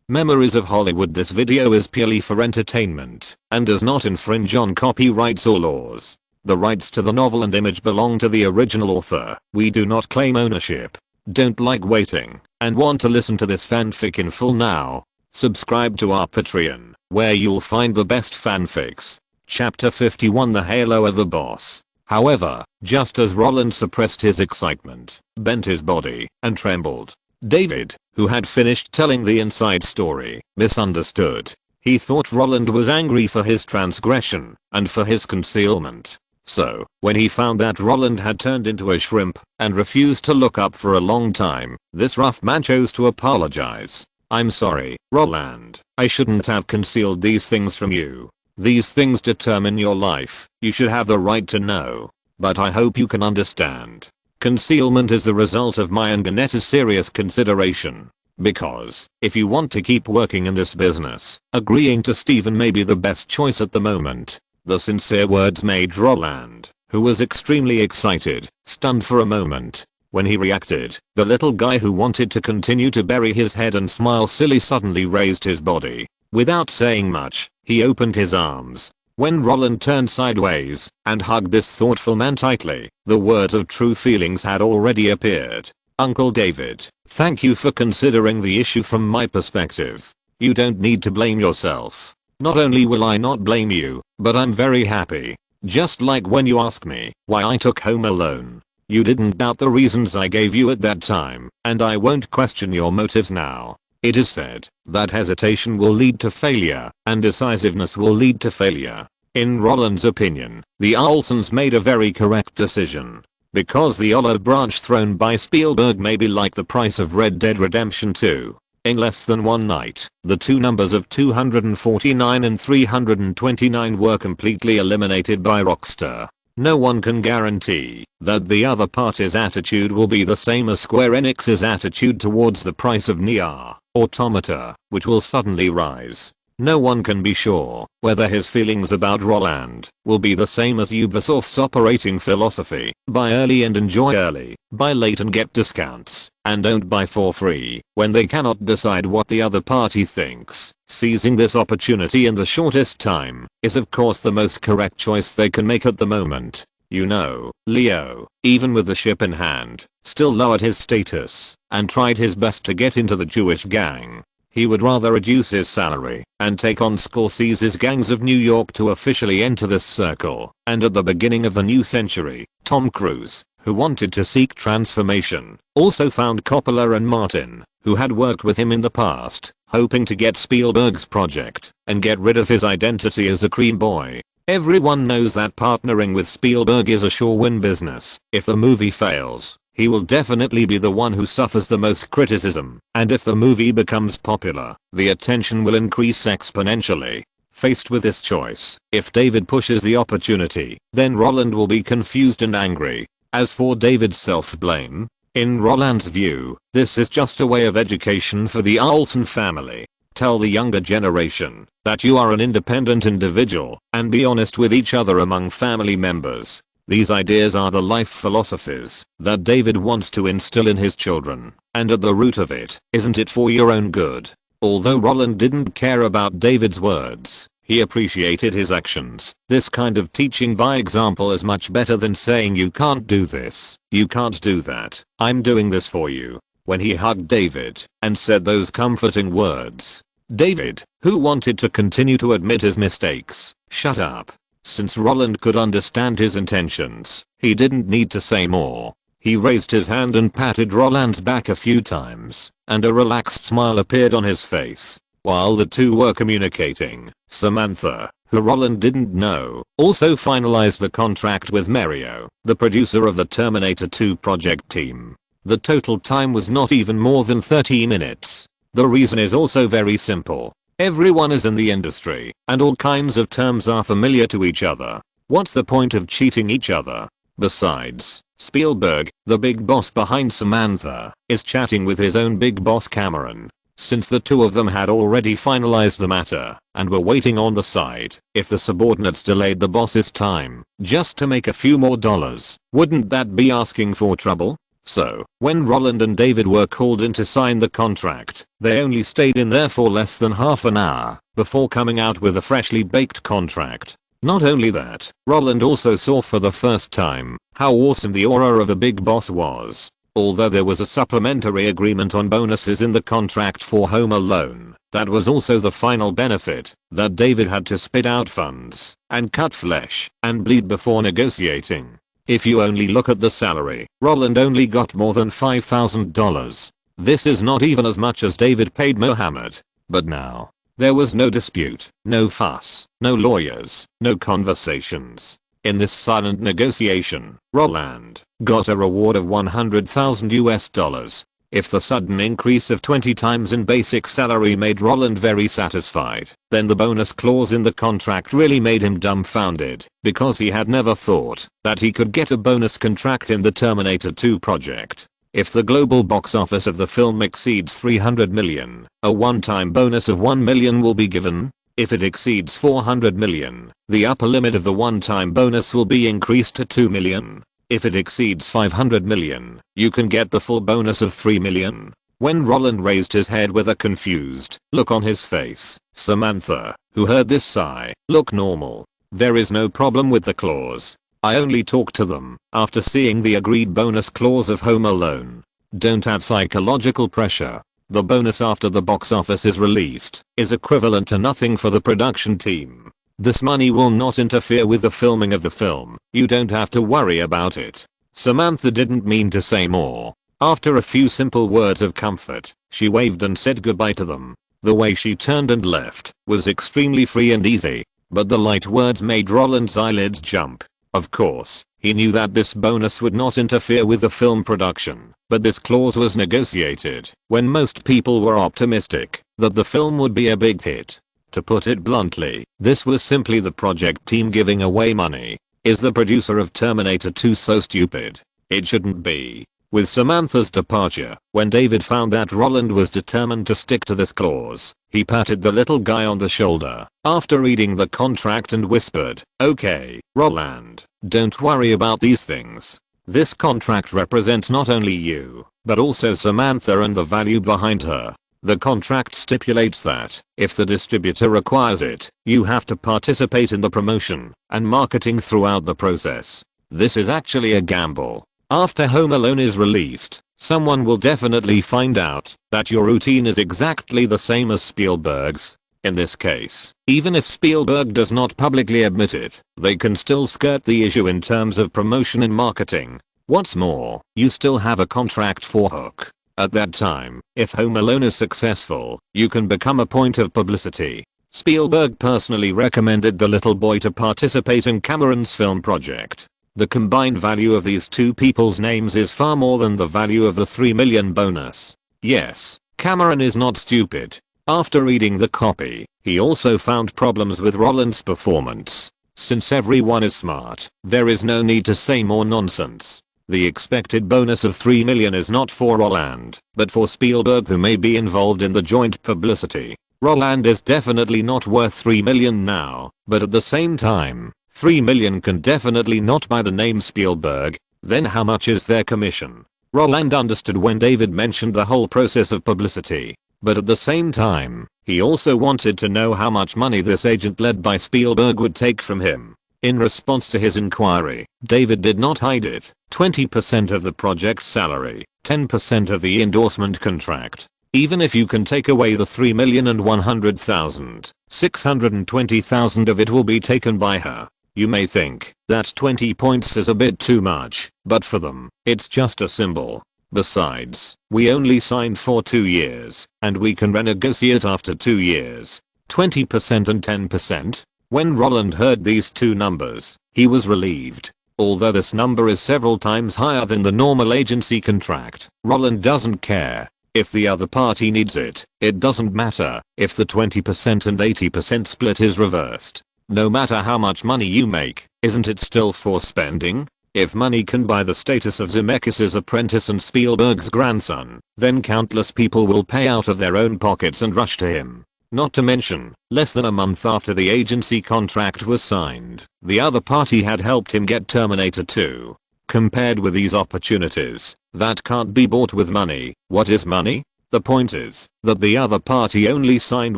Memories of Hollywood. This video is purely for entertainment and does not infringe on copyrights or laws. The rights to the novel and image belong to the original author. We do not claim ownership. Don't like waiting and want to listen to this fanfic in full now? Subscribe to our Patreon, where you'll find the best fanfics. Chapter 51. The Halo of the Boss. However, just as Roland suppressed his excitement, bent his body, and trembled, David, who had finished telling the inside story, misunderstood. He thought Roland was angry for his transgression and for his concealment. So, when he found that Roland had turned into a shrimp and refused to look up for a long time, this rough man chose to apologize. "I'm sorry, Roland. I shouldn't have concealed these things from you. These things determine your life. You should have the right to know. But I hope you can understand. Concealment is the result of my and Ganetta's serious consideration. Because, if you want to keep working in this business, agreeing to Steven may be the best choice at the moment." The sincere words made Roland, who was extremely excited, stunned for a moment. When he reacted, the little guy who wanted to continue to bury his head and smile silly suddenly raised his body. Without saying much, he opened his arms. When Roland turned sideways and hugged this thoughtful man tightly, the words of true feelings had already appeared. "Uncle David, thank you for considering the issue from my perspective. You don't need to blame yourself. Not only will I not blame you, but I'm very happy. Just like when you asked me why I took Home Alone. You didn't doubt the reasons I gave you at that time, and I won't question your motives now. It is said that hesitation will lead to failure, and decisiveness will lead to failure. In Roland's opinion, the Olsons made a very correct decision. Because the olive branch thrown by Spielberg may be like the price of Red Dead Redemption 2. In less than one night, the two numbers of 249 and 329 were completely eliminated by Rockstar. No one can guarantee that the other party's attitude will be the same as Square Enix's attitude towards the price of Nier Automata, which will suddenly rise. No one can be sure whether his feelings about Roland will be the same as Ubisoft's operating philosophy: buy early and enjoy early, buy late and get discounts, and don't buy for free when they cannot decide what the other party thinks. Seizing this opportunity in the shortest time is of course the most correct choice they can make at the moment. You know, Leo, even with the ship in hand, still lowered his status and tried his best to get into the Jewish gang. He would rather reduce his salary and take on Scorsese's gangs of New York to officially enter this circle. And at the beginning of the new century, Tom Cruise, who wanted to seek transformation, also found Coppola and Martin, who had worked with him in the past, hoping to get Spielberg's project and get rid of his identity as a cream boy. Everyone knows that partnering with Spielberg is a sure win business. If the movie fails, he will definitely be the one who suffers the most criticism, and if the movie becomes popular, the attention will increase exponentially. Faced with this choice, if David pushes the opportunity, then Roland will be confused and angry. As for David's self-blame, in Roland's view, this is just a way of education for the Olson family. Tell the younger generation that you are an independent individual and be honest with each other among family members. These ideas are the life philosophies that David wants to instill in his children, and at the root of it, isn't it for your own good? Although Roland didn't care about David's words, he appreciated his actions. This kind of teaching by example is much better than saying you can't do this, you can't do that, I'm doing this for you. When he hugged David and said those comforting words, David, who wanted to continue to admit his mistakes, shut up. Since Roland could understand his intentions, he didn't need to say more. He raised his hand and patted Roland's back a few times, and a relaxed smile appeared on his face. While the two were communicating, Samantha, who Roland didn't know, also finalized the contract with Mario, the producer of the Terminator 2 project team. The total time was not even more than 30 minutes. The reason is also very simple. Everyone is in the industry, and all kinds of terms are familiar to each other. What's the point of cheating each other? Besides, Spielberg, the big boss behind Samantha, is chatting with his own big boss Cameron. Since the two of them had already finalized the matter and were waiting on the side, if the subordinates delayed the boss's time just to make a few more dollars, wouldn't that be asking for trouble? So, when Roland and David were called in to sign the contract, they only stayed in there for less than half an hour before coming out with a freshly baked contract. Not only that, Roland also saw for the first time how awesome the aura of a big boss was. Although there was a supplementary agreement on bonuses in the contract for Home Alone, that was also the final benefit, that David had to spit out funds and cut flesh and bleed before negotiating. If you only look at the salary, Roland only got more than $5,000. This is not even as much as David paid Mohammed. But now, there was no dispute, no fuss, no lawyers, no conversations. In this silent negotiation, Roland got a reward of $100,000. If the sudden increase of 20 times in basic salary made Roland very satisfied, then the bonus clause in the contract really made him dumbfounded, because he had never thought that he could get a bonus contract in the Terminator 2 project. If the global box office of the film exceeds $300 million, a one-time bonus of $1 million will be given. If it exceeds $400 million, the upper limit of the one-time bonus will be increased to $2 million. If it exceeds $500 million, you can get the full bonus of $3 million. When Roland raised his head with a confused look on his face, Samantha, who heard this sigh, "Look normal. There is no problem with the clause. I only talked to them after seeing the agreed bonus clause of Home Alone. Don't add psychological pressure. The bonus after the box office is released is equivalent to nothing for the production team. This money will not interfere with the filming of the film. You don't have to worry about it." Samantha didn't mean to say more. After a few simple words of comfort, she waved and said goodbye to them. The way she turned and left was extremely free and easy, but the light words made Roland's eyelids jump. Of course, he knew that this bonus would not interfere with the film production, but this clause was negotiated when most people were optimistic that the film would be a big hit. To put it bluntly, this was simply the project team giving away money. Is the producer of Terminator 2 so stupid? It shouldn't be. With Samantha's departure, when David found that Roland was determined to stick to this clause, he patted the little guy on the shoulder after reading the contract and whispered, "Okay, Roland, don't worry about these things. This contract represents not only you, but also Samantha and the value behind her. The contract stipulates that, if the distributor requires it, you have to participate in the promotion and marketing throughout the process. This is actually a gamble. After Home Alone is released, someone will definitely find out that your routine is exactly the same as Spielberg's. In this case, even if Spielberg does not publicly admit it, they can still skirt the issue in terms of promotion and marketing. What's more, you still have a contract for Hook. At that time, if Home Alone is successful, you can become a point of publicity." Spielberg personally recommended the little boy to participate in Cameron's film project. The combined value of these two people's names is far more than the value of the $3 million bonus. Yes, Cameron is not stupid. After reading the copy, he also found problems with Roland's performance. Since everyone is smart, there is no need to say more nonsense. The expected bonus of $3 million is not for Roland, but for Spielberg, who may be involved in the joint publicity. Roland is definitely not worth $3 million now, but at the same time, $3 million can definitely not buy the name Spielberg. Then how much is their commission? Roland understood when David mentioned the whole process of publicity, but at the same time, he also wanted to know how much money this agent led by Spielberg would take from him. In response to his inquiry, David did not hide it. 20% of the project's salary, 10% of the endorsement contract. Even if you can take away the $3 million and $100,000, $620,000 of it will be taken by her. You may think that 20 points is a bit too much, but for them, it's just a symbol. Besides, we only signed for 2 years, and we can renegotiate after 2 years. 20% and 10%? When Roland heard these two numbers, he was relieved. Although this number is several times higher than the normal agency contract, Roland doesn't care. If the other party needs it, it doesn't matter if the 20% and 80% split is reversed. No matter how much money you make, isn't it still for spending? If money can buy the status of Zemeckis' apprentice and Spielberg's grandson, then countless people will pay out of their own pockets and rush to him. Not to mention, less than a month after the agency contract was signed, the other party had helped him get Terminator 2. Compared with these opportunities, that can't be bought with money. What is money? The point is that the other party only signed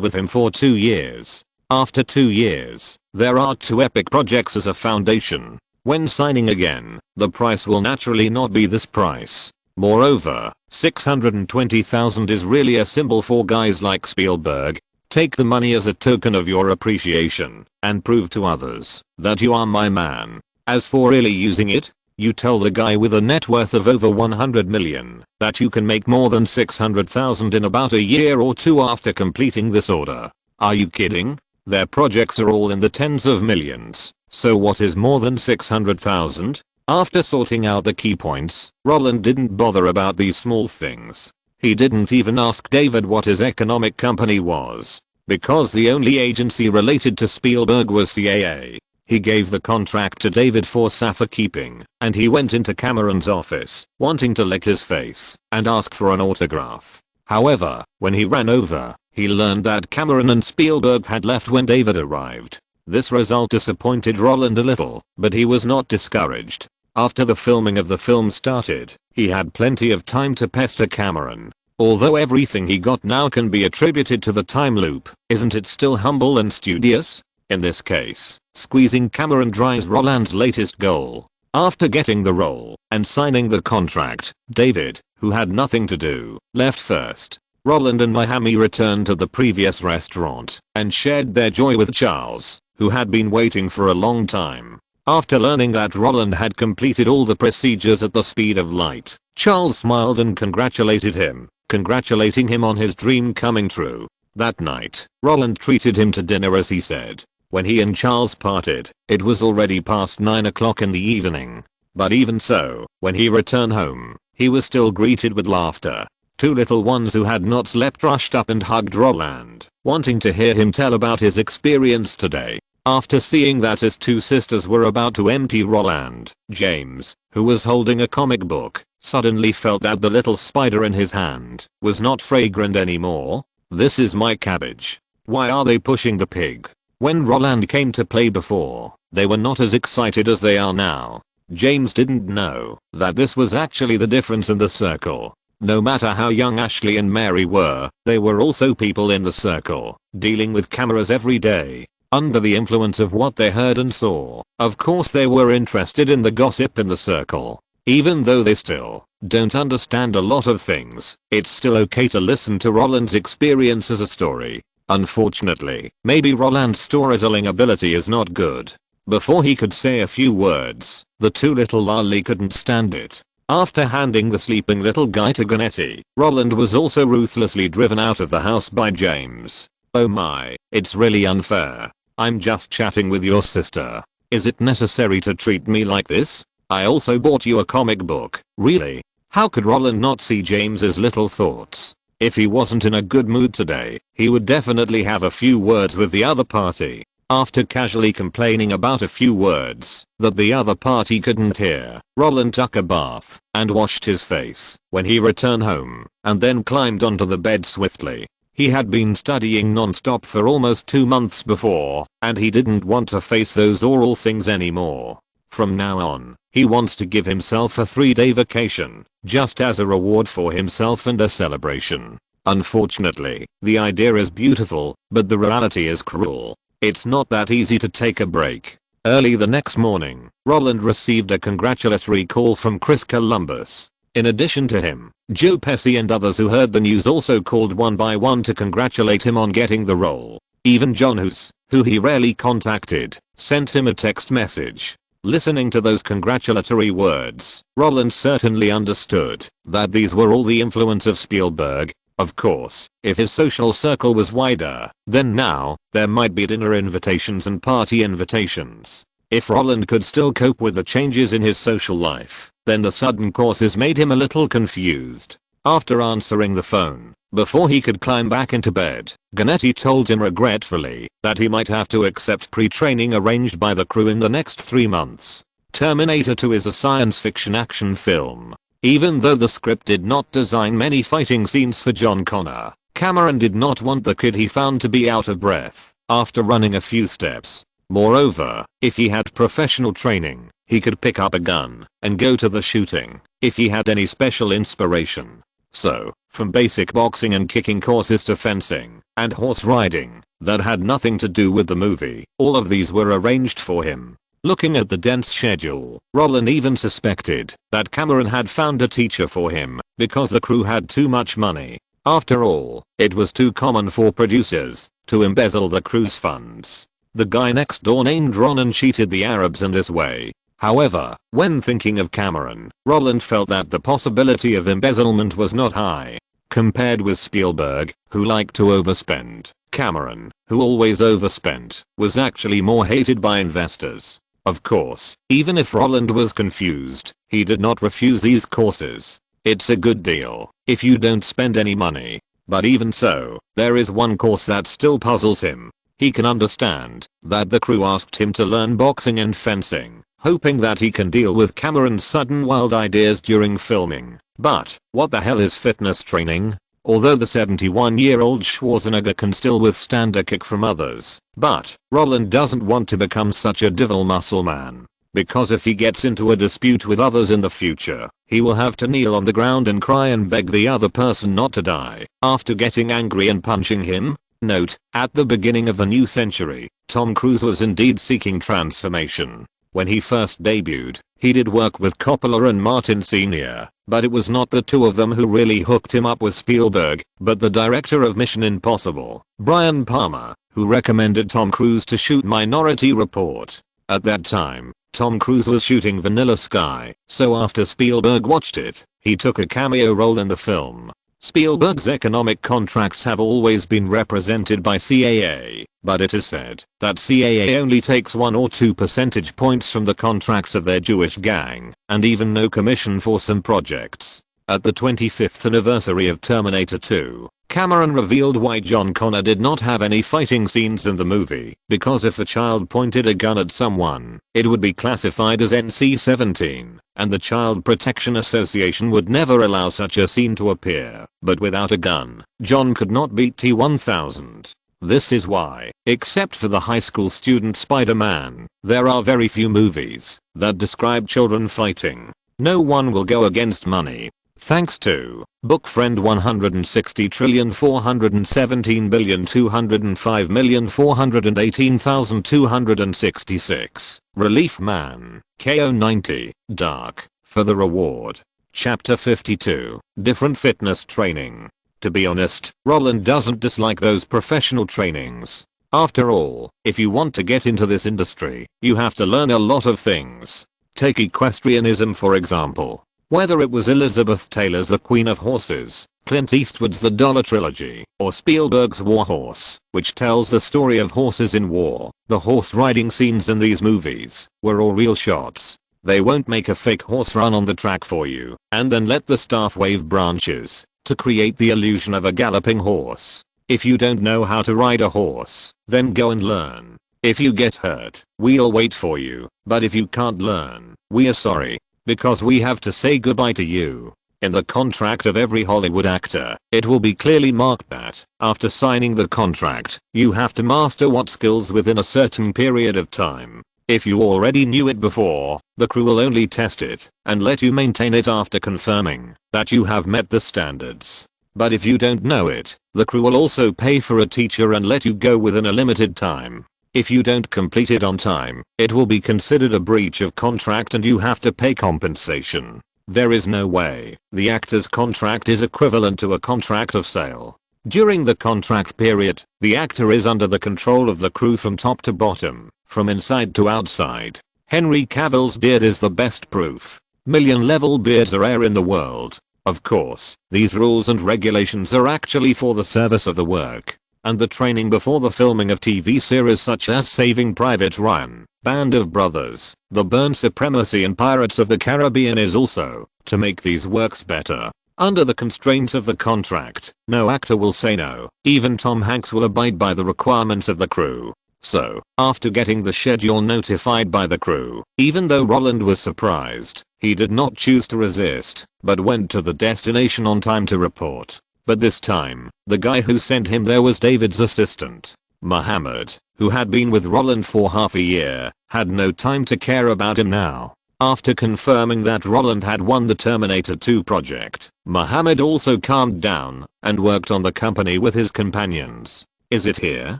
with him for 2 years. After 2 years, there are 2 epic projects as a foundation. When signing again, the price will naturally not be this price. Moreover, $620,000 is really a symbol for guys like Spielberg. Take the money as a token of your appreciation and prove to others that you are my man. As for really using it, you tell the guy with a net worth of over 100 million that you can make more than 600,000 in about a year or 2 after completing this order. Are you kidding? Their projects are all in the tens of millions, so what is more than 600,000? After sorting out the key points, Roland didn't bother about these small things. He didn't even ask David what his economic company was, because the only agency related to Spielberg was CAA. He gave the contract to David for safekeeping, and he went into Cameron's office, wanting to lick his face and ask for an autograph. However, when he ran over, he learned that Cameron and Spielberg had left when David arrived. This result disappointed Roland a little, but he was not discouraged. After the filming of the film started, he had plenty of time to pester Cameron. Although everything he got now can be attributed to the time loop, isn't it still humble and studious? In this case, squeezing Cameron dry is Roland's latest goal. After getting the role and signing the contract, David, who had nothing to do, left first. Roland and Miami returned to the previous restaurant and shared their joy with Charles, who had been waiting for a long time. After learning that Roland had completed all the procedures at the speed of light, Charles smiled and congratulated him, congratulating him on his dream coming true. That night, Roland treated him to dinner as he said. When he and Charles parted, it was already past 9 o'clock in the evening. But even so, when he returned home, he was still greeted with laughter. 2 little ones who had not slept rushed up and hugged Roland, wanting to hear him tell about his experience today. After seeing that his 2 sisters were about to empty Roland, James, who was holding a comic book, suddenly felt that the little spider in his hand was not fragrant anymore. This is my cabbage. Why are they pushing the pig? When Roland came to play before, they were not as excited as they are now. James didn't know that this was actually the difference in the circle. No matter how young Ashley and Mary were, they were also people in the circle, dealing with cameras every day. Under the influence of what they heard and saw, of course they were interested in the gossip in the circle. Even though they still don't understand a lot of things, it's still okay to listen to Roland's experience as a story. Unfortunately, maybe Roland's storytelling ability is not good. Before he could say a few words, the 2 little lolly couldn't stand it. After handing the sleeping little guy to Ganetti, Roland was also ruthlessly driven out of the house by James. Oh my, it's really unfair. I'm just chatting with your sister. Is it necessary to treat me like this? I also bought you a comic book. Really? How could Roland not see James's little thoughts? If he wasn't in a good mood today, he would definitely have a few words with the other party. After casually complaining about a few words that the other party couldn't hear, Roland took a bath and washed his face when he returned home and then climbed onto the bed swiftly. He had been studying non-stop for almost 2 months before, and he didn't want to face those oral things anymore. From now on, he wants to give himself a 3-day vacation, just as a reward for himself and a celebration. Unfortunately, the idea is beautiful, but the reality is cruel. It's not that easy to take a break. Early the next morning, Roland received a congratulatory call from Chris Columbus. In addition to him, Joe Pesci and others who heard the news also called one by one to congratulate him on getting the role. Even John Hughes, who he rarely contacted, sent him a text message. Listening to those congratulatory words, Roland certainly understood that these were all the influence of Spielberg. Of course, if his social circle was wider, then now, there might be dinner invitations and party invitations. If Roland could still cope with the changes in his social life, then the sudden courses made him a little confused. After answering the phone, before he could climb back into bed, Ganetti told him regretfully that he might have to accept pre-training arranged by the crew in the next 3 months. Terminator 2 is a science fiction action film. Even though the script did not design many fighting scenes for John Connor, Cameron did not want the kid he found to be out of breath after running a few steps. Moreover, if he had professional training, he could pick up a gun and go to the shooting if he had any special inspiration. So, from basic boxing and kicking courses to fencing and horse riding that had nothing to do with the movie, all of these were arranged for him. Looking at the dense schedule, Roland even suspected that Cameron had found a teacher for him because the crew had too much money. After all, it was too common for producers to embezzle the crew's funds. The guy next door named Ronan cheated the Arabs in this way. However, when thinking of Cameron, Roland felt that the possibility of embezzlement was not high. Compared with Spielberg, who liked to overspend, Cameron, who always overspent, was actually more hated by investors. Of course, even if Roland was confused, he did not refuse these courses. It's a good deal if you don't spend any money. But even so, there is one course that still puzzles him. He can understand that the crew asked him to learn boxing and fencing, hoping that he can deal with Cameron's sudden wild ideas during filming. But what the hell is fitness training? Although the 71-year-old Schwarzenegger can still withstand a kick from others, but Roland doesn't want to become such a devil muscle man. Because if he gets into a dispute with others in the future, he will have to kneel on the ground and cry and beg the other person not to die after getting angry and punching him. Note, at the beginning of the new century, Tom Cruise was indeed seeking transformation. When he first debuted, he did work with Coppola and Martin Sr., but it was not the two of them who really hooked him up with Spielberg, but the director of Mission Impossible, Brian Palmer, who recommended Tom Cruise to shoot Minority Report. At that time, Tom Cruise was shooting Vanilla Sky, so after Spielberg watched it, he took a cameo role in the film. Spielberg's economic contracts have always been represented by CAA, but it is said that CAA only takes 1 or 2 percentage points from the contracts of their Jewish gang, and even no commission for some projects. At the 25th anniversary of Terminator 2, Cameron revealed why John Connor did not have any fighting scenes in the movie, because if a child pointed a gun at someone, it would be classified as NC-17, and the Child Protection Association would never allow such a scene to appear. But without a gun, John could not beat T-1000. This is why, except for the high school student Spider-Man, there are very few movies that describe children fighting. No one will go against money. Thanks to Book Friend 160,417,205,418,266. Relief Man, KO90, Dark, for the reward. Chapter 52, Different Fitness Training. To be honest, Roland doesn't dislike those professional trainings. After all, if you want to get into this industry, you have to learn a lot of things. Take equestrianism for example. Whether it was Elizabeth Taylor's The Queen of Horses, Clint Eastwood's The Dollar Trilogy, or Spielberg's War Horse, which tells the story of horses in war, the horse riding scenes in these movies were all real shots. They won't make a fake horse run on the track for you, and then let the staff wave branches to create the illusion of a galloping horse. If you don't know how to ride a horse, then go and learn. If you get hurt, we'll wait for you, but if you can't learn, we are sorry. Because we have to say goodbye to you. In the contract of every Hollywood actor, it will be clearly marked that, after signing the contract, you have to master what skills within a certain period of time. If you already knew it before, the crew will only test it and let you maintain it after confirming that you have met the standards. But if you don't know it, the crew will also pay for a teacher and let you go within a limited time. If you don't complete it on time, it will be considered a breach of contract and you have to pay compensation. There is no way the actor's contract is equivalent to a contract of sale. During the contract period, the actor is under the control of the crew from top to bottom, from inside to outside. Henry Cavill's beard is the best proof. Million-level beards are rare in the world. Of course, these rules and regulations are actually for the service of the work and the training before the filming of TV series such as Saving Private Ryan, Band of Brothers, The Bourne Supremacy and Pirates of the Caribbean is also to make these works better. Under the constraints of the contract, no actor will say no. Even Tom Hanks will abide by the requirements of the crew. So, after getting the schedule notified by the crew, even though Roland was surprised, he did not choose to resist, but went to the destination on time to report. But this time, the guy who sent him there was David's assistant, Muhammad, who had been with Roland for half a year. had no time to care about him now. After confirming that Roland had won the Terminator 2 project, Mohammed also calmed down and worked on the company with his companions. Is it here?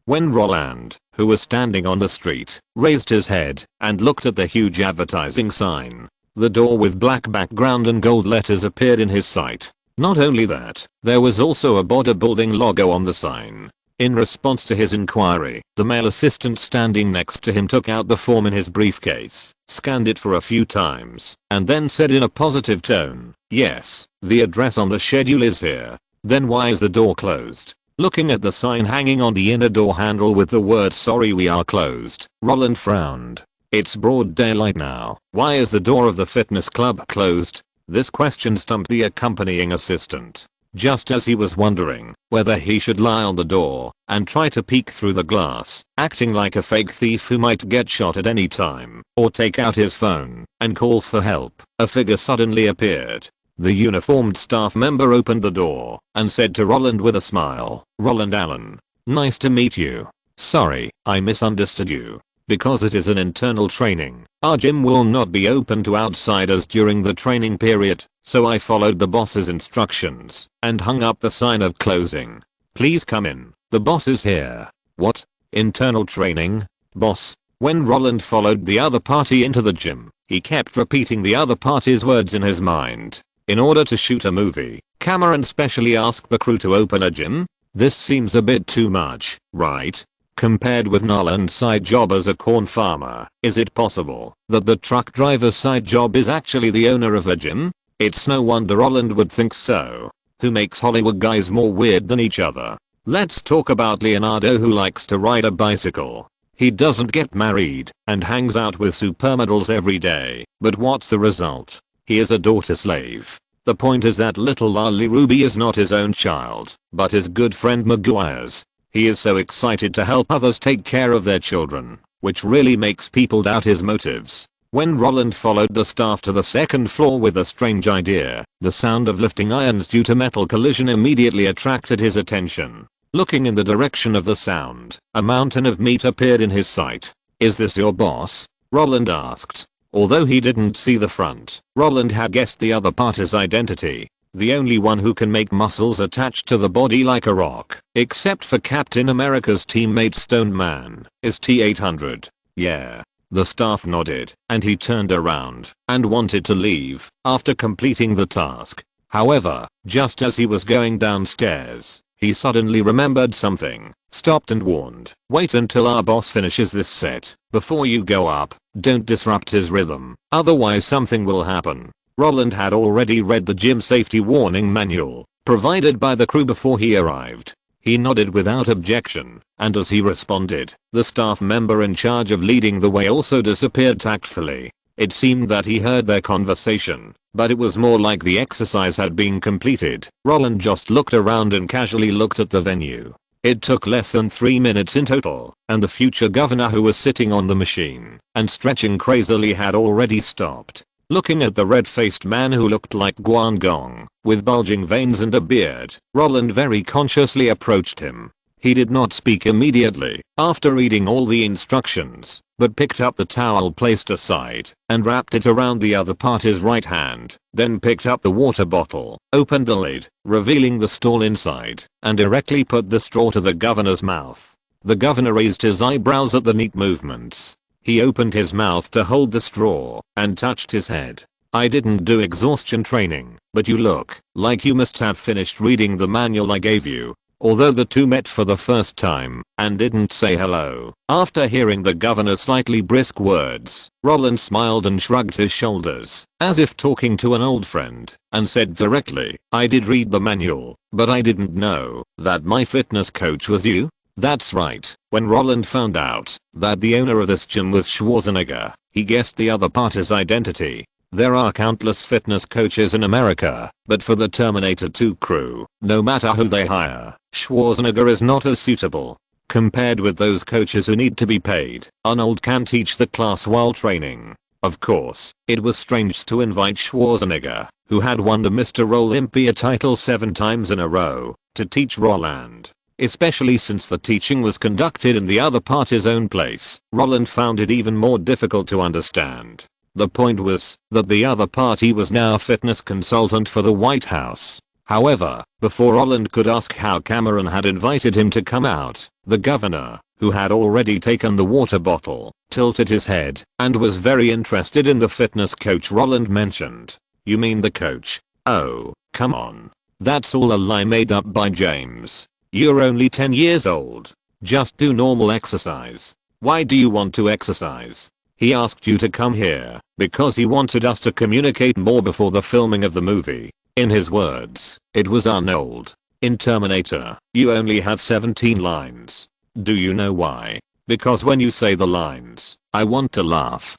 When Roland, who was standing on the street, raised his head and looked at the huge advertising sign, the door with black background and gold letters appeared in his sight. Not only that, there was also a bodybuilding logo on the sign. In response to his inquiry, the male assistant standing next to him took out the form in his briefcase, scanned it for a few times, and then said in a positive tone, "Yes, the address on the schedule is here." "Then why is the door closed?" Looking at the sign hanging on the inner door handle with the word "Sorry, we are closed," Roland frowned. "It's broad daylight now. Why is the door of the fitness club closed?" This question stumped the accompanying assistant. Just as he was wondering whether he should lie on the door and try to peek through the glass, acting like a fake thief who might get shot at any time, or take out his phone and call for help, a figure suddenly appeared. The uniformed staff member opened the door and said to Roland with a smile, "Roland Allen. Nice to meet you. Sorry, I misunderstood you. Because it is an internal training, our gym will not be open to outsiders during the training period, so I followed the boss's instructions and hung up the sign of closing. Please come in, the boss is here." "What? Internal training? Boss?" When Roland followed the other party into the gym, he kept repeating the other party's words in his mind. In order to shoot a movie, Cameron specially asked the crew to open a gym? This seems a bit too much, right? Compared with Nolan's side job as a corn farmer, is it possible that the truck driver's side job is actually the owner of a gym? It's no wonder Roland would think so. Who makes Hollywood guys more weird than each other? Let's talk about Leonardo, who likes to ride a bicycle. He doesn't get married and hangs out with supermodels every day, but what's the result? He is a daughter slave. The point is that little Lali Ruby is not his own child, but his good friend Maguire's. He is so excited to help others take care of their children, which really makes people doubt his motives. When Roland followed the staff to the second floor with a strange idea, the sound of lifting irons due to metal collision immediately attracted his attention. Looking in the direction of the sound, a mountain of meat appeared in his sight. "Is this your boss?" Roland asked. Although he didn't see the front, Roland had guessed the other party's identity. The only one who can make muscles attached to the body like a rock, except for Captain America's teammate Stone Man, is T-800. "Yeah." The staff nodded, and he turned around and wanted to leave after completing the task. However, just as he was going downstairs, he suddenly remembered something, stopped and warned, "Wait until our boss finishes this set. Before you go up, don't disrupt his rhythm, otherwise something will happen." Roland had already read the gym safety warning manual provided by the crew before he arrived. He nodded without objection, and as he responded, the staff member in charge of leading the way also disappeared tactfully. It seemed that he heard their conversation, but it was more like the exercise had been completed. Roland just looked around and casually looked at the venue. It took less than 3 minutes in total, and the future governor, who was sitting on the machine and stretching crazily, had already stopped. Looking at the red-faced man who looked like Guangdong, with bulging veins and a beard, Roland very consciously approached him. He did not speak immediately after reading all the instructions, but picked up the towel placed aside and wrapped it around the other party's right hand, then picked up the water bottle, opened the lid, revealing the stall inside, and directly put the straw to the governor's mouth. The governor raised his eyebrows at the neat movements. He opened his mouth to hold the straw and touched his head. "I didn't do exhaustion training, but you look like you must have finished reading the manual I gave you." Although the two met for the first time and didn't say hello, after hearing the governor's slightly brisk words, Roland smiled and shrugged his shoulders, as if talking to an old friend, and said directly, "I did read the manual, but I didn't know that my fitness coach was you." That's right. When Roland found out that the owner of this gym was Schwarzenegger, he guessed the other party's identity. There are countless fitness coaches in America, but for the Terminator 2 crew, no matter who they hire, Schwarzenegger is not as suitable. Compared with those coaches who need to be paid, Arnold can teach the class while training. Of course, it was strange to invite Schwarzenegger, who had won the Mr. Olympia title 7 times in a row, to teach Roland. especially since the teaching was conducted in the other party's own place. Roland found it even more difficult to understand. The point was that the other party was now a fitness consultant for the White House. However, before Roland could ask how Cameron had invited him to come out, the governor, who had already taken the water bottle, tilted his head and was very interested in the fitness coach Roland mentioned. "You mean the coach? Oh, come on. That's all a lie made up by James. You're only 10 years old. Just do normal exercise. Why do you want to exercise? He asked you to come here because he wanted us to communicate more before the filming of the movie. In his words, it was Arnold. In Terminator, you only have 17 lines. Do you know why? Because when you say the lines, I want to laugh."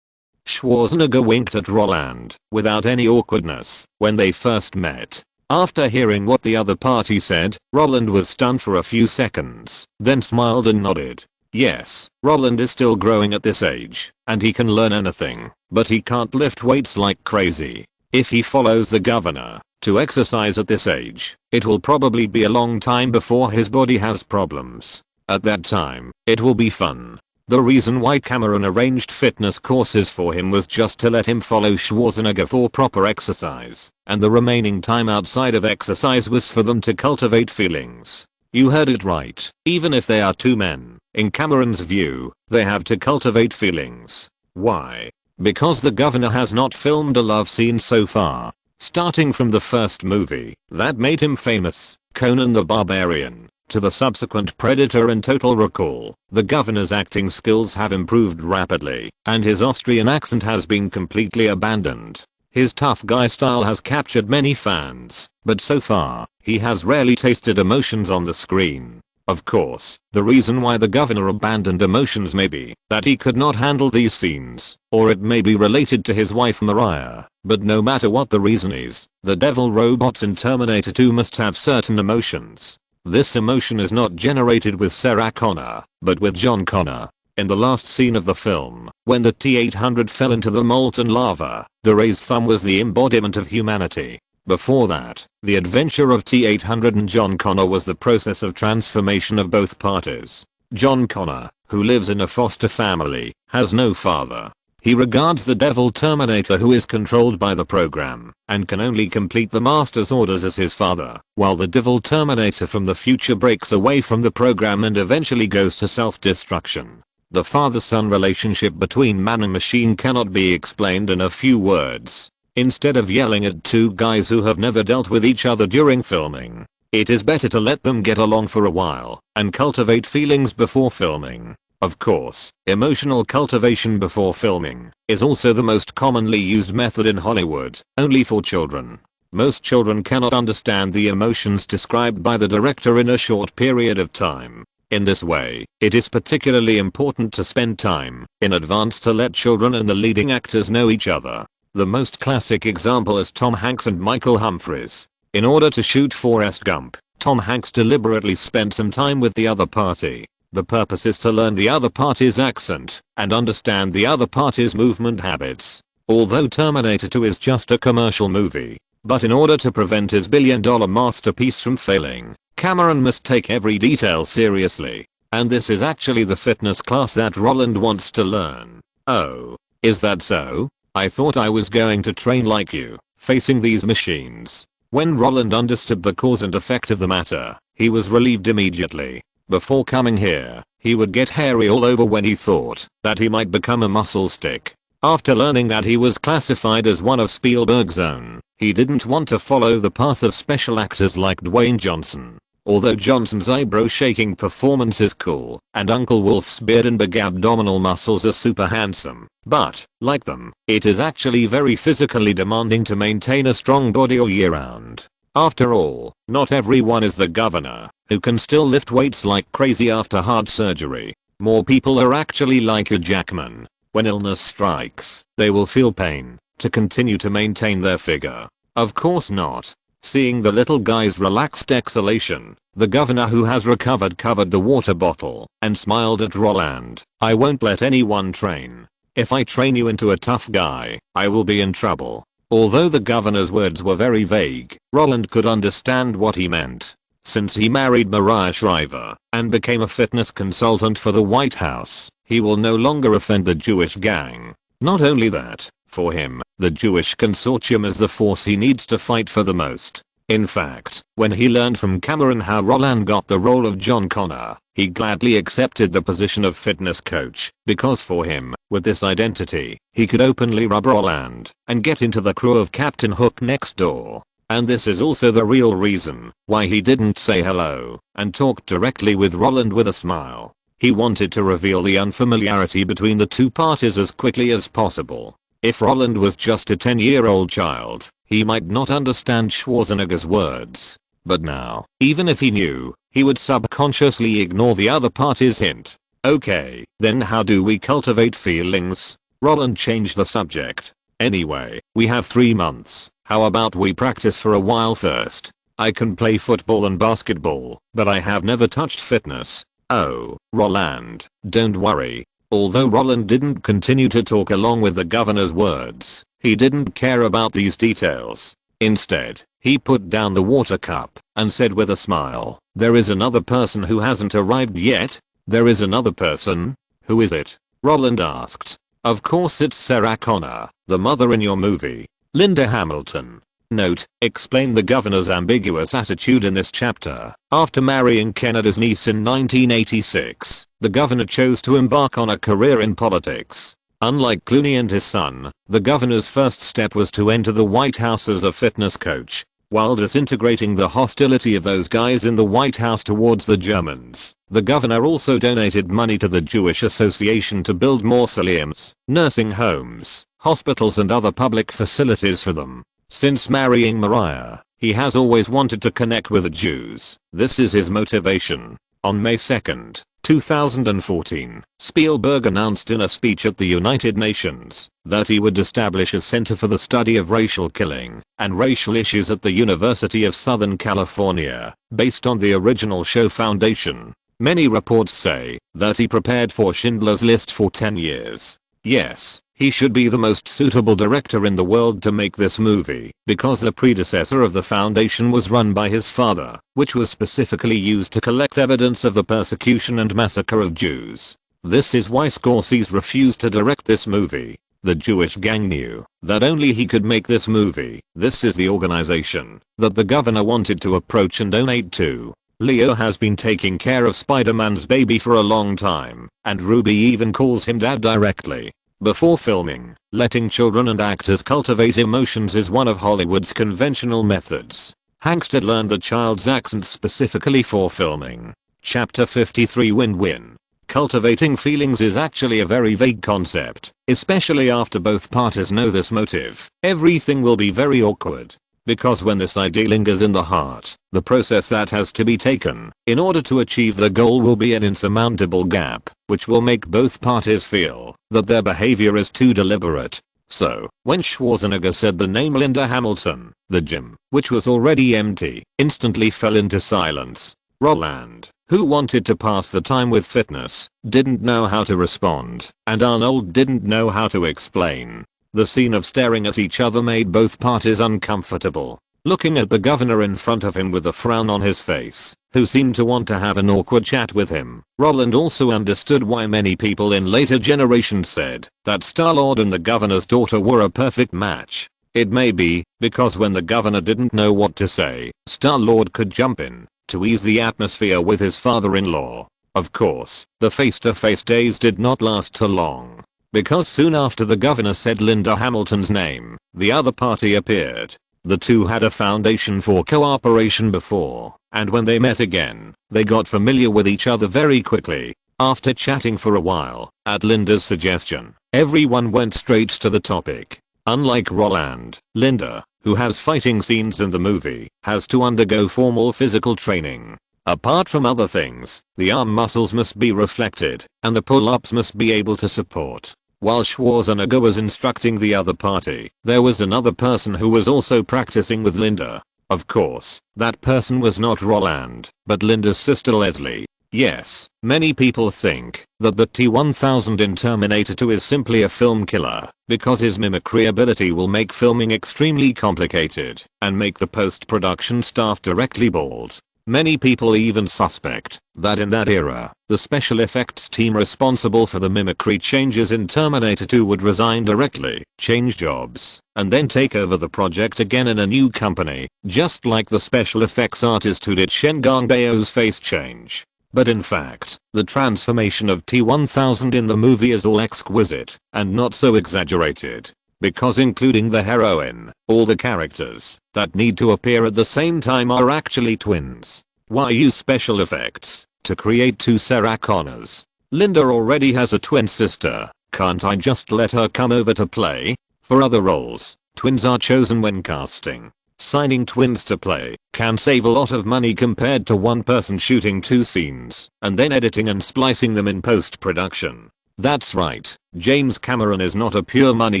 Schwarzenegger winked at Roland without any awkwardness when they first met. After hearing what the other party said, Roland was stunned for a few seconds, then smiled and nodded. Yes, Roland is still growing at this age, and he can learn anything, but he can't lift weights like crazy. If he follows the governor to exercise at this age, it will probably be a long time before his body has problems. At that time, it will be fun. The reason why Cameron arranged fitness courses for him was just to let him follow Schwarzenegger for proper exercise, and the remaining time outside of exercise was for them to cultivate feelings. You heard it right. Even if they are two men, in Cameron's view, they have to cultivate feelings. Why? Because the governor has not filmed a love scene so far. Starting from the first movie that made him famous, Conan the Barbarian, to the subsequent Predator and Total Recall, the governor's acting skills have improved rapidly, and his Austrian accent has been completely abandoned. His tough guy style has captured many fans, but so far, he has rarely tasted emotions on the screen. Of course, the reason why the governor abandoned emotions may be that he could not handle these scenes, or it may be related to his wife Mariah, but no matter what the reason is, the devil robots in Terminator 2 must have certain emotions. This emotion is not generated with Sarah Connor, but with John Connor. In the last scene of the film, when the T-800 fell into the molten lava, the raised thumb was the embodiment of humanity. Before that, the adventure of T-800 and John Connor was the process of transformation of both parties. John Connor, who lives in a foster family, has no father. He regards the devil Terminator, who is controlled by the program and can only complete the master's orders, as his father, while the devil Terminator from the future breaks away from the program and eventually goes to self-destruction. The father-son relationship between man and machine cannot be explained in a few words. Instead of yelling at two guys who have never dealt with each other during filming, it is better to let them get along for a while and cultivate feelings before filming. Of course, emotional cultivation before filming is also the most commonly used method in Hollywood, only for children. Most children cannot understand the emotions described by the director in a short period of time. In this way, it is particularly important to spend time in advance to let children and the leading actors know each other. The most classic example is Tom Hanks and Michael Humphries. In order to shoot Forrest Gump, Tom Hanks deliberately spent some time with the other party. The purpose is to learn the other party's accent and understand the other party's movement habits. Although Terminator 2 is just a commercial movie, but in order to prevent his billion-dollar masterpiece from failing, Cameron must take every detail seriously. And this is actually the fitness class that Roland wants to learn. Oh, is that so? I thought I was going to train like you, facing these machines. When Roland understood the cause and effect of the matter, he was relieved immediately. Before coming here, he would get hairy all over when he thought that he might become a muscle stick. After learning that he was classified as one of Spielberg's own, he didn't want to follow the path of special actors like Dwayne Johnson. Although Johnson's eyebrow-shaking performance is cool, and Uncle Wolf's beard and big abdominal muscles are super handsome, but, like them, it is actually very physically demanding to maintain a strong body all year round. After all, not everyone is the governor, who can still lift weights like crazy after heart surgery. More people are actually like Hugh Jackman. When illness strikes, they will feel pain to continue to maintain their figure. Of course not. Seeing the little guy's relaxed exhalation, the governor, who has recovered, covered the water bottle and smiled at Roland. I won't let anyone train. If I train you into a tough guy, I will be in trouble. Although the governor's words were very vague, Roland could understand what he meant. since he married Mariah Shriver and became a fitness consultant for the White House, he will no longer offend the Jewish gang. Not only that, for him, the Jewish consortium is the force he needs to fight for the most. In fact, when he learned from Cameron how Roland got the role of John Connor, he gladly accepted the position of fitness coach, because for him, with this identity, he could openly rub Roland and get into the crew of Captain Hook next door. And this is also the real reason why he didn't say hello and talk directly with Roland with a smile. He wanted to reveal the unfamiliarity between the two parties as quickly as possible. If Roland was just a 10-year-old child, he might not understand Schwarzenegger's words. But now, even if he knew, he would subconsciously ignore the other party's hint. Okay, then how do we cultivate feelings? Roland changed the subject. Anyway, we have 3 months. How about we practice for a while first? I can play football and basketball, but I have never touched fitness. Oh, Roland, don't worry. Although Roland didn't continue to talk along with the governor's words, he didn't care about these details. Instead, he put down the water cup and said with a smile, "There is another person who hasn't arrived yet." "There is another person? Who is it?" Roland asked. "Of course it's Sarah Connor, the mother in your movie. Linda Hamilton." Note, explain the governor's ambiguous attitude in this chapter. After marrying Kennedy's niece in 1986, the governor chose to embark on a career in politics. Unlike Clooney and his son, the governor's first step was to enter the White House as a fitness coach, while disintegrating the hostility of those guys in the White House towards the Germans. The governor also donated money to the Jewish Association to build mausoleums, nursing homes, hospitals and other public facilities for them. Since marrying Mariah, he has always wanted to connect with the Jews. This is his motivation. On May 2nd, 2014, Spielberg announced in a speech at the United Nations that he would establish a center for the study of racial killing and racial issues at the University of Southern California, based on the original show Foundation. Many reports say that he prepared for Schindler's List for 10 years. Yes, he should be the most suitable director in the world to make this movie, because the predecessor of the Foundation was run by his father, which was specifically used to collect evidence of the persecution and massacre of Jews. This is why Scorsese refused to direct this movie. The Jewish gang knew that only he could make this movie. This is the organization that the governor wanted to approach and donate to. Leo has been taking care of Spider-Man's baby for a long time, and Ruby even calls him dad directly. Before filming, letting children and actors cultivate emotions is one of Hollywood's conventional methods. Hankstead learned the child's accent specifically for filming. Chapter 53 Win-Win. Cultivating feelings is actually a very vague concept, especially after both parties know this motive. Everything will be very awkward. Because when this idea lingers in the heart, the process that has to be taken in order to achieve the goal will be an insurmountable gap, which will make both parties feel that their behavior is too deliberate. So, when Schwarzenegger said the name Linda Hamilton, the gym, which was already empty, instantly fell into silence. Roland, who wanted to pass the time with fitness, didn't know how to respond, and Arnold didn't know how to explain. The scene of staring at each other made both parties uncomfortable. Looking at the governor in front of him with a frown on his face, who seemed to want to have an awkward chat with him, Roland also understood why many people in later generations said that Star-Lord and the governor's daughter were a perfect match. It may be because when the governor didn't know what to say, Star-Lord could jump in to ease the atmosphere with his father-in-law. Of course, the face-to-face days did not last too long. Because soon after the governor said Linda Hamilton's name, the other party appeared. The two had a foundation for cooperation before, and when they met again, they got familiar with each other very quickly. After chatting for a while, at Linda's suggestion, everyone went straight to the topic. Unlike Roland, Linda, who has fighting scenes in the movie, has to undergo formal physical training. Apart from other things, the arm muscles must be reflected, and the pull-ups must be able to support. While Schwarzenegger was instructing the other party, there was another person who was also practicing with Linda. Of course, that person was not Roland, but Linda's sister Leslie. Yes, many people think that the T-1000 in Terminator 2 is simply a film killer, because his mimicry ability will make filming extremely complicated, and make the post-production staff directly bald. Many people even suspect that in that era, the special effects team responsible for the mimicry changes in Terminator 2 would resign directly, change jobs, and then take over the project again in a new company, just like the special effects artist who did Shen Gongbao's face change. But in fact, the transformation of T-1000 in the movie is all exquisite and not so exaggerated. Because including the heroine, all the characters that need to appear at the same time are actually twins. Why use special effects to create two Sarah Connors? Linda already has a twin sister, can't I just let her come over to play? For other roles, twins are chosen when casting. Signing twins to play can save a lot of money compared to one person shooting two scenes and then editing and splicing them in post-production. That's right, James Cameron is not a pure money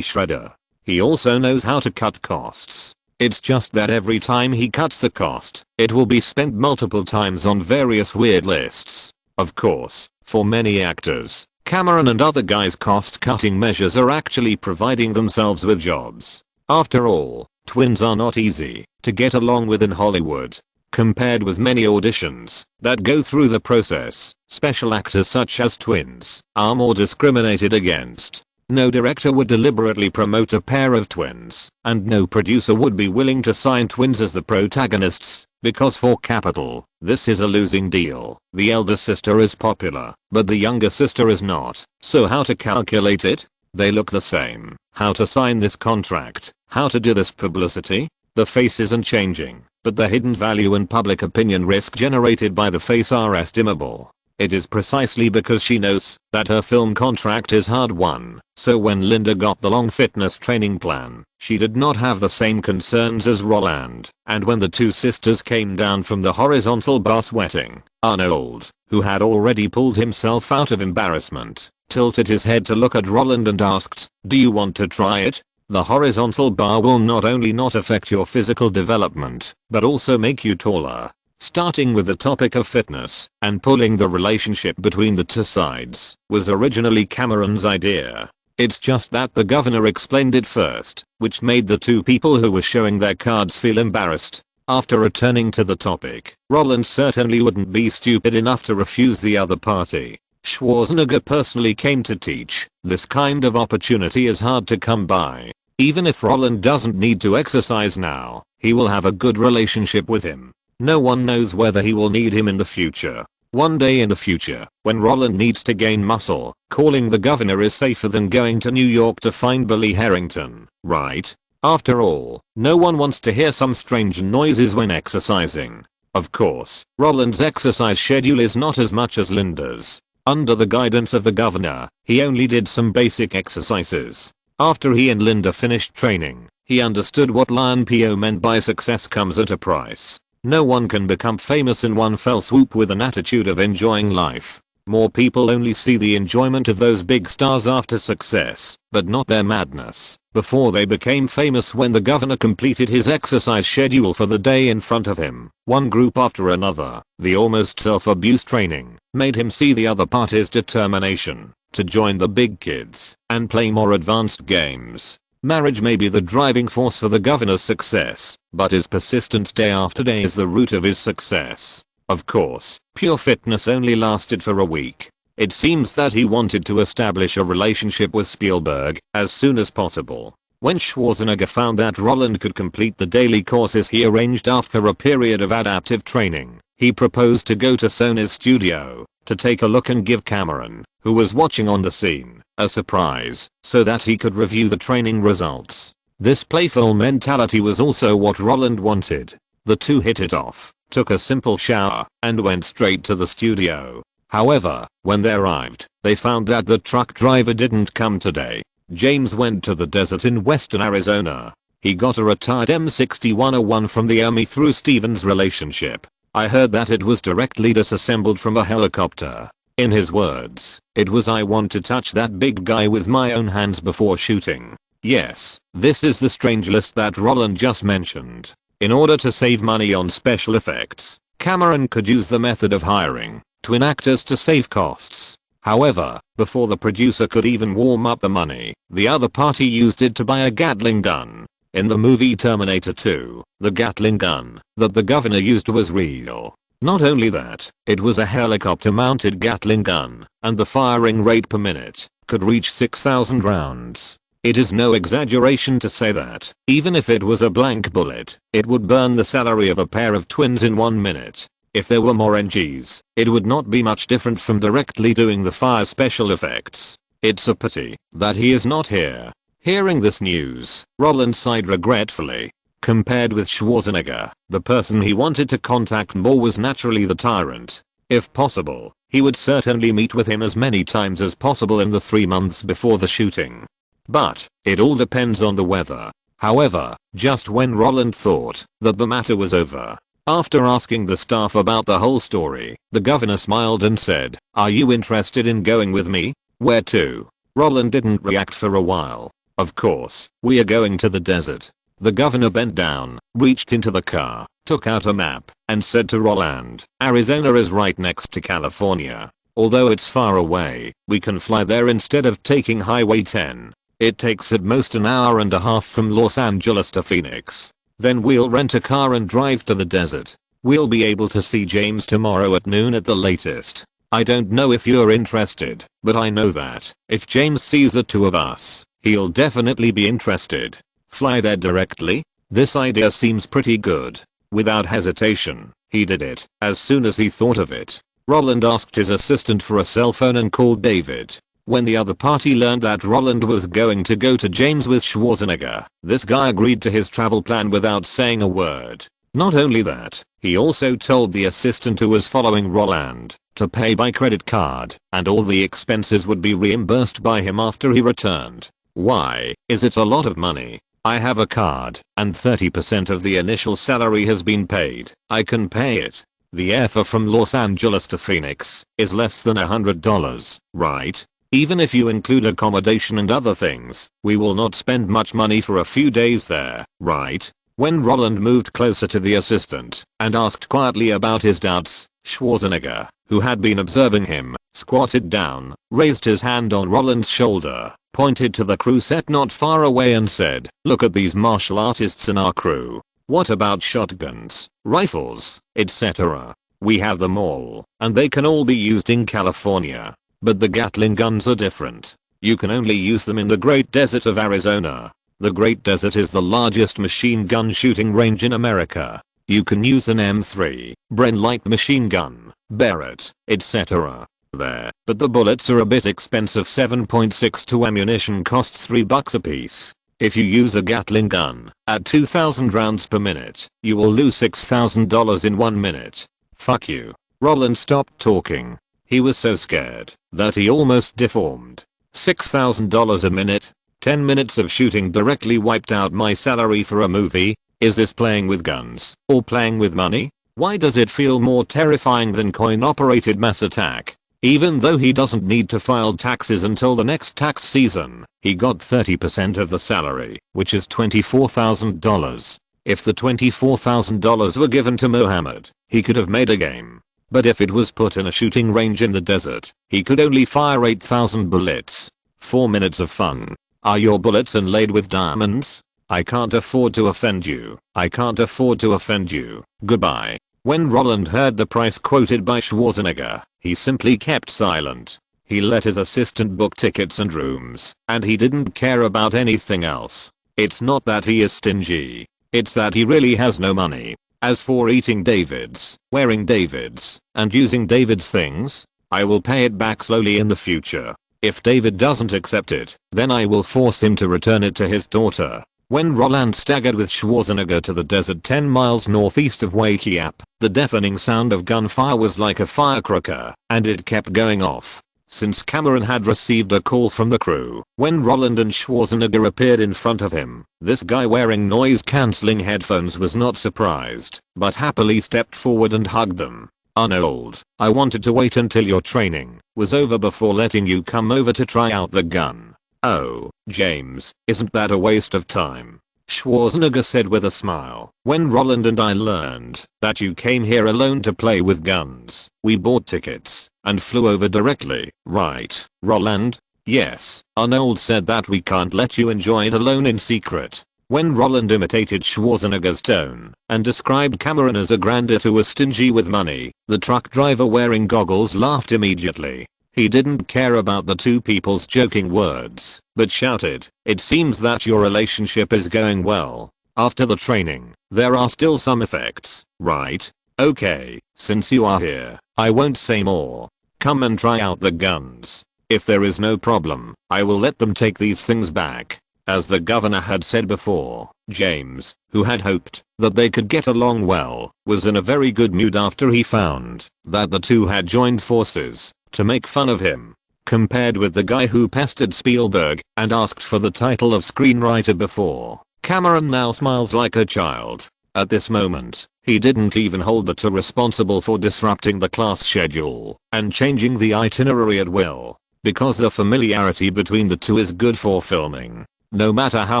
shredder. He also knows how to cut costs. It's just that every time he cuts the cost, it will be spent multiple times on various weird lists. Of course, for many actors, Cameron and other guys' cost-cutting measures are actually providing themselves with jobs. After all, twins are not easy to get along with in Hollywood. Compared with many auditions that go through the process, special actors such as twins are more discriminated against. No director would deliberately promote a pair of twins, and no producer would be willing to sign twins as the protagonists, because for capital, this is a losing deal. The elder sister is popular, but the younger sister is not. So how to calculate it? They look the same. How to sign this contract? How to do this publicity? The face isn't changing, but the hidden value and public opinion risk generated by the face are estimable. It is precisely because she knows that her film contract is hard won. So when Linda got the long fitness training plan, she did not have the same concerns as Roland. And when the two sisters came down from the horizontal bar sweating, Arnold, who had already pulled himself out of embarrassment, tilted his head to look at Roland and asked, "Do you want to try it?" The horizontal bar will not only not affect your physical development, but also make you taller. Starting with the topic of fitness and pulling the relationship between the two sides was originally Cameron's idea. It's just that the governor explained it first, which made the two people who were showing their cards feel embarrassed. After returning to the topic, Roland certainly wouldn't be stupid enough to refuse the other party. Schwarzenegger personally came to teach. This kind of opportunity is hard to come by. Even if Roland doesn't need to exercise now, he will have a good relationship with him. No one knows whether he will need him in the future. One day in the future, when Roland needs to gain muscle, calling the governor is safer than going to New York to find Billy Harrington, right? After all, no one wants to hear some strange noises when exercising. Of course, Roland's exercise schedule is not as much as Linda's. Under the guidance of the governor, he only did some basic exercises. After he and Linda finished training, he understood what Lion Po meant by success comes at a price. No one can become famous in one fell swoop with an attitude of enjoying life. More people only see the enjoyment of those big stars after success, but not their madness. Before they became famous, when the governor completed his exercise schedule for the day in front of him, one group after another, the almost self-abuse training made him see the other party's determination to join the big kids and play more advanced games. Marriage may be the driving force for the governor's success, but his persistence day after day is the root of his success. Of course, pure fitness only lasted for a week. It seems that he wanted to establish a relationship with Spielberg as soon as possible. When Schwarzenegger found that Roland could complete the daily courses he arranged after a period of adaptive training, he proposed to go to Sony's studio to take a look and give Cameron, who was watching on the scene, a surprise, so that he could review the training results. This playful mentality was also what Roland wanted. The two hit it off, took a simple shower, and went straight to the studio. However, when they arrived, they found that the truck driver didn't come today. James went to the desert in western Arizona. He got a retired M6101 from the Army through Steven's relationship. I heard that it was directly disassembled from a helicopter. In his words, it was, "I want to touch that big guy with my own hands before shooting." Yes, this is the strange list that Roland just mentioned. In order to save money on special effects, Cameron could use the method of hiring twin actors to save costs. However, before the producer could even warm up the money, the other party used it to buy a Gatling gun. In the movie Terminator 2, the Gatling gun that the governor used was real. Not only that, it was a helicopter-mounted Gatling gun, and the firing rate per minute could reach 6,000 rounds. It is no exaggeration to say that, even if it was a blank bullet, it would burn the salary of a pair of twins in 1 minute. If there were more NGs, it would not be much different from directly doing the fire special effects. It's a pity that he is not here. Hearing this news, Roland sighed regretfully. Compared with Schwarzenegger, the person he wanted to contact more was naturally the tyrant. If possible, he would certainly meet with him as many times as possible in the 3 months before the shooting. But, it all depends on the weather. However, just when Roland thought that the matter was over, after asking the staff about the whole story, the governor smiled and said, "Are you interested in going with me?" "Where to?" Roland didn't react for a while. "Of course, we are going to the desert." The governor bent down, reached into the car, took out a map, and said to Roland, "Arizona is right next to California. Although it's far away, we can fly there instead of taking Highway 10. It takes at most an hour and a half from Los Angeles to Phoenix. Then we'll rent a car and drive to the desert. We'll be able to see James tomorrow at noon at the latest. I don't know if you're interested, but I know that if James sees the two of us, he'll definitely be interested. Fly there directly?" This idea seems pretty good. Without hesitation, he did it. As soon as he thought of it, Roland asked his assistant for a cell phone and called David. When the other party learned that Roland was going to go to James with Schwarzenegger, this guy agreed to his travel plan without saying a word. Not only that, he also told the assistant who was following Roland to pay by credit card, and all the expenses would be reimbursed by him after he returned. "Why, is it a lot of money? I have a card, and 30% of the initial salary has been paid. I can pay it. The airfare from Los Angeles to Phoenix is less than $100, right? Even if you include accommodation and other things, we will not spend much money for a few days there, right?" When Roland moved closer to the assistant and asked quietly about his doubts, Schwarzenegger, who had been observing him, squatted down, raised his hand on Roland's shoulder, pointed to the crew set not far away and said, "Look at these martial artists in our crew. What about shotguns, rifles, etc.? We have them all, and they can all be used in California. But the Gatling guns are different. You can only use them in the Great Desert of Arizona. The Great Desert is the largest machine gun shooting range in America. You can use an M3, Bren light machine gun, Barrett, etc. there, but the bullets are a bit expensive. 7.62 ammunition costs $3 a piece. If you use a Gatling gun at 2,000 rounds per minute, you will lose $6,000 in 1 minute. Fuck you." Roland stopped talking. He was so scared that he almost deformed. $6,000 a minute? 10 minutes of shooting directly wiped out my salary for a movie. Is this playing with guns or playing with money? Why does it feel more terrifying than coin-operated mass attack? Even though he doesn't need to file taxes until the next tax season, he got 30% of the salary, which is $24,000. If the $24,000 were given to Mohammed, he could have made a game. But if it was put in a shooting range in the desert, he could only fire 8,000 bullets. 4 minutes of fun. Are your bullets inlaid with diamonds? I can't afford to offend you. I can't afford to offend you. Goodbye. When Roland heard the price quoted by Schwarzenegger, he simply kept silent. He let his assistant book tickets and rooms, and he didn't care about anything else. It's not that he is stingy. It's that he really has no money. As for eating David's, wearing David's, and using David's things, I will pay it back slowly in the future. If David doesn't accept it, then I will force him to return it to his daughter. When Roland staggered with Schwarzenegger to the desert 10 miles northeast of Wakiap, the deafening sound of gunfire was like a firecracker, and it kept going off. Since Cameron had received a call from the crew, when Roland and Schwarzenegger appeared in front of him, this guy wearing noise-cancelling headphones was not surprised, but happily stepped forward and hugged them. "Arnold, I wanted to wait until your training was over before letting you come over to try out the gun." "Oh, James, isn't that a waste of time?" Schwarzenegger said with a smile. "When Roland and I learned that you came here alone to play with guns, we bought tickets and flew over directly, right, Roland?" "Yes." Arnold said that we can't let you enjoy it alone in secret. When Roland imitated Schwarzenegger's tone and described Cameron as a grandeur who was stingy with money, the truck driver wearing goggles laughed immediately. He didn't care about the two people's joking words, but shouted, "It seems that your relationship is going well. After the training, there are still some effects, right? Okay, since you are here, I won't say more. Come and try out the guns. If there is no problem, I will let them take these things back." As the governor had said before, James, who had hoped that they could get along well, was in a very good mood after he found that the two had joined forces to make fun of him. Compared with the guy who pestered Spielberg and asked for the title of screenwriter before, Cameron now smiles like a child. At this moment, he didn't even hold the two responsible for disrupting the class schedule and changing the itinerary at will, because the familiarity between the two is good for filming. No matter how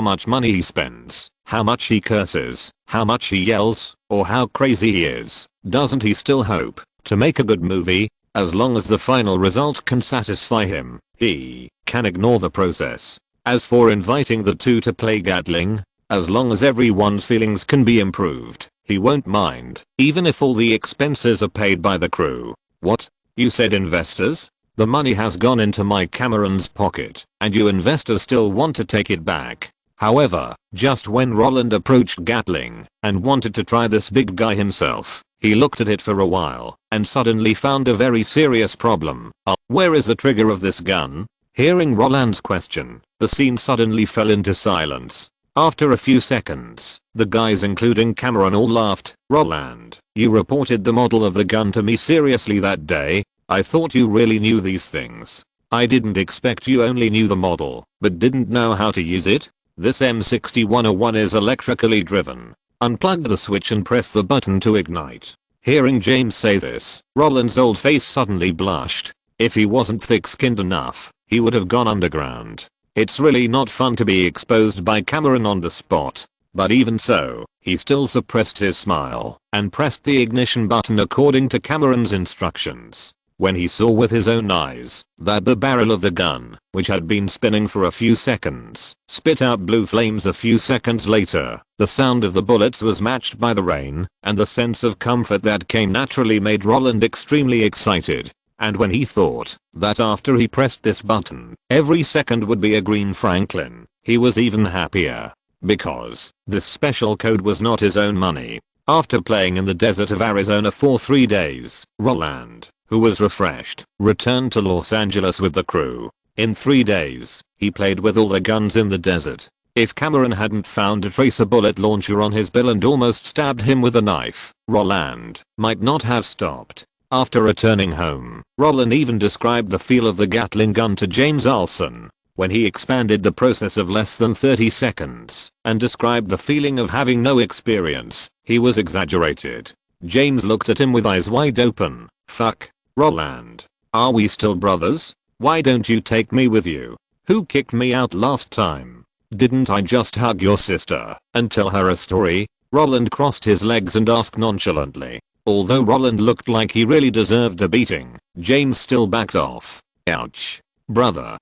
much money he spends, how much he curses, how much he yells, or how crazy he is, doesn't he still hope to make a good movie? As long as the final result can satisfy him, he can ignore the process. As for inviting the two to play Gatling, as long as everyone's feelings can be improved, he won't mind, even if all the expenses are paid by the crew. What? You said investors? The money has gone into Mike Cameron's pocket, and you investors still want to take it back. However, just when Roland approached Gatling and wanted to try this big guy himself, he looked at it for a while and suddenly found a very serious problem. Where is the trigger of this gun? Hearing Roland's question, the scene suddenly fell into silence. After a few seconds, the guys including Cameron all laughed. "Roland, you reported the model of the gun to me seriously that day? I thought you really knew these things. I didn't expect you only knew the model, but didn't know how to use it. This M6101 is electrically driven. Unplug the switch and press the button to ignite." Hearing James say this, Roland's old face suddenly blushed. If he wasn't thick-skinned enough, he would have gone underground. It's really not fun to be exposed by Cameron on the spot. But even so, he still suppressed his smile and pressed the ignition button according to Cameron's instructions. When he saw with his own eyes that the barrel of the gun, which had been spinning for a few seconds, spit out blue flames a few seconds later, the sound of the bullets was matched by the rain, and the sense of comfort that came naturally made Roland extremely excited. And when he thought that after he pressed this button, every second would be a green Franklin, he was even happier. Because this special code was not his own money. After playing in the desert of Arizona for 3 days, Roland, who was refreshed, returned to Los Angeles with the crew. In 3 days, he played with all the guns in the desert. If Cameron hadn't found a tracer bullet launcher on his bill and almost stabbed him with a knife, Roland might not have stopped. After returning home, Roland even described the feel of the Gatling gun to James Olson. When he expanded the process of less than 30 seconds and described the feeling of having no experience, he was exaggerated. James looked at him with eyes wide open. "Fuck, Roland. Are we still brothers? Why don't you take me with you? Who kicked me out last time? Didn't I just hug your sister and tell her a story?" Roland crossed his legs and asked nonchalantly. Although Roland looked like he really deserved a beating, James still backed off. "Ouch. Brother.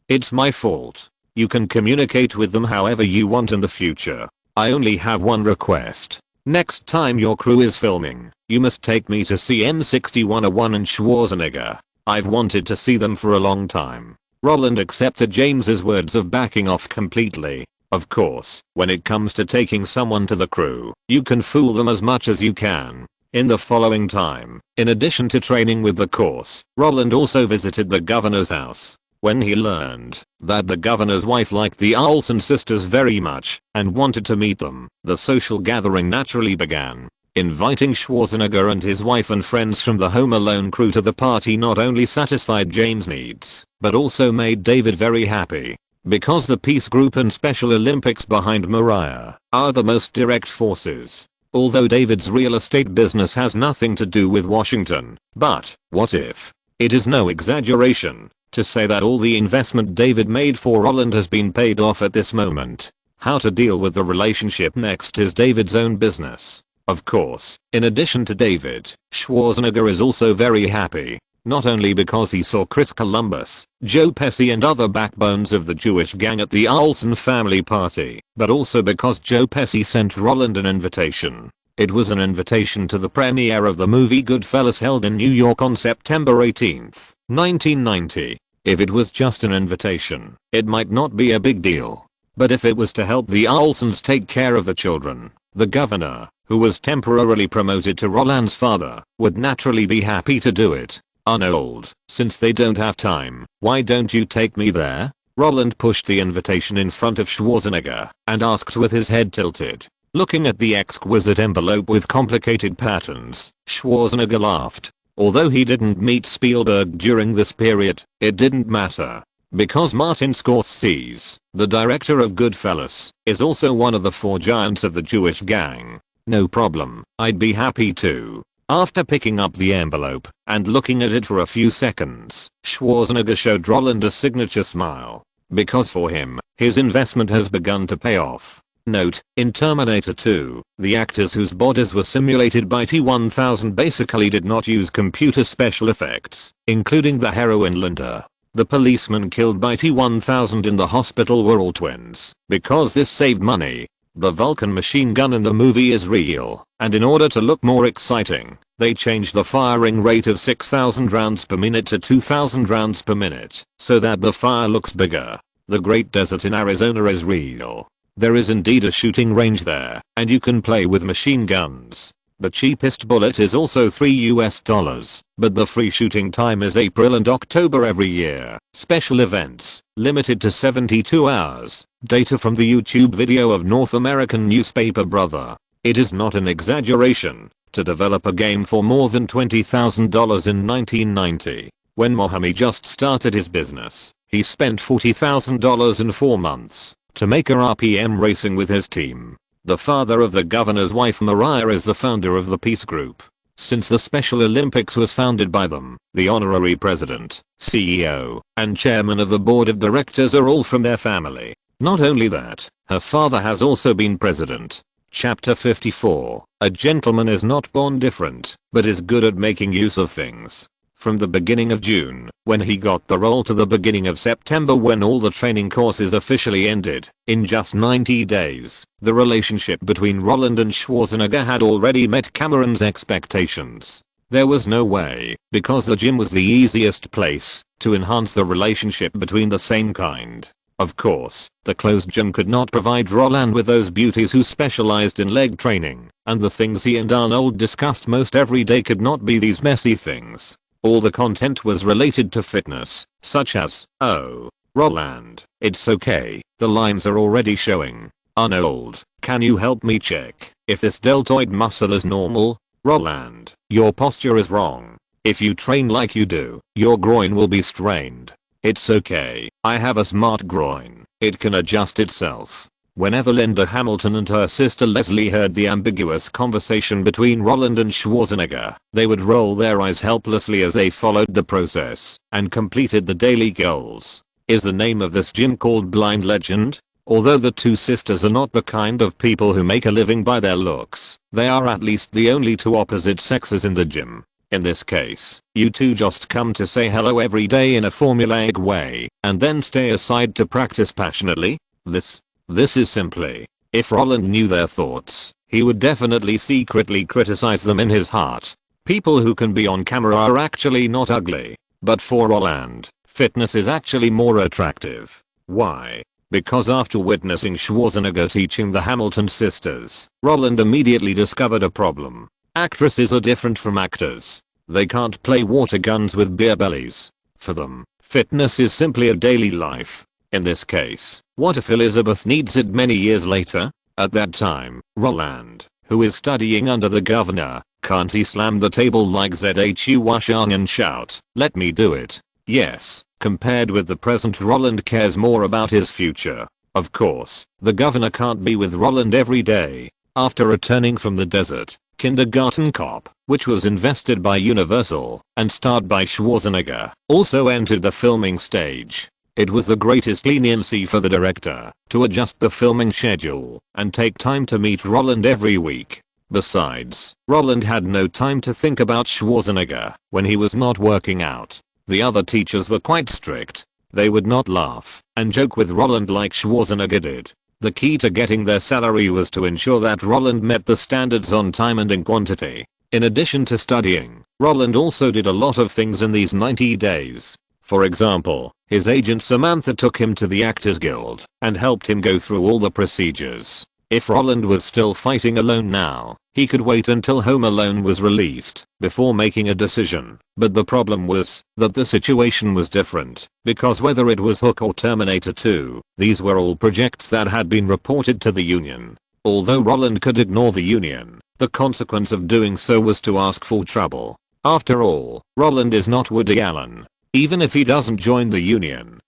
It's my fault. You can communicate with them however you want in the future. I only have one request. Next time your crew is filming, you must take me to see M6101 and Schwarzenegger. I've wanted to see them for a long time." Roland accepted James's words of backing off completely. Of course, when it comes to taking someone to the crew, you can fool them as much as you can. In the following time, in addition to training with the course, Roland also visited the governor's house. When he learned that the governor's wife liked the Olson sisters very much and wanted to meet them, the social gathering naturally began. Inviting Schwarzenegger and his wife and friends from the Home Alone crew to the party not only satisfied James' needs, but also made David very happy. Because the Peace Group and Special Olympics behind Mariah are the most direct forces. Although David's real estate business has nothing to do with Washington, but what if? It is no exaggeration to say that all the investment David made for Roland has been paid off at this moment. How to deal with the relationship next is David's own business. Of course, in addition to David, Schwarzenegger is also very happy. not only because he saw Chris Columbus, Joe Pesci and other backbones of the Jewish gang at the Olson family party, but also because Joe Pesci sent Roland an invitation. It was an invitation to the premiere of the movie Goodfellas held in New York on September 18, 1990. If it was just an invitation, it might not be a big deal. But if it was to help the Olsons take care of the children, the governor, who was temporarily promoted to Roland's father, would naturally be happy to do it. Arnold, since they don't have time, why don't you take me there? Roland pushed the invitation in front of Schwarzenegger and asked with his head tilted. Looking at the exquisite envelope with complicated patterns, Schwarzenegger laughed. Although he didn't meet Spielberg during this period, it didn't matter. Because Martin Scorsese, the director of Goodfellas, is also one of the four giants of the Jewish gang. No problem, I'd be happy to. After picking up the envelope and looking at it for a few seconds, Schwarzenegger showed Roland a signature smile. Because for him, his investment has begun to pay off. Note, in Terminator 2, the actors whose bodies were simulated by T-1000 basically did not use computer special effects, including the heroine Linda. The policemen killed by T-1000 in the hospital were all twins, because this saved money. The Vulcan machine gun in the movie is real, and in order to look more exciting, they changed the firing rate of 6,000 rounds per minute to 2,000 rounds per minute, so that the fire looks bigger. The Great Desert in Arizona is real. There is indeed a shooting range there, and you can play with machine guns. The cheapest bullet is also $3, but the free shooting time is April and October every year. Special events, limited to 72 hours. Data from the YouTube video of North American newspaper Brother. It is not an exaggeration to develop a game for more than $20,000 in 1990. When Mohammed just started his business, he spent $40,000 in 4 months to make a RPM racing with his team. The father of the governor's wife Mariah is the founder of the Peace Group. Since the Special Olympics was founded by them, the honorary president, CEO, and chairman of the board of directors are all from their family. Not only that, her father has also been president. Chapter 54. A gentleman is not born different, but is good at making use of things. From the beginning of June, when he got the role, to the beginning of September when all the training courses officially ended, in just 90 days, the relationship between Roland and Schwarzenegger had already met Cameron's expectations. There was no way, because the gym was the easiest place, to enhance the relationship between the same kind. Of course, the closed gym could not provide Roland with those beauties who specialized in leg training, and the things he and Arnold discussed most every day could not be these messy things. All the content was related to fitness, such as, "Oh, Roland, it's okay, the lines are already showing. Arnold, can you help me check if this deltoid muscle is normal? Roland, your posture is wrong. If you train like you do, your groin will be strained. It's okay, I have a smart groin, it can adjust itself." Whenever Linda Hamilton and her sister Leslie heard the ambiguous conversation between Roland and Schwarzenegger, they would roll their eyes helplessly as they followed the process and completed the daily goals. Is the name of this gym called Blind Legend? Although the two sisters are not the kind of people who make a living by their looks, they are at least the only two opposite sexes in the gym. In this case, you two just come to say hello every day in a formulaic way, and then stay aside to practice passionately? This is simply, if Roland knew their thoughts, he would definitely secretly criticize them in his heart. People who can be on camera are actually not ugly, but for Roland, fitness is actually more attractive. Why? Because after witnessing Schwarzenegger teaching the Hamilton sisters, Roland immediately discovered a problem. Actresses are different from actors. They can't play water guns with beer bellies. For them, fitness is simply a daily life. In this case, what if Elizabeth needs it many years later? At that time, Roland, who is studying under the governor, can't he slam the table like Zhu Washang and shout, "Let me do it"? Yes, compared with the present, Roland cares more about his future. Of course, the governor can't be with Roland every day. After returning from the desert, Kindergarten Cop, which was invested by Universal and starred by Schwarzenegger, also entered the filming stage. It was the greatest leniency for the director to adjust the filming schedule and take time to meet Roland every week. Besides, Roland had no time to think about Schwarzenegger when he was not working out. The other teachers were quite strict. They would not laugh and joke with Roland like Schwarzenegger did. The key to getting their salary was to ensure that Roland met the standards on time and in quantity. In addition to studying, Roland also did a lot of things in these 90 days. For example, his agent Samantha took him to the Actors Guild and helped him go through all the procedures. If Roland was still fighting alone now, he could wait until Home Alone was released before making a decision. But the problem was that the situation was different, because whether it was Hook or Terminator 2, these were all projects that had been reported to the union. Although Roland could ignore the union, the consequence of doing so was to ask for trouble. After all, Roland is not Woody Allen. Even if he doesn't join the union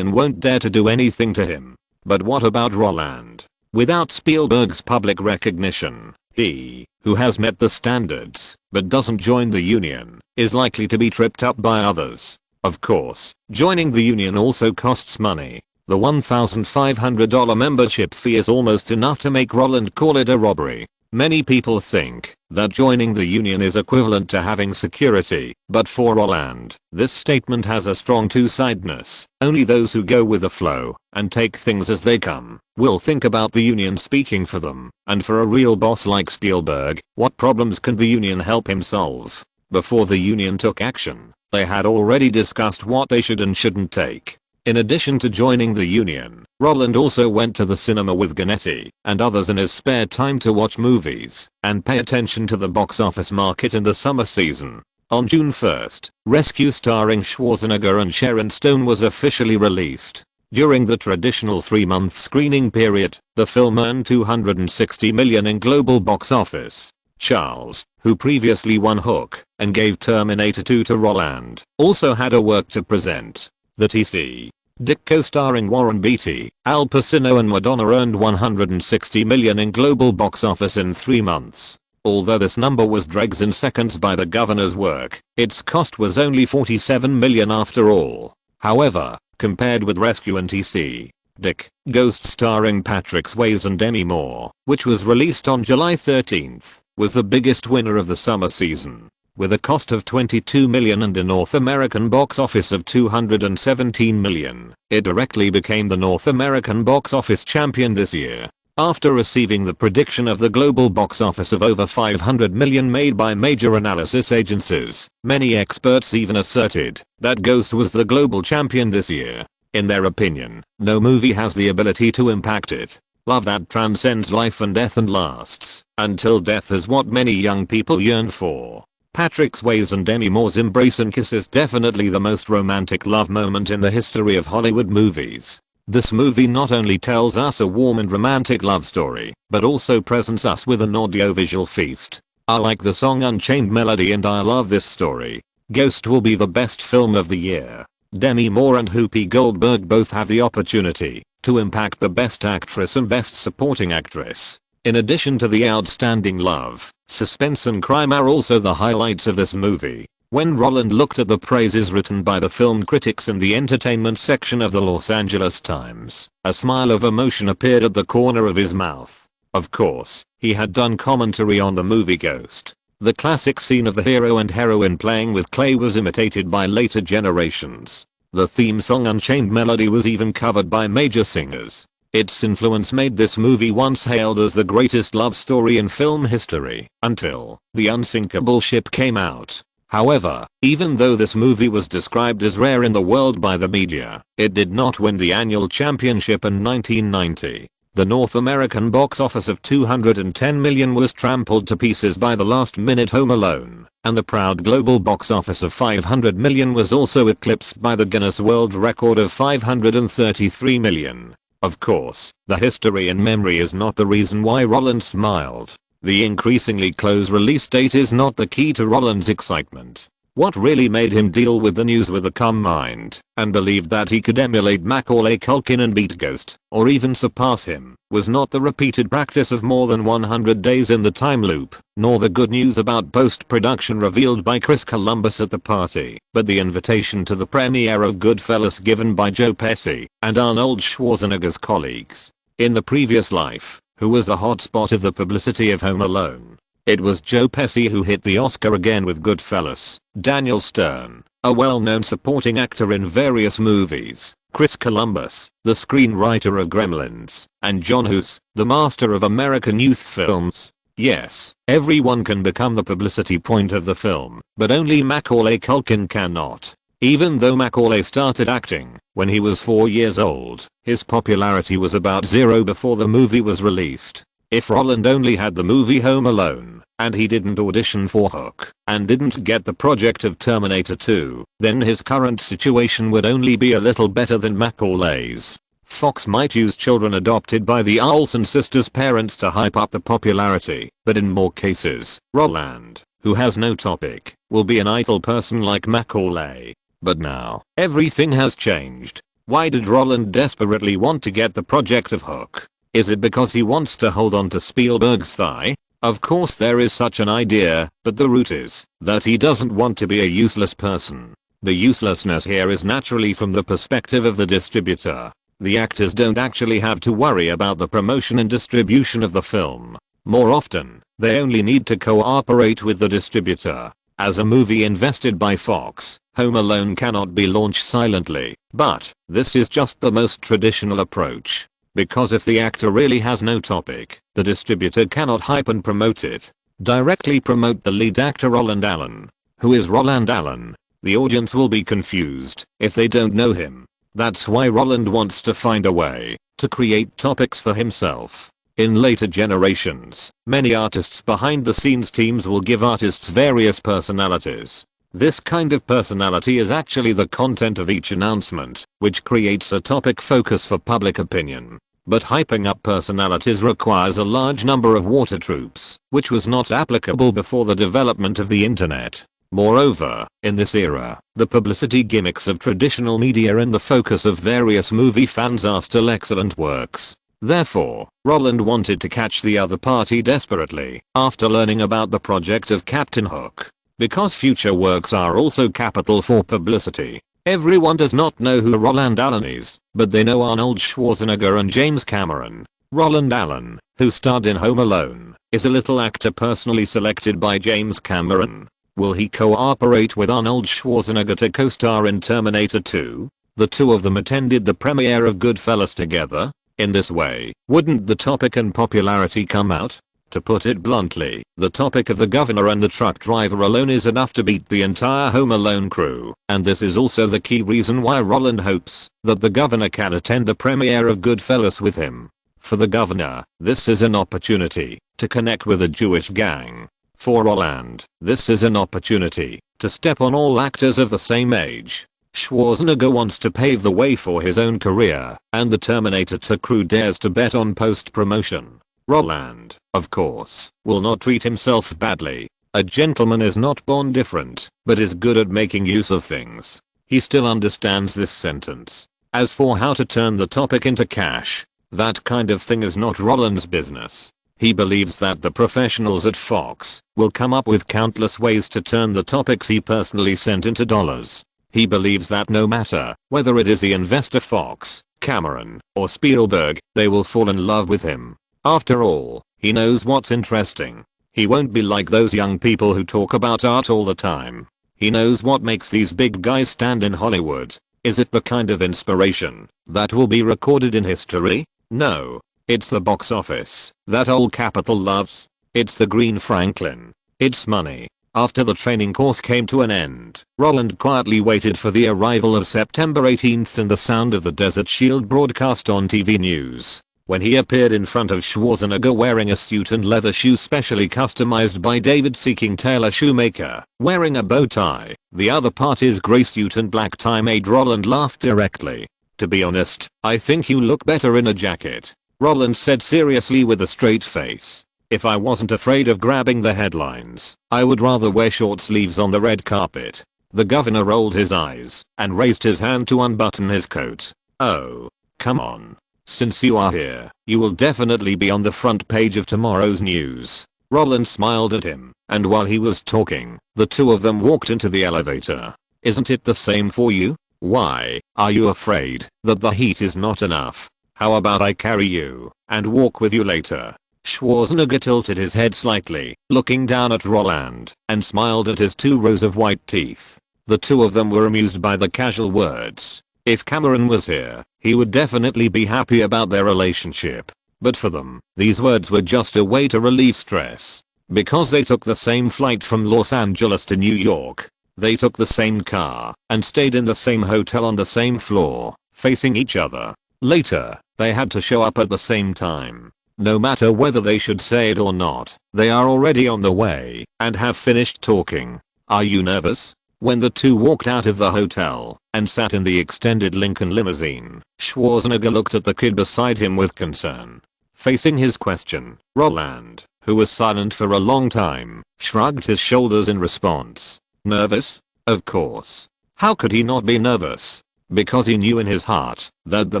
won't dare to do anything to him. But what about Roland? Without Spielberg's public recognition, he, who has met the standards, but doesn't join the union, is likely to be tripped up by others. Of course, joining the union also costs money. The $1,500 membership fee is almost enough to make Roland call it a robbery. Many people think that joining the union is equivalent to having security, but for Roland, this statement has a strong two-sidedness. Only those who go with the flow and take things as they come will think about the union speaking for them. And for a real boss like Spielberg, what problems can the union help him solve? Before the union took action, they had already discussed what they should and shouldn't take. In addition to joining the union, Roland also went to the cinema with Gennette and others in his spare time to watch movies and pay attention to the box office market in the summer season. On June 1st, Rescue starring Schwarzenegger and Sharon Stone was officially released. During the traditional 3-month screening period, the film earned $260 million in global box office. Charles, who previously won Hook and gave Terminator 2 to Roland, also had a work to present. The T.C. Dick co-starring Warren Beatty, Al Pacino and Madonna earned $160 million in global box office in 3 months. Although this number was dregs in seconds by the governor's work, its cost was only $47 million after all. However, compared with Rescue and T.C. Dick, Ghost starring Patrick Swayze and Demi Moore, which was released on July 13th, was the biggest winner of the summer season. With a cost of $22 million and a North American box office of $217 million, it directly became the North American box office champion this year. After receiving the prediction of the global box office of over $500 million made by major analysis agencies, many experts even asserted that Ghost was the global champion this year. In their opinion, no movie has the ability to impact it. Love that transcends life and death and lasts until death is what many young people yearn for. Patrick Swayze and Demi Moore's embrace and kiss is definitely the most romantic love moment in the history of Hollywood movies. This movie not only tells us a warm and romantic love story, but also presents us with an audiovisual feast. I like the song Unchained Melody and I love this story. Ghost will be the best film of the year. Demi Moore and Whoopi Goldberg both have the opportunity to impact the Best Actress and Best Supporting Actress. In addition to the outstanding love, suspense and crime are also the highlights of this movie. When Roland looked at the praises written by the film critics in the entertainment section of the Los Angeles Times, a smile of emotion appeared at the corner of his mouth. Of course, he had done commentary on the movie Ghost. The classic scene of the hero and heroine playing with clay was imitated by later generations. The theme song Unchained Melody was even covered by major singers. Its influence made this movie once hailed as the greatest love story in film history, until The Unsinkable Ship came out. However, even though this movie was described as rare in the world by the media, it did not win the annual championship in 1990. The North American box office of $210 million was trampled to pieces by the last-minute Home Alone, and the proud global box office of $500 million was also eclipsed by the Guinness World Record of $533 million. Of course, the history and memory is not the reason why Roland smiled. The increasingly close release date is not the key to Roland's excitement. What really made him deal with the news with a calm mind and believed that he could emulate Macaulay Culkin and beat Ghost, or even surpass him, was not the repeated practice of more than 100 days in the time loop, nor the good news about post-production revealed by Chris Columbus at the party, but the invitation to the premiere of Goodfellas given by Joe Pesci and Arnold Schwarzenegger's colleagues. In the previous life, who was the hotspot of the publicity of Home Alone. It was Joe Pesci who hit the Oscar again with Goodfellas, Daniel Stern, a well-known supporting actor in various movies, Chris Columbus, the screenwriter of Gremlins, and John Hughes, the master of American youth films. Yes, everyone can become the publicity point of the film, but only Macaulay Culkin cannot. Even though Macaulay started acting when he was 4 years old, his popularity was about zero before the movie was released. If Roland only had the movie Home Alone, and he didn't audition for Hook, and didn't get the project of Terminator 2, then his current situation would only be a little better than Macaulay's. Fox might use children adopted by the Olson sisters' parents to hype up the popularity, but in more cases, Roland, who has no topic, will be an idle person like Macaulay. But now, everything has changed. Why did Roland desperately want to get the project of Hook? Is it because he wants to hold on to Spielberg's thigh? Of course there is such an idea, but the root is that he doesn't want to be a useless person. The uselessness here is naturally from the perspective of the distributor. The actors don't actually have to worry about the promotion and distribution of the film. More often, they only need to cooperate with the distributor. As a movie invested by Fox, Home Alone cannot be launched silently, but this is just the most traditional approach. Because if the actor really has no topic, the distributor cannot hype and promote it. Directly promote the lead actor Roland Allen. Who is Roland Allen? The audience will be confused if they don't know him. That's why Roland wants to find a way to create topics for himself. In later generations, many artists behind the scenes teams will give artists various personalities. This kind of personality is actually the content of each announcement, which creates a topic focus for public opinion. But hyping up personalities requires a large number of water troops, which was not applicable before the development of the internet. Moreover, in this era, the publicity gimmicks of traditional media and the focus of various movie fans are still excellent works. Therefore, Roland wanted to catch the other party desperately after learning about the project of Captain Hook. Because future works are also capital for publicity. Everyone does not know who Roland Allen is, but they know Arnold Schwarzenegger and James Cameron. Roland Allen, who starred in Home Alone, is a little actor personally selected by James Cameron. Will he cooperate with Arnold Schwarzenegger to co-star in Terminator 2? The two of them attended the premiere of Goodfellas together. In this way, wouldn't the topic and popularity come out? To put it bluntly, the topic of the governor and the truck driver alone is enough to beat the entire Home Alone crew, and this is also the key reason why Roland hopes that the governor can attend the premiere of Goodfellas with him. For the governor, this is an opportunity to connect with a Jewish gang. For Roland, this is an opportunity to step on all actors of the same age. Schwarzenegger wants to pave the way for his own career, and the Terminator 2 crew dares to bet on post-promotion. Roland, of course, will not treat himself badly. A gentleman is not born different, but is good at making use of things. He still understands this sentence. As for how to turn the topic into cash, that kind of thing is not Roland's business. He believes that the professionals at Fox will come up with countless ways to turn the topics he personally sent into dollars. He believes that no matter whether it is the investor Fox, Cameron, or Spielberg, they will fall in love with him. After all, he knows what's interesting. He won't be like those young people who talk about art all the time. He knows what makes these big guys stand in Hollywood. Is it the kind of inspiration that will be recorded in history? No. It's the box office that old Capital loves. It's the Green Franklin. It's money. After the training course came to an end, Roland quietly waited for the arrival of September 18th and the sound of the Desert Shield broadcast on TV news. When he appeared in front of Schwarzenegger wearing a suit and leather shoes specially customized by David Seeking Taylor Shoemaker, wearing a bow tie, the other party's gray suit and black tie made Roland laugh directly. To be honest, I think you look better in a jacket, Roland said seriously with a straight face. If I wasn't afraid of grabbing the headlines, I would rather wear short sleeves on the red carpet. The governor rolled his eyes and raised his hand to unbutton his coat. Oh, come on. Since you are here, you will definitely be on the front page of tomorrow's news. Roland smiled at him, and while he was talking, the two of them walked into the elevator. Isn't it the same for you? Why, are you afraid that the heat is not enough? How about I carry you and walk with you later? Schwarzenegger tilted his head slightly, looking down at Roland, and smiled at his 2 rows of white teeth. The two of them were amused by the casual words. If Cameron was here, he would definitely be happy about their relationship. But for them, these words were just a way to relieve stress. Because they took the same flight from Los Angeles to New York. They took the same car and stayed in the same hotel on the same floor, facing each other. Later, they had to show up at the same time. No matter whether they should say it or not, they are already on the way and have finished talking. Are you nervous? When the two walked out of the hotel and sat in the extended Lincoln limousine, Schwarzenegger looked at the kid beside him with concern. Facing his question, Roland, who was silent for a long time, shrugged his shoulders in response. Nervous? Of course. How could he not be nervous? Because he knew in his heart that the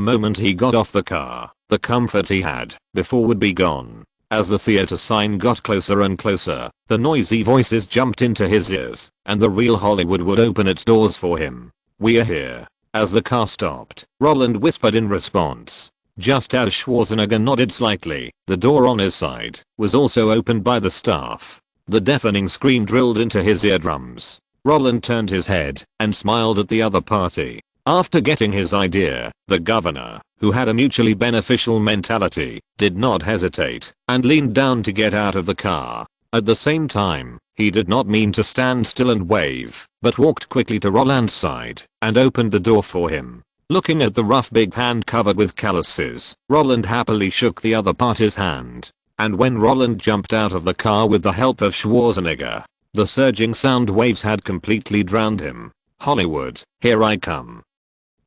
moment he got off the car, the comfort he had before would be gone. As the theater sign got closer and closer, the noisy voices jumped into his ears, and the real Hollywood would open its doors for him. We are here. As the car stopped, Roland whispered in response. Just as Schwarzenegger nodded slightly, the door on his side was also opened by the staff. The deafening scream drilled into his eardrums. Roland turned his head and smiled at the other party. After getting his idea, the governor, who had a mutually beneficial mentality, did not hesitate and leaned down to get out of the car. At the same time, he did not mean to stand still and wave, but walked quickly to Roland's side and opened the door for him. Looking at the rough big hand covered with calluses, Roland happily shook the other party's hand. And when Roland jumped out of the car with the help of Schwarzenegger, the surging sound waves had completely drowned him. Hollywood, here I come.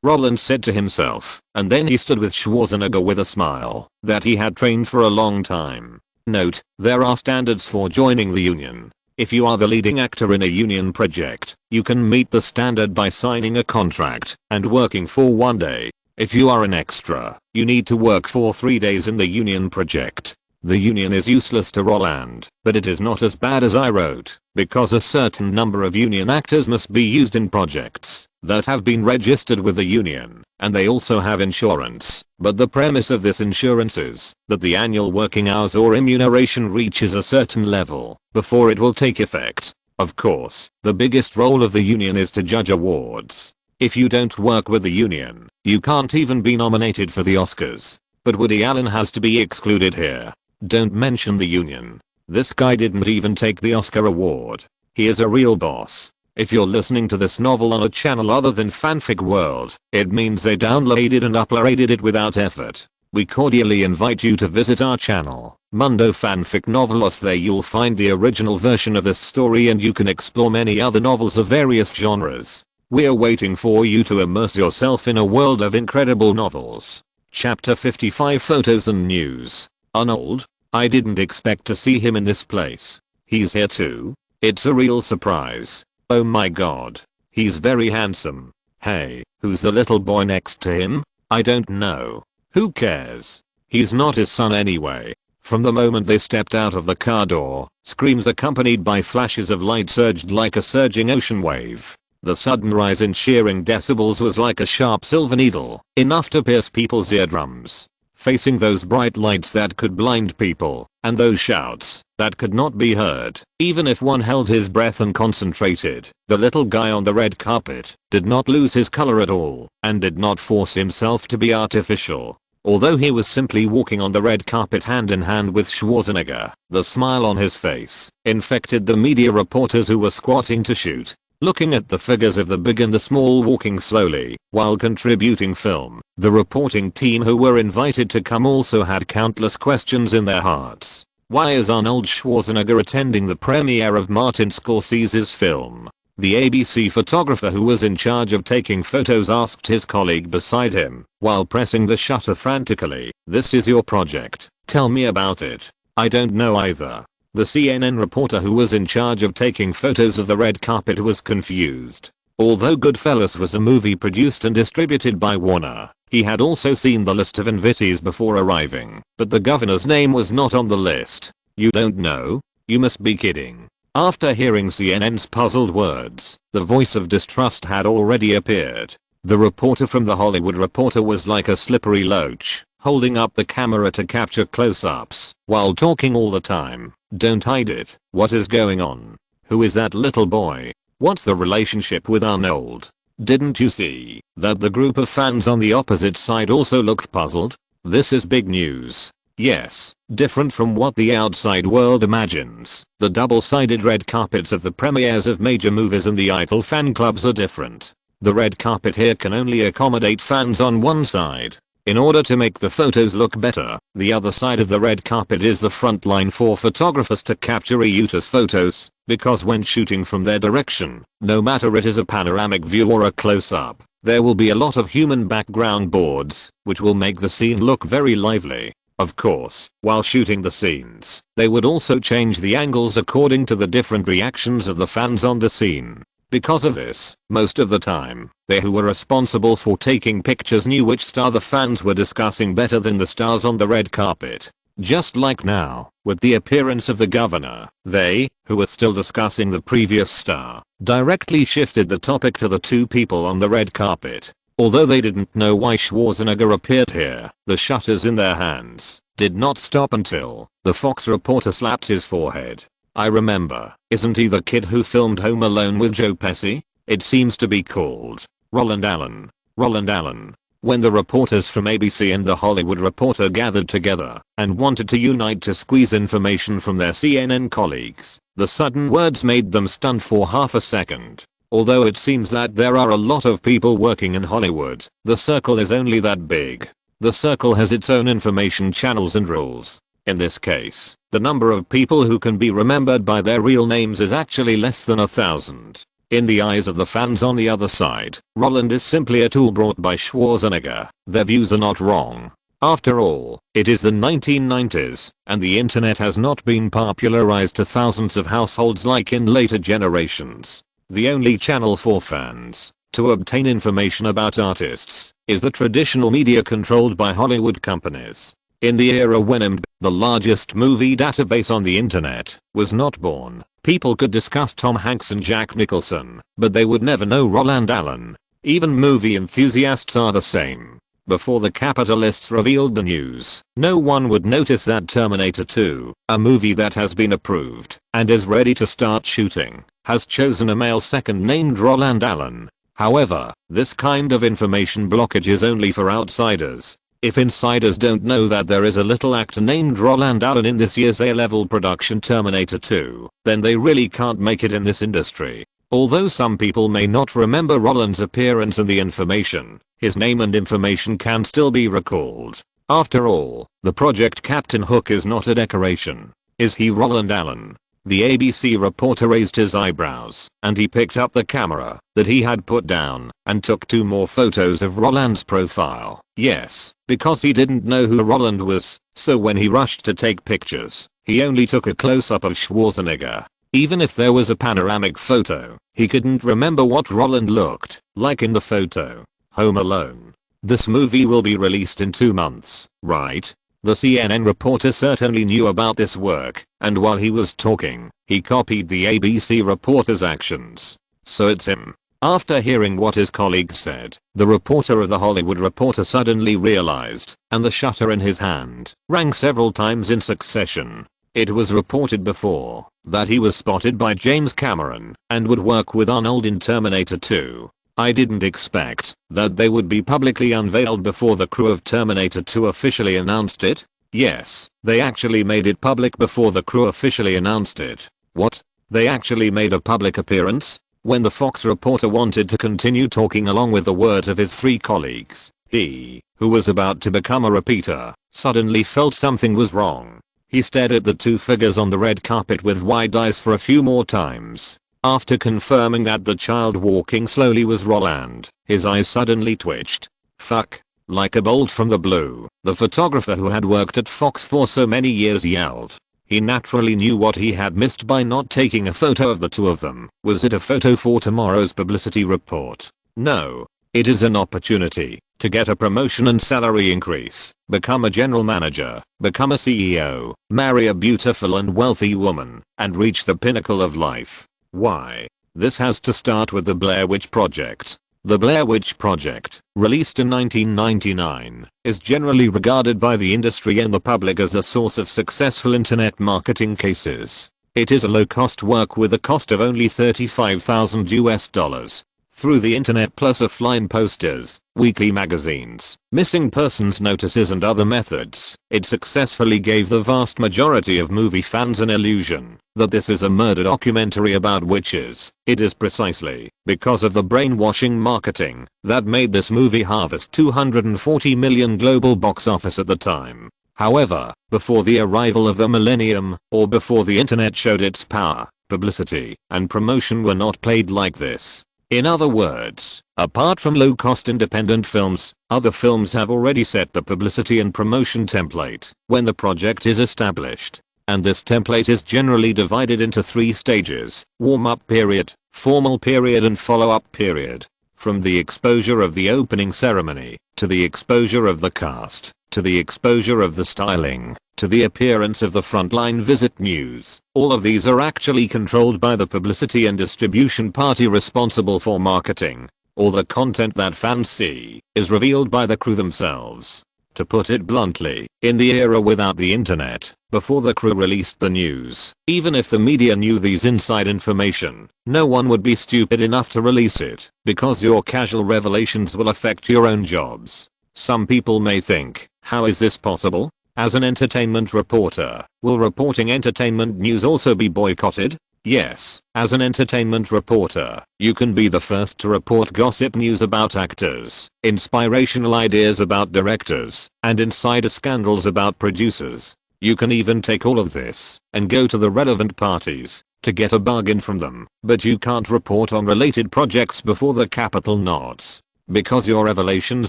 Roland said to himself, and then he stood with Schwarzenegger with a smile that he had trained for a long time. Note, there are standards for joining the union. If you are the leading actor in a union project, you can meet the standard by signing a contract and working for 1 day. If you are an extra, you need to work for 3 days in the union project. The union is useless to Roland, but it is not as bad as I wrote, because a certain number of union actors must be used in projects that have been registered with the union, and they also have insurance. But the premise of this insurance is that the annual working hours or remuneration reaches a certain level before it will take effect. Of course, the biggest role of the union is to judge awards. If you don't work with the union, you can't even be nominated for the Oscars. But Woody Allen has to be excluded here. Don't mention the union. This guy didn't even take the Oscar award. He is a real boss. If you're listening to this novel on a channel other than Fanfic World, it means they downloaded and uploaded it without effort. We cordially invite you to visit our channel, Mundo Fanfic Novelos. There you'll find the original version of this story and you can explore many other novels of various genres. We're waiting for you to immerse yourself in a world of incredible novels. Chapter 55 Photos and News. Arnold? I didn't expect to see him in this place. He's here too? It's a real surprise. Oh my god. He's very handsome. Hey, who's the little boy next to him? I don't know. Who cares? He's not his son anyway. From the moment they stepped out of the car door, screams accompanied by flashes of light surged like a surging ocean wave. The sudden rise in shearing decibels was like a sharp silver needle, enough to pierce people's eardrums. Facing those bright lights that could blind people, and those shouts that could not be heard, even if one held his breath and concentrated, the little guy on the red carpet did not lose his color at all, and did not force himself to be artificial. Although he was simply walking on the red carpet hand in hand with Schwarzenegger, the smile on his face infected the media reporters who were squatting to shoot. Looking at the figures of the big and the small walking slowly while contributing film, the reporting team who were invited to come also had countless questions in their hearts. Why is Arnold Schwarzenegger attending the premiere of Martin Scorsese's film? The ABC photographer who was in charge of taking photos asked his colleague beside him while pressing the shutter frantically. This is your project. Tell me about it. I don't know either. The CNN reporter who was in charge of taking photos of the red carpet was confused. Although Goodfellas was a movie produced and distributed by Warner, he had also seen the list of invitees before arriving, but the governor's name was not on the list. You don't know? You must be kidding. After hearing CNN's puzzled words, the voice of distrust had already appeared. The reporter from The Hollywood Reporter was like a slippery loach, holding up the camera to capture close-ups, while talking all the time. Don't hide it. What is going on? Who is that little boy? What's the relationship with Arnold? Didn't you see that the group of fans on the opposite side also looked puzzled? This is big news. Yes, different from what the outside world imagines. The double-sided red carpets of the premieres of major movies and the idol fan clubs are different. The red carpet here can only accommodate fans on one side. In order to make the photos look better, the other side of the red carpet is the front line for photographers to capture reuters photos, because when shooting from their direction, no matter it is a panoramic view or a close-up, there will be a lot of human background boards, which will make the scene look very lively. Of course, while shooting the scenes, they would also change the angles according to the different reactions of the fans on the scene. Because of this, most of the time, they who were responsible for taking pictures knew which star the fans were discussing better than the stars on the red carpet. Just like now, with the appearance of the governor, they, who were still discussing the previous star, directly shifted the topic to the two people on the red carpet. Although they didn't know why Schwarzenegger appeared here, the shutters in their hands did not stop until the Fox reporter slapped his forehead. I remember, isn't he the kid who filmed Home Alone with Joe Pesci? It seems to be called Roland Allen. Roland Allen. When the reporters from ABC and The Hollywood Reporter gathered together and wanted to unite to squeeze information from their CNN colleagues, the sudden words made them stunned for half a second. Although it seems that there are a lot of people working in Hollywood, the circle is only that big. The circle has its own information channels and rules. In this case, the number of people who can be remembered by their real names is actually less than 1,000. In the eyes of the fans on the other side, Roland is simply a tool brought by Schwarzenegger. Their views are not wrong. After all, it is the 1990s, and the internet has not been popularized to thousands of households like in later generations. The only channel for fans to obtain information about artists is the traditional media controlled by Hollywood companies. In the era when IMDb, the largest movie database on the internet, was not born, people could discuss Tom Hanks and Jack Nicholson, but they would never know Roland Allen. Even movie enthusiasts are the same. Before the capitalists revealed the news, no one would notice that Terminator 2, a movie that has been approved and is ready to start shooting, has chosen a male second named Roland Allen. However, this kind of information blockage is only for outsiders. If insiders don't know that there is a little actor named Roland Allen in this year's A-level production Terminator 2, then they really can't make it in this industry. Although some people may not remember Roland's appearance and the information, his name and information can still be recalled. After all, the Project Captain Hook is not a decoration. Is he Roland Allen? The ABC reporter raised his eyebrows, and he picked up the camera that he had put down and took 2 more photos of Roland's profile. Yes, because he didn't know who Roland was, so when he rushed to take pictures, he only took a close-up of Schwarzenegger. Even if there was a panoramic photo, he couldn't remember what Roland looked like in the photo. Home Alone. This movie will be released in 2 months, right? The CNN reporter certainly knew about this work, and while he was talking, he copied the ABC reporter's actions. So it's him. After hearing what his colleagues said, the reporter of The Hollywood Reporter suddenly realized, and the shutter in his hand rang several times in succession. It was reported before that he was spotted by James Cameron and would work with Arnold in Terminator 2. I didn't expect that they would be publicly unveiled before the crew of Terminator 2 officially announced it. Yes, they actually made it public before the crew officially announced it. What? They actually made a public appearance? When the Fox reporter wanted to continue talking along with the words of his 3 colleagues, he, who was about to become a repeater, suddenly felt something was wrong. He stared at the 2 figures on the red carpet with wide eyes for a few more times. After confirming that the child walking slowly was Roland, his eyes suddenly twitched. Fuck. Like a bolt from the blue, the photographer who had worked at Fox for so many years yelled. He naturally knew what he had missed by not taking a photo of the 2 of them. Was it a photo for tomorrow's publicity report? No. It is an opportunity to get a promotion and salary increase, become a general manager, become a CEO, marry a beautiful and wealthy woman, and reach the pinnacle of life. Why? This has to start with the Blair Witch Project. The Blair Witch Project, released in 1999, is generally regarded by the industry and the public as a source of successful internet marketing cases. It is a low-cost work with a cost of only $35,000 through the internet plus offline posters, weekly magazines, missing persons notices and other methods. It successfully gave the vast majority of movie fans an illusion that this is a murder documentary about witches. It is precisely because of the brainwashing marketing that made this movie harvest $240 million global box office at the time. However, before the arrival of the millennium, or before the internet showed its power, publicity and promotion were not played like this. In other words, apart from low-cost independent films, other films have already set the publicity and promotion template when the project is established. And this template is generally divided into 3 stages: warm-up period, formal period and follow-up period. From the exposure of the opening ceremony, to the exposure of the cast, to the exposure of the styling, to the appearance of the frontline visit news. All of these are actually controlled by the publicity and distribution party responsible for marketing. All the content that fans see is revealed by the crew themselves. To put it bluntly, in the era without the internet, before the crew released the news, even if the media knew these inside information, no one would be stupid enough to release it, because your casual revelations will affect your own jobs. Some people may think, how is this possible? As an entertainment reporter, will reporting entertainment news also be boycotted? Yes, as an entertainment reporter, you can be the first to report gossip news about actors, inspirational ideas about directors, and insider scandals about producers. You can even take all of this and go to the relevant parties to get a bargain from them, but you can't report on related projects before the capital nods. Because your revelations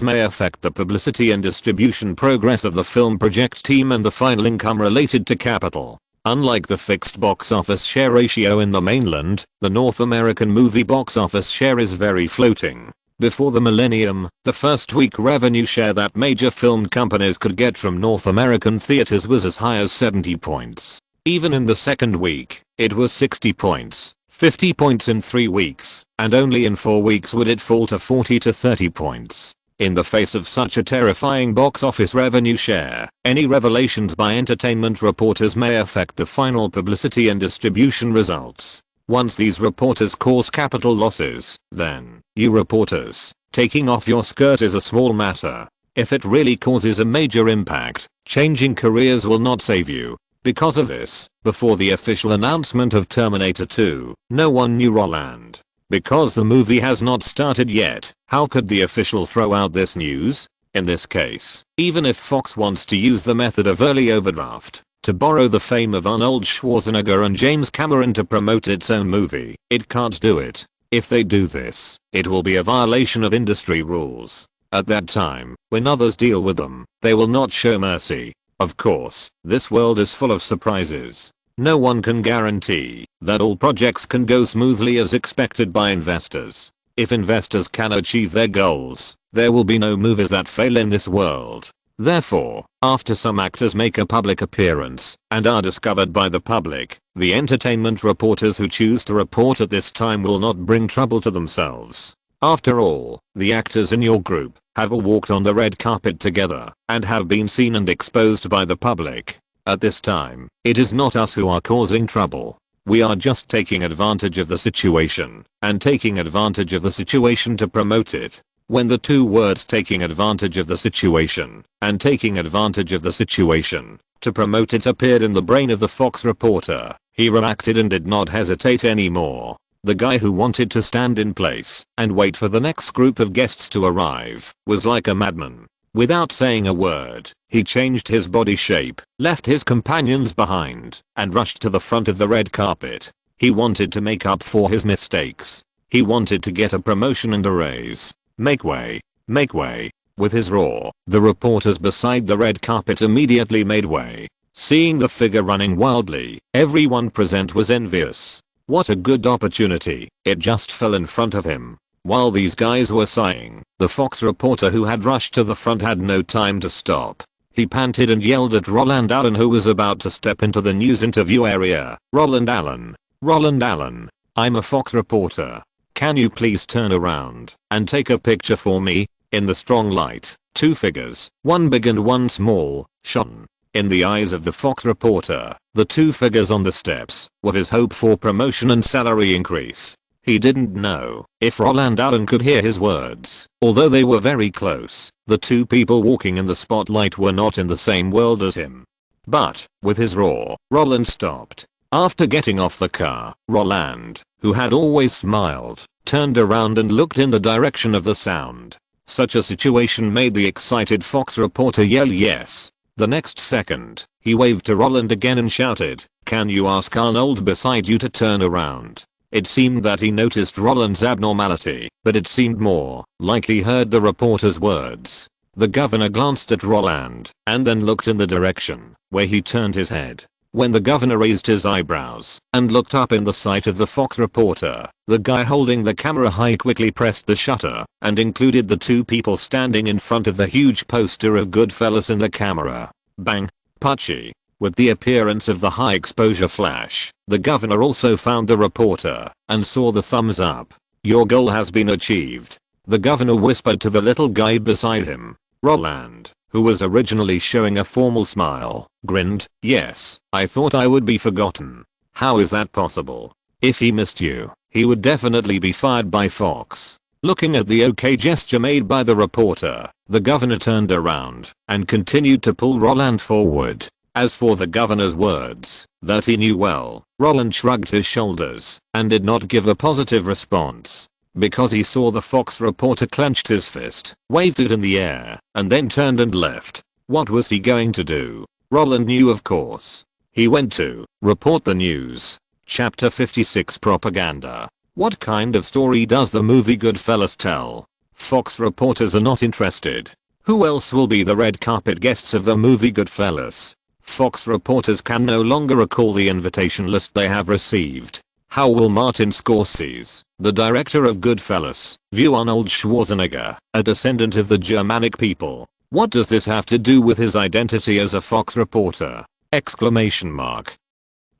may affect the publicity and distribution progress of the film project team and the final income related to capital. Unlike the fixed box office share ratio in the mainland, the North American movie box office share is very floating. Before the millennium, the first week revenue share that major film companies could get from North American theaters was as high as 70 points. Even in the second week, it was 60 points. 50 points in 3 weeks, and only in 4 weeks would it fall to 40 to 30 points. In the face of such a terrifying box office revenue share, any revelations by entertainment reporters may affect the final publicity and distribution results. Once these reporters cause capital losses, then, you reporters, taking off your skirt is a small matter. If it really causes a major impact, changing careers will not save you. Because of this, before the official announcement of Terminator 2, no one knew Roland. Because the movie has not started yet, how could the official throw out this news? In this case, even if Fox wants to use the method of early overdraft to borrow the fame of Arnold Schwarzenegger and James Cameron to promote its own movie, it can't do it. If they do this, it will be a violation of industry rules. At that time, when others deal with them, they will not show mercy. Of course, this world is full of surprises. No one can guarantee that all projects can go smoothly as expected by investors. If investors can achieve their goals, there will be no movies that fail in this world. Therefore, after some actors make a public appearance and are discovered by the public, the entertainment reporters who choose to report at this time will not bring trouble to themselves. After all, the actors in your group have all walked on the red carpet together and have been seen and exposed by the public. At this time, it is not us who are causing trouble. We are just taking advantage of the situation and taking advantage of the situation to promote it. When the two words taking advantage of the situation and taking advantage of the situation to promote it appeared in the brain of the Fox reporter, he reacted and did not hesitate anymore. The guy who wanted to stand in place and wait for the next group of guests to arrive was like a madman. Without saying a word, he changed his body shape, left his companions behind, and rushed to the front of the red carpet. He wanted to make up for his mistakes. He wanted to get a promotion and a raise. Make way. Make way. With his roar, the reporters beside the red carpet immediately made way. Seeing the figure running wildly, everyone present was envious. What a good opportunity, it just fell in front of him. While these guys were sighing, the Fox reporter who had rushed to the front had no time to stop. He panted and yelled at Roland Allen, who was about to step into the news interview area. Roland Allen. Roland Allen. I'm a Fox reporter. Can you please turn around and take a picture for me? In the strong light, two figures, one big and one small, shone. In the eyes of the Fox reporter, the two figures on the steps were his hope for promotion and salary increase. He didn't know if Roland Allen could hear his words. Although they were very close, the two people walking in the spotlight were not in the same world as him. But, with his roar, Roland stopped. After getting off the car, Roland, who had always smiled, turned around and looked in the direction of the sound. Such a situation made the excited Fox reporter yell yes. The next second, he waved to Roland again and shouted, "Can you ask Arnold beside you to turn around?" It seemed that he noticed Roland's abnormality, but it seemed more like he heard the reporter's words. The governor glanced at Roland and then looked in the direction where he turned his head. When the governor raised his eyebrows and looked up in the sight of the Fox reporter, the guy holding the camera high quickly pressed the shutter and included the two people standing in front of the huge poster of Goodfellas in the camera. Bang. Punchy. With the appearance of the high exposure flash, the governor also found the reporter and saw the thumbs up. "Your goal has been achieved," the governor whispered to the little guy beside him. Roland, who was originally showing a formal smile, grinned. "Yes, I thought I would be forgotten. How is that possible? If he missed you, he would definitely be fired by Fox." Looking at the OK gesture made by the reporter, the governor turned around and continued to pull Roland forward. As for the governor's words that he knew well, Roland shrugged his shoulders and did not give a positive response. Because he saw the Fox reporter clenched his fist, waved it in the air, and then turned and left. What was he going to do? Roland knew, of course. He went to report the news. Chapter 56 Propaganda. What kind of story does the movie Goodfellas tell? Fox reporters are not interested. Who else will be the red carpet guests of the movie Goodfellas? Fox reporters can no longer recall the invitation list they have received. How will Martin Scorsese, the director of Goodfellas, view Arnold Schwarzenegger, a descendant of the Germanic people? What does this have to do with his identity as a Fox reporter? Exclamation mark.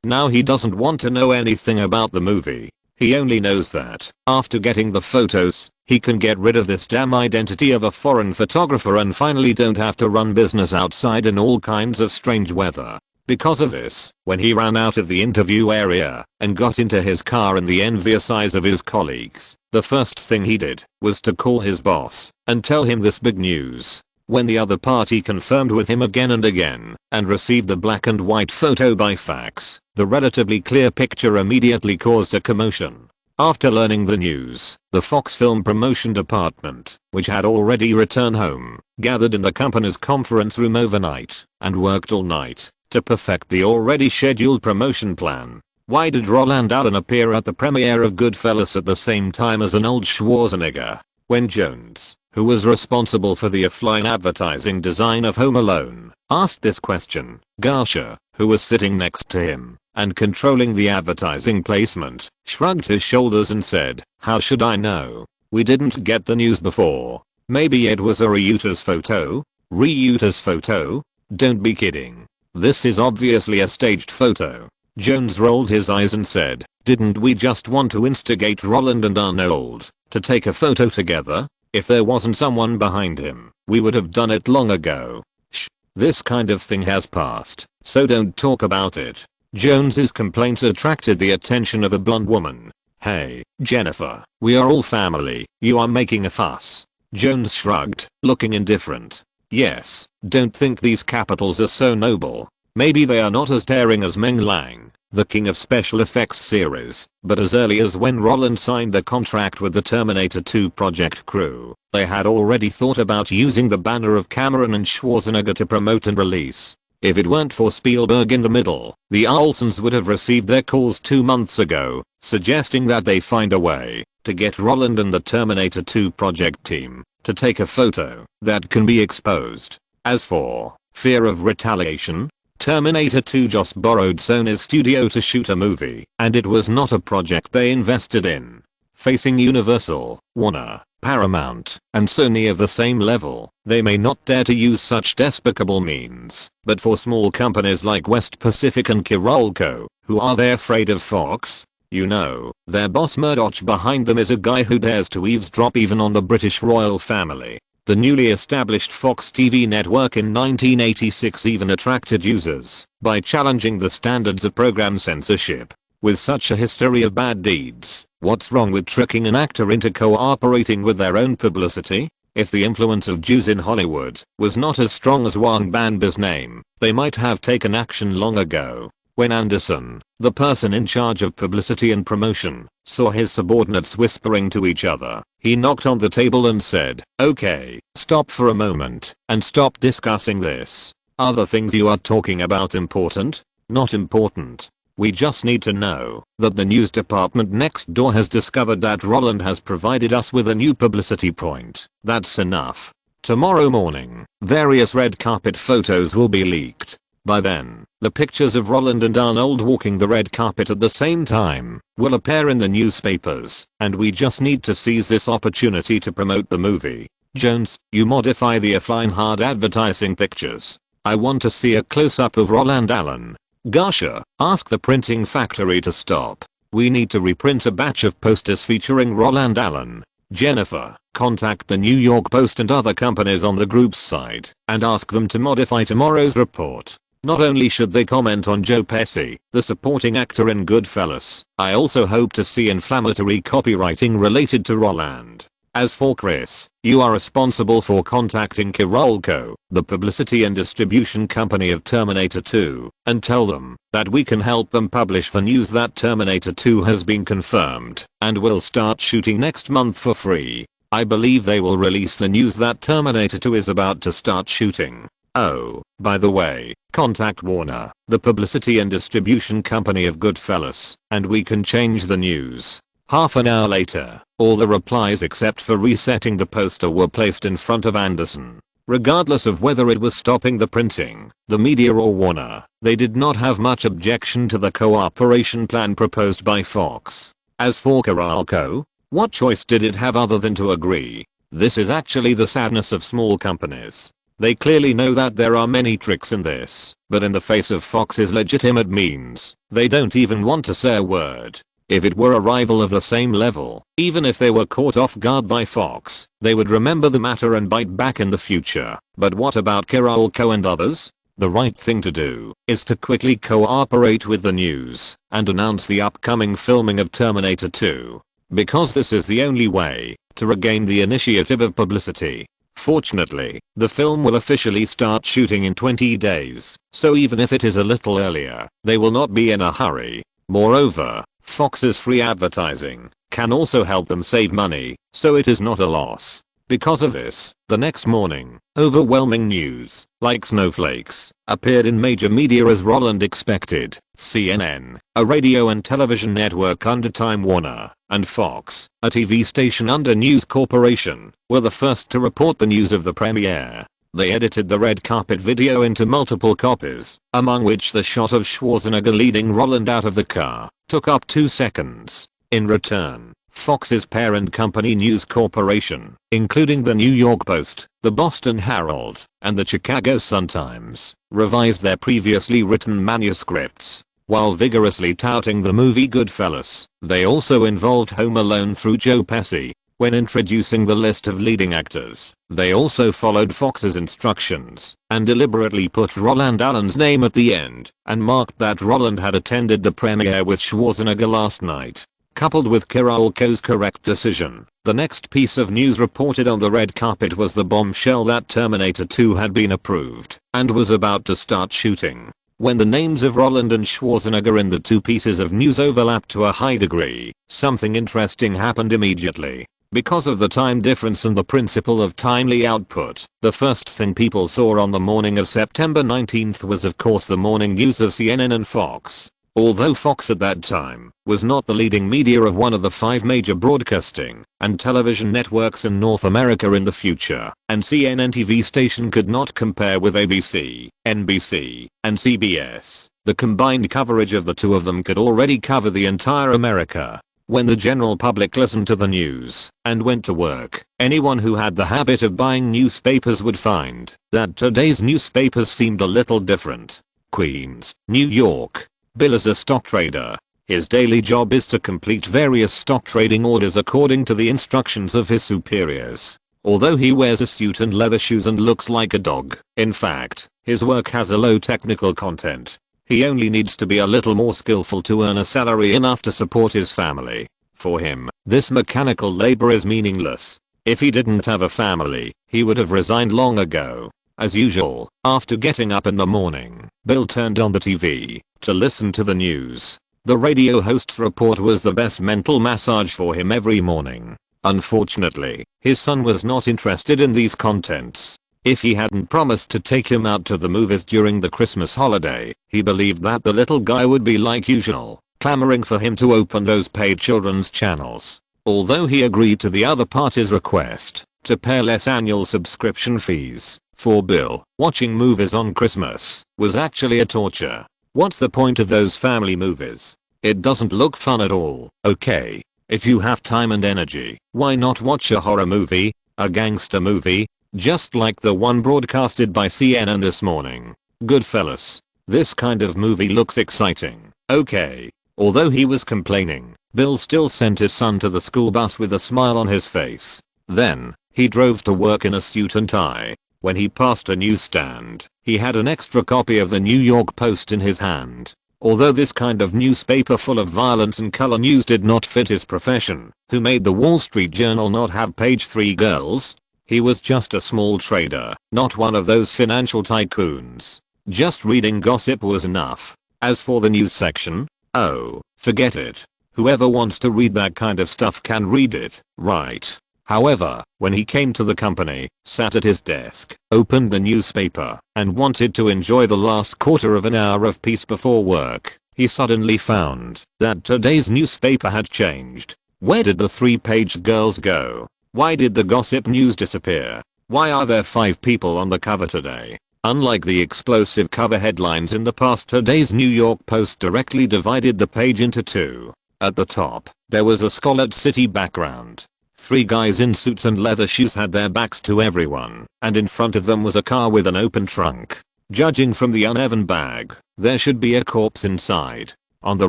Now he doesn't want to know anything about the movie. He only knows that, after getting the photos, he can get rid of this damn identity of a foreign photographer and finally don't have to run business outside in all kinds of strange weather. Because of this, when he ran out of the interview area and got into his car in the envious eyes of his colleagues, the first thing he did was to call his boss and tell him this big news. When the other party confirmed with him again and again and received the black and white photo by fax, the relatively clear picture immediately caused a commotion. After learning the news, the Fox film promotion department, which had already returned home, gathered in the company's conference room overnight and worked all night to perfect the already scheduled promotion plan. Why did Roland Allen appear at the premiere of Goodfellas at the same time as an old Schwarzenegger? When Jones, who was responsible for the offline advertising design of Home Alone, asked this question, Garsha, who was sitting next to him and controlling the advertising placement, shrugged his shoulders and said, "How should I know? We didn't get the news before. Maybe it was a Ryuta's photo?" Ryuta's photo? Don't be kidding. This is obviously a staged photo. Jones rolled his eyes and said, "Didn't we just want to instigate Roland and Arnold to take a photo together? If there wasn't someone behind him, we would have done it long ago. Shh. This kind of thing has passed, so don't talk about it." Jones's complaints attracted the attention of a blonde woman. "Hey, Jennifer, we are all family. You are making a fuss." Jones shrugged, looking indifferent. "Yes, don't think these capitals are so noble. Maybe they are not as daring as Meng Lang, the king of special effects series, but as early as when Roland signed the contract with the Terminator 2 project crew, they had already thought about using the banner of Cameron and Schwarzenegger to promote and release. If it weren't for Spielberg in the middle, the Olsons would have received their calls 2 months ago, suggesting that they find a way to get Roland and the Terminator 2 project team to take a photo that can be exposed. As for fear of retaliation, Terminator 2 just borrowed Sony's studio to shoot a movie, and it was not a project they invested in. Facing Universal, Warner, Paramount, and Sony of the same level, they may not dare to use such despicable means, but for small companies like West Pacific and Kirolco, who are they afraid of Fox? You know, their boss Murdoch behind them is a guy who dares to eavesdrop even on the British royal family. The newly established Fox TV network in 1986 even attracted users by challenging the standards of program censorship. With such a history of bad deeds, what's wrong with tricking an actor into cooperating with their own publicity? If the influence of Jews in Hollywood was not as strong as Wang Banba's name, they might have taken action long ago. When Anderson, the person in charge of publicity and promotion, saw his subordinates whispering to each other, he knocked on the table and said, "Okay, stop for a moment, and stop discussing this. Are the things you are talking about important? Not important. We just need to know that the news department next door has discovered that Roland has provided us with a new publicity point. That's enough. Tomorrow morning, various red carpet photos will be leaked. By then, the pictures of Roland and Arnold walking the red carpet at the same time will appear in the newspapers, and we just need to seize this opportunity to promote the movie. Jones, you modify the offline hard advertising pictures. I want to see a close-up of Roland Allen. Garsha, ask the printing factory to stop. We need to reprint a batch of posters featuring Roland Allen. Jennifer, contact the New York Post and other companies on the group's side and ask them to modify tomorrow's report. Not only should they comment on Joe Pesci, the supporting actor in Goodfellas, I also hope to see inflammatory copywriting related to Roland. As for Chris, you are responsible for contacting Kiralco, the publicity and distribution company of Terminator 2, and tell them that we can help them publish the news that Terminator 2 has been confirmed and will start shooting next month for free. I believe they will release the news that Terminator 2 is about to start shooting. Oh, by the way, contact Warner, the publicity and distribution company of Goodfellas, and we can change the news. Half an hour later, all the replies except for resetting the poster were placed in front of Anderson. Regardless of whether it was stopping the printing, the media or Warner, they did not have much objection to the cooperation plan proposed by Fox. As for Kiralco, what choice did it have other than to agree? This is actually the sadness of small companies. They clearly know that there are many tricks in this, but in the face of Fox's legitimate means, they don't even want to say a word. If it were a rival of the same level, even if they were caught off guard by Fox, they would remember the matter and bite back in the future. But what about Kiralco and others? The right thing to do is to quickly cooperate with the news and announce the upcoming filming of Terminator 2. Because this is the only way to regain the initiative of publicity. Fortunately, the film will officially start shooting in 20 days, so even if it is a little earlier, they will not be in a hurry. Moreover, Fox's free advertising can also help them save money, so it is not a loss. Because of this, the next morning, overwhelming news, like snowflakes, appeared in major media as Roland expected. CNN, a radio and television network under Time Warner, and Fox, a TV station under News Corporation, were the first to report the news of the premiere. They edited the red carpet video into multiple copies, among which the shot of Schwarzenegger leading Roland out of the car took up 2 seconds. In return, Fox's parent company News Corporation, including the New York Post, the Boston Herald, and the Chicago Sun-Times, revised their previously written manuscripts. While vigorously touting the movie Goodfellas, they also involved Home Alone through Joe Pesci. When introducing the list of leading actors, they also followed Fox's instructions and deliberately put Roland Allen's name at the end and marked that Roland had attended the premiere with Schwarzenegger last night. Coupled with Kiralco's correct decision, the next piece of news reported on the red carpet was the bombshell that Terminator 2 had been approved and was about to start shooting. When the names of Roland and Schwarzenegger in the two pieces of news overlapped to a high degree, something interesting happened immediately. Because of the time difference and the principle of timely output, the first thing people saw on the morning of September 19th was of course the morning news of CNN and Fox. Although Fox at that time was not the leading media of one of the 5 major broadcasting and television networks in North America in the future, and CNN TV station could not compare with ABC, NBC, and CBS, the combined coverage of the two of them could already cover the entire America. When the general public listened to the news and went to work, anyone who had the habit of buying newspapers would find that today's newspapers seemed a little different. Queens, New York. Bill is a stock trader. His daily job is to complete various stock trading orders according to the instructions of his superiors. Although he wears a suit and leather shoes and looks like a dog, in fact, his work has a low technical content. He only needs to be a little more skillful to earn a salary enough to support his family. For him, this mechanical labor is meaningless. If he didn't have a family, he would have resigned long ago. As usual, after getting up in the morning, Bill turned on the TV to listen to the news. The radio host's report was the best mental massage for him every morning. Unfortunately, his son was not interested in these contents. If he hadn't promised to take him out to the movies during the Christmas holiday, he believed that the little guy would be like usual, clamoring for him to open those paid children's channels. Although he agreed to the other party's request to pay less annual subscription fees, for Bill, watching movies on Christmas was actually a torture. What's the point of those family movies? It doesn't look fun at all. Okay, if you have time and energy, why not watch a horror movie, a gangster movie, just like the one broadcasted by CNN this morning? Goodfellas. This kind of movie looks exciting. Okay. Although he was complaining, Bill still sent his son to the school bus with a smile on his face. Then, he drove to work in a suit and tie. When he passed a newsstand, he had an extra copy of the New York Post in his hand. Although this kind of newspaper full of violence and color news did not fit his profession, who made the Wall Street Journal not have page 3 girls? He was just a small trader, not one of those financial tycoons. Just reading gossip was enough. As for the news section, oh, forget it. Whoever wants to read that kind of stuff can read it, right? However, when he came to the company, sat at his desk, opened the newspaper, and wanted to enjoy the last quarter of an hour of peace before work, he suddenly found that today's newspaper had changed. Where did the 3-page girls go? Why did the gossip news disappear? Why are there 5 people on the cover today? Unlike the explosive cover headlines in the past, today's New York Post directly divided the page into 2. At the top, there was a Scarlet City background. 3 guys in suits and leather shoes had their backs to everyone, and in front of them was a car with an open trunk. Judging from the uneven bag, there should be a corpse inside. On the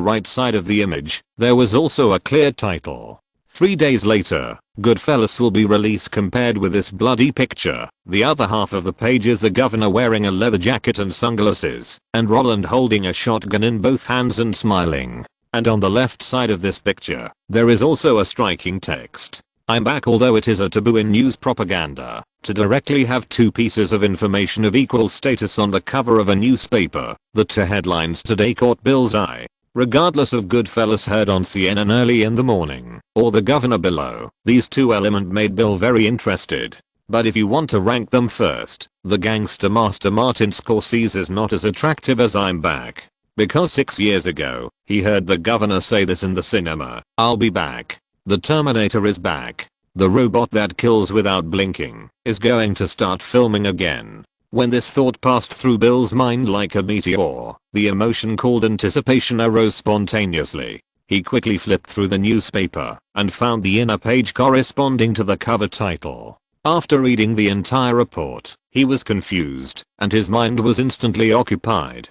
right side of the image, there was also a clear title. 3 days later, Goodfellas will be released. Compared with this bloody picture, the other half of the page is the governor wearing a leather jacket and sunglasses, and Roland holding a shotgun in both hands and smiling. And on the left side of this picture, there is also a striking text. I'm back. Although it is a taboo in news propaganda to directly have 2 pieces of information of equal status on the cover of a newspaper, the 2 headlines today caught Bill's eye. Regardless of Goodfellas heard on CNN early in the morning, or the governor below, these 2 elements made Bill very interested. But if you want to rank them first, the gangster master Martin Scorsese is not as attractive as I'm back. Because 6 years ago, he heard the governor say this in the cinema, I'll be back. The Terminator is back. The robot that kills without blinking is going to start filming again. When this thought passed through Bill's mind like a meteor, the emotion called anticipation arose spontaneously. He quickly flipped through the newspaper and found the inner page corresponding to the cover title. After reading the entire report, he was confused, and his mind was instantly occupied.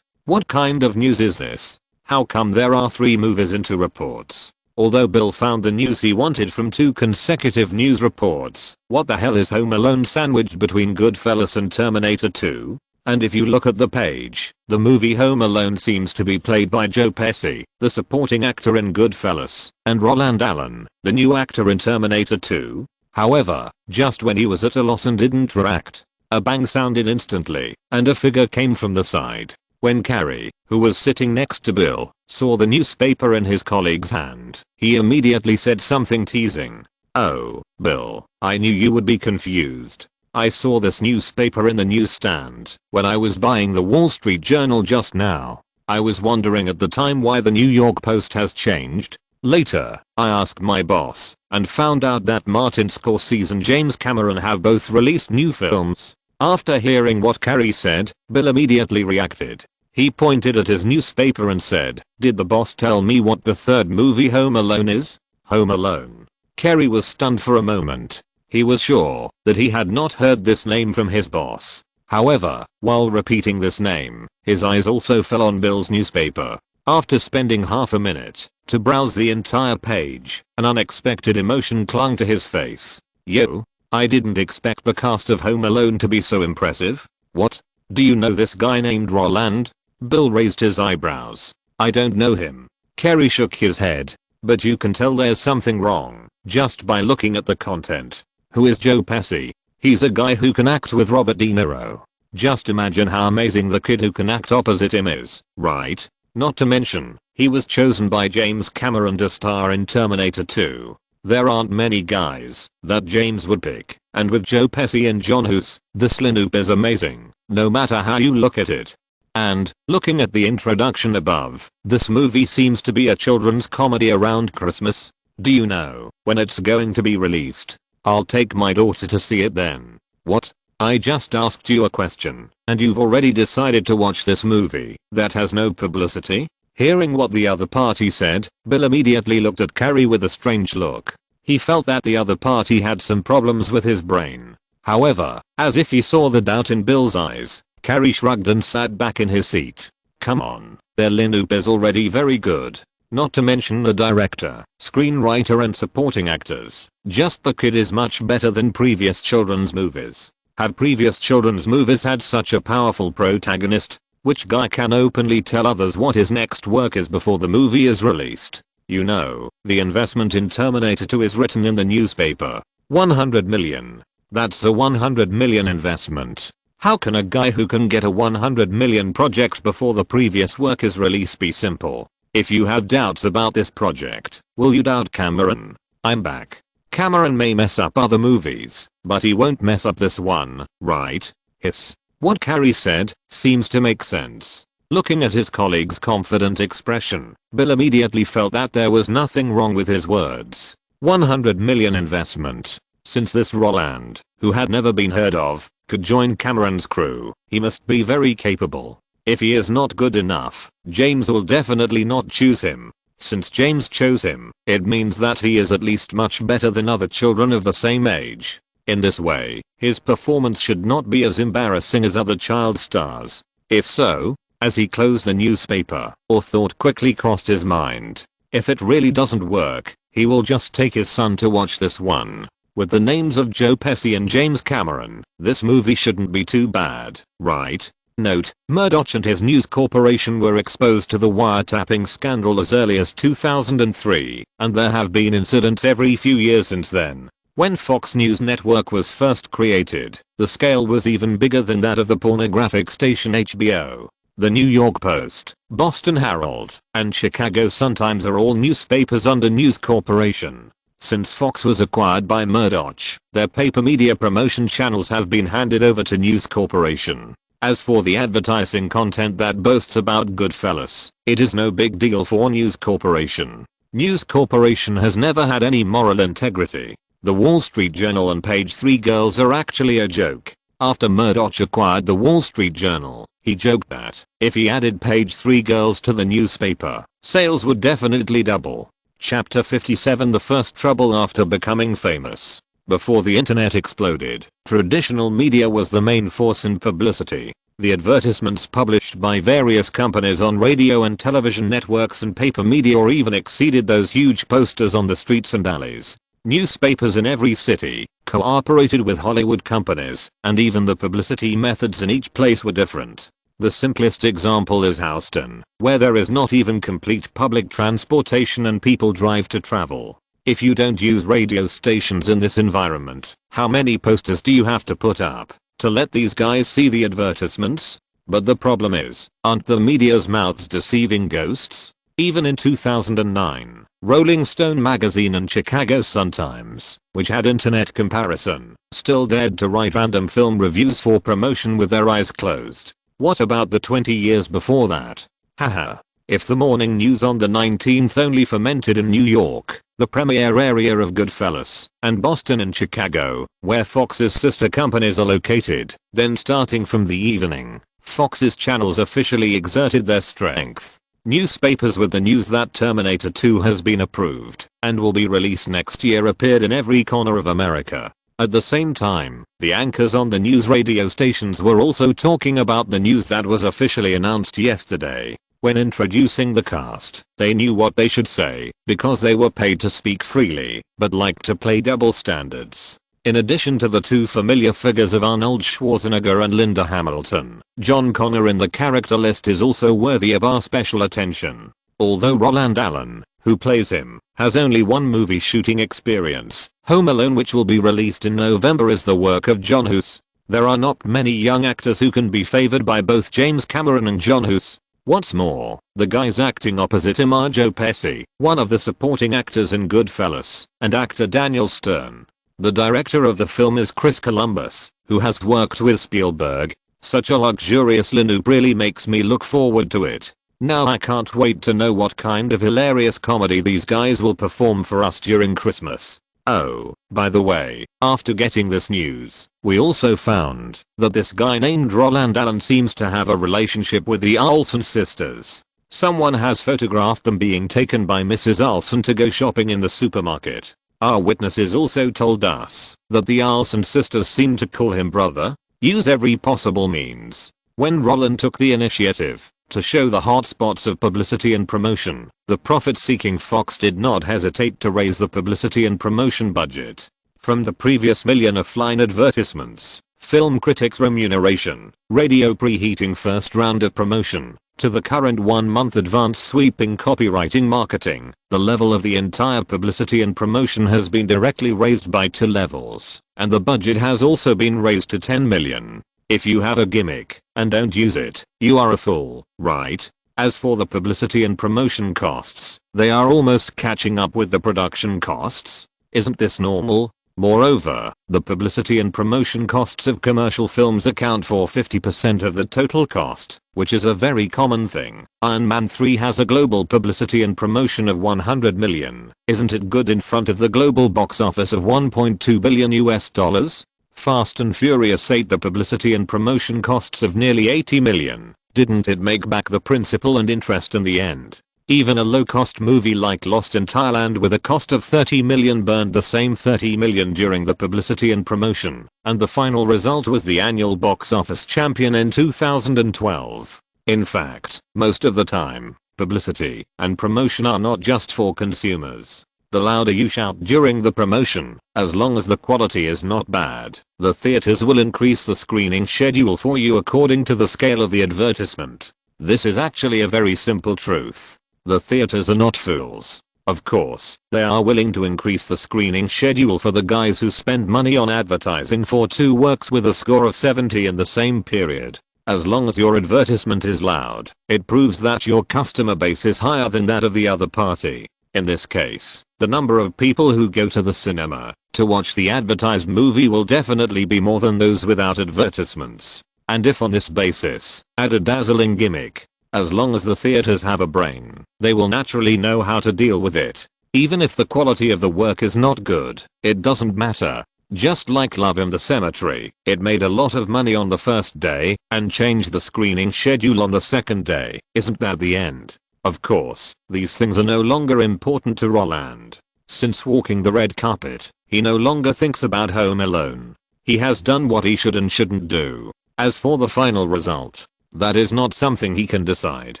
What kind of news is this? How come there are 3 movies in 2 reports? Although Bill found the news he wanted from 2 consecutive news reports, what the hell is Home Alone sandwiched between Goodfellas and Terminator 2? And if you look at the page, the movie Home Alone seems to be played by Joe Pesci, the supporting actor in Goodfellas, and Roland Allen, the new actor in Terminator 2. However, just when he was at a loss and didn't react, a bang sounded instantly, and a figure came from the side. When Carrie, who was sitting next to Bill, saw the newspaper in his colleague's hand, he immediately said something teasing. Oh, Bill, I knew you would be confused. I saw this newspaper in the newsstand when I was buying the Wall Street Journal just now. I was wondering at the time why the New York Post has changed. Later, I asked my boss and found out that Martin Scorsese and James Cameron have both released new films. After hearing what Carrie said, Bill immediately reacted. He pointed at his newspaper and said, "Did the boss tell me what the 3rd movie Home Alone is?" Home Alone. Carrie was stunned for a moment. He was sure that he had not heard this name from his boss. However, while repeating this name, his eyes also fell on Bill's newspaper. After spending half a minute to browse the entire page, an unexpected emotion clung to his face. Yo, I didn't expect the cast of Home Alone to be so impressive. What? Do you know this guy named Roland? Bill raised his eyebrows. I don't know him. Kerry shook his head. But you can tell there's something wrong just by looking at the content. Who is Joe Pesci? He's a guy who can act with Robert De Niro. Just imagine how amazing the kid who can act opposite him is, right? Not to mention, he was chosen by James Cameron to star in Terminator 2. There aren't many guys that James would pick, and with Joe Pesci and John Hughes, the Slinoop is amazing, no matter how you look at it. And, looking at the introduction above, this movie seems to be a children's comedy around Christmas. Do you know when it's going to be released? I'll take my daughter to see it then. What? I just asked you a question, and you've already decided to watch this movie that has no publicity? Hearing what the other party said, Bill immediately looked at Kerry with a strange look. He felt that the other party had some problems with his brain. However, as if he saw the doubt in Bill's eyes, Kerry shrugged and sat back in his seat. Come on, their Slinoop is already very good. Not to mention the director, screenwriter and supporting actors. Just the kid is much better than previous children's movies. Have previous children's movies had such a powerful protagonist? Which guy can openly tell others what his next work is before the movie is released? You know, the investment in Terminator 2 is written in the newspaper. 100 million. That's a 100 million investment. How can a guy who can get a 100 million project before the previous work is released be simple? If you have doubts about this project, will you doubt Cameron? I'm back. Cameron may mess up other movies, but he won't mess up this one, right? Hiss. What Kerry said seems to make sense. Looking at his colleague's confident expression, Bill immediately felt that there was nothing wrong with his words. 100 million investment. Since this Roland, who had never been heard of, could join Cameron's crew, he must be very capable. If he is not good enough, James will definitely not choose him. Since James chose him, it means that he is at least much better than other children of the same age. In this way, his performance should not be as embarrassing as other child stars. If so, as he closed the newspaper, a thought quickly crossed his mind. If it really doesn't work, he will just take his son to watch this one. With the names of Joe Pesci and James Cameron, this movie shouldn't be too bad, right? Note, Murdoch and his News Corporation were exposed to the wiretapping scandal as early as 2003, and there have been incidents every few years since then. When Fox News Network was first created, the scale was even bigger than that of the pornographic station HBO. The New York Post, Boston Herald, and Chicago Sun-Times are all newspapers under News Corporation. Since Fox was acquired by Murdoch, their paper media promotion channels have been handed over to News Corporation. As for the advertising content that boasts about Goodfellas, it is no big deal for News Corporation. News Corporation has never had any moral integrity. The Wall Street Journal and Page 3 girls are actually a joke. After Murdoch acquired the Wall Street Journal, he joked that if he added Page 3 girls to the newspaper, sales would definitely double. Chapter 57 The First Trouble After Becoming Famous. Before the internet exploded, traditional media was the main force in publicity. The advertisements published by various companies on radio and television networks and paper media or even exceeded those huge posters on the streets and alleys. Newspapers in every city cooperated with Hollywood companies, and even the publicity methods in each place were different. The simplest example is Houston, where there is not even complete public transportation and people drive to travel. If you don't use radio stations in this environment, how many posters do you have to put up to let these guys see the advertisements? But the problem is, aren't the media's mouths deceiving ghosts? Even in 2009, Rolling Stone magazine and Chicago Sun-Times, which had internet comparison, still dared to write random film reviews for promotion with their eyes closed. What about the 20 years before that? Haha. If the morning news on the 19th only fermented in New York, the premier area of Goodfellas, and Boston and Chicago, where Fox's sister companies are located, then starting from the evening, Fox's channels officially exerted their strength. Newspapers with the news that Terminator 2 has been approved and will be released next year appeared in every corner of America. At the same time, the anchors on the news radio stations were also talking about the news that was officially announced yesterday. When introducing the cast, they knew what they should say, because they were paid to speak freely, but liked to play double standards. In addition to the two familiar figures of Arnold Schwarzenegger and Linda Hamilton, John Connor in the character list is also worthy of our special attention. Although Roland Allen, who plays him, has only one movie shooting experience, Home Alone, which will be released in November, is the work of John Hughes. There are not many young actors who can be favored by both James Cameron and John Hughes. What's more, the guy's acting opposite him are Joe Pesci, one of the supporting actors in Goodfellas, and actor Daniel Stern. The director of the film is Chris Columbus, who has worked with Spielberg. Such a luxurious lineup really makes me look forward to it. Now I can't wait to know what kind of hilarious comedy these guys will perform for us during Christmas. Oh, by the way, after getting this news, we also found that this guy named Roland Allen seems to have a relationship with the Olson sisters. Someone has photographed them being taken by Mrs. Olson to go shopping in the supermarket. Our witnesses also told us that the Olson sisters seem to call him brother, use every possible means. When Roland took the initiative to show the hot spots of publicity and promotion, the profit-seeking Fox did not hesitate to raise the publicity and promotion budget. From the previous million of flying advertisements, film critics' remuneration, radio preheating first round of promotion, to the current 1-month advance sweeping copywriting marketing, the level of the entire publicity and promotion has been directly raised by 2 levels, and the budget has also been raised to 10 million. If you have a gimmick and don't use it, you are a fool, right? As for the publicity and promotion costs, they are almost catching up with the production costs. Isn't this normal? Moreover, the publicity and promotion costs of commercial films account for 50% of the total cost, which is a very common thing. Iron Man 3 has a global publicity and promotion of 100 million. Isn't it good in front of the global box office of 1.2 billion US dollars? Fast and Furious 8, the publicity and promotion costs of nearly 80 million. Didn't it make back the principal and interest in the end? Even a low-cost movie like Lost in Thailand with a cost of 30 million burned the same 30 million during the publicity and promotion, and the final result was the annual box office champion in 2012. In fact, most of the time, publicity and promotion are not just for consumers. The louder you shout during the promotion, as long as the quality is not bad, the theaters will increase the screening schedule for you according to the scale of the advertisement. This is actually a very simple truth. The theaters are not fools. Of course, they are willing to increase the screening schedule for the guys who spend money on advertising for 2 works with a score of 70 in the same period. As long as your advertisement is loud, it proves that your customer base is higher than that of the other party. In this case, the number of people who go to the cinema to watch the advertised movie will definitely be more than those without advertisements. And if on this basis, add a dazzling gimmick, as long as the theaters have a brain, they will naturally know how to deal with it. Even if the quality of the work is not good, it doesn't matter. Just like Love in the Cemetery, it made a lot of money on the first day and changed the screening schedule on the second day. Isn't that the end? Of course, these things are no longer important to Roland. Since walking the red carpet, he no longer thinks about Home Alone. He has done what he should and shouldn't do. As for the final result, that is not something he can decide.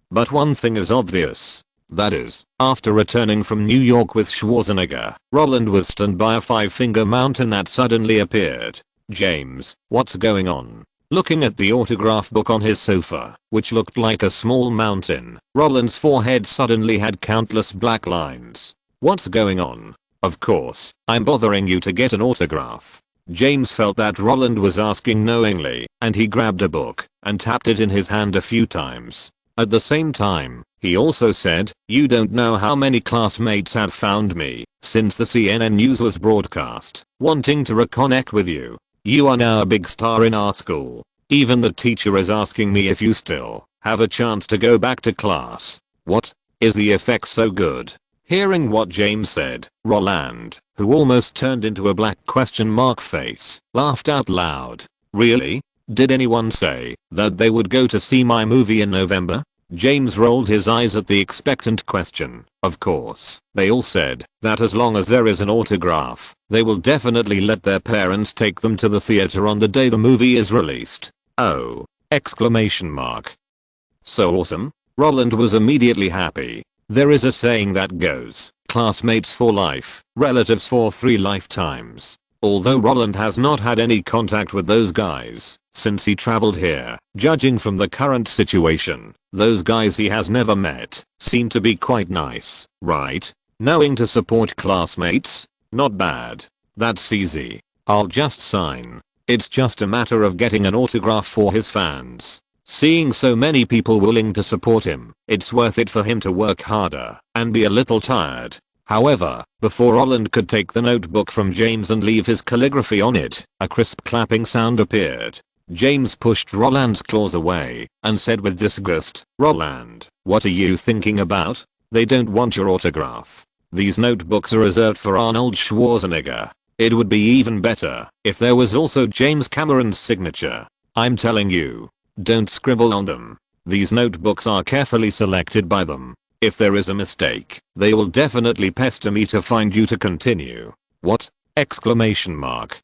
But one thing is obvious. That is, after returning from New York with Schwarzenegger, Roland was stunned by a 5-finger mountain that suddenly appeared. James, what's going on? Looking at the autograph book on his sofa, which looked like a small mountain, Roland's forehead suddenly had countless black lines. What's going on? Of course, I'm bothering you to get an autograph. James felt that Roland was asking knowingly, and he grabbed a book and tapped it in his hand a few times. At the same time, he also said, "You don't know how many classmates have found me since the CNN news was broadcast, wanting to reconnect with you. You are now a big star in our school. Even the teacher is asking me if you still have a chance to go back to class. What? Is the effect so good?" Hearing what James said, Roland, who almost turned into a black question mark face, laughed out loud. Really? Did anyone say that they would go to see my movie in November? James rolled his eyes at the expectant question. Of course, they all said that as long as there is an autograph, they will definitely let their parents take them to the theater on the day the movie is released. Oh! Exclamation mark. So awesome. Roland was immediately happy. There is a saying that goes, classmates for life, relatives for 3 lifetimes. Although Roland has not had any contact with those guys since he traveled here, judging from the current situation, those guys he has never met seem to be quite nice, right? Knowing to support classmates? Not bad. That's easy. I'll just sign. It's just a matter of getting an autograph for his fans. Seeing so many people willing to support him, it's worth it for him to work harder and be a little tired. However, before Roland could take the notebook from James and leave his calligraphy on it, a crisp clapping sound appeared. James pushed Roland's claws away and said with disgust, "Roland, what are you thinking about? They don't want your autograph. These notebooks are reserved for Arnold Schwarzenegger. It would be even better if there was also James Cameron's signature. I'm telling you, don't scribble on them. These notebooks are carefully selected by them. If there is a mistake, they will definitely pester me to find you to continue." What? Exclamation mark.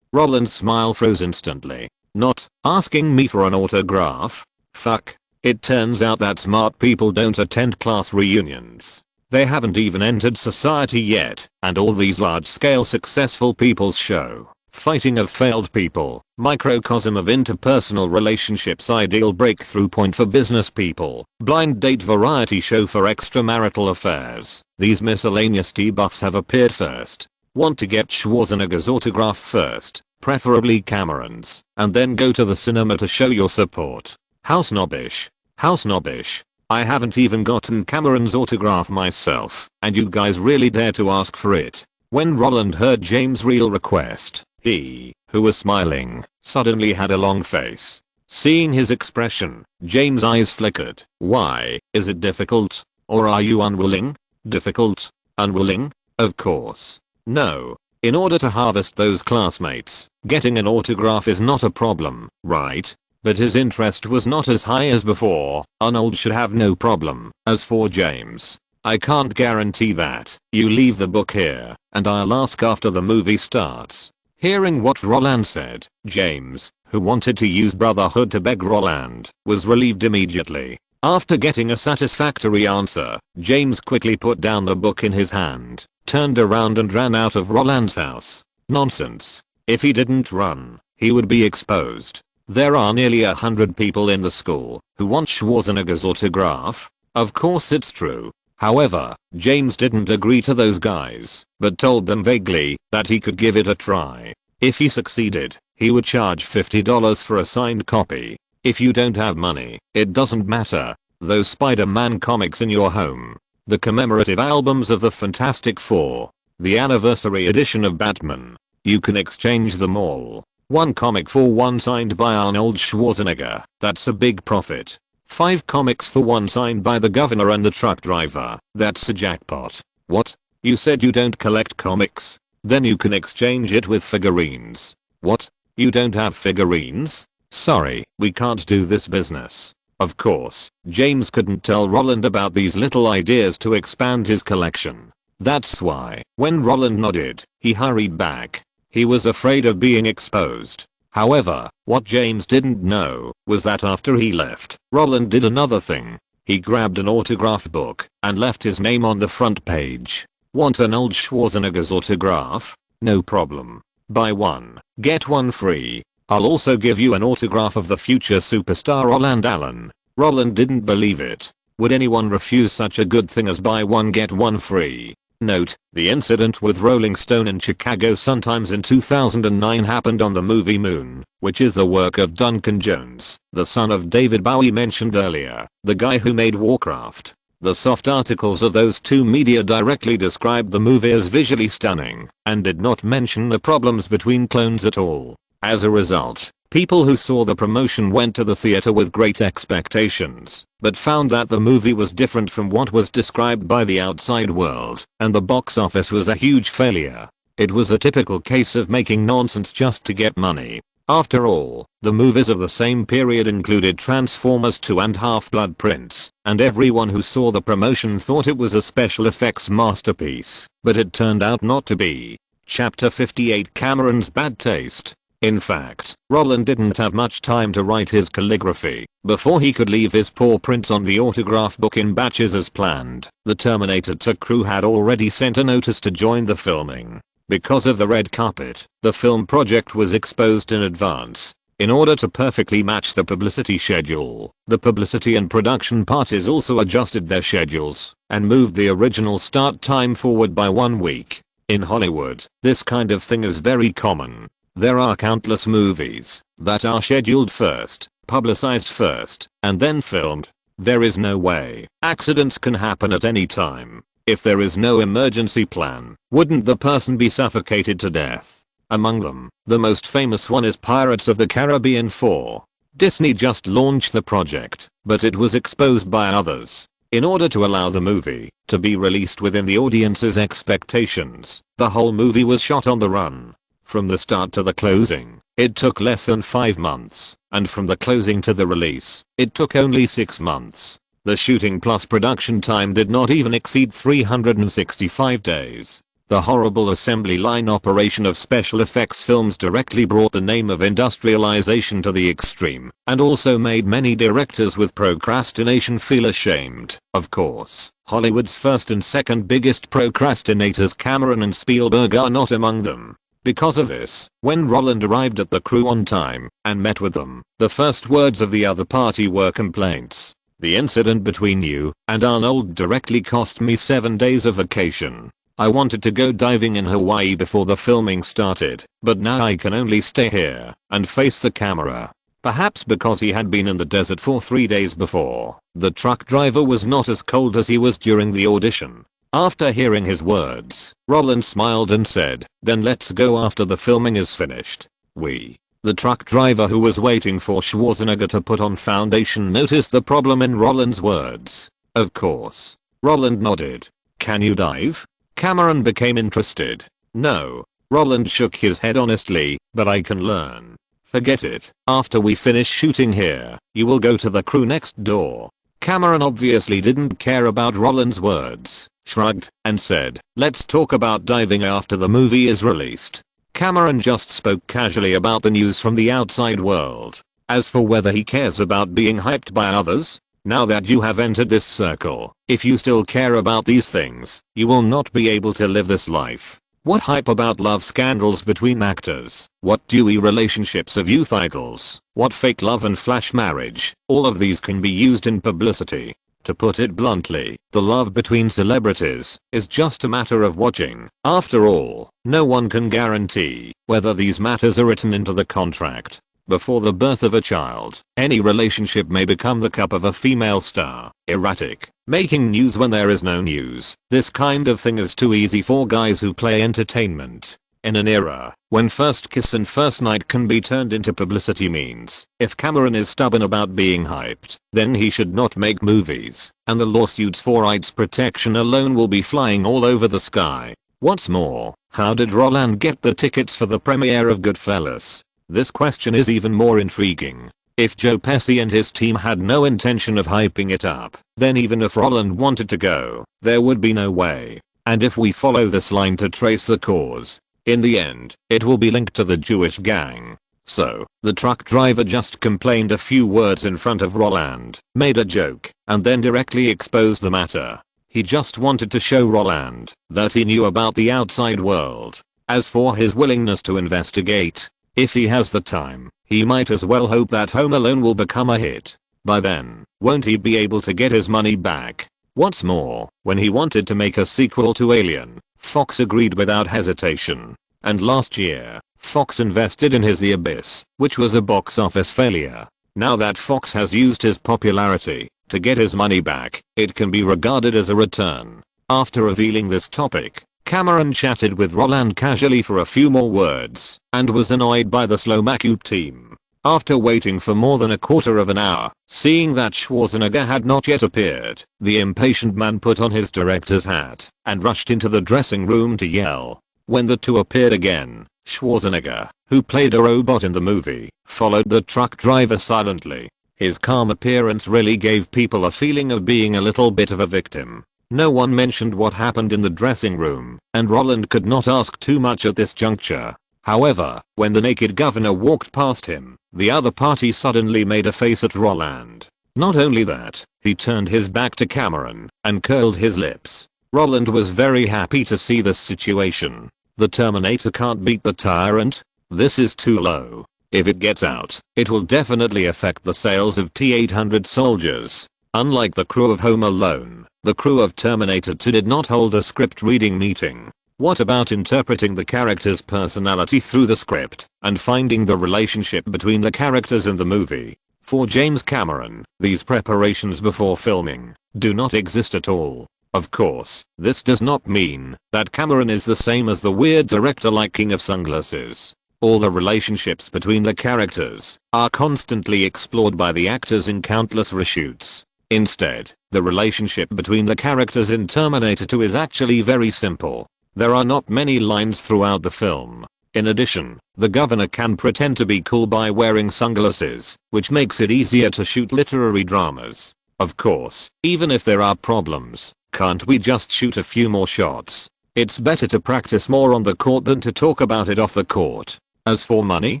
Roland's smile froze instantly. Not asking me for an autograph? Fuck. It turns out that smart people don't attend class reunions. They haven't even entered society yet, and all these large-scale successful people's show. Fighting of failed people, microcosm of interpersonal relationships, ideal breakthrough point for business people, blind date variety show for extramarital affairs. These miscellaneous debuffs have appeared first. Want to get Schwarzenegger's autograph first, preferably Cameron's, and then go to the cinema to show your support. How snobbish. How snobbish. I haven't even gotten Cameron's autograph myself, and you guys really dare to ask for it. When Roland heard James' real request, he, who was smiling, suddenly had a long face. Seeing his expression, James' eyes flickered. Why, is it difficult? Or are you unwilling? Difficult? Unwilling? Of course. No. In order to harvest those classmates, getting an autograph is not a problem, right? But his interest was not as high as before. Arnold should have no problem. As for James, I can't guarantee that. You leave the book here, and I'll ask after the movie starts. Hearing what Roland said, James, who wanted to use brotherhood to beg Roland, was relieved immediately. After getting a satisfactory answer, James quickly put down the book in his hand, turned around and ran out of Roland's house. Nonsense. If he didn't run, he would be exposed. There are nearly 100 people in the school who want Schwarzenegger's autograph. Of course it's true. However, James didn't agree to those guys, but told them vaguely that he could give it a try. If he succeeded, he would charge $50 for a signed copy. If you don't have money, it doesn't matter. Those Spider-Man comics in your home, the commemorative albums of the Fantastic Four, the anniversary edition of Batman, you can exchange them all. One comic for one signed by Arnold Schwarzenegger, that's a big profit. 5 comics for one signed by the governor and the truck driver, that's a jackpot. What? You said you don't collect comics? Then you can exchange it with figurines. What? You don't have figurines? Sorry, we can't do this business. Of course, James couldn't tell Roland about these little ideas to expand his collection. That's why, when Roland nodded, he hurried back. He was afraid of being exposed. However, what James didn't know was that after he left, Roland did another thing. He grabbed an autograph book and left his name on the front page. Want an old Schwarzenegger's autograph? No problem. Buy one, get one free. I'll also give you an autograph of the future superstar Roland Allen. Roland didn't believe it. Would anyone refuse such a good thing as buy one get one free? Note, the incident with Rolling Stone in Chicago Sun-Times in 2009 happened on the movie Moon, which is the work of Duncan Jones, the son of David Bowie mentioned earlier, the guy who made Warcraft. The soft articles of those two media directly described the movie as visually stunning, and did not mention the problems between clones at all. As a result, people who saw the promotion went to the theater with great expectations, but found that the movie was different from what was described by the outside world, and the box office was a huge failure. It was a typical case of making nonsense just to get money. After all, the movies of the same period included Transformers 2 and Half-Blood Prince, and everyone who saw the promotion thought it was a special effects masterpiece, but it turned out not to be. Chapter 58 Cameron's Bad Taste. In fact, Roland didn't have much time to write his calligraphy before he could leave his paw prints on the autograph book in batches as planned. The Terminator 2 crew had already sent a notice to join the filming. Because of the red carpet, the film project was exposed in advance. In order to perfectly match the publicity schedule, the publicity and production parties also adjusted their schedules and moved the original start time forward by 1 week. In Hollywood, this kind of thing is very common. There are countless movies that are scheduled first, publicized first, and then filmed. There is no way accidents can happen at any time. If there is no emergency plan, wouldn't the person be suffocated to death? Among them, the most famous one is Pirates of the Caribbean 4. Disney just launched the project, but it was exposed by others. In order to allow the movie to be released within the audience's expectations, the whole movie was shot on the run. From the start to the closing, it took less than 5 months, and from the closing to the release, it took only 6 months. The shooting plus production time did not even exceed 365 days. The horrible assembly line operation of special effects films directly brought the name of industrialization to the extreme, and also made many directors with procrastination feel ashamed. Of course, Hollywood's first and second biggest procrastinators, Cameron and Spielberg, are not among them. Because of this, when Roland arrived at the crew on time and met with them, the first words of the other party were complaints. The incident between you and Arnold directly cost me 7 days of vacation. I wanted to go diving in Hawaii before the filming started, but now I can only stay here and face the camera. Perhaps because he had been in the desert for 3 days before, the truck driver was not as cold as he was during the audition. After hearing his words, Roland smiled and said, "Then let's go after the filming is finished." The truck driver, who was waiting for Schwarzenegger to put on foundation, noticed the problem in Roland's words. Of course. Roland nodded. "Can you dive?" Cameron became interested. "No." Roland shook his head honestly, "But I can learn." "Forget it. After we finish shooting here, you will go to the crew next door." Cameron obviously didn't care about Roland's words, shrugged, and said, "Let's talk about diving after the movie is released." Cameron just spoke casually about the news from the outside world. As for whether he cares about being hyped by others, now that you have entered this circle, if you still care about these things, you will not be able to live this life. What hype about love scandals between actors? What dewy relationships of youth idols? What fake love and flash marriage? All of these can be used in publicity. To put it bluntly, the love between celebrities is just a matter of watching. After all, no one can guarantee whether these matters are written into the contract. Before the birth of a child, any relationship may become the cup of a female star. Erratic, making news when there is no news. This kind of thing is too easy for guys who play entertainment. In an era when first kiss and first night can be turned into publicity means, if Cameron is stubborn about being hyped, then he should not make movies, and the lawsuits for rights protection alone will be flying all over the sky. What's more, how did Roland get the tickets for the premiere of Goodfellas? This question is even more intriguing. If Joe Pesci and his team had no intention of hyping it up, then even if Roland wanted to go, there would be no way. And if we follow this line to trace the cause, in the end, it will be linked to the Jewish gang. So, the truck driver just complained a few words in front of Roland, made a joke, and then directly exposed the matter. He just wanted to show Roland that he knew about the outside world. As for his willingness to investigate, if he has the time, he might as well hope that Home Alone will become a hit. By then, won't he be able to get his money back? What's more, when he wanted to make a sequel to Alien, Fox agreed without hesitation. And last year, Fox invested in his The Abyss, which was a box office failure. Now that Fox has used his popularity to get his money back, it can be regarded as a return. After revealing this topic, Cameron chatted with Roland casually for a few more words, and was annoyed by the slow makeup team. After waiting for more than a quarter of an hour, seeing that Schwarzenegger had not yet appeared, the impatient man put on his director's hat and rushed into the dressing room to yell. When the two appeared again, Schwarzenegger, who played a robot in the movie, followed the truck driver silently. His calm appearance really gave people a feeling of being a little bit of a victim. No one mentioned what happened in the dressing room, and Roland could not ask too much at this juncture. However, when the naked governor walked past him, the other party suddenly made a face at Roland. Not only that, he turned his back to Cameron and curled his lips. Roland was very happy to see this situation. The Terminator can't beat the tyrant. This is too low. If it gets out, it will definitely affect the sales of T-800 soldiers. Unlike the crew of Home Alone, the crew of Terminator 2 did not hold a script reading meeting. What about interpreting the character's personality through the script and finding the relationship between the characters in the movie? For James Cameron, these preparations before filming do not exist at all. Of course, this does not mean that Cameron is the same as the weird director like King of Sunglasses. All the relationships between the characters are constantly explored by the actors in countless reshoots. Instead, the relationship between the characters in Terminator 2 is actually very simple. There are not many lines throughout the film. In addition, the governor can pretend to be cool by wearing sunglasses, which makes it easier to shoot literary dramas. Of course, even if there are problems, can't we just shoot a few more shots? It's better to practice more on the court than to talk about it off the court. As for money,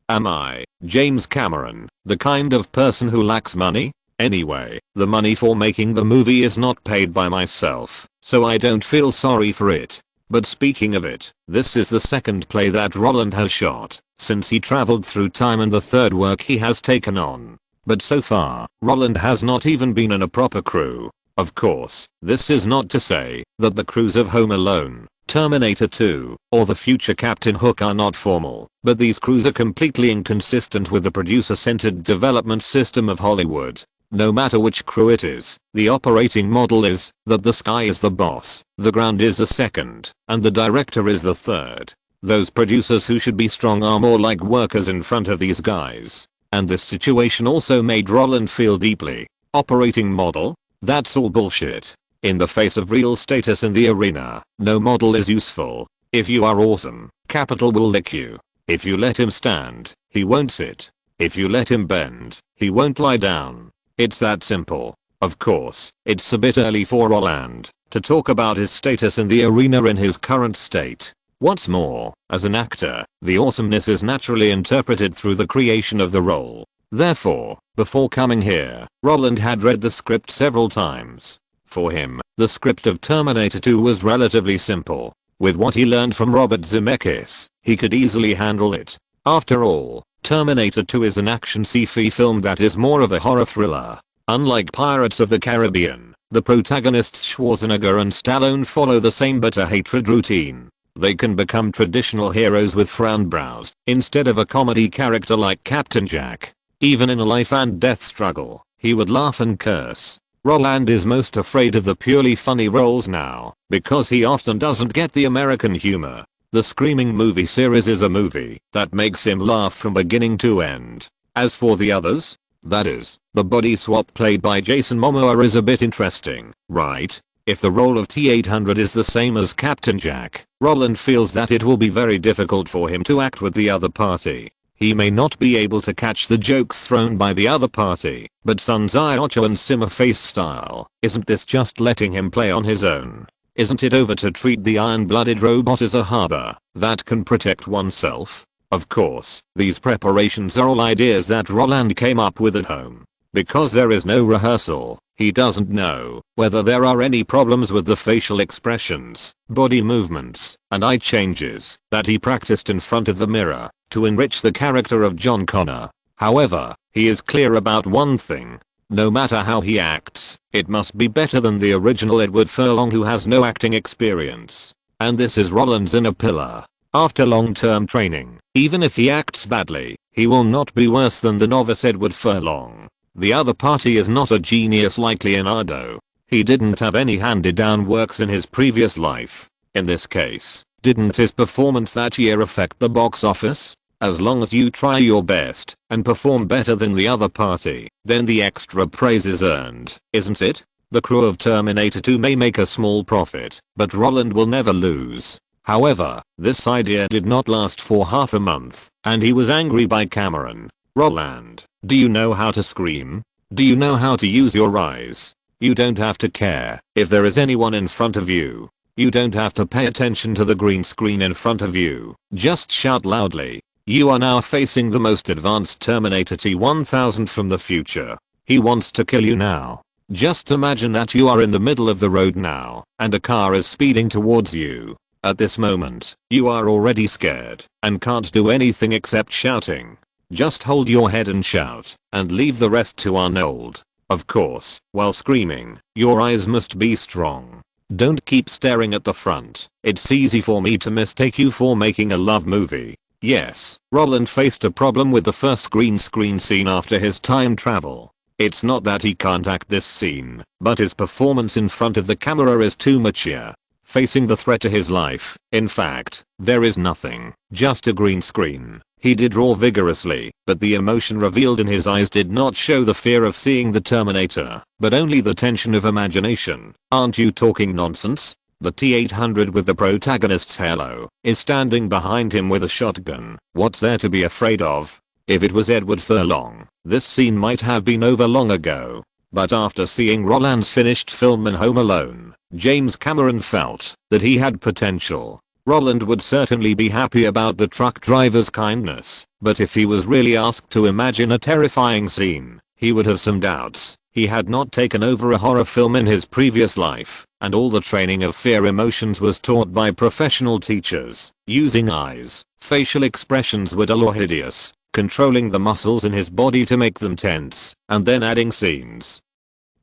am I, James Cameron, the kind of person who lacks money? Anyway, the money for making the movie is not paid by myself, so I don't feel sorry for it. But speaking of it, this is the second play that Roland has shot since he traveled through time and the third work he has taken on. But so far, Roland has not even been in a proper crew. Of course, this is not to say that the crews of Home Alone, Terminator 2, or the future Captain Hook are not formal, but these crews are completely inconsistent with the producer-centered development system of Hollywood. No matter which crew it is, the operating model is that the sky is the boss, the ground is the second, and the director is the third. Those producers who should be strong are more like workers in front of these guys. And this situation also made Roland feel deeply. Operating model? That's all bullshit. In the face of real status in the arena, no model is useful. If you are awesome, Capital will lick you. If you let him stand, he won't sit. If you let him bend, he won't lie down. It's that simple. Of course, it's a bit early for Roland to talk about his status in the arena in his current state. What's more, as an actor, the awesomeness is naturally interpreted through the creation of the role. Therefore, before coming here, Roland had read the script several times. For him, the script of Terminator 2 was relatively simple. With what he learned from Robert Zemeckis, he could easily handle it. After all, Terminator 2 is an action sci-fi film that is more of a horror thriller. Unlike Pirates of the Caribbean, the protagonists Schwarzenegger and Stallone follow the same bitter hatred routine. They can become traditional heroes with frowned brows, instead of a comedy character like Captain Jack. Even in a life and death struggle, he would laugh and curse. Roland is most afraid of the purely funny roles now, because he often doesn't get the American humor. The Screaming movie series is a movie that makes him laugh from beginning to end. As for the others, that is, the body swap played by Jason Momoa is a bit interesting, right? If the role of T-800 is the same as Captain Jack, Roland feels that it will be very difficult for him to act with the other party. He may not be able to catch the jokes thrown by the other party, but Sunzai Ocho and Simmer face style, isn't this just letting him play on his own? Isn't it over to treat the iron-blooded robot as a harbor that can protect oneself? Of course, these preparations are all ideas that Roland came up with at home. Because there is no rehearsal, he doesn't know whether there are any problems with the facial expressions, body movements, and eye changes that he practiced in front of the mirror to enrich the character of John Connor. However, he is clear about one thing. No matter how he acts, it must be better than the original Edward Furlong who has no acting experience. And this is Roland's inner pillar. After long-term training, even if he acts badly, he will not be worse than the novice Edward Furlong. The other party is not a genius like Leonardo. He didn't have any handed-down works in his previous life. In this case, didn't his performance that year affect the box office? As long as you try your best and perform better than the other party, then the extra praise is earned, isn't it? The crew of Terminator 2 may make a small profit, but Roland will never lose. However, this idea did not last for half a month, and he was angry by Cameron. Roland, do you know how to scream? Do you know how to use your eyes? You don't have to care if there is anyone in front of you. You don't have to pay attention to the green screen in front of you. Just shout loudly. You are now facing the most advanced Terminator T-1000 from the future. He wants to kill you now. Just imagine that you are in the middle of the road now, and a car is speeding towards you. At this moment, you are already scared, and can't do anything except shouting. Just hold your head and shout, and leave the rest to Arnold. Of course, while screaming, your eyes must be strong. Don't keep staring at the front. It's easy for me to mistake you for making a love movie. Yes, Roland faced a problem with the first green screen scene after his time travel. It's not that he can't act this scene, but his performance in front of the camera is too mature. Facing the threat to his life, in fact, there is nothing, just a green screen. He did draw vigorously, but the emotion revealed in his eyes did not show the fear of seeing the Terminator, but only the tension of imagination. Aren't you talking nonsense? The T-800 with the protagonist's halo is standing behind him with a shotgun. What's there to be afraid of? If it was Edward Furlong, this scene might have been over long ago. But after seeing Roland's finished film in Home Alone, James Cameron felt that he had potential. Roland would certainly be happy about the truck driver's kindness, but if he was really asked to imagine a terrifying scene, he would have some doubts. He had not taken over a horror film in his previous life, and all the training of fear emotions was taught by professional teachers, using eyes, facial expressions were dull or hideous, controlling the muscles in his body to make them tense, and then adding scenes.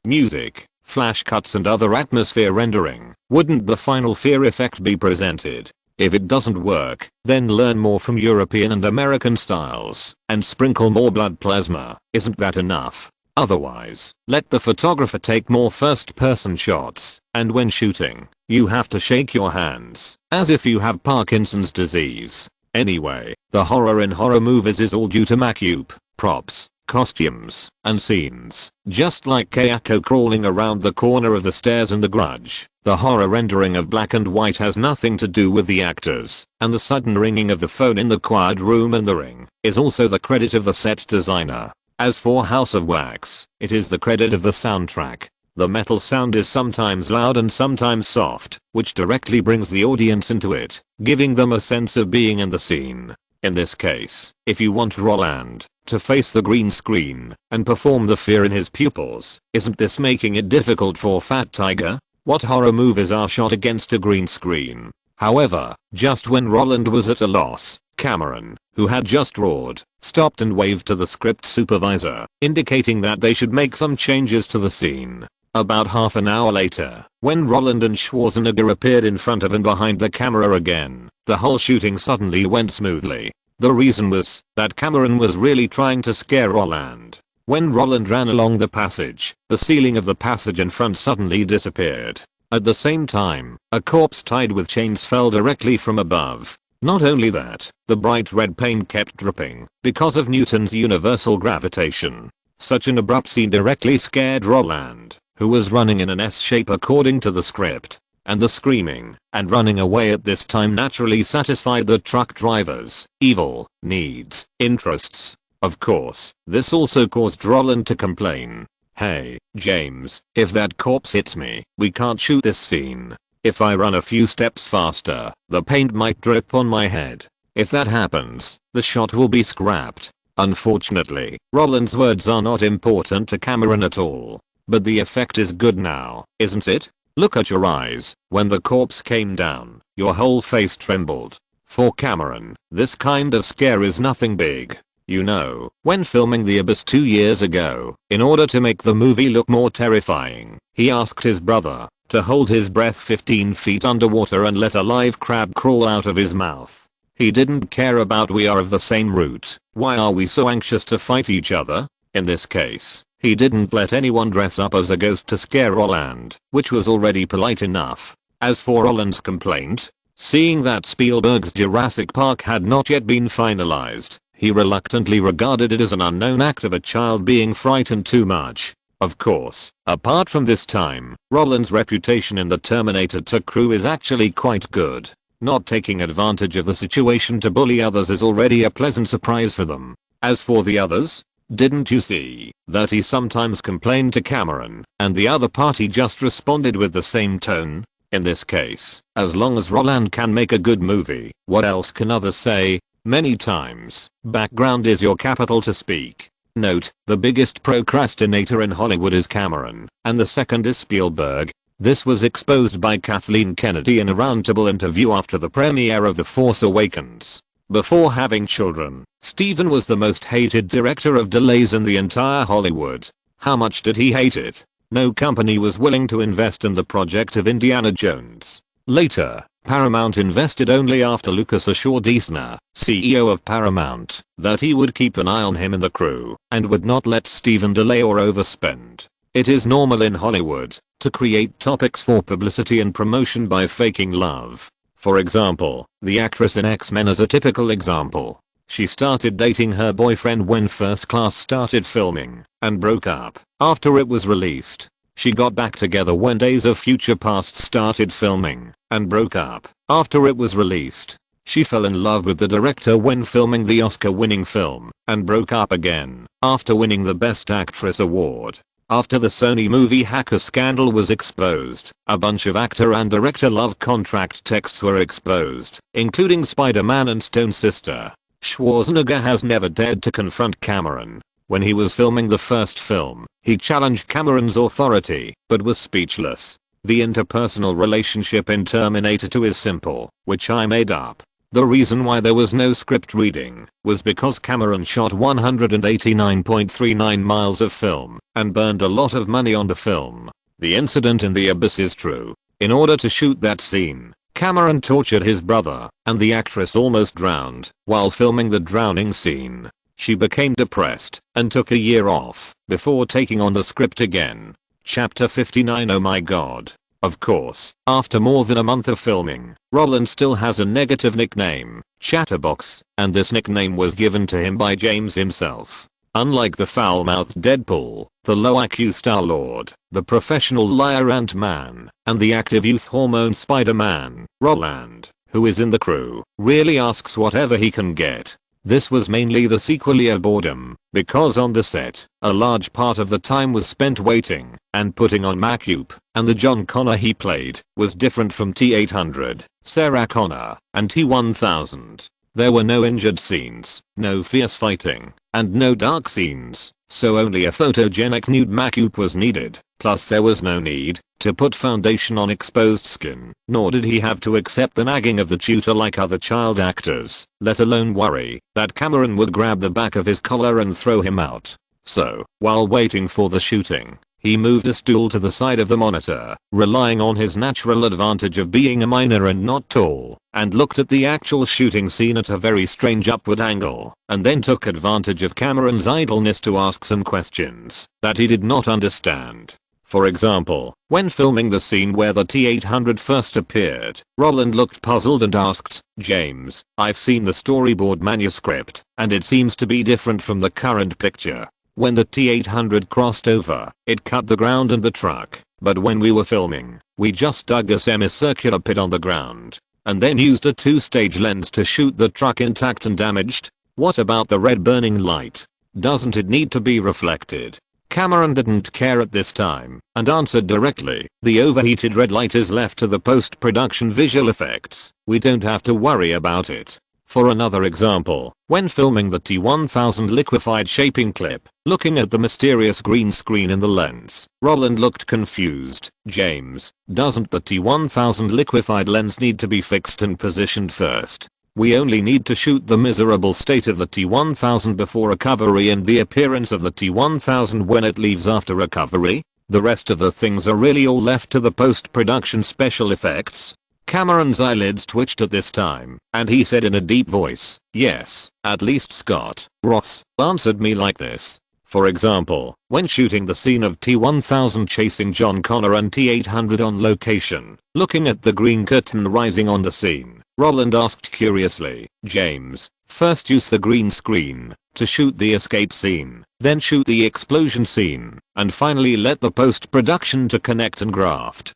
Music, flash cuts and other atmosphere rendering. Wouldn't the final fear effect be presented? If it doesn't work, then learn more from European and American styles, and sprinkle more blood plasma. Isn't that enough? Otherwise, let the photographer take more first-person shots, and when shooting, you have to shake your hands, as if you have Parkinson's disease. Anyway, the horror in horror movies is all due to makeup, props, costumes, and scenes. Just like Kayako crawling around the corner of the stairs in The Grudge, the horror rendering of black and white has nothing to do with the actors, and the sudden ringing of the phone in the quiet room in The Ring is also the credit of the set designer. As for House of Wax, it is the credit of the soundtrack. The metal sound is sometimes loud and sometimes soft, which directly brings the audience into it, giving them a sense of being in the scene. In this case, if you want Roland to face the green screen and perform the fear in his pupils, isn't this making it difficult for Fat Tiger? What horror movies are shot against a green screen? However, just when Roland was at a loss, Cameron, who had just roared, stopped and waved to the script supervisor, indicating that they should make some changes to the scene. About half an hour later, when Roland and Schwarzenegger appeared in front of and behind the camera again, the whole shooting suddenly went smoothly. The reason was that Cameron was really trying to scare Roland. When Roland ran along the passage, the ceiling of the passage in front suddenly disappeared. At the same time, a corpse tied with chains fell directly from above. Not only that, the bright red paint kept dripping because of Newton's universal gravitation. Such an abrupt scene directly scared Roland, who was running in an S shape according to the script, and the screaming and running away at this time naturally satisfied the truck driver's evil needs, interests. Of course, this also caused Roland to complain. Hey, James, if that corpse hits me, we can't shoot this scene. If I run a few steps faster, the paint might drip on my head. If that happens, the shot will be scrapped. Unfortunately, Roland's words are not important to Cameron at all. But the effect is good now, isn't it? Look at your eyes. When the corpse came down, your whole face trembled. For Cameron, this kind of scare is nothing big. You know, when filming The Abyss 2 years ago, in order to make the movie look more terrifying, he asked his brother to hold his breath 15 feet underwater and let a live crab crawl out of his mouth. He didn't care about we are of the same root. Why are we so anxious to fight each other? In this case, he didn't let anyone dress up as a ghost to scare Roland, which was already polite enough. As for Roland's complaint, seeing that Spielberg's Jurassic Park had not yet been finalized, he reluctantly regarded it as an unknown act of a child being frightened too much. Of course, apart from this time, Roland's reputation in the Terminator 2 crew is actually quite good. Not taking advantage of the situation to bully others is already a pleasant surprise for them. As for the others, didn't you see that he sometimes complained to Cameron and the other party just responded with the same tone? In this case, as long as Roland can make a good movie, what else can others say? Many times, background is your capital to speak. Note, the biggest procrastinator in Hollywood is Cameron, and the second is Spielberg. This was exposed by Kathleen Kennedy in a roundtable interview after the premiere of The Force Awakens. Before having children, Steven was the most hated director of delays in the entire Hollywood. How much did he hate it? No company was willing to invest in the project of Indiana Jones. Later, Paramount invested only after Lucas assured Eisner, CEO of Paramount, that he would keep an eye on him and the crew, and would not let Steven delay or overspend. It is normal in Hollywood to create topics for publicity and promotion by faking love. For example, the actress in X-Men is a typical example. She started dating her boyfriend when First Class started filming, and broke up after it was released. She got back together when Days of Future Past started filming, and broke up after it was released. She fell in love with the director when filming the Oscar-winning film, and broke up again after winning the Best Actress award. After the Sony movie hacker scandal was exposed, a bunch of actor and director love contract texts were exposed, including Spider-Man and Stone's sister. Schwarzenegger has never dared to confront Cameron. When he was filming the first film, he challenged Cameron's authority, but was speechless. The interpersonal relationship in Terminator 2 is simple, which I made up. The reason why there was no script reading was because Cameron shot 189.39 miles of film and burned a lot of money on the film. The incident in the abyss is true. In order to shoot that scene, Cameron tortured his brother, and the actress almost drowned while filming the drowning scene. She became depressed and took a year off before taking on the script again. Chapter 59. Oh my god. Of course, after more than a month of filming, Roland still has a negative nickname, Chatterbox, and this nickname was given to him by James himself. Unlike the foul-mouthed Deadpool, the low-IQ Star-Lord, the professional liar Ant-Man, and the active youth hormone Spider-Man, Roland, who is in the crew, really asks whatever he can get. This was mainly the sequel of boredom, because on the set, a large part of the time was spent waiting and putting on makeup, and the John Connor he played was different from T-800, Sarah Connor, and T-1000. There were no injured scenes, no fierce fighting, and no dark scenes, so only a photogenic nude makeup was needed. Plus there was no need to put foundation on exposed skin, nor did he have to accept the nagging of the tutor like other child actors, let alone worry that Cameron would grab the back of his collar and throw him out. So, while waiting for the shooting, he moved a stool to the side of the monitor, relying on his natural advantage of being a minor and not tall, and looked at the actual shooting scene at a very strange upward angle, and then took advantage of Cameron's idleness to ask some questions that he did not understand. For example, when filming the scene where the T-800 first appeared, Roland looked puzzled and asked, "James, I've seen the storyboard manuscript, and it seems to be different from the current picture. When the T-800 crossed over, it cut the ground and the truck, but when we were filming, we just dug a semicircular pit on the ground, and then used a two-stage lens to shoot the truck intact and damaged. What about the red burning light? Doesn't it need to be reflected?" Cameron didn't care at this time, and answered directly, "The overheated red light is left to the post-production visual effects. We don't have to worry about it." For another example, when filming the T-1000 liquefied shaping clip, looking at the mysterious green screen in the lens, Roland looked confused. "James, doesn't the T-1000 liquefied lens need to be fixed and positioned first? We only need to shoot the miserable state of the T-1000 before recovery and the appearance of the T-1000 when it leaves after recovery. The rest of the things are really all left to the post-production special effects." Cameron's eyelids twitched at this time, and he said in a deep voice, "Yes, at least Scott Ross answered me like this." For example, when shooting the scene of T-1000 chasing John Connor and T-800 on location, looking at the green curtain rising on the scene, Roland asked curiously, "James, first use the green screen to shoot the escape scene, then shoot the explosion scene, and finally let the post-production to connect and graft.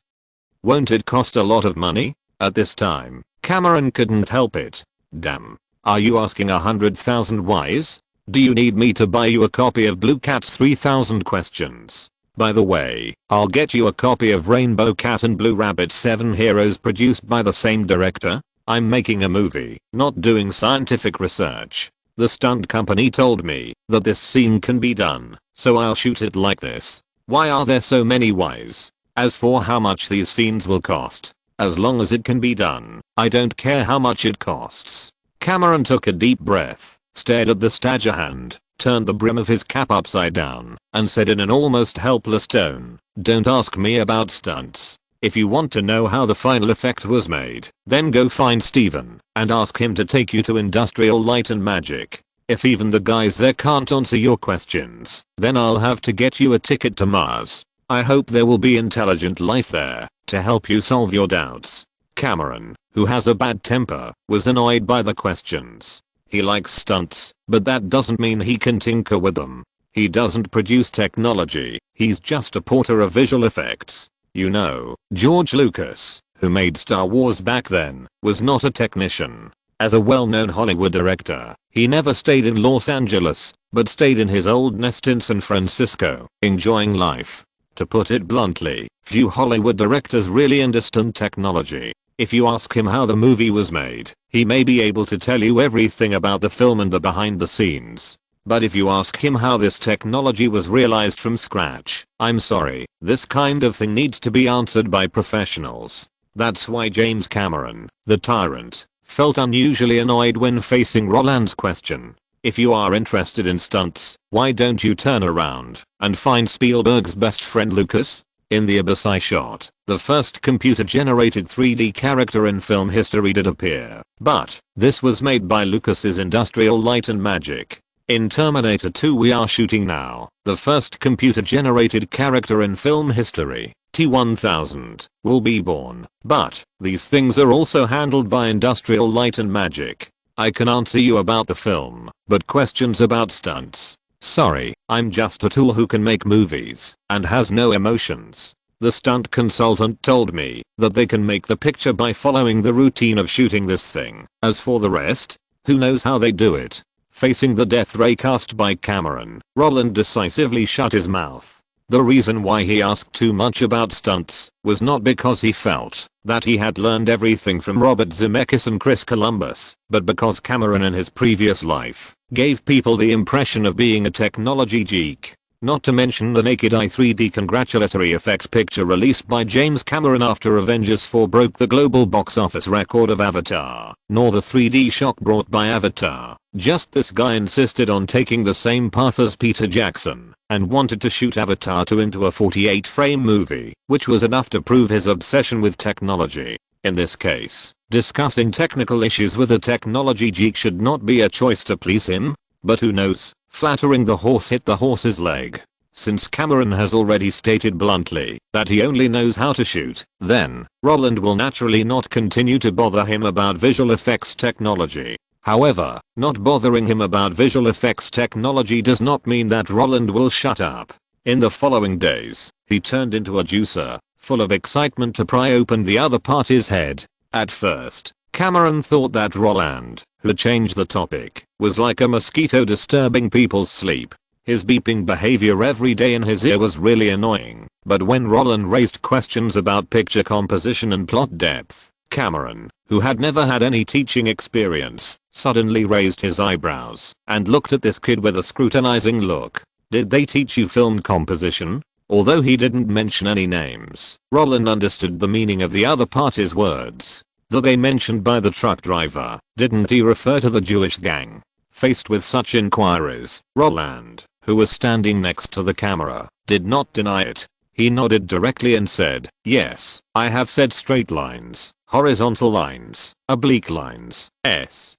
Won't it cost a lot of money?" At this time, Cameron couldn't help it. "Damn. Are you asking 100,000 whys? Do you need me to buy you a copy of Blue Cat's 3000 questions?" By the way, I'll get you a copy of Rainbow Cat and Blue Rabbit 7 Heroes produced by the same director. I'm making a movie, not doing scientific research. The stunt company told me that this scene can be done, so I'll shoot it like this. Why are there so many whys? As for how much these scenes will cost, as long as it can be done, I don't care how much it costs. Cameron took a deep breath, stared at the stager hand, turned the brim of his cap upside down, and said in an almost helpless tone, "Don't ask me about stunts. If you want to know how the final effect was made, then go find Steven and ask him to take you to Industrial Light and Magic. If even the guys there can't answer your questions, then I'll have to get you a ticket to Mars. I hope there will be intelligent life there to help you solve your doubts." Cameron, who has a bad temper, was annoyed by the questions. He likes stunts, but that doesn't mean he can tinker with them. He doesn't produce technology, he's just a porter of visual effects. You know, George Lucas, who made Star Wars back then, was not a technician. As a well-known Hollywood director, he never stayed in Los Angeles, but stayed in his old nest in San Francisco, enjoying life. To put it bluntly, few Hollywood directors really understand technology. If you ask him how the movie was made, he may be able to tell you everything about the film and the behind the scenes. But if you ask him how this technology was realized from scratch, I'm sorry, this kind of thing needs to be answered by professionals. That's why James Cameron, the tyrant, felt unusually annoyed when facing Roland's question. If you are interested in stunts, why don't you turn around and find Spielberg's best friend Lucas? In the abyss I shot, the first computer-generated 3D character in film history did appear, but this was made by Lucas's Industrial Light and Magic. In Terminator 2 we are shooting now, the first computer-generated character in film history, T-1000, will be born, but these things are also handled by Industrial Light and Magic. I can answer you about the film, but questions about stunts? Sorry, I'm just a tool who can make movies and has no emotions. The stunt consultant told me that they can make the picture by following the routine of shooting this thing. As for the rest, who knows how they do it? Facing the death ray cast by Cameron, Roland decisively shut his mouth. The reason why he asked too much about stunts was not because he felt that he had learned everything from Robert Zemeckis and Chris Columbus, but because Cameron in his previous life gave people the impression of being a technology geek. Not to mention the naked eye 3D congratulatory effect picture released by James Cameron after Avengers 4 broke the global box office record of Avatar, nor the 3D shock brought by Avatar. Just this guy insisted on taking the same path as Peter Jackson and wanted to shoot Avatar 2 into a 48-frame movie, which was enough to prove his obsession with technology. In this case, discussing technical issues with a technology geek should not be a choice to please him, but who knows? Flattering the horse hit the horse's leg. Since Cameron has already stated bluntly that he only knows how to shoot, then Roland will naturally not continue to bother him about visual effects technology. However, not bothering him about visual effects technology does not mean that Roland will shut up. In the following days, he turned into a juicer, full of excitement to pry open the other party's head. At first, Cameron thought that Roland, who changed the topic, was like a mosquito disturbing people's sleep. His beeping behavior every day in his ear was really annoying, but when Roland raised questions about picture composition and plot depth, Cameron, who had never had any teaching experience, suddenly raised his eyebrows and looked at this kid with a scrutinizing look. Did they teach you film composition? Although he didn't mention any names, Roland understood the meaning of the other party's words. That they mentioned by the truck driver, didn't he refer to the Jewish gang? Faced with such inquiries, Roland, who was standing next to the camera, did not deny it. He nodded directly and said, "Yes, I have said straight lines, horizontal lines, oblique lines, X,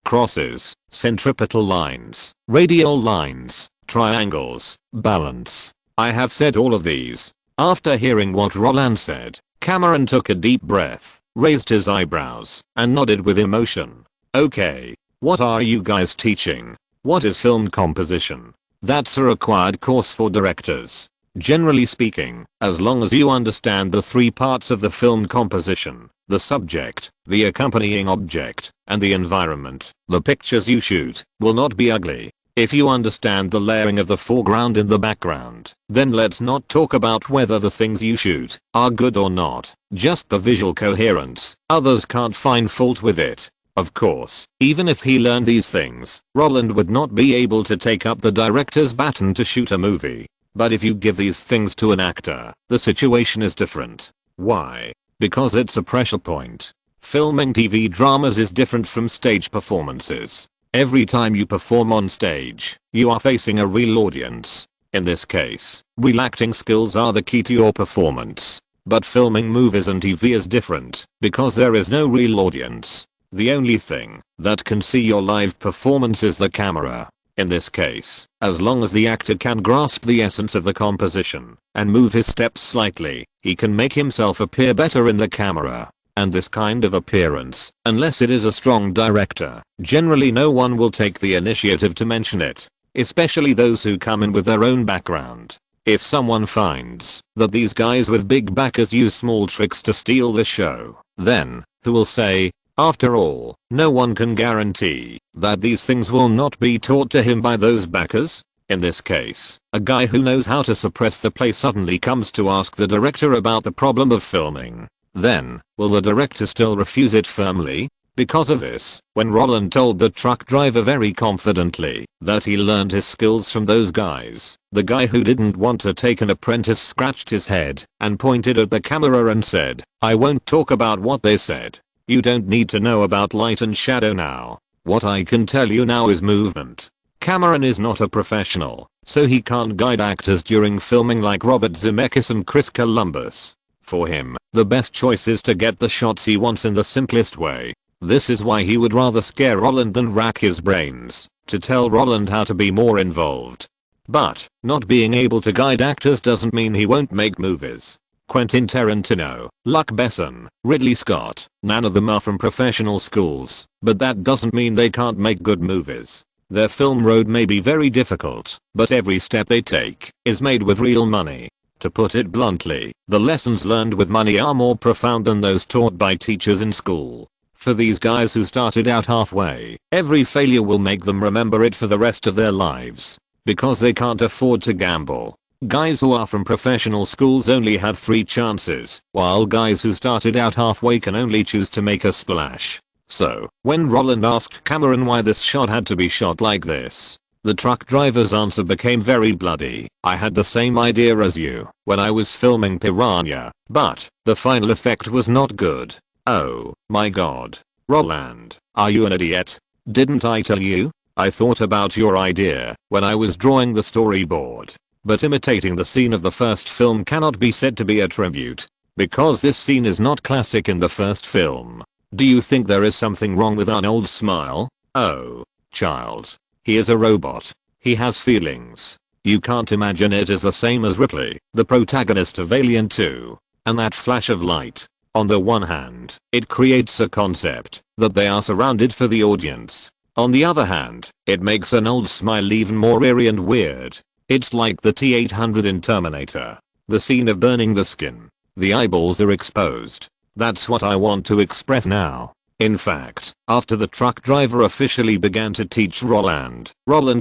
crosses, centripetal lines, radial lines, triangles, balance. I have said all of these." After hearing what Roland said, Cameron took a deep breath, raised his eyebrows, and nodded with emotion. "Okay, what are you guys teaching? What is film composition?" "That's a required course for directors. Generally speaking, as long as you understand the three parts of the film composition, the subject, the accompanying object, and the environment, the pictures you shoot will not be ugly. If you understand the layering of the foreground and the background, then let's not talk about whether the things you shoot are good or not, just the visual coherence. Others can't find fault with it. Of course, even if he learned these things, Roland would not be able to take up the director's baton to shoot a movie. But if you give these things to an actor, the situation is different. Why? Because it's a pressure point. Filming TV dramas is different from stage performances. Every time you perform on stage, you are facing a real audience. In this case, real acting skills are the key to your performance. But filming movies and TV is different, because there is no real audience. The only thing that can see your live performance is the camera. In this case, as long as the actor can grasp the essence of the composition and move his steps slightly, he can make himself appear better in the camera. And this kind of appearance, unless it is a strong director, generally no one will take the initiative to mention it, especially those who come in with their own background. If someone finds that these guys with big backers use small tricks to steal the show, then who will say? After all, no one can guarantee that these things will not be taught to him by those backers. In this case, a guy who knows how to suppress the play suddenly comes to ask the director about the problem of filming. Then, will the director still refuse it firmly? Because of this, when Roland told the truck driver very confidently that he learned his skills from those guys, the guy who didn't want to take an apprentice scratched his head and pointed at the camera and said, "I won't talk about what they said. You don't need to know about light and shadow now. What I can tell you now is movement." Cameron is not a professional, so he can't guide actors during filming like Robert Zemeckis and Chris Columbus. For him, the best choice is to get the shots he wants in the simplest way. This is why he would rather scare Roland than rack his brains to tell Roland how to be more involved. But, not being able to guide actors doesn't mean he won't make movies. Quentin Tarantino, Luc Besson, Ridley Scott, none of them are from professional schools, but that doesn't mean they can't make good movies. Their film road may be very difficult, but every step they take is made with real money. To put it bluntly, the lessons learned with money are more profound than those taught by teachers in school. For these guys who started out halfway, every failure will make them remember it for the rest of their lives. Because they can't afford to gamble. Guys who are from professional schools only have 3 chances, while guys who started out halfway can only choose to make a splash. So, when Roland asked Cameron why this shot had to be shot like this, the truck driver's answer became very bloody. "I had the same idea as you when I was filming Piranha, but the final effect was not good." Oh my god. Roland, are you an idiot? Didn't I tell you? I thought about your idea when I was drawing the storyboard. But imitating the scene of the first film cannot be said to be a tribute, because this scene is not classic in the first film. Do you think there is something wrong with Arnold's smile? Oh, child. He is a robot. He has feelings. You can't imagine it is the same as Ripley, the protagonist of Alien 2. And that flash of light. On the one hand, it creates a concept that they are surrounded for the audience. On the other hand, it makes Arnold's smile even more eerie and weird. It's like the T-800 in Terminator. The scene of burning the skin. The eyeballs are exposed. That's what I want to express now. In fact, after the truck driver officially began to teach Roland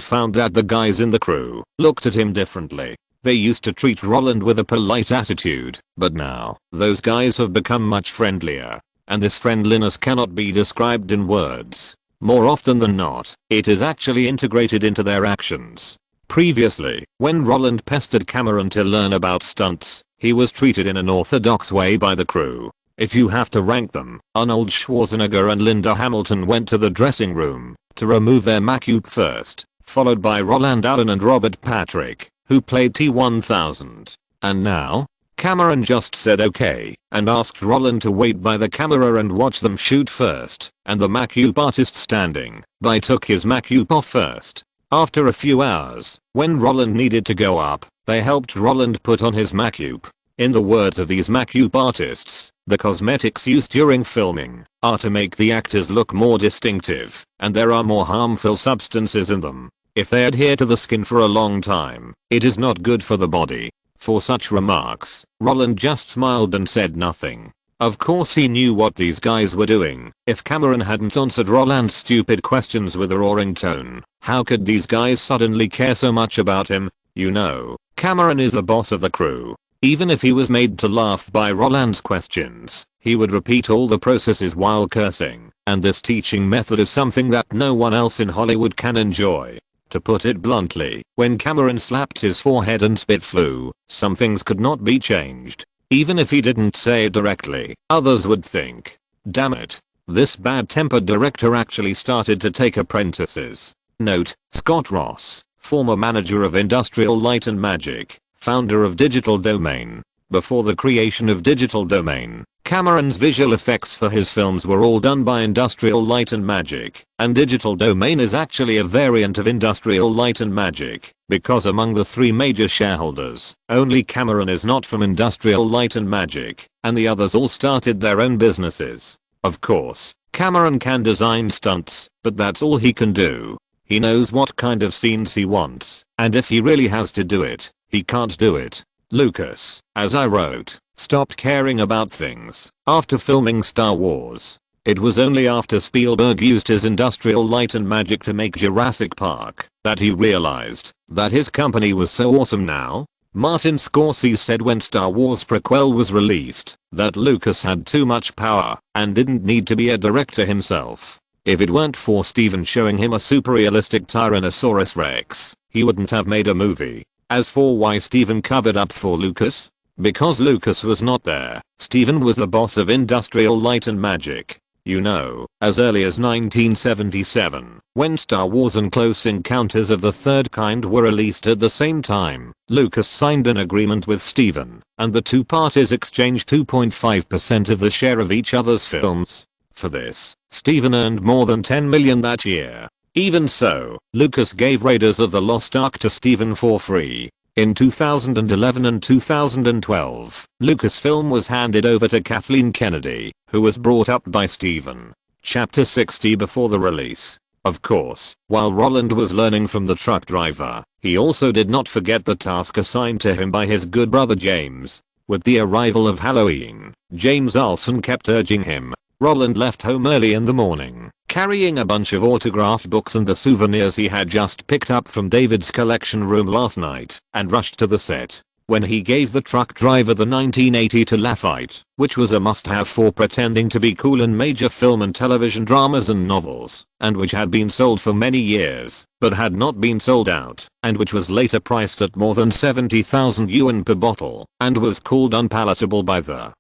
found that the guys in the crew looked at him differently. They used to treat Roland with a polite attitude, but now, those guys have become much friendlier. And this friendliness cannot be described in words. More often than not, it is actually integrated into their actions. Previously, when Roland pestered Cameron to learn about stunts, he was treated in an orthodox way by the crew. If you have to rank them, Arnold Schwarzenegger and Linda Hamilton went to the dressing room to remove their makeup first, followed by Roland Allen and Robert Patrick, who played T-1000. And now? Cameron just said okay and asked Roland to wait by the camera and watch them shoot first, and the makeup artist standing by took his makeup off first. After a few hours, when Roland needed to go up, they helped Roland put on his makeup. In the words of these makeup artists, the cosmetics used during filming are to make the actors look more distinctive, and there are more harmful substances in them. If they adhere to the skin for a long time, it is not good for the body. For such remarks, Roland just smiled and said nothing. Of course he knew what these guys were doing. If Cameron hadn't answered Roland's stupid questions with a roaring tone, how could these guys suddenly care so much about him? You know, Cameron is the boss of the crew. Even if he was made to laugh by Roland's questions, he would repeat all the processes while cursing, and this teaching method is something that no one else in Hollywood can enjoy. To put it bluntly, when Cameron slapped his forehead and spit flew, some things could not be changed. Even if he didn't say it directly, others would think, damn it, this bad-tempered director actually started to take apprentices. Note, Scott Ross, former manager of Industrial Light and Magic, founder of Digital Domain. Before the creation of Digital Domain, Cameron's visual effects for his films were all done by Industrial Light and Magic, and Digital Domain is actually a variant of Industrial Light and Magic, because among the three major shareholders, only Cameron is not from Industrial Light and Magic, and the others all started their own businesses. Of course, Cameron can design stunts, but that's all he can do. He knows what kind of scenes he wants, and if he really has to do it, he can't do it. Lucas, as I wrote, stopped caring about things after filming Star Wars. It was only after Spielberg used his Industrial Light and Magic to make Jurassic Park that he realized that his company was so awesome now. Martin Scorsese said when Star Wars prequel was released that Lucas had too much power and didn't need to be a director himself. If it weren't for Steven showing him a super realistic Tyrannosaurus Rex, he wouldn't have made a movie. As for why Steven covered up for Lucas? Because Lucas was not there. Steven was the boss of Industrial Light and Magic. You know, as early as 1977, when Star Wars and Close Encounters of the Third Kind were released at the same time, Lucas signed an agreement with Steven, and the two parties exchanged 2.5% of the share of each other's films. For this, Steven earned more than $10 million that year. Even so, Lucas gave Raiders of the Lost Ark to Steven for free. In 2011 and 2012, Lucasfilm was handed over to Kathleen Kennedy, who was brought up by Steven. Chapter 60 before the release. Of course, while Roland was learning from the truck driver, he also did not forget the task assigned to him by his good brother James. With the arrival of Halloween, James Olson kept urging him. Roland left home early in the morning, carrying a bunch of autographed books and the souvenirs he had just picked up from David's collection room last night, and rushed to the set. When he gave the truck driver the 1982 Lafayette, which was a must-have for pretending to be cool in major film and television dramas and novels, and which had been sold for many years, but had not been sold out, and which was later priced at more than 70,000 yuan per bottle, and was called unpalatable by the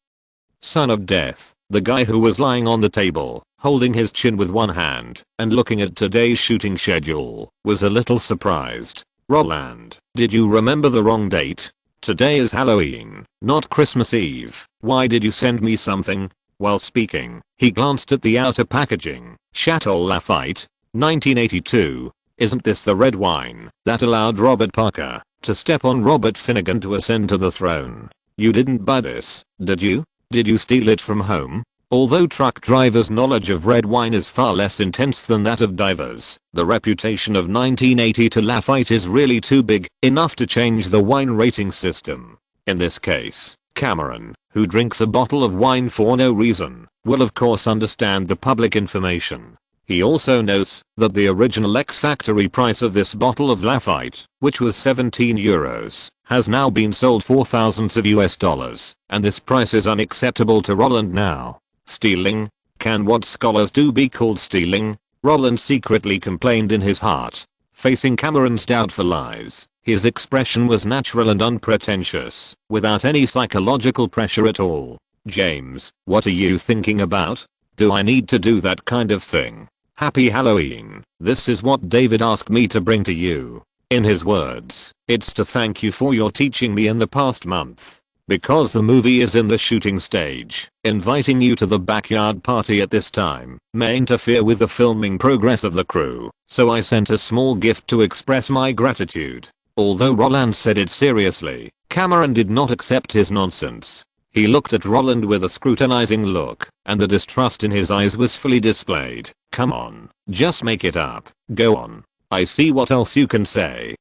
son of death. The guy who was lying on the table, holding his chin with one hand, and looking at today's shooting schedule, was a little surprised. Roland, did you remember the wrong date? Today is Halloween, not Christmas Eve. Why did you send me something? While speaking, he glanced at the outer packaging. Chateau Lafayette, 1982. Isn't this the red wine that allowed Robert Parker to step on Robert Finnegan to ascend to the throne? You didn't buy this, did you? Did you steal it from home? Although truck drivers' knowledge of red wine is far less intense than that of divers, the reputation of 1982 Lafayette is really too big, enough to change the wine rating system. In this case, Cameron, who drinks a bottle of wine for no reason, will of course understand the public information. He also notes that the original ex-factory price of this bottle of Lafayette, which was 17 euros, has now been sold for thousands of US dollars, and this price is unacceptable to Roland now. Stealing? Can what scholars do be called stealing? Roland secretly complained in his heart. Facing Cameron's doubtful eyes, his expression was natural and unpretentious, without any psychological pressure at all. James, what are you thinking about? Do I need to do that kind of thing? Happy Halloween. This is what David asked me to bring to you. In his words, it's to thank you for your teaching me in the past month. Because the movie is in the shooting stage, inviting you to the backyard party at this time may interfere with the filming progress of the crew, so I sent a small gift to express my gratitude. Although Roland said it seriously, Cameron did not accept his nonsense. He looked at Roland with a scrutinizing look, and the distrust in his eyes was fully displayed. Come on, just make it up. Go on. I see what else you can say.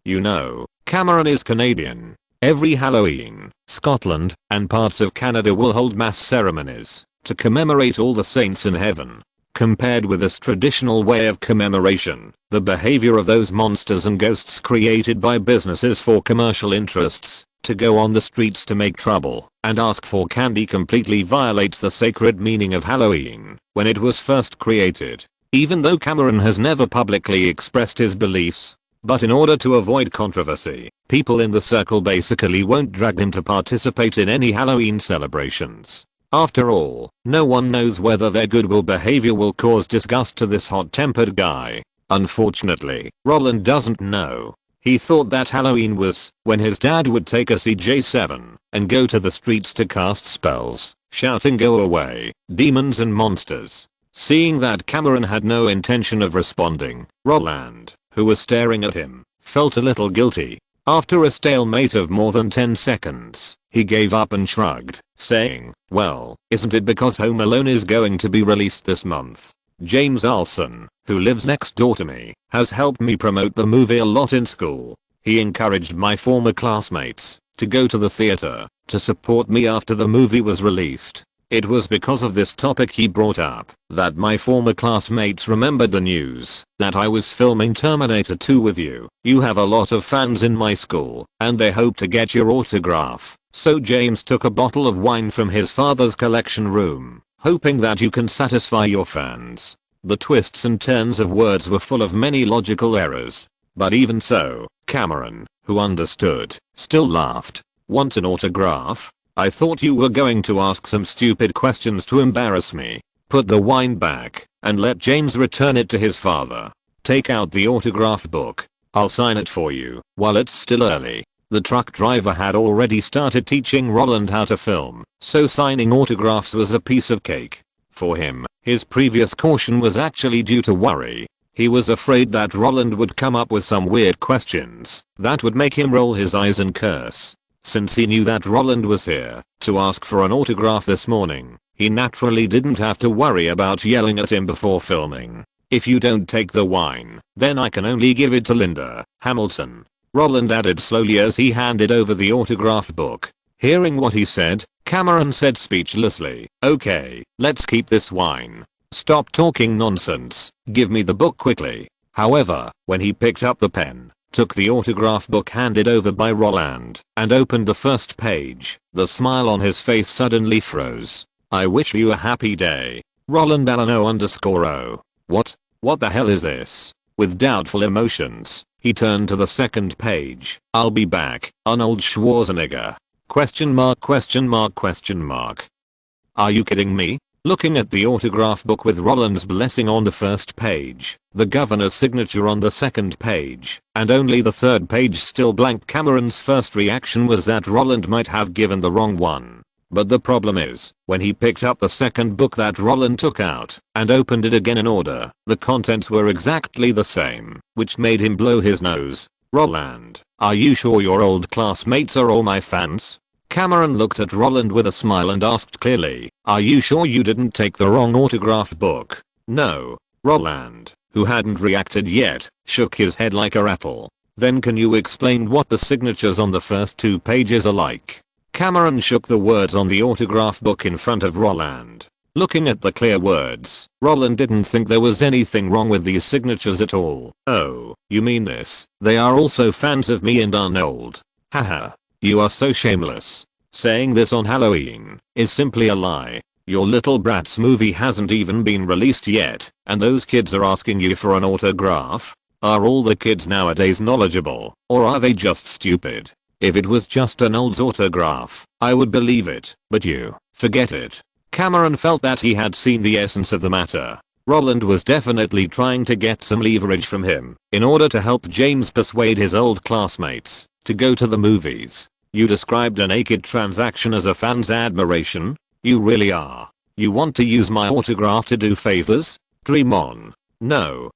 You know, Cameron is Canadian. Every Halloween, Scotland, and parts of Canada will hold mass ceremonies to commemorate all the saints in heaven. Compared with this traditional way of commemoration, the behavior of those monsters and ghosts created by businesses for commercial interests to go on the streets to make trouble and ask for candy completely violates the sacred meaning of Halloween when it was first created. Even though Cameron has never publicly expressed his beliefs, but in order to avoid controversy, people in the circle basically won't drag him to participate in any Halloween celebrations. After all, no one knows whether their goodwill behavior will cause disgust to this hot-tempered guy. Unfortunately, Roland doesn't know. He thought that Halloween was when his dad would take a CJ7 and go to the streets to cast spells, shouting "Go away, demons and monsters." Seeing that Cameron had no intention of responding, Roland, who was staring at him, felt a little guilty. After a stalemate of more than 10 seconds, he gave up and shrugged, saying, "Well, isn't it because Home Alone is going to be released this month? James Olson, who lives next door to me, has helped me promote the movie a lot in school. He encouraged my former classmates to go to the theater to support me after the movie was released. It was because of this topic he brought up that my former classmates remembered the news that I was filming Terminator 2 with you. You have a lot of fans in my school, and they hope to get your autograph." So James took a bottle of wine from his father's collection room, hoping that you can satisfy your fans. The twists and turns of words were full of many logical errors. But even so, Cameron, who understood, still laughed. "Want an autograph? I thought you were going to ask some stupid questions to embarrass me. Put the wine back and let James return it to his father. Take out the autograph book. I'll sign it for you while it's still early." The truck driver had already started teaching Roland how to film, so signing autographs was a piece of cake. For him, his previous caution was actually due to worry. He was afraid that Roland would come up with some weird questions that would make him roll his eyes and curse. Since he knew that Roland was here to ask for an autograph this morning, he naturally didn't have to worry about yelling at him before filming. "If you don't take the wine, then I can only give it to Linda Hamilton," Roland added slowly as he handed over the autograph book. Hearing what he said, Cameron said speechlessly, "Okay, let's keep this wine. Stop talking nonsense, give me the book quickly." However, when he picked up the pen, took the autograph book handed over by Roland, and opened the first page, the smile on his face suddenly froze. "I wish you a happy day. Roland Allen O_O. What the hell is this?" With doubtful emotions, he turned to the second page. "I'll be back, Arnold Schwarzenegger. ? Are you kidding me?" Looking at the autograph book with Roland's blessing on the first page, the governor's signature on the second page, and only the third page still blank, Cameron's first reaction was that Roland might have given the wrong one. But the problem is, when he picked up the second book that Roland took out and opened it again in order, the contents were exactly the same, which made him blow his nose. "Roland, are you sure your old classmates are all my fans?" Cameron looked at Roland with a smile and asked clearly, "Are you sure you didn't take the wrong autograph book?" "No." Roland, who hadn't reacted yet, shook his head like a rattle. "Then can you explain what the signatures on the first 2 pages are like?" Cameron shook the words on the autograph book in front of Roland. Looking at the clear words, Roland didn't think there was anything wrong with these signatures at all. "Oh, you mean this? They are also fans of me and Arnold. Haha. You are so shameless. Saying this on Halloween is simply a lie. Your Little Brats movie hasn't even been released yet, and those kids are asking you for an autograph? Are all the kids nowadays knowledgeable, or are they just stupid? If it was just an old autograph, I would believe it, but you, forget it." Cameron felt that he had seen the essence of the matter. Roland was definitely trying to get some leverage from him in order to help James persuade his old classmates to go to the movies. "You described a naked transaction as a fan's admiration? You really are. You want to use my autograph to do favors? Dream on." No,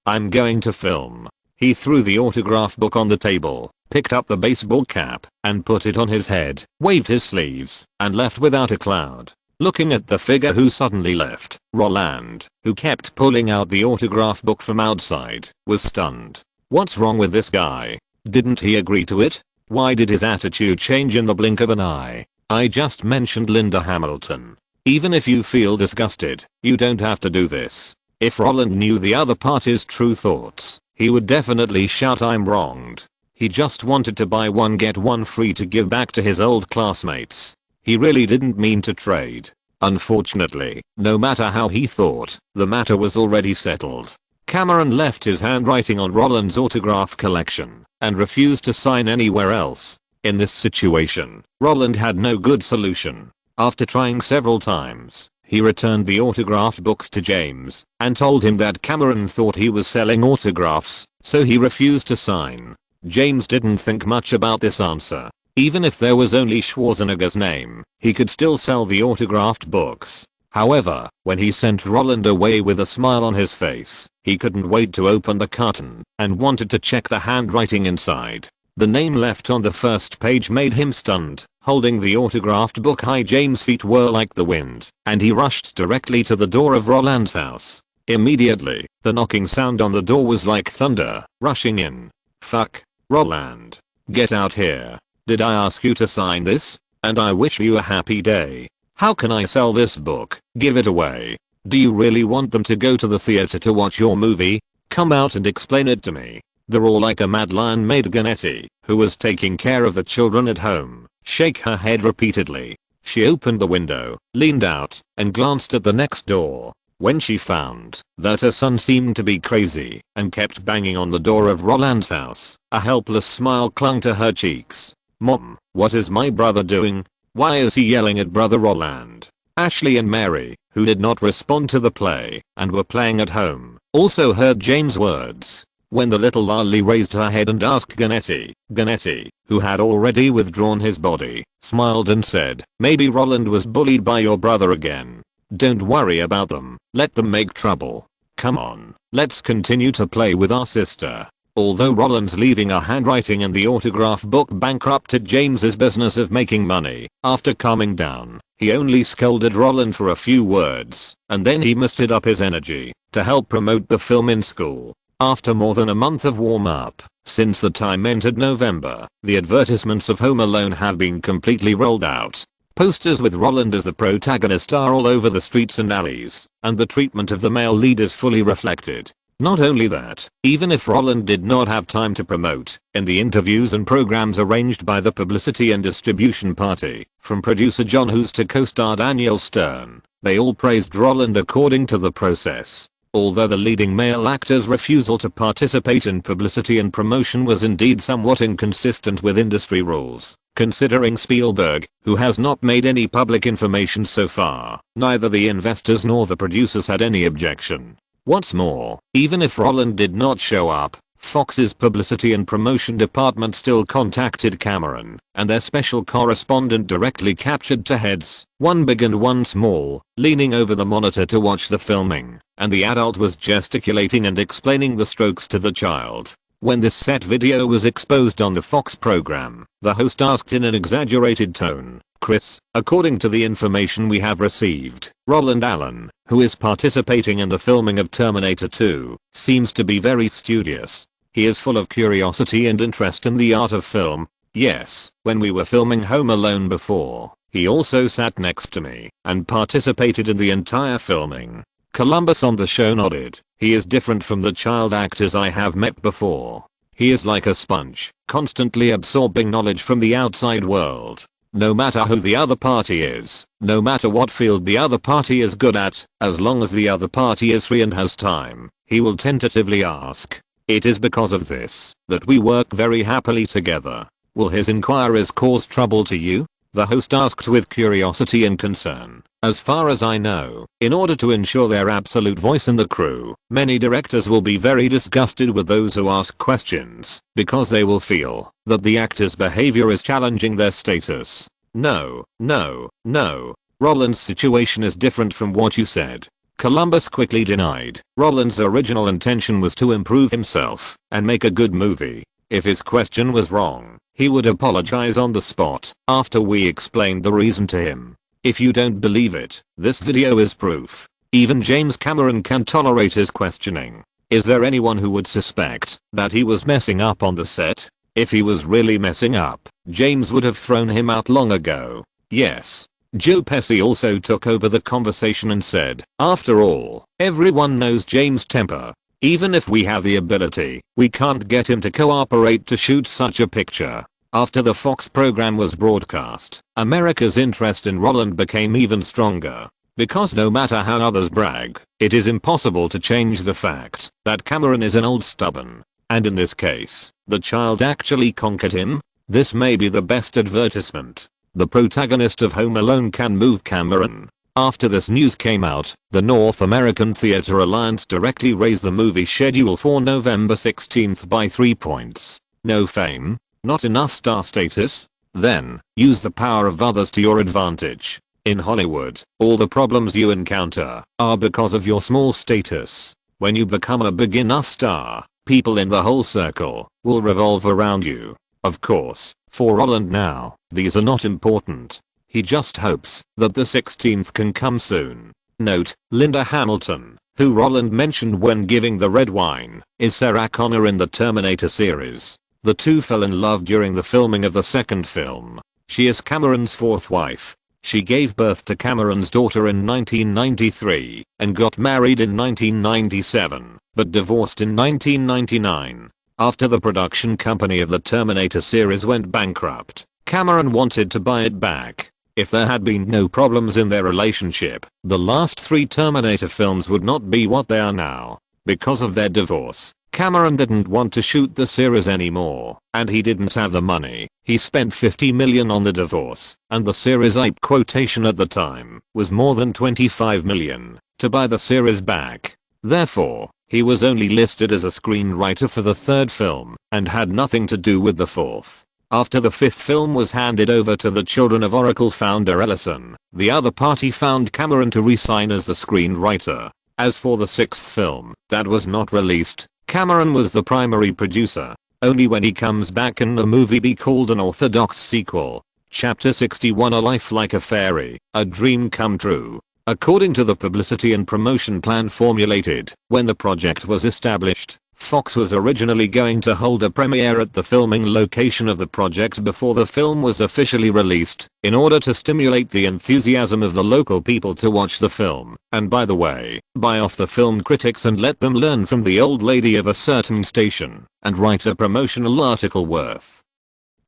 I'm going to film." He threw the autograph book on the table, picked up the baseball cap, and put it on his head, waved his sleeves, and left without a cloud. Looking at the figure who suddenly left, Roland, who kept pulling out the autograph book from outside, was stunned. What's wrong with this guy? Didn't he agree to it? Why did his attitude change in the blink of an eye? I just mentioned Linda Hamilton. Even if you feel disgusted, you don't have to do this. If Roland knew the other party's true thoughts, he would definitely shout, "I'm wronged." He just wanted to buy one get one free to give back to his old classmates. He really didn't mean to trade. Unfortunately, no matter how he thought, the matter was already settled. Cameron left his handwriting on Roland's autograph collection and refused to sign anywhere else. In this situation, Roland had no good solution. After trying several times, he returned the autographed books to James and told him that Cameron thought he was selling autographs, so he refused to sign. James didn't think much about this answer. Even if there was only Schwarzenegger's name, he could still sell the autographed books. However, when he sent Roland away with a smile on his face, he couldn't wait to open the carton and wanted to check the handwriting inside. The name left on the first page made him stunned. Holding the autographed book high, James' feet were like the wind, and he rushed directly to the door of Roland's house. Immediately, the knocking sound on the door was like thunder, rushing in. "Fuck, Roland. Get out here. Did I ask you to sign this? And I wish you a happy day. How can I sell this book? Give it away. Do you really want them to go to the theater to watch your movie? Come out and explain it to me." They're all like a mad lion, made Ganetti, who was taking care of the children at home, shake her head repeatedly. She opened the window, leaned out, and glanced at the next door. When she found that her son seemed to be crazy and kept banging on the door of Roland's house, a helpless smile clung to her cheeks. "Mom, what is my brother doing? Why is he yelling at brother Roland?" Ashley and Mary, who did not respond to the play and were playing at home, also heard James' words. When the little Lali raised her head and asked Ganetti, who had already withdrawn his body, smiled and said, "Maybe Roland was bullied by your brother again. Don't worry about them, let them make trouble. Come on, let's continue to play with our sister." Although Roland's leaving a handwriting in the autograph book bankrupted James's business of making money, after calming down, he only scolded Roland for a few words, and then he mustered up his energy to help promote the film in school. After more than a month of warm-up, since the time entered November, the advertisements of Home Alone have been completely rolled out. Posters with Roland as the protagonist are all over the streets and alleys, and the treatment of the male lead is fully reflected. Not only that, even if Roland did not have time to promote, in the interviews and programs arranged by the publicity and distribution party, from producer John Hughes to co-star Daniel Stern, they all praised Roland according to the process. Although the leading male actor's refusal to participate in publicity and promotion was indeed somewhat inconsistent with industry rules, considering Spielberg, who has not made any public information so far, neither the investors nor the producers had any objection. What's more, even if Roland did not show up, Fox's publicity and promotion department still contacted Cameron and their special correspondent directly captured two heads, one big and one small, leaning over the monitor to watch the filming, and the adult was gesticulating and explaining the strokes to the child. When this set video was exposed on the Fox program, the host asked in an exaggerated tone, "Chris, according to the information we have received, Roland Allen, who is participating in the filming of Terminator 2, seems to be very studious. He is full of curiosity and interest in the art of film. Yes, when we were filming Home Alone before, he also sat next to me and participated in the entire filming." Columbus on the show nodded. "He is different from the child actors I have met before. He is like a sponge, constantly absorbing knowledge from the outside world. No matter who the other party is, no matter what field the other party is good at, as long as the other party is free and has time, he will tentatively ask. It is because of this that we work very happily together. Will his inquiries cause trouble to you?" the host asked with curiosity and concern. "As far as I know, in order to ensure their absolute voice in the crew, many directors will be very disgusted with those who ask questions, because they will feel that the actor's behavior is challenging their status." No. Roland's situation is different from what you said." Columbus quickly denied. Roland's original intention was to improve himself and make a good movie. If his question was wrong, he would apologize on the spot after we explained the reason to him. If you don't believe it, this video is proof. Even James Cameron can tolerate his questioning. Is there anyone who would suspect that he was messing up on the set? If he was really messing up, James would have thrown him out long ago. Yes. Joe Pesci also took over the conversation and said, "After all, everyone knows James' temper. Even if we have the ability, we can't get him to cooperate to shoot such a picture." After the Fox program was broadcast, America's interest in Roland became even stronger. Because no matter how others brag, it is impossible to change the fact that Cameron is an old stubborn. And in this case, the child actually conquered him? This may be the best advertisement. The protagonist of Home Alone can move Cameron. After this news came out, the North American Theatre Alliance directly raised the movie schedule for November 16th by 3 points. No fame? Not enough star status? Then, use the power of others to your advantage. In Hollywood, all the problems you encounter are because of your small status. When you become a big enough star, people in the whole circle will revolve around you. Of course, for Roland now, these are not important. He just hopes that the 16th can come soon. Note, Linda Hamilton, who Roland mentioned when giving the red wine, is Sarah Connor in the Terminator series. The two fell in love during the filming of the second film. She is Cameron's fourth wife. She gave birth to Cameron's daughter in 1993 and got married in 1997, but divorced in 1999. After the production company of the Terminator series went bankrupt, Cameron wanted to buy it back. If there had been no problems in their relationship, the last 3 Terminator films would not be what they are now. Because of their divorce, Cameron didn't want to shoot the series anymore, and he didn't have the money. He spent $50 million on the divorce, and the series IP quotation at the time was more than $25 million to buy the series back. Therefore, he was only listed as a screenwriter for the 3rd film and had nothing to do with the 4th. After the 5th film was handed over to the children of Oracle founder Ellison, the other party found Cameron to re-sign as the screenwriter. As for the 6th film, that was not released. Cameron was the primary producer. Only when he comes back can the movie be called an orthodox sequel. Chapter 61, A Life Like a Fairy, A Dream Come True. According to the publicity and promotion plan formulated when the project was established, Fox was originally going to hold a premiere at the filming location of the project before the film was officially released, in order to stimulate the enthusiasm of the local people to watch the film, and by the way, buy off the film critics and let them learn from the old lady of a certain station, and write a promotional article worth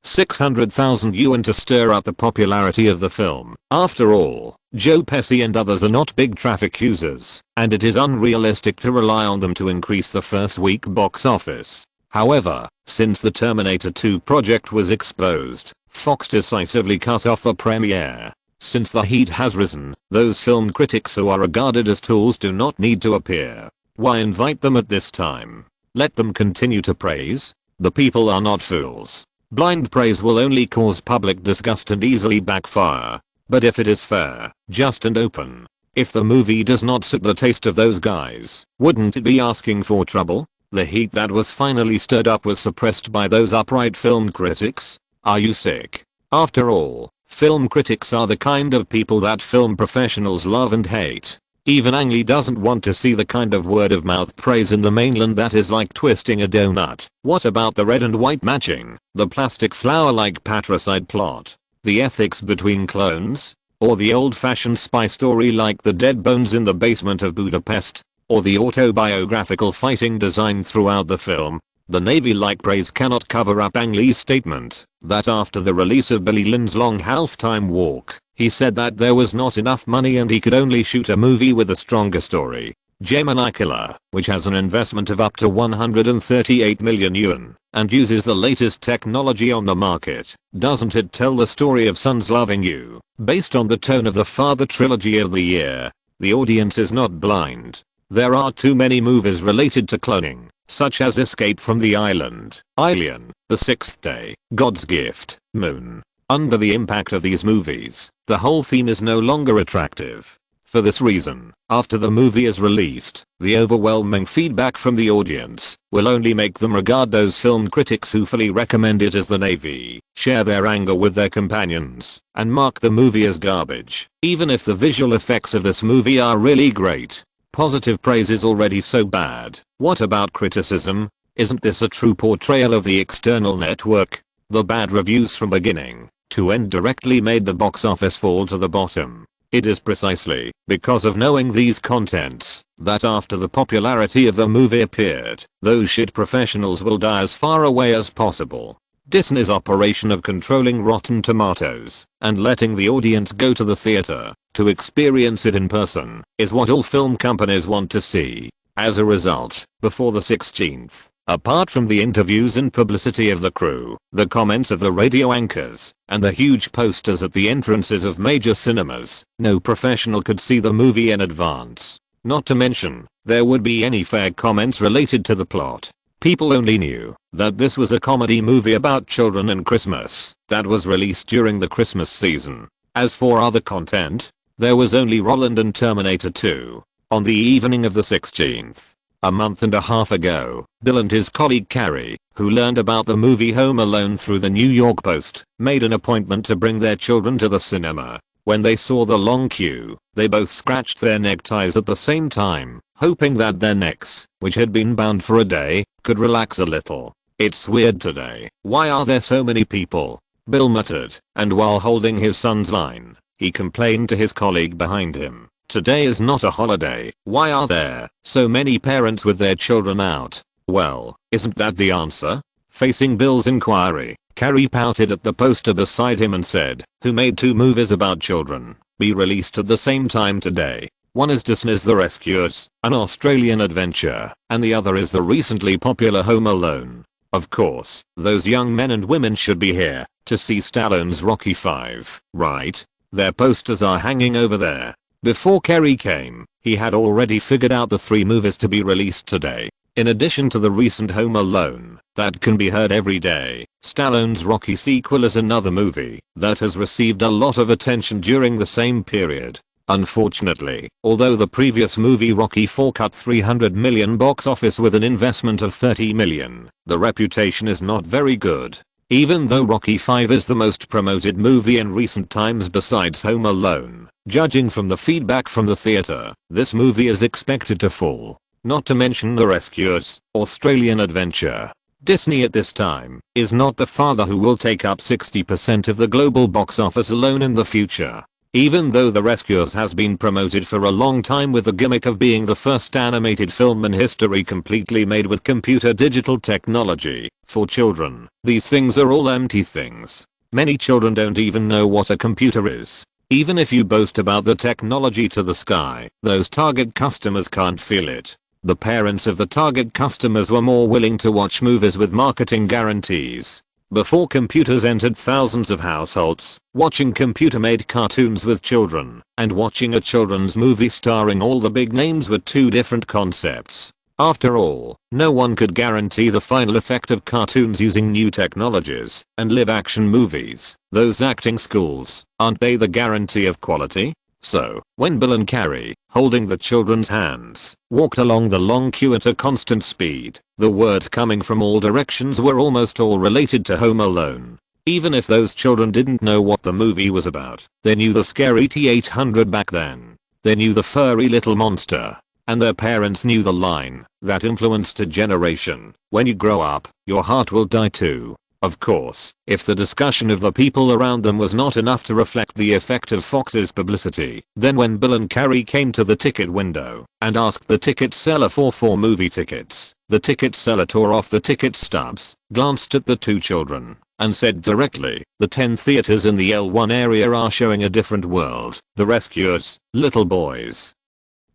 $600,000 to stir up the popularity of the film. After all, Joe Pesci and others are not big traffic users, and it is unrealistic to rely on them to increase the first week box office. However, since the Terminator 2 project was exposed, Fox decisively cut off the premiere. Since the heat has risen, those film critics who are regarded as tools do not need to appear. Why invite them at this time? Let them continue to praise. The people are not fools. Blind praise will only cause public disgust and easily backfire. But if it is fair, just and open, if the movie does not suit the taste of those guys, wouldn't it be asking for trouble? The heat that was finally stirred up was suppressed by those upright film critics? Are you sick? After all, film critics are the kind of people that film professionals love and hate. Even Ang Lee doesn't want to see the kind of word of mouth praise in the mainland that is like twisting a donut. What about the red and white matching, the plastic flower like patricide plot, the ethics between clones, or the old-fashioned spy story like the dead bones in the basement of Budapest, or the autobiographical fighting design throughout the film? The Navy-like praise cannot cover up Ang Lee's statement that after the release of Billy Lynn's Long Halftime Walk, he said that there was not enough money and he could only shoot a movie with a stronger story. Gemini Killer, which has an investment of up to 138 million yuan and uses the latest technology on the market, doesn't it tell the story of sons loving you? Based on the tone of the Father trilogy of the year, the audience is not blind. There are too many movies related to cloning, such as Escape from the Island, Alien, The Sixth Day, God's Gift, Moon. Under the impact of these movies, the whole theme is no longer attractive. For this reason, after the movie is released, the overwhelming feedback from the audience will only make them regard those film critics who fully recommend it as the Navy, share their anger with their companions, and mark the movie as garbage. Even if the visual effects of this movie are really great, positive praise is already so bad. What about criticism? Isn't this a true portrayal of the external network? The bad reviews from beginning to end directly made the box office fall to the bottom. It is precisely because of knowing these contents that after the popularity of the movie appeared, those shit professionals will die as far away as possible. Disney's operation of controlling Rotten Tomatoes and letting the audience go to the theater to experience it in person is what all film companies want to see. As a result, before the 16th, apart from the interviews and publicity of the crew, the comments of the radio anchors, and the huge posters at the entrances of major cinemas, no professional could see the movie in advance. Not to mention, there would be any fair comments related to the plot. People only knew that this was a comedy movie about children and Christmas that was released during the Christmas season. As for other content, there was only Roland and Terminator 2. On the evening of the 16th, a month and a half ago, Bill and his colleague Carrie, who learned about the movie Home Alone through the New York Post, made an appointment to bring their children to the cinema. When they saw the long queue, they both scratched their neckties at the same time, hoping that their necks, which had been bound for a day, could relax a little. "It's weird today. Why are there so many people?" Bill muttered, and while holding his son's line, he complained to his colleague behind him. "Today is not a holiday. Why are there so many parents with their children out?" Well, isn't that the answer? Facing Bill's inquiry, Carrie pouted at the poster beside him and said, "Who made two movies about children, be released at the same time today? One is Disney's The Rescuers, an Australian adventure, and the other is the recently popular Home Alone. Of course, those young men and women should be here to see Stallone's Rocky 5, right? Their posters are hanging over there." Before Carrie came, he had already figured out the 3 movies to be released today. In addition to the recent Home Alone that can be heard every day, Stallone's Rocky sequel is another movie that has received a lot of attention during the same period. Unfortunately, although the previous movie Rocky 4 cut $300 million box office with an investment of $30 million, the reputation is not very good. Even though Rocky 5 is the most promoted movie in recent times besides Home Alone, judging from the feedback from the theater, this movie is expected to fall. Not to mention The Rescuers, Australian adventure. Disney at this time is not the father who will take up 60% of the global box office alone in the future. Even though The Rescuers has been promoted for a long time with the gimmick of being the first animated film in history completely made with computer digital technology for children, these things are all empty things. Many children don't even know what a computer is. Even if you boast about the technology to the sky, those target customers can't feel it. The parents of the target customers were more willing to watch movies with marketing guarantees. Before computers entered thousands of households, watching computer-made cartoons with children and watching a children's movie starring all the big names were two different concepts. After all, no one could guarantee the final effect of cartoons using new technologies and live-action movies. Those acting schools, aren't they the guarantee of quality? So, when Bill and Carrie, holding the children's hands, walked along the long queue at a constant speed, the words coming from all directions were almost all related to Home Alone. Even if those children didn't know what the movie was about, they knew the scary T-800 back then. They knew the furry little monster. And their parents knew the line that influenced a generation. "When you grow up, your heart will die too." Of course, if the discussion of the people around them was not enough to reflect the effect of Fox's publicity, then when Bill and Carrie came to the ticket window and asked the ticket seller for 4 movie tickets, the ticket seller tore off the ticket stubs, glanced at the 2 children, and said directly, "The 10 theaters in the L1 area are showing a different world. The Rescuers, little boys.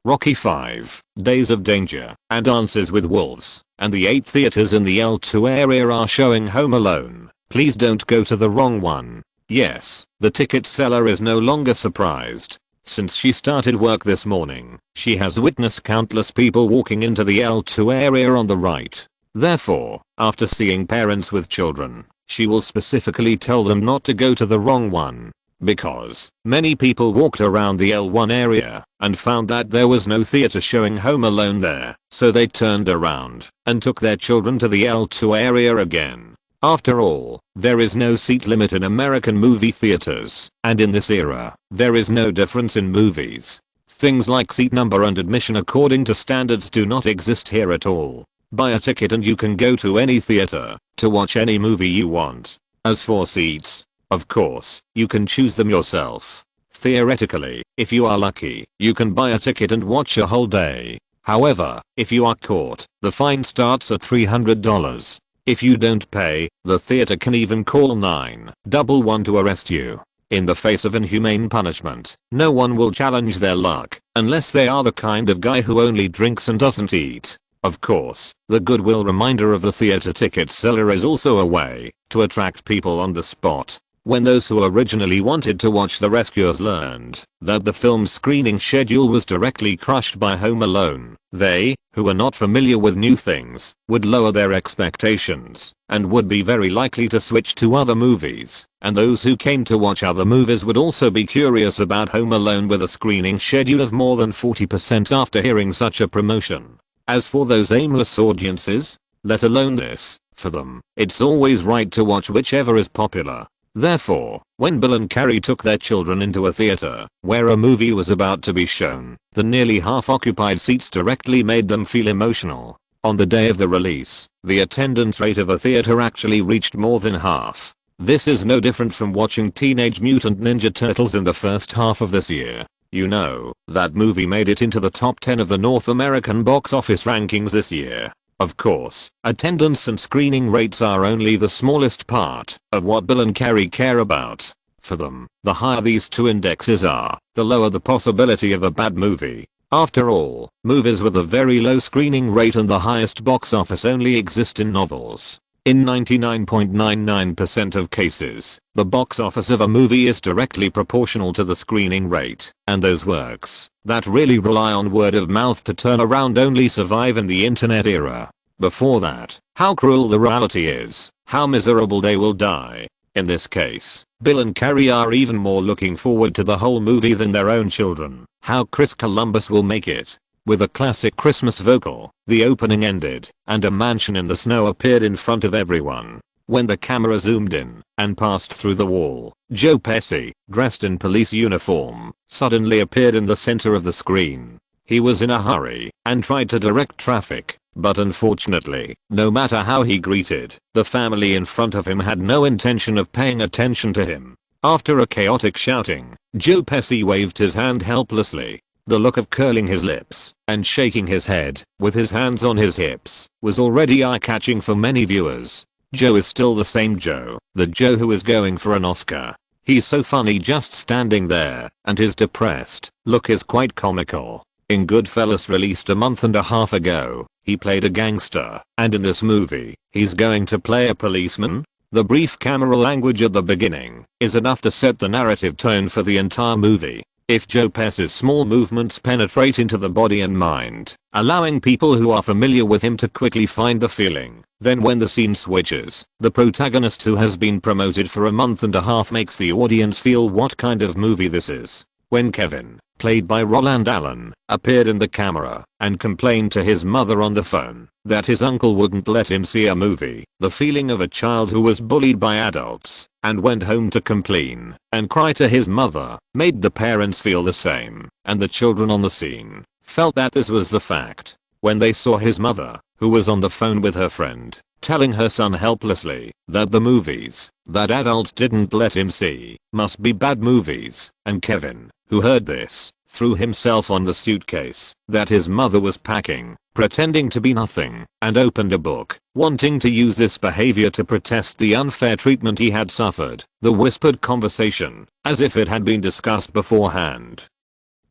Rocky 5, Days of Danger, and Dances with Wolves, and the 8 theaters in the L2 area are showing Home Alone. Please don't go to the wrong one." Yes, the ticket seller is no longer surprised. Since she started work this morning, she has witnessed countless people walking into the L2 area on the right. Therefore, after seeing parents with children, she will specifically tell them not to go to the wrong one. Because many people walked around the L1 area and found that there was no theater showing Home Alone there, so they turned around and took their children to the L2 area again. After all, there is no seat limit in American movie theaters, and in this era, there is no difference in movies. Things like seat number and admission according to standards do not exist here at all. Buy a ticket and you can go to any theater to watch any movie you want. As for seats, of course, you can choose them yourself. Theoretically, if you are lucky, you can buy a ticket and watch a whole day. However, if you are caught, the fine starts at $300. If you don't pay, the theater can even call 911 to arrest you. In the face of inhumane punishment, no one will challenge their luck, unless they are the kind of guy who only drinks and doesn't eat. Of course, the goodwill reminder of the theater ticket seller is also a way to attract people on the spot. When those who originally wanted to watch The Rescuers learned that the film's screening schedule was directly crushed by Home Alone, they, who were not familiar with new things, would lower their expectations and would be very likely to switch to other movies. And those who came to watch other movies would also be curious about Home Alone with a screening schedule of more than 40% after hearing such a promotion. As for those aimless audiences, let alone this, for them, it's always right to watch whichever is popular. Therefore, when Bill and Carrie took their children into a theater where a movie was about to be shown, the nearly half-occupied seats directly made them feel emotional. On the day of the release, the attendance rate of a theater actually reached more than half. This is no different from watching Teenage Mutant Ninja Turtles in the first half of this year. You know, that movie made it into the top 10 of the North American box office rankings this year. Of course, attendance and screening rates are only the smallest part of what Bill and Carrie care about. For them, the higher these two indexes are, the lower the possibility of a bad movie. After all, movies with a very low screening rate and the highest box office only exist in novels. In 99.99% of cases, the box office of a movie is directly proportional to the screening rate, and those works that really rely on word of mouth to turn around only survive in the internet era. Before that, how cruel the reality is, how miserable they will die. In this case, Bill and Carrie are even more looking forward to the whole movie than their own children. How Chris Columbus will make it. With a classic Christmas vocal, the opening ended, and a mansion in the snow appeared in front of everyone. When the camera zoomed in and passed through the wall, Joe Pesci, dressed in police uniform, suddenly appeared in the center of the screen. He was in a hurry and tried to direct traffic, but unfortunately, no matter how he greeted, the family in front of him had no intention of paying attention to him. After a chaotic shouting, Joe Pesci waved his hand helplessly. The look of curling his lips and shaking his head with his hands on his hips was already eye-catching for many viewers. Joe is still the same Joe, the Joe who is going for an Oscar. He's so funny just standing there, and his depressed look is quite comical. In Goodfellas, released a month and a half ago, he played a gangster, and in this movie, he's going to play a policeman. The brief camera language at the beginning is enough to set the narrative tone for the entire movie. If Joe Pesci's small movements penetrate into the body and mind, allowing people who are familiar with him to quickly find the feeling, then when the scene switches, the protagonist who has been promoted for a month and a half makes the audience feel what kind of movie this is. When Kevin, played by Roland Allen, appeared in the camera and complained to his mother on the phone that his uncle wouldn't let him see a movie, the feeling of a child who was bullied by adults and went home to complain and cry to his mother made the parents feel the same, and the children on the scene felt that this was the fact. When they saw his mother, who was on the phone with her friend, telling her son helplessly that the movies that adults didn't let him see must be bad movies, and Kevin, who heard this, threw himself on the suitcase that his mother was packing, pretending to be nothing, and opened a book, wanting to use this behavior to protest the unfair treatment he had suffered. The whispered conversation, as if it had been discussed beforehand,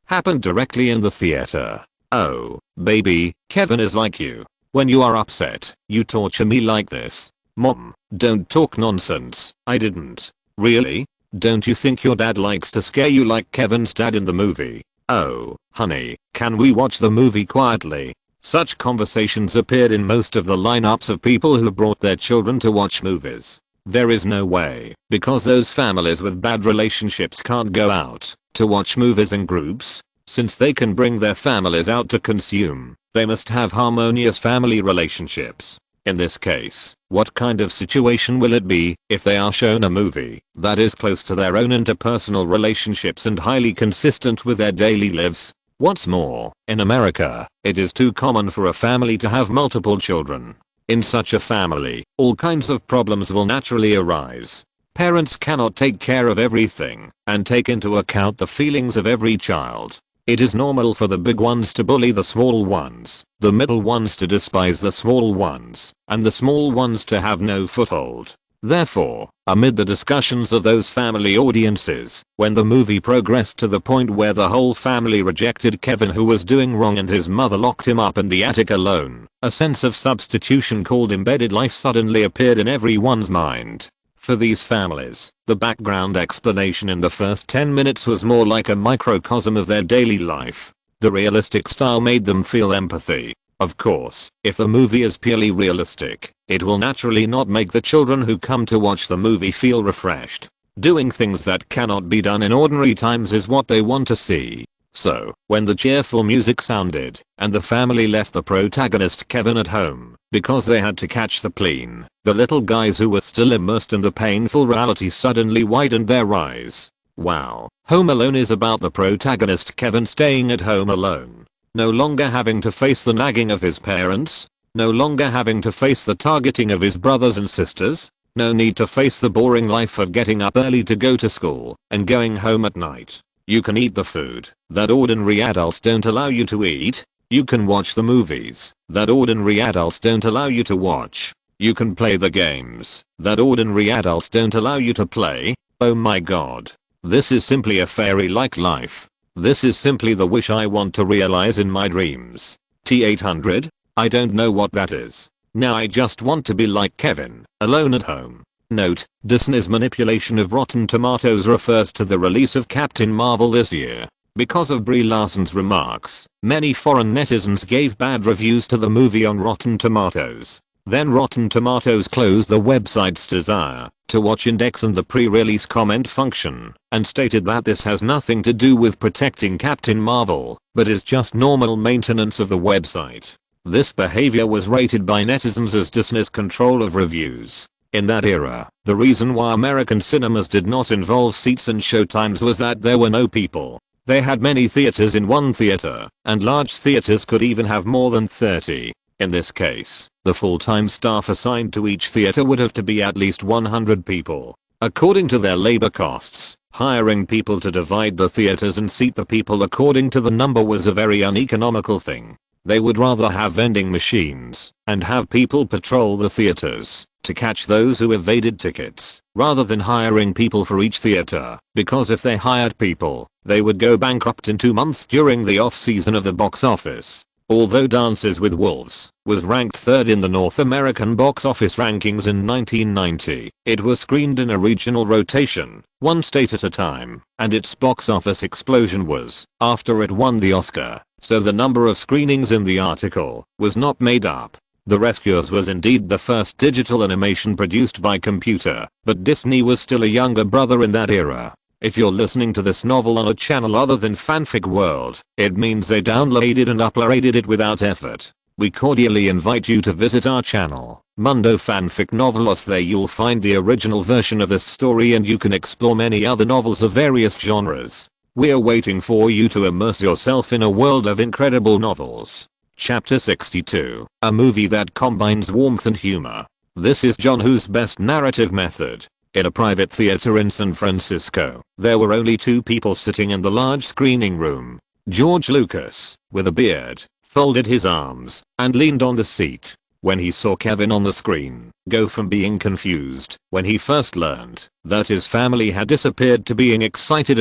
happened directly in the theater. "Oh, baby, Kevin is like you. When you are upset, you torture me like this." "Mom, don't talk nonsense. I didn't." "Really? Don't you think your dad likes to scare you like Kevin's dad in the movie?" "Oh, honey, can we watch the movie quietly?" Such conversations appeared in most of the lineups of people who brought their children to watch movies. There is no way, because those families with bad relationships can't go out to watch movies in groups. Since they can bring their families out to consume, they must have harmonious family relationships. In this case, what kind of situation will it be if they are shown a movie that is close to their own interpersonal relationships and highly consistent with their daily lives? What's more, in America, it is too common for a family to have multiple children. In such a family, all kinds of problems will naturally arise. Parents cannot take care of everything and take into account the feelings of every child. It is normal for the big ones to bully the small ones, the middle ones to despise the small ones, and the small ones to have no foothold. Therefore, amid the discussions of those family audiences, when the movie progressed to the point where the whole family rejected Kevin, who was doing wrong, and his mother locked him up in the attic alone, a sense of substitution called embedded life suddenly appeared in everyone's mind. For these families, the background explanation in the first 10 minutes was more like a microcosm of their daily life. The realistic style made them feel empathy. Of course, if the movie is purely realistic, it will naturally not make the children who come to watch the movie feel refreshed. Doing things that cannot be done in ordinary times is what they want to see. So, when the cheerful music sounded, and the family left the protagonist Kevin at home, because they had to catch the plane, the little guys who were still immersed in the painful reality suddenly widened their eyes. Wow, Home Alone is about the protagonist Kevin staying at home alone. No longer having to face the nagging of his parents. No longer having to face the targeting of his brothers and sisters. No need to face the boring life of getting up early to go to school and going home at night. You can eat the food that ordinary adults don't allow you to eat. You can watch the movies that ordinary adults don't allow you to watch. You can play the games that ordinary adults don't allow you to play. Oh my god. This is simply a fairy-like life. This is simply the wish I want to realize in my dreams. T800? I don't know what that is. Now I just want to be like Kevin, alone at home. Note, Disney's manipulation of Rotten Tomatoes refers to the release of Captain Marvel this year. Because of Brie Larson's remarks, many foreign netizens gave bad reviews to the movie on Rotten Tomatoes. Then Rotten Tomatoes closed the website's desire to watch index and the pre-release comment function, and stated that this has nothing to do with protecting Captain Marvel, but is just normal maintenance of the website. This behavior was rated by netizens as Disney's control of reviews. In that era, the reason why American cinemas did not involve seats and showtimes was that there were no people. They had many theaters in one theater, and large theaters could even have more than 30. In this case, the full-time staff assigned to each theater would have to be at least 100 people. According to their labor costs, hiring people to divide the theaters and seat the people according to the number was a very uneconomical thing. They would rather have vending machines and have people patrol the theaters to catch those who evaded tickets, rather than hiring people for each theater, because if they hired people, they would go bankrupt in 2 months during the off-season of the box office. Although Dances with Wolves was ranked 3rd in the North American box office rankings in 1990, it was screened in a regional rotation, one state at a time, and its box office explosion was after it won the Oscar, so the number of screenings in the article was not made up. The Rescuers was indeed the first digital animation produced by computer, but Disney was still a younger brother in that era. If you're listening to this novel on a channel other than Fanfic World, it means they downloaded and uploaded it without effort. We cordially invite you to visit our channel, Mundo Fanfic Novelos. There you'll find the original version of this story, and you can explore many other novels of various genres. We're waiting for you to immerse yourself in a world of incredible novels. Chapter 62, a movie that combines warmth and humor. This is John Woo's best narrative method. In a private theater in San Francisco, there were only 2 people sitting in the large screening room. George Lucas, with a beard, folded his arms and leaned on the seat when he saw Kevin on the screen go from being confused when he first learned that his family had disappeared to being excited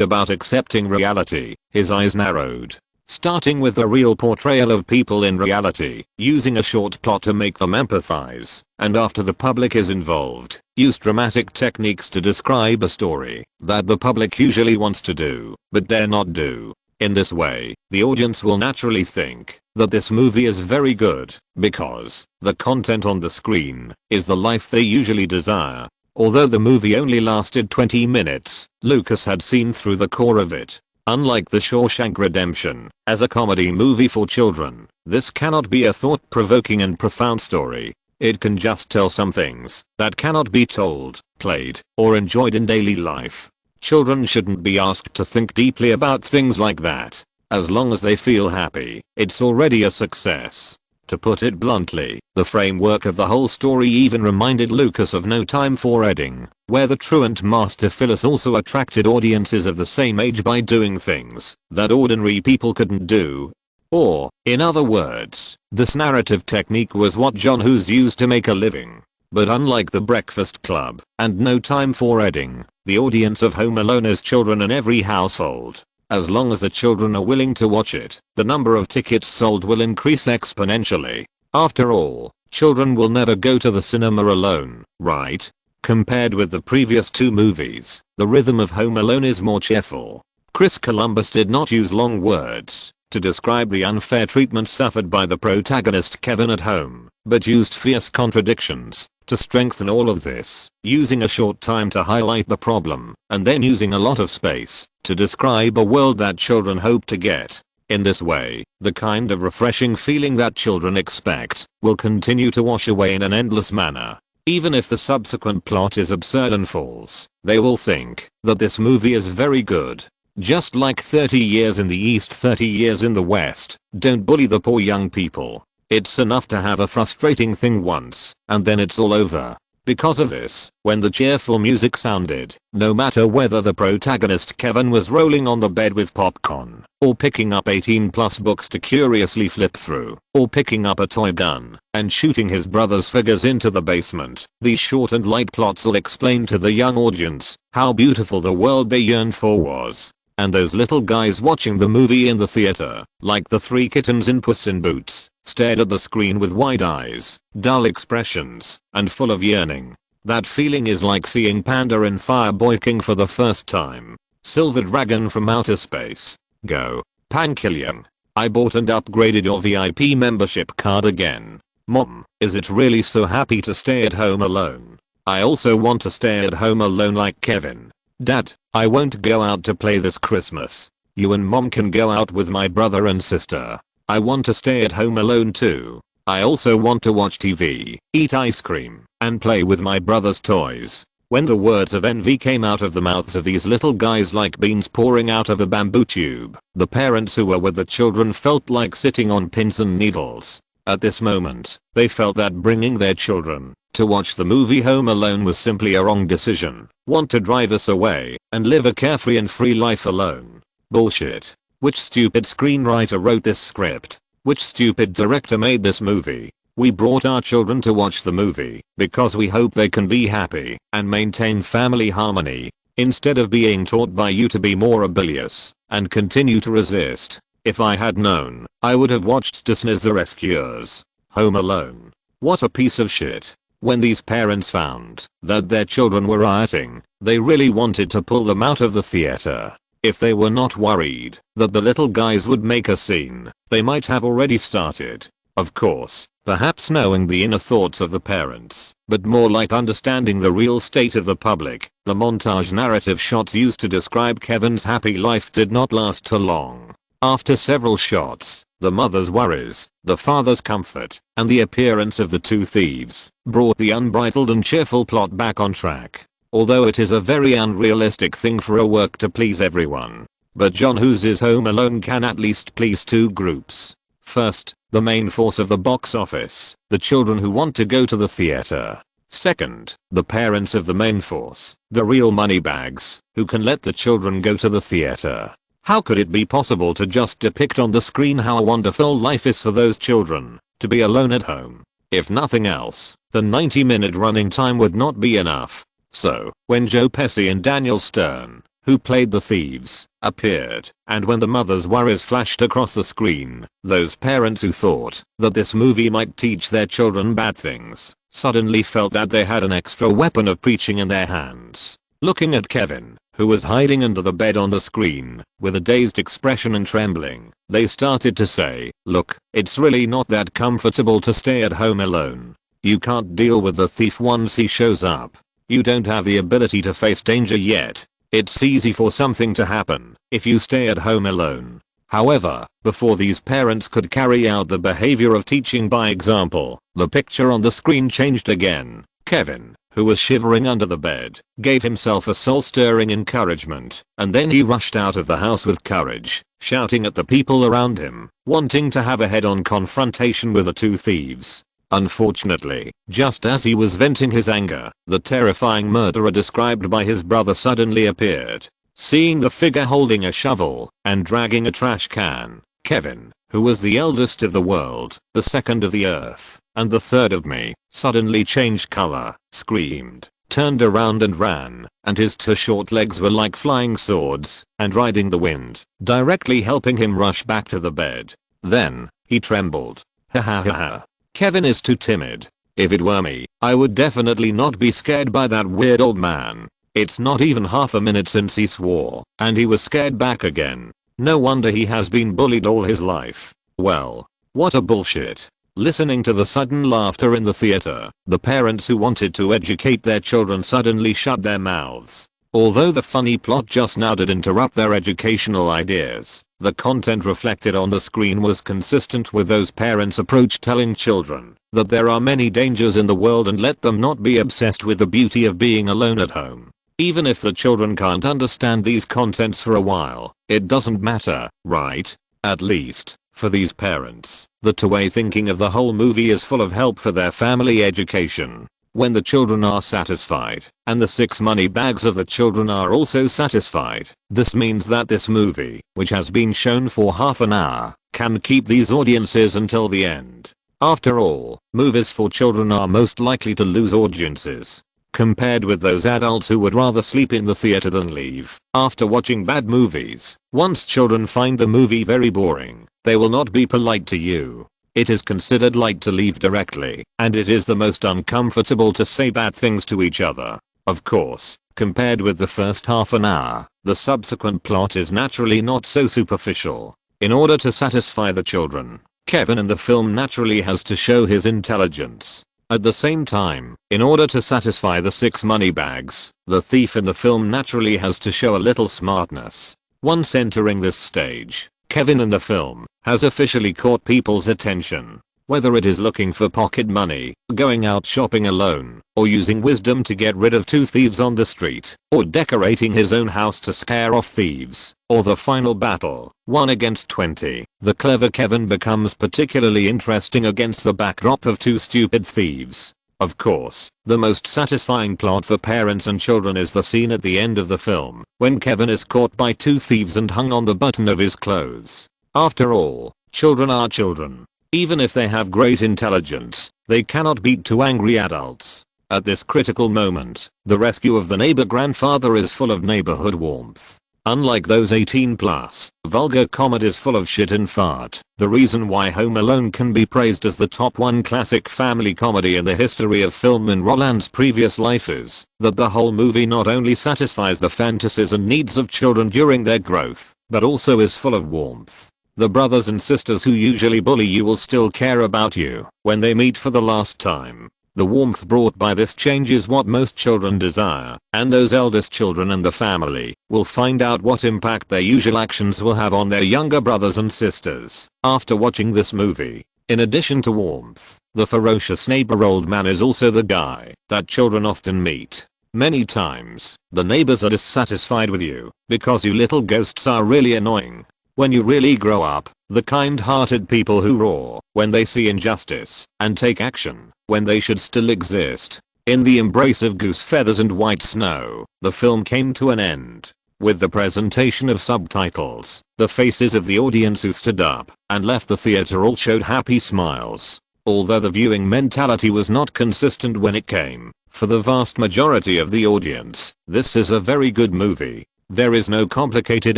about accepting reality. His eyes narrowed. Starting with the real portrayal of people in reality, using a short plot to make them empathize, and after the public is involved, use dramatic techniques to describe a story that the public usually wants to do, but dare not do. In this way, the audience will naturally think that this movie is very good, because the content on the screen is the life they usually desire. Although the movie only lasted 20 minutes, Lucas had seen through the core of it. Unlike The Shawshank Redemption, as a comedy movie for children, this cannot be a thought-provoking and profound story. It can just tell some things that cannot be told, played, or enjoyed in daily life. Children shouldn't be asked to think deeply about things like that. As long as they feel happy, it's already a success. To put it bluntly, the framework of the whole story even reminded Lucas of No Time for Edding, where the truant master Phyllis also attracted audiences of the same age by doing things that ordinary people couldn't do. Or, in other words, this narrative technique was what John Hughes used to make a living. But unlike The Breakfast Club and No Time for Edding, the audience of Home Alone is children in every household. As long as the children are willing to watch it, the number of tickets sold will increase exponentially. After all, children will never go to the cinema alone, right? Compared with the previous two movies, the rhythm of Home Alone is more cheerful. Chris Columbus did not use long words to describe the unfair treatment suffered by the protagonist Kevin at home, but used fierce contradictions to strengthen all of this, using a short time to highlight the problem, and then using a lot of space to describe a world that children hope to get. In this way, the kind of refreshing feeling that children expect will continue to wash away in an endless manner. Even if the subsequent plot is absurd and false, they will think that this movie is very good. Just like 30 years in the East, 30 years in the West, don't bully the poor young people. It's enough to have a frustrating thing once, and then it's all over. Because of this, when the cheerful music sounded, no matter whether the protagonist Kevin was rolling on the bed with popcorn, or picking up 18+ books to curiously flip through, or picking up a toy gun and shooting his brother's figures into the basement, these short and light plots will explain to the young audience how beautiful the world they yearned for was. And those little guys watching the movie in the theater, like the three kittens in Puss in Boots, stared at the screen with wide eyes, dull expressions, and full of yearning. That feeling is like seeing Panda in Fireboy King for the first time. Silver Dragon from Outer Space. Go, Pankillion. I bought and upgraded your VIP membership card again. Mom, is it really so happy to stay at home alone? I also want to stay at home alone like Kevin. Dad, I won't go out to play this Christmas. You and Mom can go out with my brother and sister. I want to stay at home alone too. I also want to watch TV, eat ice cream, and play with my brother's toys. When the words of envy came out of the mouths of these little guys like beans pouring out of a bamboo tube, the parents who were with the children felt like sitting on pins and needles. At this moment, they felt that bringing their children to watch the movie Home Alone was simply a wrong decision. Want to drive us away and live a carefree and free life alone. Bullshit. Which stupid screenwriter wrote this script? Which stupid director made this movie? We brought our children to watch the movie because we hope they can be happy and maintain family harmony, instead of being taught by you to be more rebellious and continue to resist. If I had known, I would have watched Disney's The Rescuers. Home Alone. What a piece of shit. When these parents found that their children were rioting, they really wanted to pull them out of the theater. If they were not worried that the little guys would make a scene, they might have already started. Of course, perhaps knowing the inner thoughts of the parents, but more like understanding the real state of the public. The montage narrative shots used to describe Kevin's happy life did not last too long. After several shots, the mother's worries, the father's comfort, and the appearance of the two thieves brought the unbridled and cheerful plot back on track. Although it is a very unrealistic thing for a work to please everyone. But John Hughes' Home Alone can at least please two groups. First, the main force of the box office, the children who want to go to the theater. Second, the parents of the main force, the real moneybags, who can let the children go to the theater. How could it be possible to just depict on the screen how wonderful life is for those children to be alone at home? If nothing else, the 90-minute running time would not be enough. So, when Joe Pesci and Daniel Stern, who played the thieves, appeared, and when the mother's worries flashed across the screen, those parents who thought that this movie might teach their children bad things, suddenly felt that they had an extra weapon of preaching in their hands. Looking at Kevin, who was hiding under the bed on the screen, with a dazed expression and trembling, they started to say, look, it's really not that comfortable to stay at home alone. You can't deal with the thief once he shows up. You don't have the ability to face danger yet. It's easy for something to happen if you stay at home alone. However, before these parents could carry out the behavior of teaching by example, the picture on the screen changed again. Kevin, who was shivering under the bed, gave himself a soul-stirring encouragement, and then he rushed out of the house with courage, shouting at the people around him, wanting to have a head-on confrontation with the two thieves. Unfortunately, just as he was venting his anger, the terrifying murderer described by his brother suddenly appeared. Seeing the figure holding a shovel and dragging a trash can, Kevin, who was the eldest of the world, the second of the earth, and the third of me, suddenly changed color, screamed, turned around and ran, and his two short legs were like flying swords and riding the wind, directly helping him rush back to the bed. Then, he trembled. Ha ha ha ha. Kevin is too timid. If it were me, I would definitely not be scared by that weird old man. It's not even half a minute since he swore, and he was scared back again. No wonder he has been bullied all his life. Well, what a bullshit. Listening to the sudden laughter in the theater, the parents who wanted to educate their children suddenly shut their mouths. Although the funny plot just now did interrupt their educational ideas, the content reflected on the screen was consistent with those parents' approach, telling children that there are many dangers in the world and let them not be obsessed with the beauty of being alone at home. Even if the children can't understand these contents for a while, it doesn't matter, right? At least, for these parents, the two-way thinking of the whole movie is full of help for their family education. When the children are satisfied, and the 6 money bags of the children are also satisfied, this means that this movie, which has been shown for half an hour, can keep these audiences until the end. After all, movies for children are most likely to lose audiences, compared with those adults who would rather sleep in the theater than leave after watching bad movies. Once children find the movie very boring, they will not be polite to you. It is considered light to leave directly, and it is the most uncomfortable to say bad things to each other. Of course, compared with the first half an hour, the subsequent plot is naturally not so superficial. In order to satisfy the children, Kevin in the film naturally has to show his intelligence. At the same time, in order to satisfy the 6 money bags, the thief in the film naturally has to show a little smartness. Once entering this stage, Kevin in the film has officially caught people's attention. Whether it is looking for pocket money, going out shopping alone, or using wisdom to get rid of 2 thieves on the street, or decorating his own house to scare off thieves, or the final battle, 1 against 20, the clever Kevin becomes particularly interesting against the backdrop of 2 stupid thieves. Of course, the most satisfying plot for parents and children is the scene at the end of the film, when Kevin is caught by 2 thieves and hung on the button of his clothes. After all, children are children. Even if they have great intelligence, they cannot beat 2 angry adults. At this critical moment, the rescue of the neighbor grandfather is full of neighborhood warmth. Unlike those 18+ vulgar comedies full of shit and fart, the reason why Home Alone can be praised as the top 1 classic family comedy in the history of film in Roland's previous life is that the whole movie not only satisfies the fantasies and needs of children during their growth, but also is full of warmth. The brothers and sisters who usually bully you will still care about you when they meet for the last time. The warmth brought by this change is what most children desire, and those eldest children in the family will find out what impact their usual actions will have on their younger brothers and sisters after watching this movie. In addition to warmth, the ferocious neighbor old man is also the guy that children often meet. Many times, the neighbors are dissatisfied with you because you little ghosts are really annoying. When you really grow up, the kind-hearted people who roar when they see injustice and take action when they should still exist. In the embrace of goose feathers and white snow, the film came to an end. With the presentation of subtitles, the faces of the audience who stood up and left the theater all showed happy smiles. Although the viewing mentality was not consistent when it came, for the vast majority of the audience, this is a very good movie. There is no complicated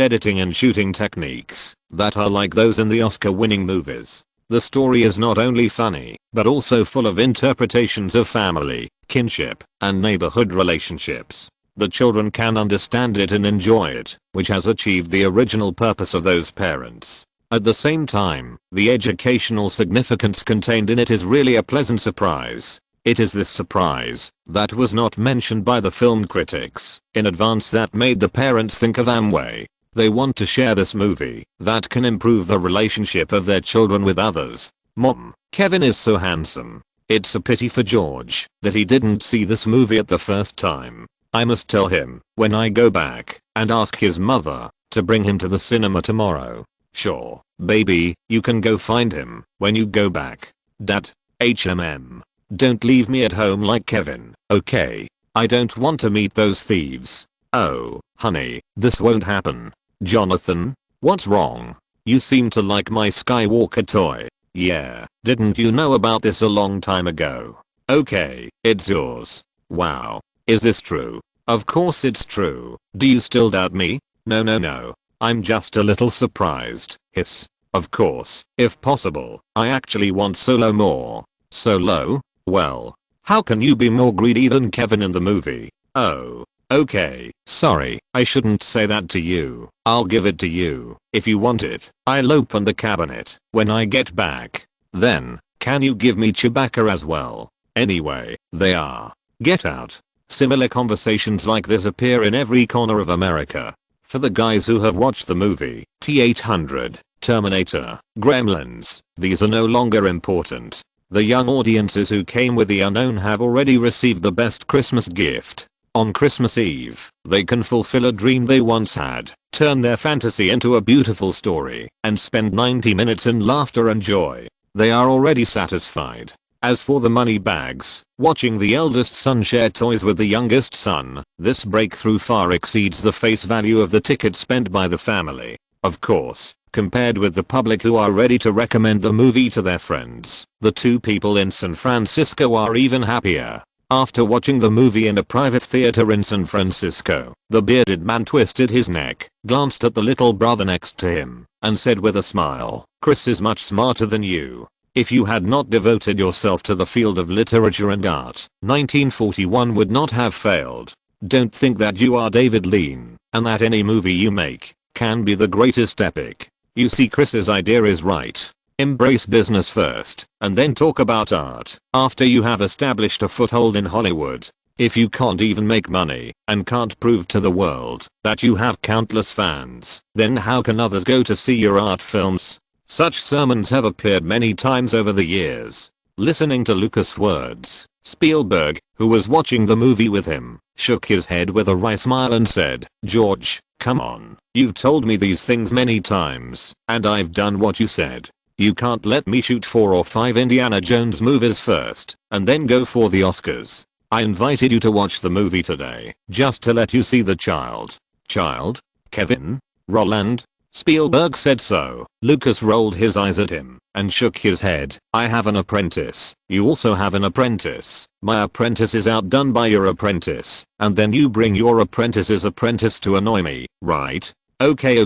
editing and shooting techniques that are like those in the Oscar-winning movies. The story is not only funny, but also full of interpretations of family, kinship, and neighborhood relationships. The children can understand it and enjoy it, which has achieved the original purpose of those parents. At the same time, the educational significance contained in it is really a pleasant surprise. It is this surprise that was not mentioned by the film critics in advance that made the parents think of Amway. They want to share this movie that can improve the relationship of their children with others. Mom, Kevin is so handsome. It's a pity for George that he didn't see this movie at the first time. I must tell him when I go back and ask his mother to bring him to the cinema tomorrow. Sure, baby, you can go find him when you go back. Dad, HMM. Don't leave me at home like Kevin, okay? I don't want to meet those thieves. Oh, honey, this won't happen. Jonathan, what's wrong? You seem to like my Skywalker toy. Yeah, didn't you know about this a long time ago? Okay, it's yours. Wow. Is this true? Of course it's true. Do you still doubt me? No. I'm just a little surprised. Hiss. Of course, if possible, I actually want Solo more. Solo? Well, how can you be more greedy than Kevin in the movie? Oh. Okay, sorry, I shouldn't say that to you. I'll give it to you if you want it. I'll open the cabinet when I get back. Then, can you give me Chewbacca as well? Anyway, they are. Get out. Similar conversations like this appear in every corner of America. For the guys who have watched the movie, T-800, Terminator, Gremlins, these are no longer important. The young audiences who came with the unknown have already received the best Christmas gift. On Christmas Eve, they can fulfill a dream they once had, turn their fantasy into a beautiful story, and spend 90 minutes in laughter and joy. They are already satisfied. As for the money bags, watching the eldest son share toys with the youngest son, this breakthrough far exceeds the face value of the ticket spent by the family. Of course, compared with the public who are ready to recommend the movie to their friends, the two people in San Francisco are even happier. After watching the movie in a private theater in San Francisco, the bearded man twisted his neck, glanced at the little brother next to him, and said with a smile, "Chris is much smarter than you. If you had not devoted yourself to the field of literature and art, 1941 would not have failed. Don't think that you are David Lean, and that any movie you make can be the greatest epic. You see, Chris's idea is right. Embrace business first, and then talk about art after you have established a foothold in Hollywood. If you can't even make money and can't prove to the world that you have countless fans, then how can others go to see your art films?" Such sermons have appeared many times over the years. Listening to Lucas' words, Spielberg, who was watching the movie with him, shook his head with a wry smile and said, "George, come on. You've told me these things many times, and I've done what you said. You can't let me shoot 4 or 5 Indiana Jones movies first, and then go for the Oscars. I invited you to watch the movie today, just to let you see the child." "Child? Kevin? Roland?" Spielberg said so. Lucas rolled his eyes at him, and shook his head. "I have an apprentice. You also have an apprentice. My apprentice is outdone by your apprentice, and then you bring your apprentice's apprentice to annoy me, right? Okay.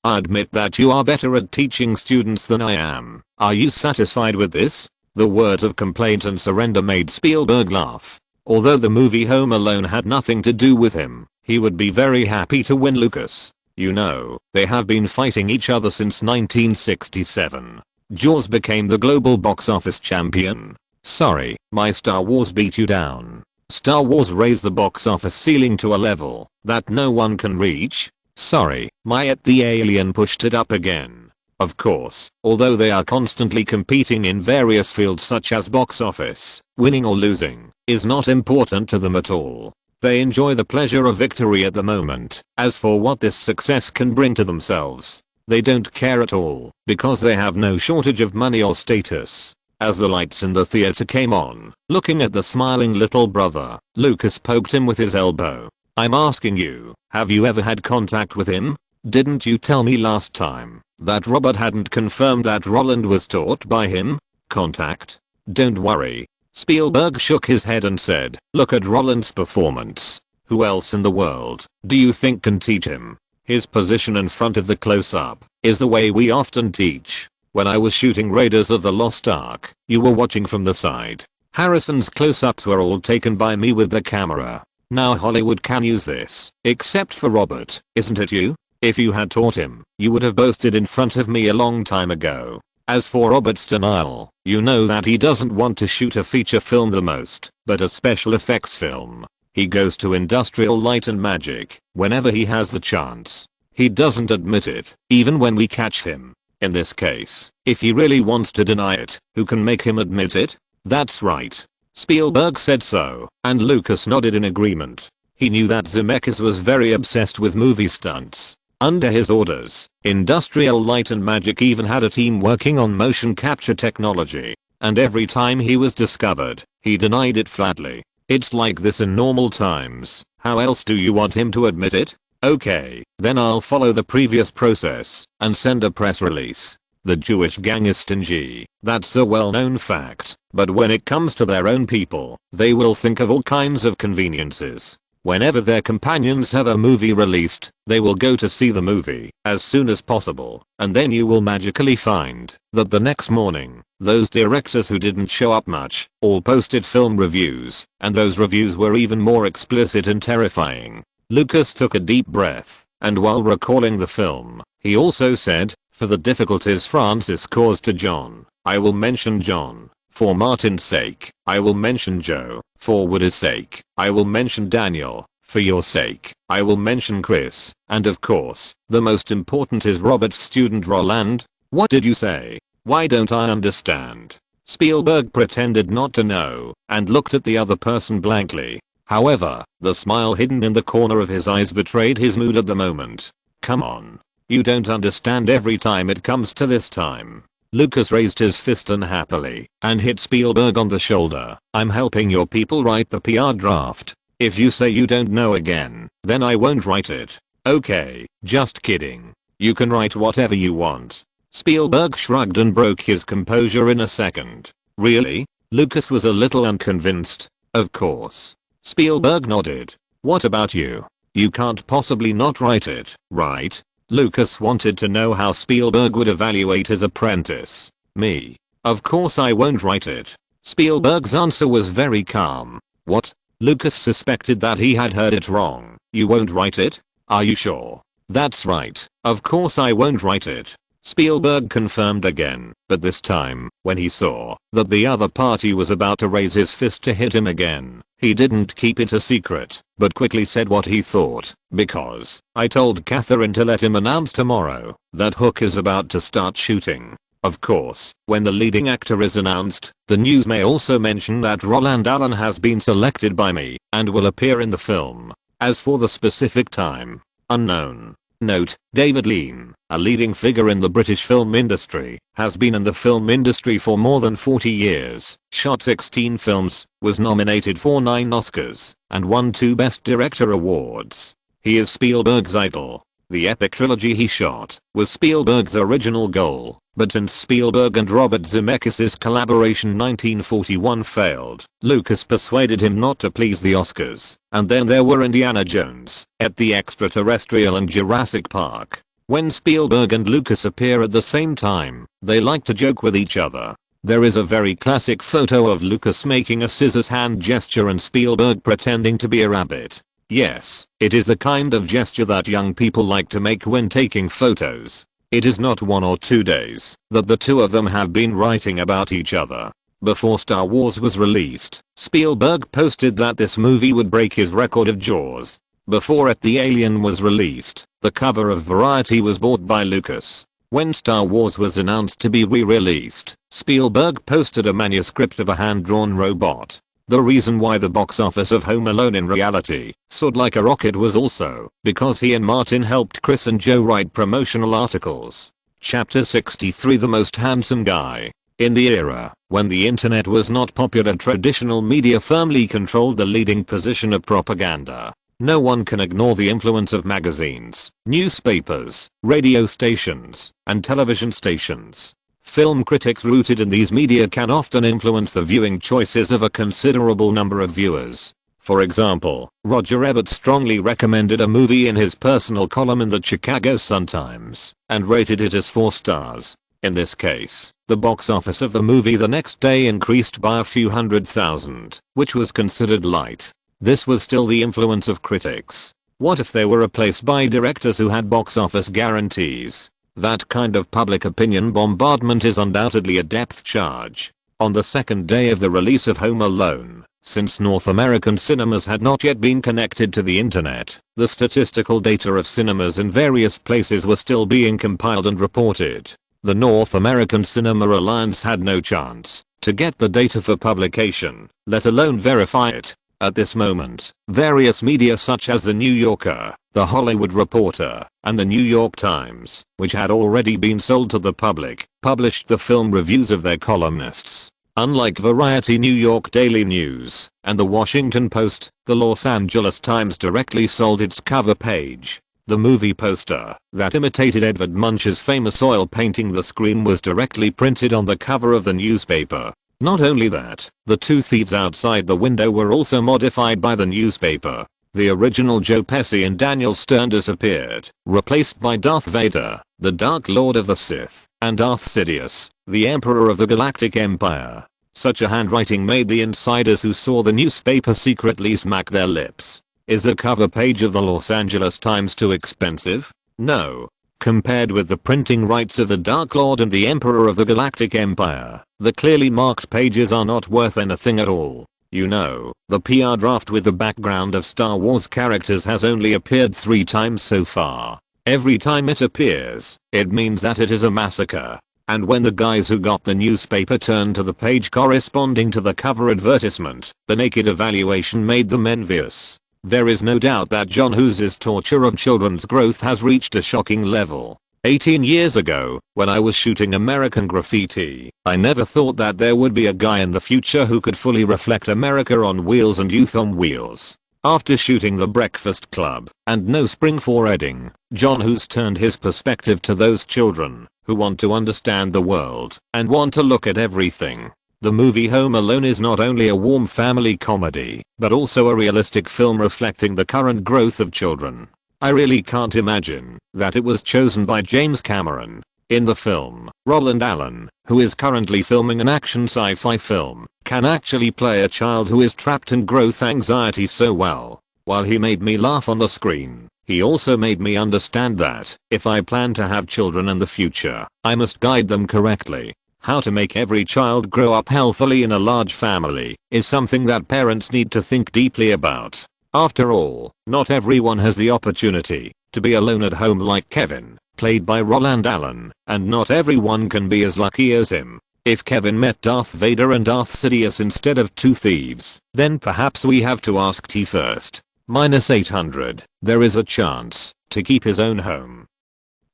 I admit that you are better at teaching students than I am. Are you satisfied with this?" The words of complaint and surrender made Spielberg laugh. Although the movie Home Alone had nothing to do with him, he would be very happy to win Lucas. You know, they have been fighting each other since 1967. Jaws became the global box office champion. Sorry, my Star Wars beat you down. Star Wars raised the box office ceiling to a level that no one can reach. Sorry, my The Alien pushed it up again. Of course, although they are constantly competing in various fields such as box office, winning or losing is not important to them at all. They enjoy the pleasure of victory at the moment. As for what this success can bring to themselves, they don't care at all, because they have no shortage of money or status. As the lights in the theater came on, looking at the smiling little brother, Lucas poked him with his elbow. "I'm asking you, have you ever had contact with him? Didn't you tell me last time that Robert hadn't confirmed that Roland was taught by him? Contact? Don't worry." Spielberg shook his head and said, "Look at Roland's performance. Who else in the world do you think can teach him? His position in front of the close-up is the way we often teach. When I was shooting Raiders of the Lost Ark, you were watching from the side. Harrison's close-ups were all taken by me with the camera. Now Hollywood can use this, except for Robert, isn't it you? If you had taught him, you would have boasted in front of me a long time ago. As for Robert's denial, you know that he doesn't want to shoot a feature film the most, but a special effects film. He goes to industrial light and magic whenever he has the chance. He doesn't admit it, even when we catch him. In this case, if he really wants to deny it, who can make him admit it? That's right. Spielberg said so, and Lucas nodded in agreement. He knew that Zemeckis was very obsessed with movie stunts. Under his orders, Industrial Light and Magic even had a team working on motion capture technology. And every time he was discovered, he denied it flatly. It's like this in normal times. How else do you want him to admit it? Okay, then I'll follow the previous process and send a press release. The Jewish gang is stingy. That's a well-known fact. But when it comes to their own people, they will think of all kinds of conveniences. Whenever their companions have a movie released, they will go to see the movie as soon as possible, and then you will magically find that the next morning, those directors who didn't show up much all posted film reviews, and those reviews were even more explicit and terrifying. Lucas took a deep breath, and while recalling the film, he also said, "For the difficulties Francis caused to John, I will mention John. For Martin's sake, I will mention Joe. For Woody's sake, I will mention Daniel. For your sake, I will mention Chris. And of course, the most important is Robert's student Roland." What did you say? Why don't I understand? Spielberg pretended not to know, and looked at the other person blankly. However, the smile hidden in the corner of his eyes betrayed his mood at the moment. Come on. You don't understand every time it comes to this time. Lucas raised his fist unhappily and hit Spielberg on the shoulder. I'm helping your people write the PR draft. If you say you don't know again, then I won't write it. Okay, just kidding. You can write whatever you want. Spielberg shrugged and broke his composure in a second. Really? Lucas was a little unconvinced. Of course. Spielberg nodded. What about you? You can't possibly not write it, right? Lucas wanted to know how Spielberg would evaluate his apprentice. Me. Of course I won't write it. Spielberg's answer was very calm. What? Lucas suspected that he had heard it wrong. You won't write it? Are you sure? That's right. Of course I won't write it. Spielberg confirmed again, but this time, when he saw that the other party was about to raise his fist to hit him again, he didn't keep it a secret, but quickly said what he thought, because I told Catherine to let him announce tomorrow that Hook is about to start shooting. Of course, when the leading actor is announced, the news may also mention that Roland Allen has been selected by me and will appear in the film. As for the specific time, unknown. Note, David Lean, a leading figure in the British film industry, has been in the film industry for more than 40 years, shot 16 films, was nominated for 9 Oscars, and won 2 Best Director awards. He is Spielberg's idol. The epic trilogy he shot was Spielberg's original goal, but since Spielberg and Robert Zemeckis' collaboration 1941 failed, Lucas persuaded him not to please the Oscars, and then there were Indiana Jones, at the Extraterrestrial and Jurassic Park. When Spielberg and Lucas appear at the same time, they like to joke with each other. There is a very classic photo of Lucas making a scissors hand gesture and Spielberg pretending to be a rabbit. Yes, it is the kind of gesture that young people like to make when taking photos. It is not 1 or 2 days that the two of them have been writing about each other. Before Star Wars was released, Spielberg posted that this movie would break his record of Jaws. Before The Alien was released, the cover of Variety was bought by Lucas. When Star Wars was announced to be re-released, Spielberg posted a manuscript of a hand-drawn robot. The reason why the box office of Home Alone in reality soared like a rocket was also because he and Martin helped Chris and Joe write promotional articles. Chapter 63 The Most Handsome Guy. In the era when the internet was not popular, traditional media firmly controlled the leading position of propaganda. No one can ignore the influence of magazines, newspapers, radio stations, and television stations. Film critics rooted in these media can often influence the viewing choices of a considerable number of viewers. For example, Roger Ebert strongly recommended a movie in his personal column in the Chicago Sun-Times, and rated it as 4 stars. In this case, the box office of the movie the next day increased by a few 100,000, which was considered light. This was still the influence of critics. What if they were replaced by directors who had box office guarantees? That kind of public opinion bombardment is undoubtedly a depth charge. On the second day of the release of Home Alone, since North American cinemas had not yet been connected to the internet, the statistical data of cinemas in various places were still being compiled and reported. The North American Cinema Alliance had no chance to get the data for publication, let alone verify it. At this moment, various media such as The New Yorker, The Hollywood Reporter, and The New York Times, which had already been sold to the public, published the film reviews of their columnists. Unlike Variety, New York Daily News, and The Washington Post, the Los Angeles Times directly sold its cover page. The movie poster, that imitated Edvard Munch's famous oil painting The Scream, was directly printed on the cover of the newspaper. Not only that, the two thieves outside the window were also modified by the newspaper. The original Joe Pesci and Daniel Stern disappeared, replaced by Darth Vader, the Dark Lord of the Sith, and Darth Sidious, the Emperor of the Galactic Empire. Such a handwriting made the insiders who saw the newspaper secretly smack their lips. Is a cover page of the Los Angeles Times too expensive? No. Compared with the printing rights of the Dark Lord and the Emperor of the Galactic Empire, the clearly marked pages are not worth anything at all. You know, the PR draft with the background of Star Wars characters has only appeared 3 times so far. Every time it appears, it means that it is a massacre. And when the guys who got the newspaper turned to the page corresponding to the cover advertisement, the naked evaluation made them envious. There is no doubt that John Hughes' torture of children's growth has reached a shocking level. 18 years ago, when I was shooting American Graffiti, I never thought that there would be a guy in the future who could fully reflect America on Wheels and Youth on Wheels. After shooting The Breakfast Club and No Spring for Edding, John Hughes turned his perspective to those children who want to understand the world and want to look at everything. The movie Home Alone is not only a warm family comedy, but also a realistic film reflecting the current growth of children. I really can't imagine that it was chosen by James Cameron. In the film, Roland Allen, who is currently filming an action sci-fi film, can actually play a child who is trapped in growth anxiety so well. While he made me laugh on the screen, he also made me understand that, if I plan to have children in the future, I must guide them correctly. How to make every child grow up healthily in a large family is something that parents need to think deeply about. After all, not everyone has the opportunity to be alone at home like Kevin, played by Roland Allen, and not everyone can be as lucky as him. If Kevin met Darth Vader and Darth Sidious instead of 2 thieves, then perhaps we have to ask T first. -800, there is a chance to keep his own home.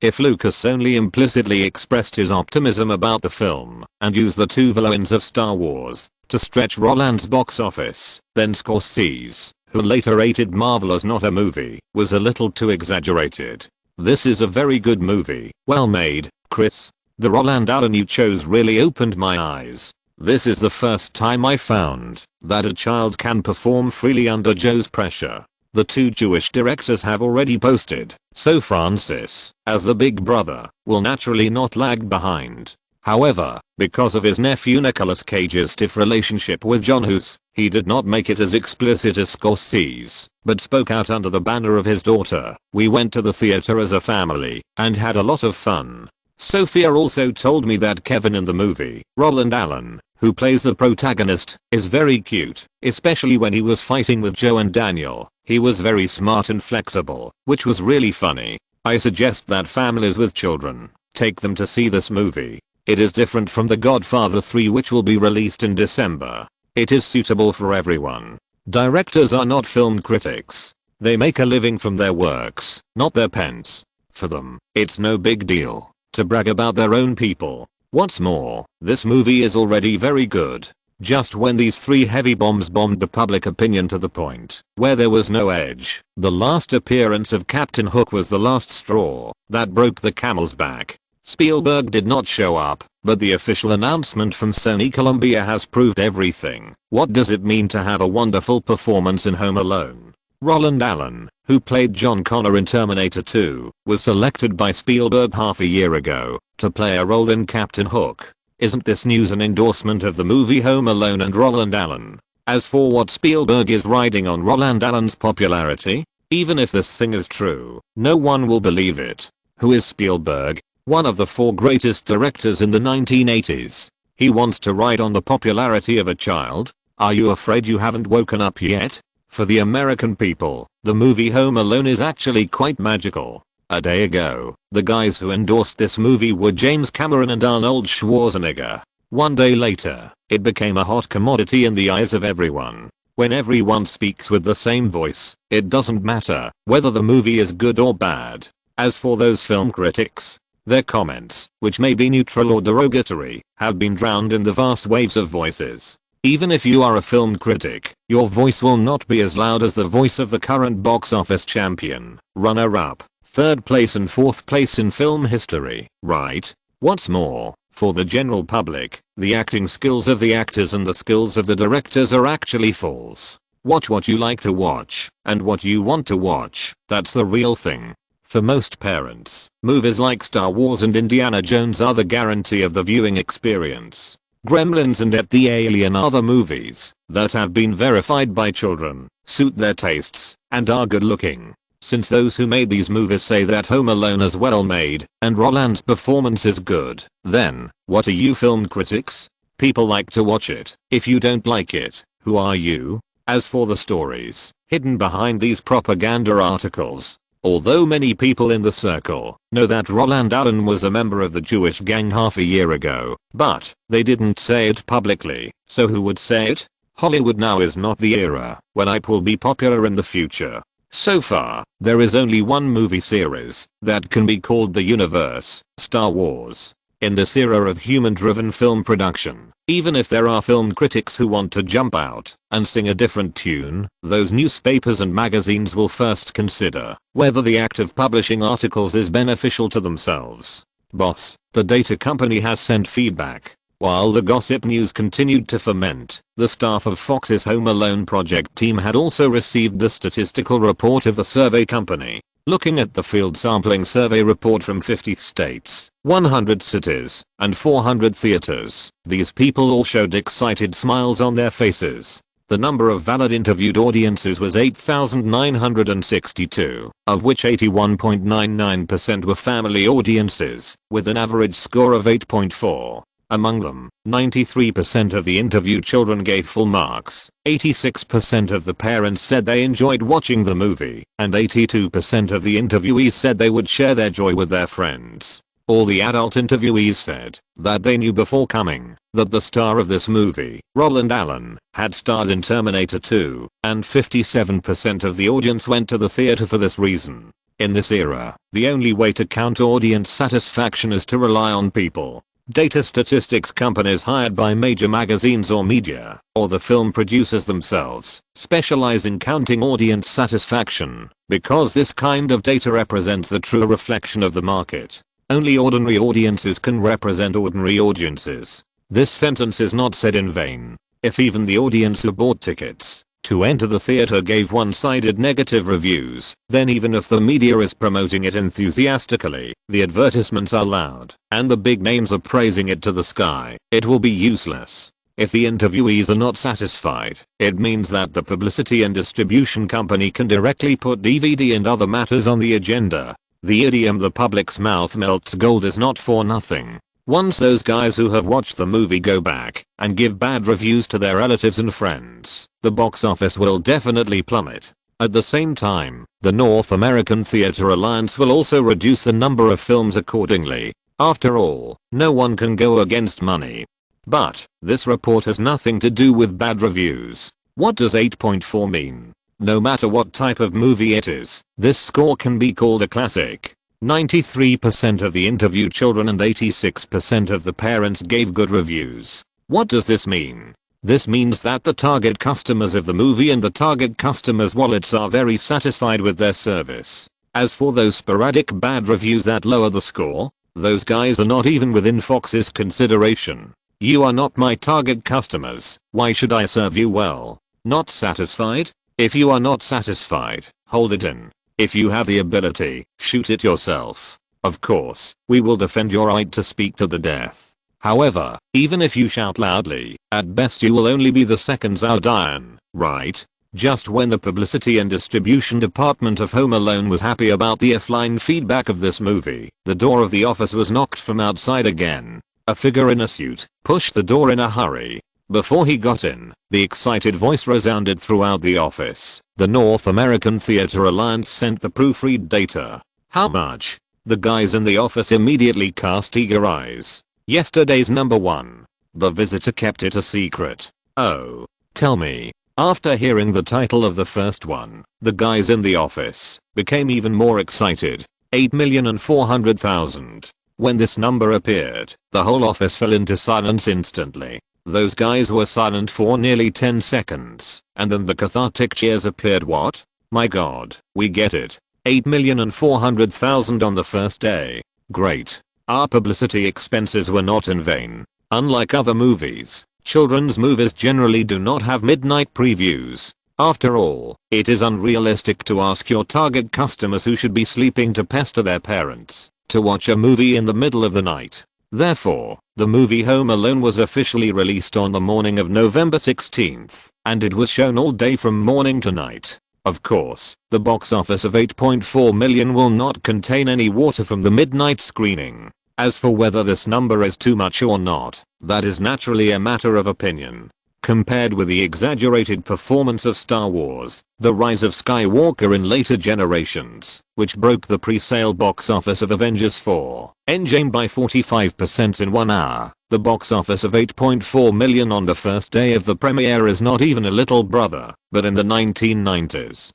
If Lucas only implicitly expressed his optimism about the film and used the 2 villains of Star Wars to stretch Roland's box office, then Scorsese, who later rated Marvel as not a movie, was a little too exaggerated. This is a very good movie. Well made, Chris. The Roland Allen you chose really opened my eyes. This is the first time I found that a child can perform freely under Joe's pressure. The 2 Jewish directors have already posted, so Francis, as the big brother, will naturally not lag behind. However, because of his nephew Nicolas Cage's stiff relationship with John Hughes, he did not make it as explicit as Scorsese, but spoke out under the banner of his daughter. We went to the theater as a family and had a lot of fun. Sophia also told me that Kevin in the movie, Roland Allen, who plays the protagonist, is very cute, especially when he was fighting with Joe and Daniel. He was very smart and flexible, which was really funny. I suggest that families with children take them to see this movie. It is different from The Godfather 3, which will be released in December. It is suitable for everyone. Directors are not film critics. They make a living from their works, not their pens. For them, it's no big deal to brag about their own people. What's more, this movie is already very good. Just when these 3 heavy bombs bombed the public opinion to the point where there was no edge, the last appearance of Captain Hook was the last straw that broke the camel's back. Spielberg did not show up, but the official announcement from Sony Columbia has proved everything. What does it mean to have a wonderful performance in Home Alone? Roland Allen, who played John Connor in Terminator 2, was selected by Spielberg half a year ago to play a role in Captain Hook. Isn't this news an endorsement of the movie Home Alone and Roland Allen? As for what Spielberg is riding on Roland Allen's popularity, even if this thing is true, no one will believe it. Who is Spielberg? One of the 4 greatest directors in the 1980s. He wants to ride on the popularity of a child? Are you afraid you haven't woken up yet? For the American people, the movie Home Alone is actually quite magical. A day ago, the guys who endorsed this movie were James Cameron and Arnold Schwarzenegger. One day later, it became a hot commodity in the eyes of everyone. When everyone speaks with the same voice, it doesn't matter whether the movie is good or bad. As for those film critics, their comments, which may be neutral or derogatory, have been drowned in the vast waves of voices. Even if you are a film critic, your voice will not be as loud as the voice of the current box office champion, runner-up, third place and fourth place in film history, right? What's more, for the general public, the acting skills of the actors and the skills of the directors are actually false. Watch what you like to watch, and what you want to watch, that's the real thing. For most parents, movies like Star Wars and Indiana Jones are the guarantee of the viewing experience. Gremlins and Ed the Alien are the movies that have been verified by children, suit their tastes, and are good looking. Since those who made these movies say that Home Alone is well made, and Roland's performance is good, then, what are you film critics? People like to watch it. If you don't like it, who are you? As for the stories hidden behind these propaganda articles, although many people in the circle know that Roland Allen was a member of the Jewish gang half a year ago, but they didn't say it publicly, so who would say it? Hollywood now is not the era when IP will be popular in the future. So far, there is only one movie series that can be called the universe, Star Wars. In this era of human-driven film production, even if there are film critics who want to jump out and sing a different tune, those newspapers and magazines will first consider whether the act of publishing articles is beneficial to themselves. Boss, the data company has sent feedback. While the gossip news continued to ferment, the staff of Fox's Home Alone project team had also received the statistical report of the survey company. Looking at the field sampling survey report from 50 states, 100 cities, and 400 theaters, these people all showed excited smiles on their faces. The number of valid interviewed audiences was 8,962, of which 81.99% were family audiences, with an average score of 8.4. Among them, 93% of the interviewed children gave full marks, 86% of the parents said they enjoyed watching the movie, and 82% of the interviewees said they would share their joy with their friends. All the adult interviewees said that they knew before coming that the star of this movie, Roland Allen, had starred in Terminator 2, and 57% of the audience went to the theater for this reason. In this era, the only way to count audience satisfaction is to rely on people. Data statistics companies hired by major magazines or media, or the film producers themselves, specialize in counting audience satisfaction, because this kind of data represents the true reflection of the market. Only ordinary audiences can represent ordinary audiences. This sentence is not said in vain. If even the audience who bought tickets to enter the theater gave one-sided negative reviews, then even if the media is promoting it enthusiastically, the advertisements are loud, and the big names are praising it to the sky, it will be useless. If the interviewees are not satisfied, it means that the publicity and distribution company can directly put DVD and other matters on the agenda. The idiom "the public's mouth melts gold" is not for nothing. Once those guys who have watched the movie go back and give bad reviews to their relatives and friends, the box office will definitely plummet. At the same time, the North American Theater Alliance will also reduce the number of films accordingly. After all, no one can go against money. But this report has nothing to do with bad reviews. What does 8.4 mean? No matter what type of movie it is, this score can be called a classic. 93% of the interviewed children and 86% of the parents gave good reviews. What does this mean? This means that the target customers of the movie and the target customers' wallets are very satisfied with their service. As for those sporadic bad reviews that lower the score, those guys are not even within Fox's consideration. You are not my target customers. Why should I serve you well? Not satisfied? If you are not satisfied, hold it in. If you have the ability, shoot it yourself. Of course, we will defend your right to speak to the death. However, even if you shout loudly, at best you will only be the second Zaudian, right? Just when the publicity and distribution department of Home Alone was happy about the offline feedback of this movie, the door of the office was knocked from outside again. A figure in a suit pushed the door in a hurry. Before he got in, the excited voice resounded throughout the office. The North American Theater Alliance sent the proofread data. How much? The guys in the office immediately cast eager eyes. Yesterday's number one. The visitor kept it a secret. Oh. Tell me. After hearing the title of the first one, the guys in the office became even more excited. 8,400,000. When this number appeared, the whole office fell into silence instantly. Those guys were silent for nearly 10 seconds, and then the cathartic cheers appeared. What? My god, we get it. 8,400,000 on the first day. Great. Our publicity expenses were not in vain. Unlike other movies, children's movies generally do not have midnight previews. After all, it is unrealistic to ask your target customers who should be sleeping to pester their parents to watch a movie in the middle of the night. Therefore, the movie Home Alone was officially released on the morning of November 16th, and it was shown all day from morning to night. Of course, the box office of 8.4 million will not contain any water from the midnight screening. As for whether this number is too much or not, that is naturally a matter of opinion. Compared with the exaggerated performance of Star Wars, The Rise of Skywalker in later generations, which broke the pre-sale box office of Avengers 4 Endgame by 45% in 1 hour, the box office of 8.4 million on the first day of the premiere is not even a little brother, but in the 1990s.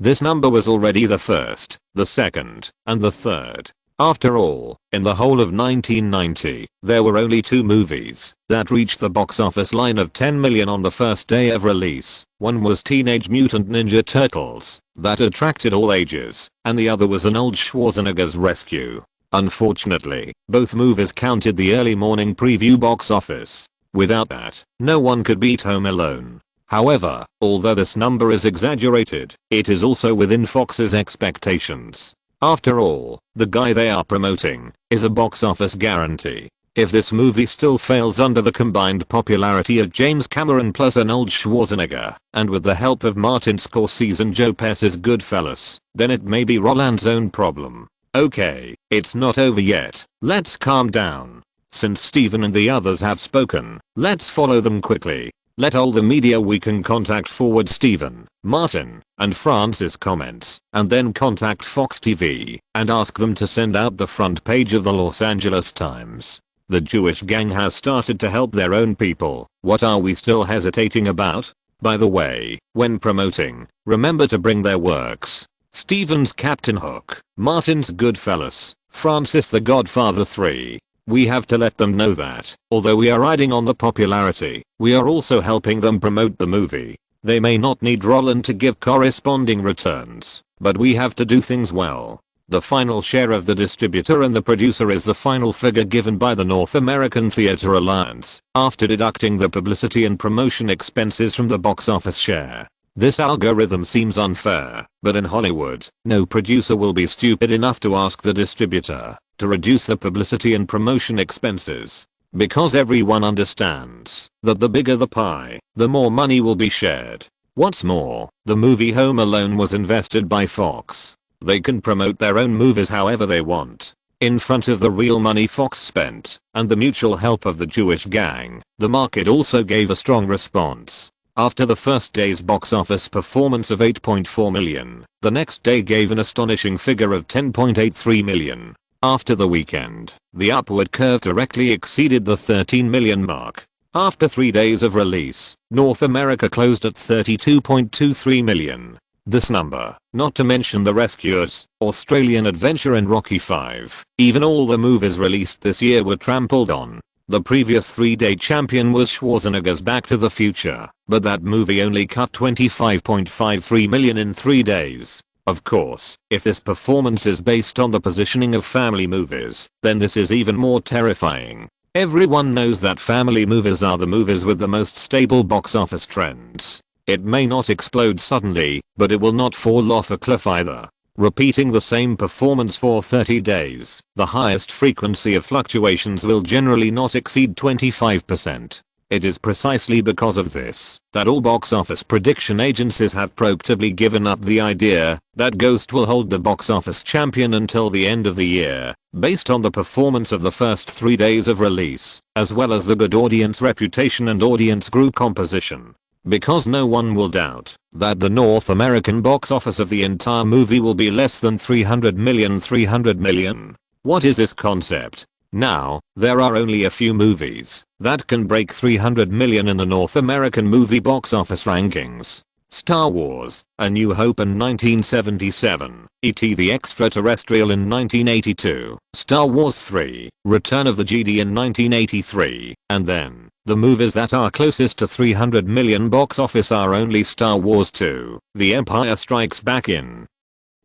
This number was already the first, the second, and the third. After all, in the whole of 1990, there were only 2 movies that reached the box office line of 10 million on the first day of release. One was Teenage Mutant Ninja Turtles, that attracted all ages, and the other was Arnold Schwarzenegger's Rescue. Unfortunately, both movies counted the early morning preview box office. Without that, no one could beat Home Alone. However, although this number is exaggerated, it is also within Fox's expectations. After all, the guy they are promoting is a box office guarantee. If this movie still fails under the combined popularity of James Cameron plus Arnold Schwarzenegger, and with the help of Martin Scorsese and Joe Pesci's Goodfellas, then it may be Roland's own problem. Okay, it's not over yet. Let's calm down. Since Steven and the others have spoken, let's follow them quickly. Let all the media we can contact forward Steven, Martin, and Francis comments, and then contact Fox TV and ask them to send out the front page of the Los Angeles Times. The Jewish gang has started to help their own people. What are we still hesitating about? By the way, when promoting, remember to bring their works. Steven's Captain Hook, Martin's Goodfellas, Francis the Godfather 3. We have to let them know that, although we are riding on the popularity, we are also helping them promote the movie. They may not need Roland to give corresponding returns, but we have to do things well. The final share of the distributor and the producer is the final figure given by the North American Theatre Alliance, after deducting the publicity and promotion expenses from the box office share. This algorithm seems unfair, but in Hollywood, no producer will be stupid enough to ask the distributor to reduce the publicity and promotion expenses. Because everyone understands that the bigger the pie, the more money will be shared. What's more, the movie Home Alone was invested by Fox. They can promote their own movies however they want. In front of the real money Fox spent, and the mutual help of the Jewish gang, the market also gave a strong response. After the first day's box office performance of 8.4 million, the next day gave an astonishing figure of 10.83 million. After the weekend, the upward curve directly exceeded the 13 million mark. After 3 days of release, North America closed at 32.23 million. This number, not to mention The Rescuers, Australian Adventure and Rocky V, even all the movies released this year were trampled on. The previous 3-day champion was Schwarzenegger's Back to the Future, but that movie only cut 25.53 million in 3 days. Of course, if this performance is based on the positioning of family movies, then this is even more terrifying. Everyone knows that family movies are the movies with the most stable box office trends. It may not explode suddenly, but it will not fall off a cliff either. Repeating the same performance for 30 days, the highest frequency of fluctuations will generally not exceed 25%. It is precisely because of this that all box office prediction agencies have proactively given up the idea that Ghost will hold the box office champion until the end of the year, based on the performance of the first 3 days of release, as well as the good audience reputation and audience group composition. Because no one will doubt that the North American box office of the entire movie will be less than 300 million. What is this concept? Now, there are only a few movies that can break 300 million in the North American movie box office rankings. Star Wars, A New Hope in 1977, E.T. the Extraterrestrial in 1982, Star Wars 3, Return of the Jedi in 1983, and then, the movies that are closest to 300 million box office are only Star Wars 2, The Empire Strikes Back in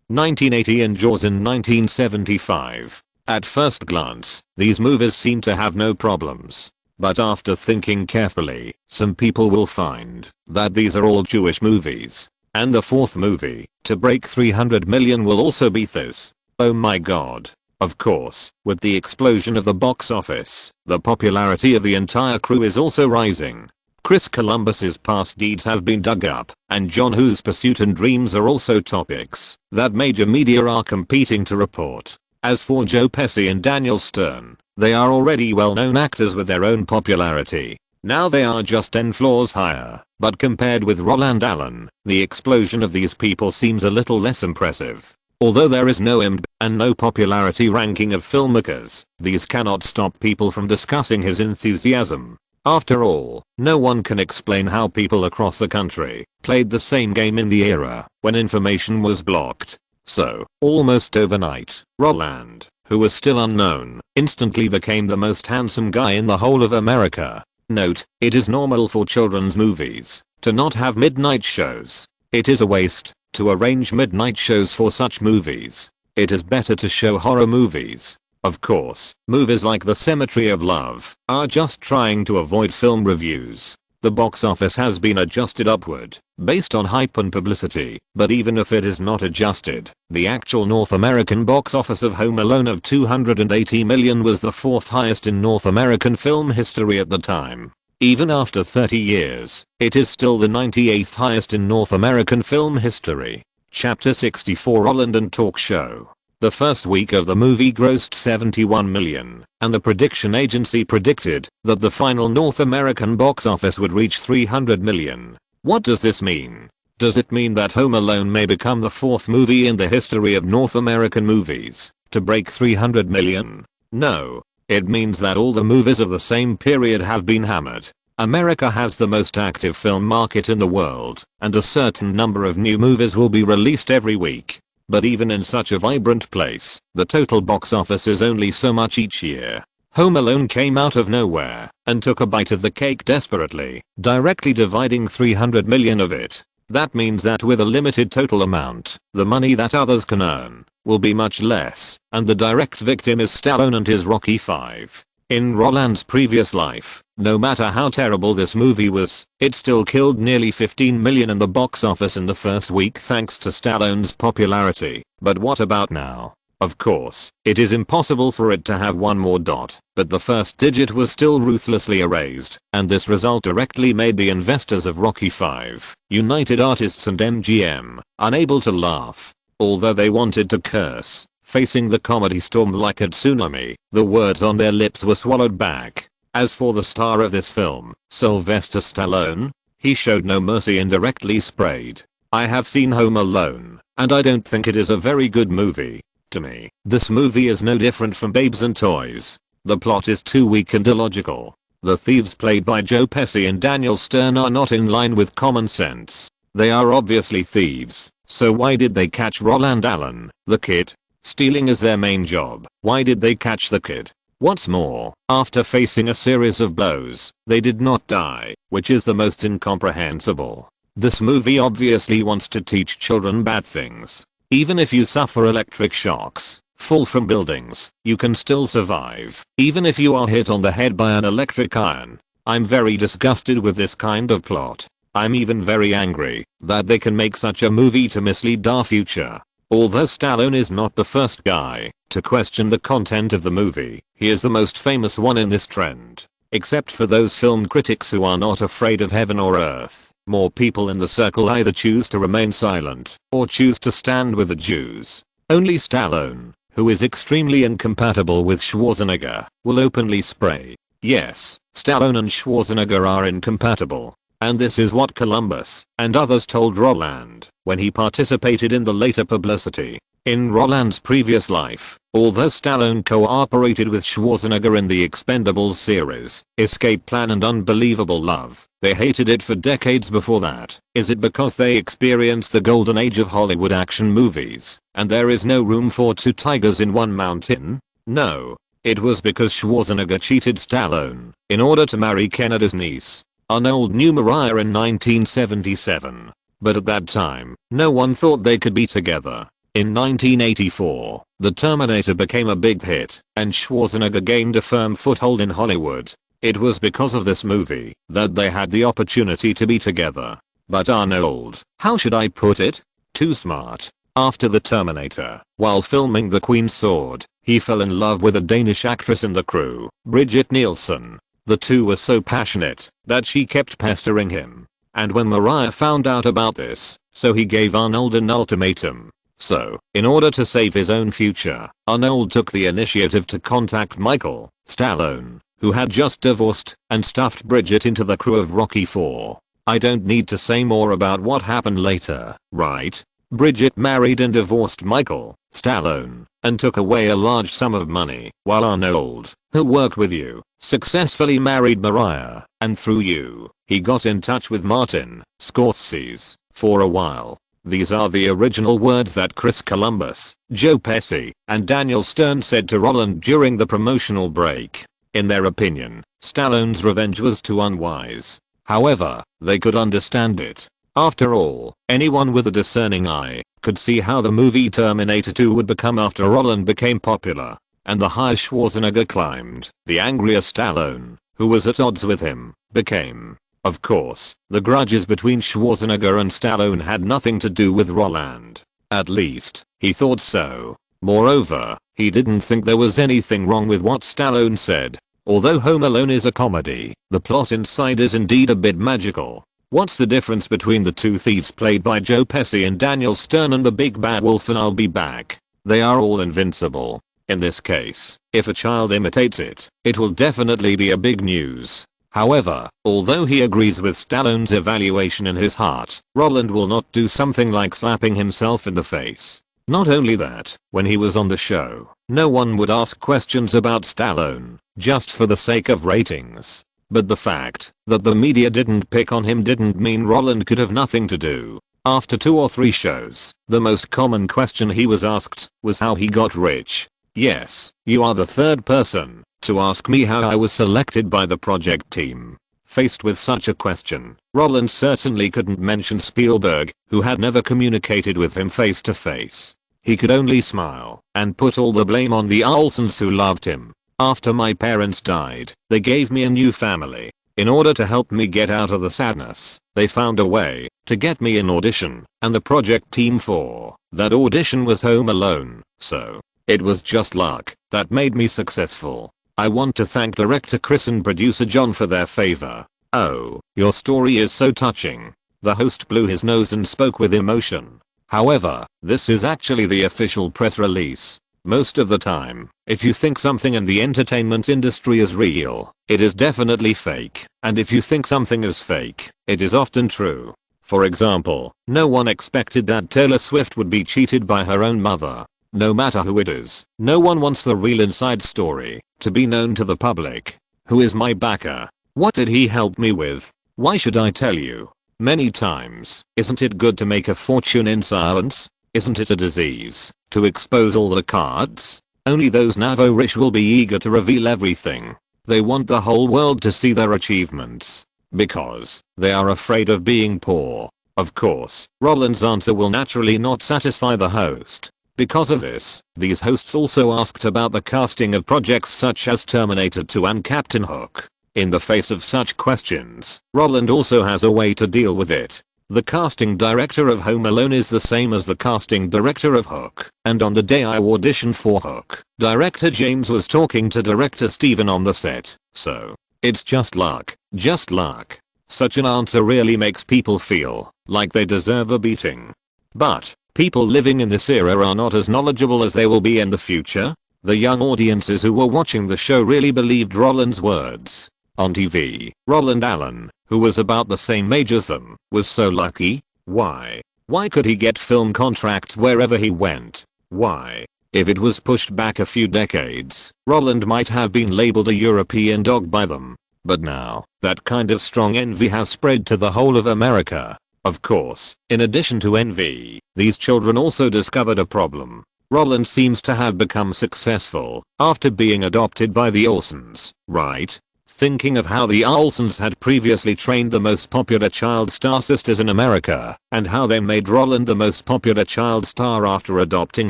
1980 and Jaws in 1975. At first glance, these movies seem to have no problems. But after thinking carefully, some people will find that these are all Jewish movies. And the fourth movie to break 300 million will also be this. Oh my god. Of course, with the explosion of the box office, the popularity of the entire crew is also rising. Chris Columbus's past deeds have been dug up, and John Woo's pursuit and dreams are also topics that major media are competing to report. As for Joe Pesci and Daniel Stern, they are already well-known actors with their own popularity. Now they are just 10 floors higher, but compared with Roland Allen, the explosion of these people seems a little less impressive. Although there is no IMDb and no popularity ranking of filmmakers, these cannot stop people from discussing his enthusiasm. After all, no one can explain how people across the country played the same game in the era when information was blocked. So, almost overnight, Roland, who was still unknown, instantly became the most handsome guy in the whole of America. Note, it is normal for children's movies to not have midnight shows. It is a waste to arrange midnight shows for such movies. It is better to show horror movies. Of course, movies like The Cemetery of Love are just trying to avoid film reviews. The box office has been adjusted upward, based on hype and publicity, but even if it is not adjusted, the actual North American box office of Home Alone of 280 million was the fourth highest in North American film history at the time. Even after 30 years, it is still the 98th highest in North American film history. Chapter 64 Roland and Talk Show. The first week of the movie grossed 71 million, and the prediction agency predicted that the final North American box office would reach 300 million. What does this mean? Does it mean that Home Alone may become the fourth movie in the history of North American movies to break 300 million? No. It means that all the movies of the same period have been hammered. America has the most active film market in the world, and a certain number of new movies will be released every week. But even in such a vibrant place, the total box office is only so much each year. Home Alone came out of nowhere and took a bite of the cake desperately, directly dividing 300 million of it. That means that with a limited total amount, the money that others can earn will be much less, and the direct victim is Stallone and his Rocky 5. In Roland's previous life, no matter how terrible this movie was, it still killed nearly 15 million in the box office in the first week thanks to Stallone's popularity. But what about now? Of course, it is impossible for it to have one more dot, but the first digit was still ruthlessly erased, and this result directly made the investors of Rocky 5, United Artists and MGM, unable to laugh. Although they wanted to curse, facing the comedy storm like a tsunami, the words on their lips were swallowed back. As for the star of this film, Sylvester Stallone, he showed no mercy and directly sprayed. I have seen Home Alone, and I don't think it is a very good movie. To me, this movie is no different from Babes and Toys. The plot is too weak and illogical. The thieves played by Joe Pesci and Daniel Stern are not in line with common sense. They are obviously thieves, so why did they catch Roland Allen, the kid? Stealing is their main job. Why did they catch the kid? What's more, after facing a series of blows, they did not die, which is the most incomprehensible. This movie obviously wants to teach children bad things. Even if you suffer electric shocks, fall from buildings, you can still survive, even if you are hit on the head by an electric iron. I'm very disgusted with this kind of plot. I'm even very angry that they can make such a movie to mislead our future. Although Stallone is not the first guy to question the content of the movie, he is the most famous one in this trend. Except for those film critics who are not afraid of heaven or earth, more people in the circle either choose to remain silent or choose to stand with the Jews. Only Stallone, who is extremely incompatible with Schwarzenegger, will openly spray. Yes, Stallone and Schwarzenegger are incompatible. And this is what Columbus and others told Roland when he participated in the later publicity. In Roland's previous life, Although Stallone cooperated with Schwarzenegger in the Expendables series, Escape Plan and Unbelievable Love, they hated it for decades before that. Is it because they experienced the golden age of Hollywood action movies, and there is no room for two tigers in one mountain? No. It was because Schwarzenegger cheated Stallone in order to marry Kennedy's niece. Arnold knew Mariah in 1977. But at that time, no one thought they could be together. In 1984, The Terminator became a big hit, and Schwarzenegger gained a firm foothold in Hollywood. It was because of this movie that they had the opportunity to be together. But Arnold, how should I put it? Too smart. After The Terminator, while filming The Queen's Sword, he fell in love with a Danish actress in the crew, Brigitte Nielsen. The two were so passionate that she kept pestering him. And when Mariah found out about this, so he gave Arnold an ultimatum. So, in order to save his own future, Arnold took the initiative to contact Michael Stallone, who had just divorced and stuffed Brigitte into the crew of Rocky IV. I don't need to say more about what happened later, right? Brigitte married and divorced Michael Stallone and took away a large sum of money, while Arnold, who worked with you, successfully married Mariah, and through you, he got in touch with Martin Scorsese for a while. These are the original words that Chris Columbus, Joe Pesci, and Daniel Stern said to Roland during the promotional break. In their opinion, Stallone's revenge was too unwise. However, they could understand it. After all, anyone with a discerning eye could see how the movie Terminator 2 would become after Roland became popular. And the higher Schwarzenegger climbed, the angrier Stallone, who was at odds with him, became. Of course, the grudges between Schwarzenegger and Stallone had nothing to do with Roland. At least, he thought so. Moreover, he didn't think there was anything wrong with what Stallone said. Although Home Alone is a comedy, the plot inside is indeed a bit magical. What's the difference between the two thieves played by Joe Pesci and Daniel Stern and the big bad wolf and I'll be back? They are all invincible. In this case, if a child imitates it, it will definitely be a big news. However, although he agrees with Stallone's evaluation in his heart, Roland will not do something like slapping himself in the face. Not only that, when he was on the show, no one would ask questions about Stallone, just for the sake of ratings. But the fact that the media didn't pick on him didn't mean Roland could have nothing to do. After 2 or 3 shows, the most common question he was asked was how he got rich. Yes, you are the third person to ask me how I was selected by the project team. Faced with such a question, Roland certainly couldn't mention Spielberg, who had never communicated with him face to face. He could only smile and put all the blame on the Olsons who loved him. After my parents died, they gave me a new family. In order to help me get out of the sadness, they found a way to get me an audition, and the project team for that audition was Home Alone, so it was just luck that made me successful. I want to thank director Chris and producer John for their favor. Oh, your story is so touching. The host blew his nose and spoke with emotion. However, this is actually the official press release. Most of the time, if you think something in the entertainment industry is real, it is definitely fake. And if you think something is fake, it is often true. For example, no one expected that Taylor Swift would be cheated by her own mother. No matter who it is, no one wants the real inside story to be known to the public. Who is my backer? What did he help me with? Why should I tell you? Many times, isn't it good to make a fortune in silence? Isn't it a disease to expose all the cards? Only those Navo rich will be eager to reveal everything. They want the whole world to see their achievements because they are afraid of being poor. Of course, Roland's answer will naturally not satisfy the host. Because of this, these hosts also asked about the casting of projects such as Terminator 2 and Captain Hook. In the face of such questions, Roland also has a way to deal with it. The casting director of Home Alone is the same as the casting director of Hook, and on the day I auditioned for Hook, director James was talking to director Steven on the set, so it's just luck, just luck. Such an answer really makes people feel like they deserve a beating. But people living in this era are not as knowledgeable as they will be in the future. The young audiences who were watching the show really believed Roland's words. On TV, Roland Allen, who was about the same age as them, was so lucky. Why? Why could he get film contracts wherever he went? Why? If it was pushed back a few decades, Roland might have been labeled a European dog by them. But now, that kind of strong envy has spread to the whole of America. Of course, in addition to envy, these children also discovered a problem. Roland seems to have become successful after being adopted by the Olsons, right? Thinking of how the Olsons had previously trained the most popular child star sisters in America, and how they made Roland the most popular child star after adopting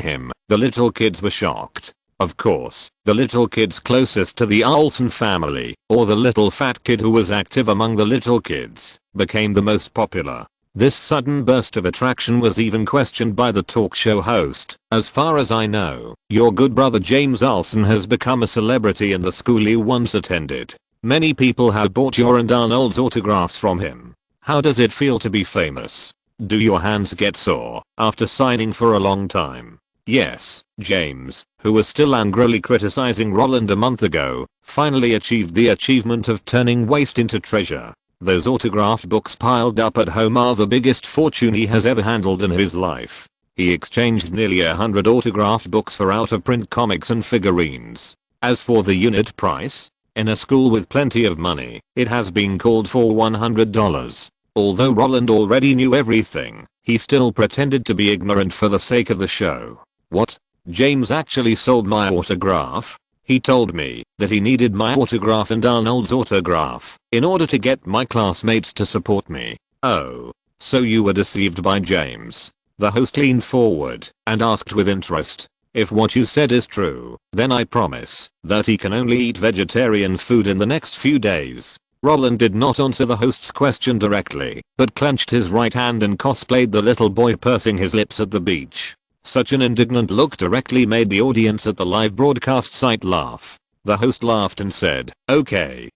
him, the little kids were shocked. Of course, the little kids closest to the Olson family, or the little fat kid who was active among the little kids, became the most popular. This sudden burst of attraction was even questioned by the talk show host. As far as I know, your good brother James Olson has become a celebrity in the school you once attended. Many people have bought your and Arnold's autographs from him. How does it feel to be famous? Do your hands get sore after signing for a long time? Yes, James, who was still angrily criticizing Roland a month ago, finally achieved the achievement of turning waste into treasure. Those autographed books piled up at home are the biggest fortune he has ever handled in his life. He exchanged nearly 100 autographed books for out-of-print comics and figurines. As for the unit price, in a school with plenty of money, it has been called for $100. Although Roland already knew everything, he still pretended to be ignorant for the sake of the show. What? James actually sold my autograph? He told me that he needed my autograph and Arnold's autograph in order to get my classmates to support me. Oh, so you were deceived by James? The host leaned forward and asked with interest, if what you said is true, then I promise that he can only eat vegetarian food in the next few days. Roland did not answer the host's question directly, but clenched his right hand and cosplayed the little boy pursing his lips at the beach. Such an indignant look directly made the audience at the live broadcast site laugh. The host laughed and said, okay,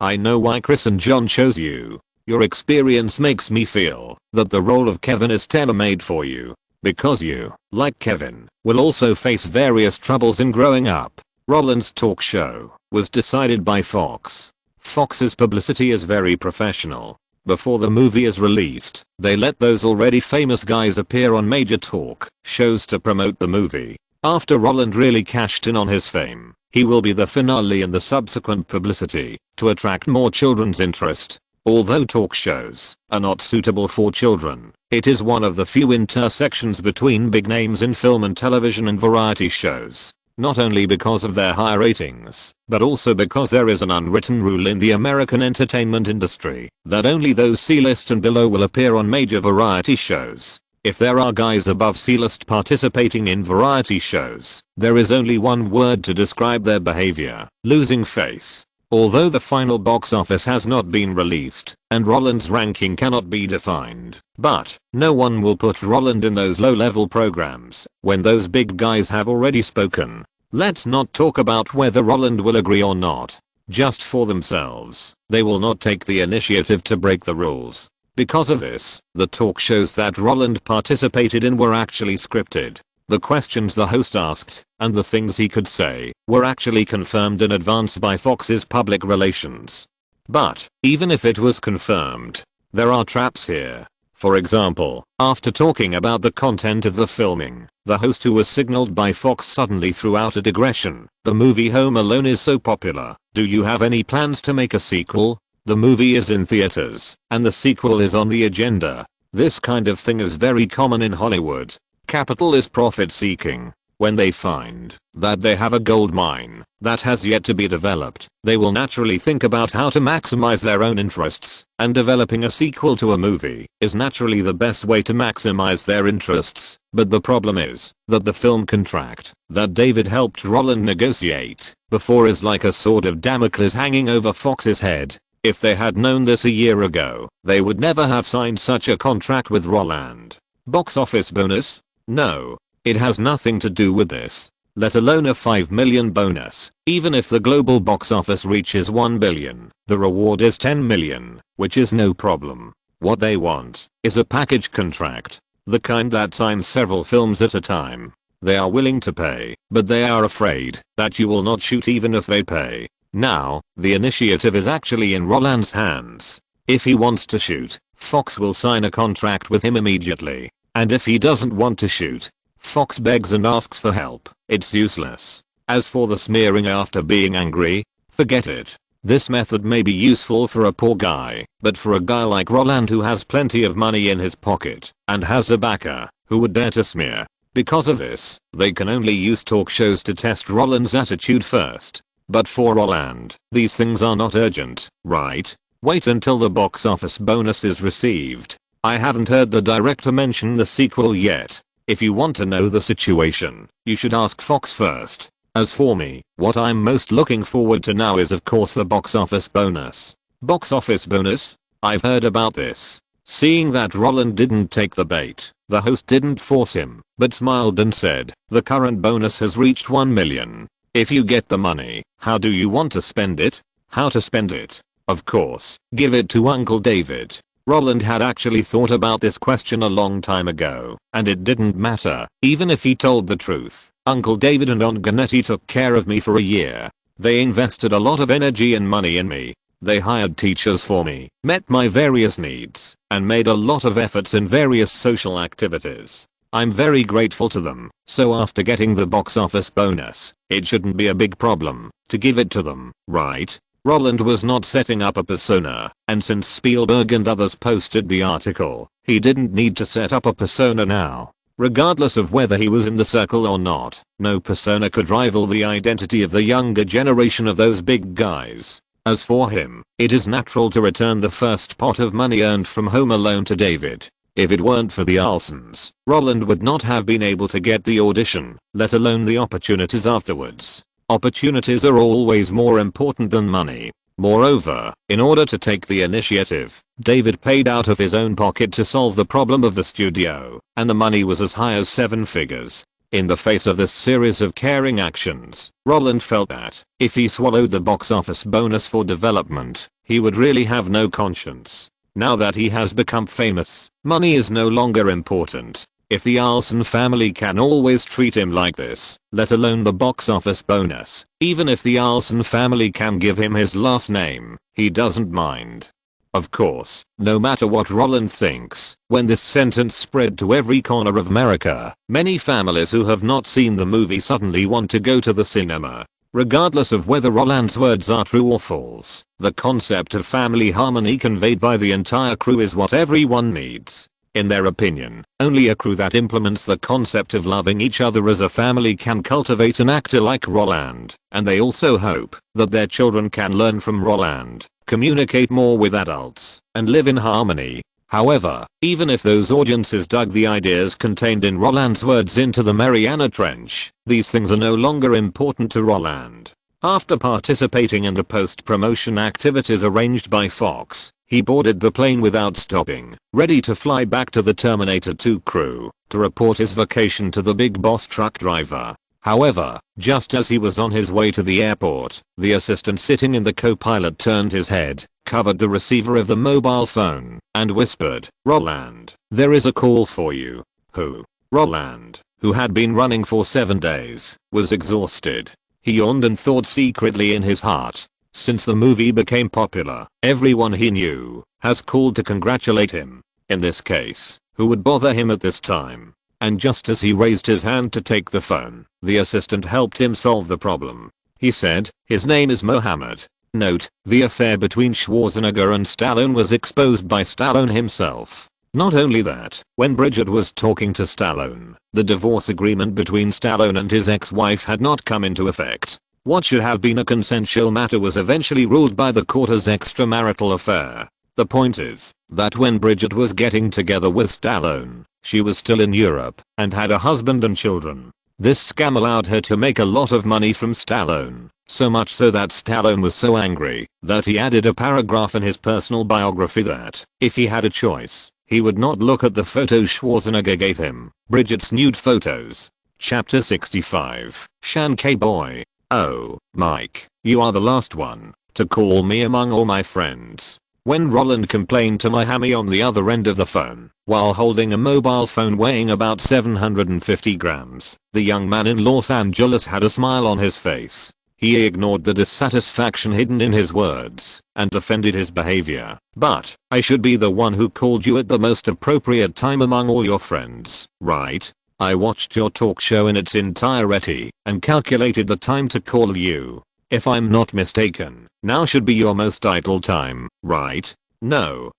I know why Chris and John chose you. Your experience makes me feel that the role of Kevin is tailor-made for you. Because you, like Kevin, will also face various troubles in growing up. Roland's talk show was decided by Fox. Fox's publicity is very professional. Before the movie is released, they let those already famous guys appear on major talk shows to promote the movie. After Roland really cashed in on his fame, he will be the finale and the subsequent publicity to attract more children's interest. Although talk shows are not suitable for children, it is one of the few intersections between big names in film and television and variety shows. Not only because of their high ratings, but also because there is an unwritten rule in the American entertainment industry that only those C-list and below will appear on major variety shows. If there are guys above C-list participating in variety shows, there is only one word to describe their behavior: losing face. Although the final box office has not been released, and Roland's ranking cannot be defined, but no one will put Roland in those low-level programs when those big guys have already spoken. Let's not talk about whether Roland will agree or not. Just for themselves, they will not take the initiative to break the rules. Because of this, the talk shows that Roland participated in were actually scripted. The questions the host asked, and the things he could say, were actually confirmed in advance by Fox's public relations. But, even if it was confirmed, there are traps here. For example, after talking about the content of the filming, the host who was signaled by Fox suddenly threw out a digression. The movie Home Alone is so popular, do you have any plans to make a sequel? The movie is in theaters, and the sequel is on the agenda. This kind of thing is very common in Hollywood. Capital is profit seeking. When they find that they have a gold mine that has yet to be developed, they will naturally think about how to maximize their own interests, and developing a sequel to a movie is naturally the best way to maximize their interests. But the problem is that the film contract that David helped Roland negotiate before is like a sword of Damocles hanging over Fox's head. If they had known this a year ago, they would never have signed such a contract with Roland. Box office bonus? No. It has nothing to do with this. Let alone a $5 million bonus. Even if the global box office reaches $1 billion, the reward is $10 million, which is no problem. What they want is a package contract. The kind that signs several films at a time. They are willing to pay, but they are afraid that you will not shoot even if they pay. Now, the initiative is actually in Roland's hands. If he wants to shoot, Fox will sign a contract with him immediately. And if he doesn't want to shoot, Fox begs and asks for help. It's useless. As for the smearing after being angry, forget it. This method may be useful for a poor guy, but for a guy like Roland who has plenty of money in his pocket and has a backer who would dare to smear. Because of this, they can only use talk shows to test Roland's attitude first. But for Roland, these things are not urgent, right? Wait until the box office bonus is received. I haven't heard the director mention the sequel yet. If you want to know the situation, you should ask Fox first. As for me, what I'm most looking forward to now is of course the box office bonus. Box office bonus? I've heard about this. Seeing that Roland didn't take the bait, the host didn't force him, but smiled and said, the current bonus has reached 1 million. If you get the money, how do you want to spend it? How to spend it? Of course, give it to Uncle David. Roland had actually thought about this question a long time ago, and it didn't matter, even if he told the truth. Uncle David and Aunt Ganetti took care of me for a year. They invested a lot of energy and money in me. They hired teachers for me, met my various needs, and made a lot of efforts in various social activities. I'm very grateful to them, so after getting the box office bonus, it shouldn't be a big problem to give it to them, right? Roland was not setting up a persona, and since Spielberg and others posted the article, he didn't need to set up a persona now. Regardless of whether he was in the circle or not, no persona could rival the identity of the younger generation of those big guys. As for him, it is natural to return the first pot of money earned from Home Alone to David. If it weren't for the Olsons, Roland would not have been able to get the audition, let alone the opportunities afterwards. Opportunities are always more important than money. Moreover, in order to take the initiative, David paid out of his own pocket to solve the problem of the studio, and the money was as high as 7 figures. In the face of this series of caring actions, Roland felt that, if he swallowed the box office bonus for development, he would really have no conscience. Now that he has become famous, money is no longer important. If the Olson family can always treat him like this, let alone the box office bonus, even if the Olson family can give him his last name, he doesn't mind. Of course, no matter what Roland thinks, when this sentence spread to every corner of America, many families who have not seen the movie suddenly want to go to the cinema. Regardless of whether Roland's words are true or false, the concept of family harmony conveyed by the entire crew is what everyone needs. In their opinion, only a crew that implements the concept of loving each other as a family can cultivate an actor like Roland, and they also hope that their children can learn from Roland, communicate more with adults, and live in harmony. However, even if those audiences dug the ideas contained in Roland's words into the Mariana Trench, these things are no longer important to Roland. After participating in the post-promotion activities arranged by Fox, he boarded the plane without stopping, ready to fly back to the Terminator 2 crew to report his vacation to the big boss truck driver. However, just as he was on his way to the airport, the assistant sitting in the co-pilot turned his head, covered the receiver of the mobile phone, and whispered, "Roland, there is a call for you." Who? Roland, who had been running for 7 days, was exhausted. He yawned and thought secretly in his heart. Since the movie became popular, everyone he knew has called to congratulate him. In this case, who would bother him at this time? And just as he raised his hand to take the phone, the assistant helped him solve the problem. He said, "His name is Mohammed." Note, the affair between Schwarzenegger and Stallone was exposed by Stallone himself. Not only that, when Bridget was talking to Stallone, the divorce agreement between Stallone and his ex-wife had not come into effect. What should have been a consensual matter was eventually ruled by the court as extramarital affair. The point is that when Bridget was getting together with Stallone, she was still in Europe and had a husband and children. This scam allowed her to make a lot of money from Stallone, so much so that Stallone was so angry that he added a paragraph in his personal biography that, if he had a choice, he would not look at the photos Schwarzenegger gave him, Bridget's nude photos. Chapter 65, Shan K-Boy. "Oh, Mike, you are the last one to call me among all my friends." When Roland complained to Miami on the other end of the phone, while holding a mobile phone weighing about 750 grams, the young man in Los Angeles had a smile on his face. He ignored the dissatisfaction hidden in his words and defended his behavior. "But, I should be the one who called you at the most appropriate time among all your friends, right? I watched your talk show in its entirety and calculated the time to call you. If I'm not mistaken, now should be your most idle time, right? No.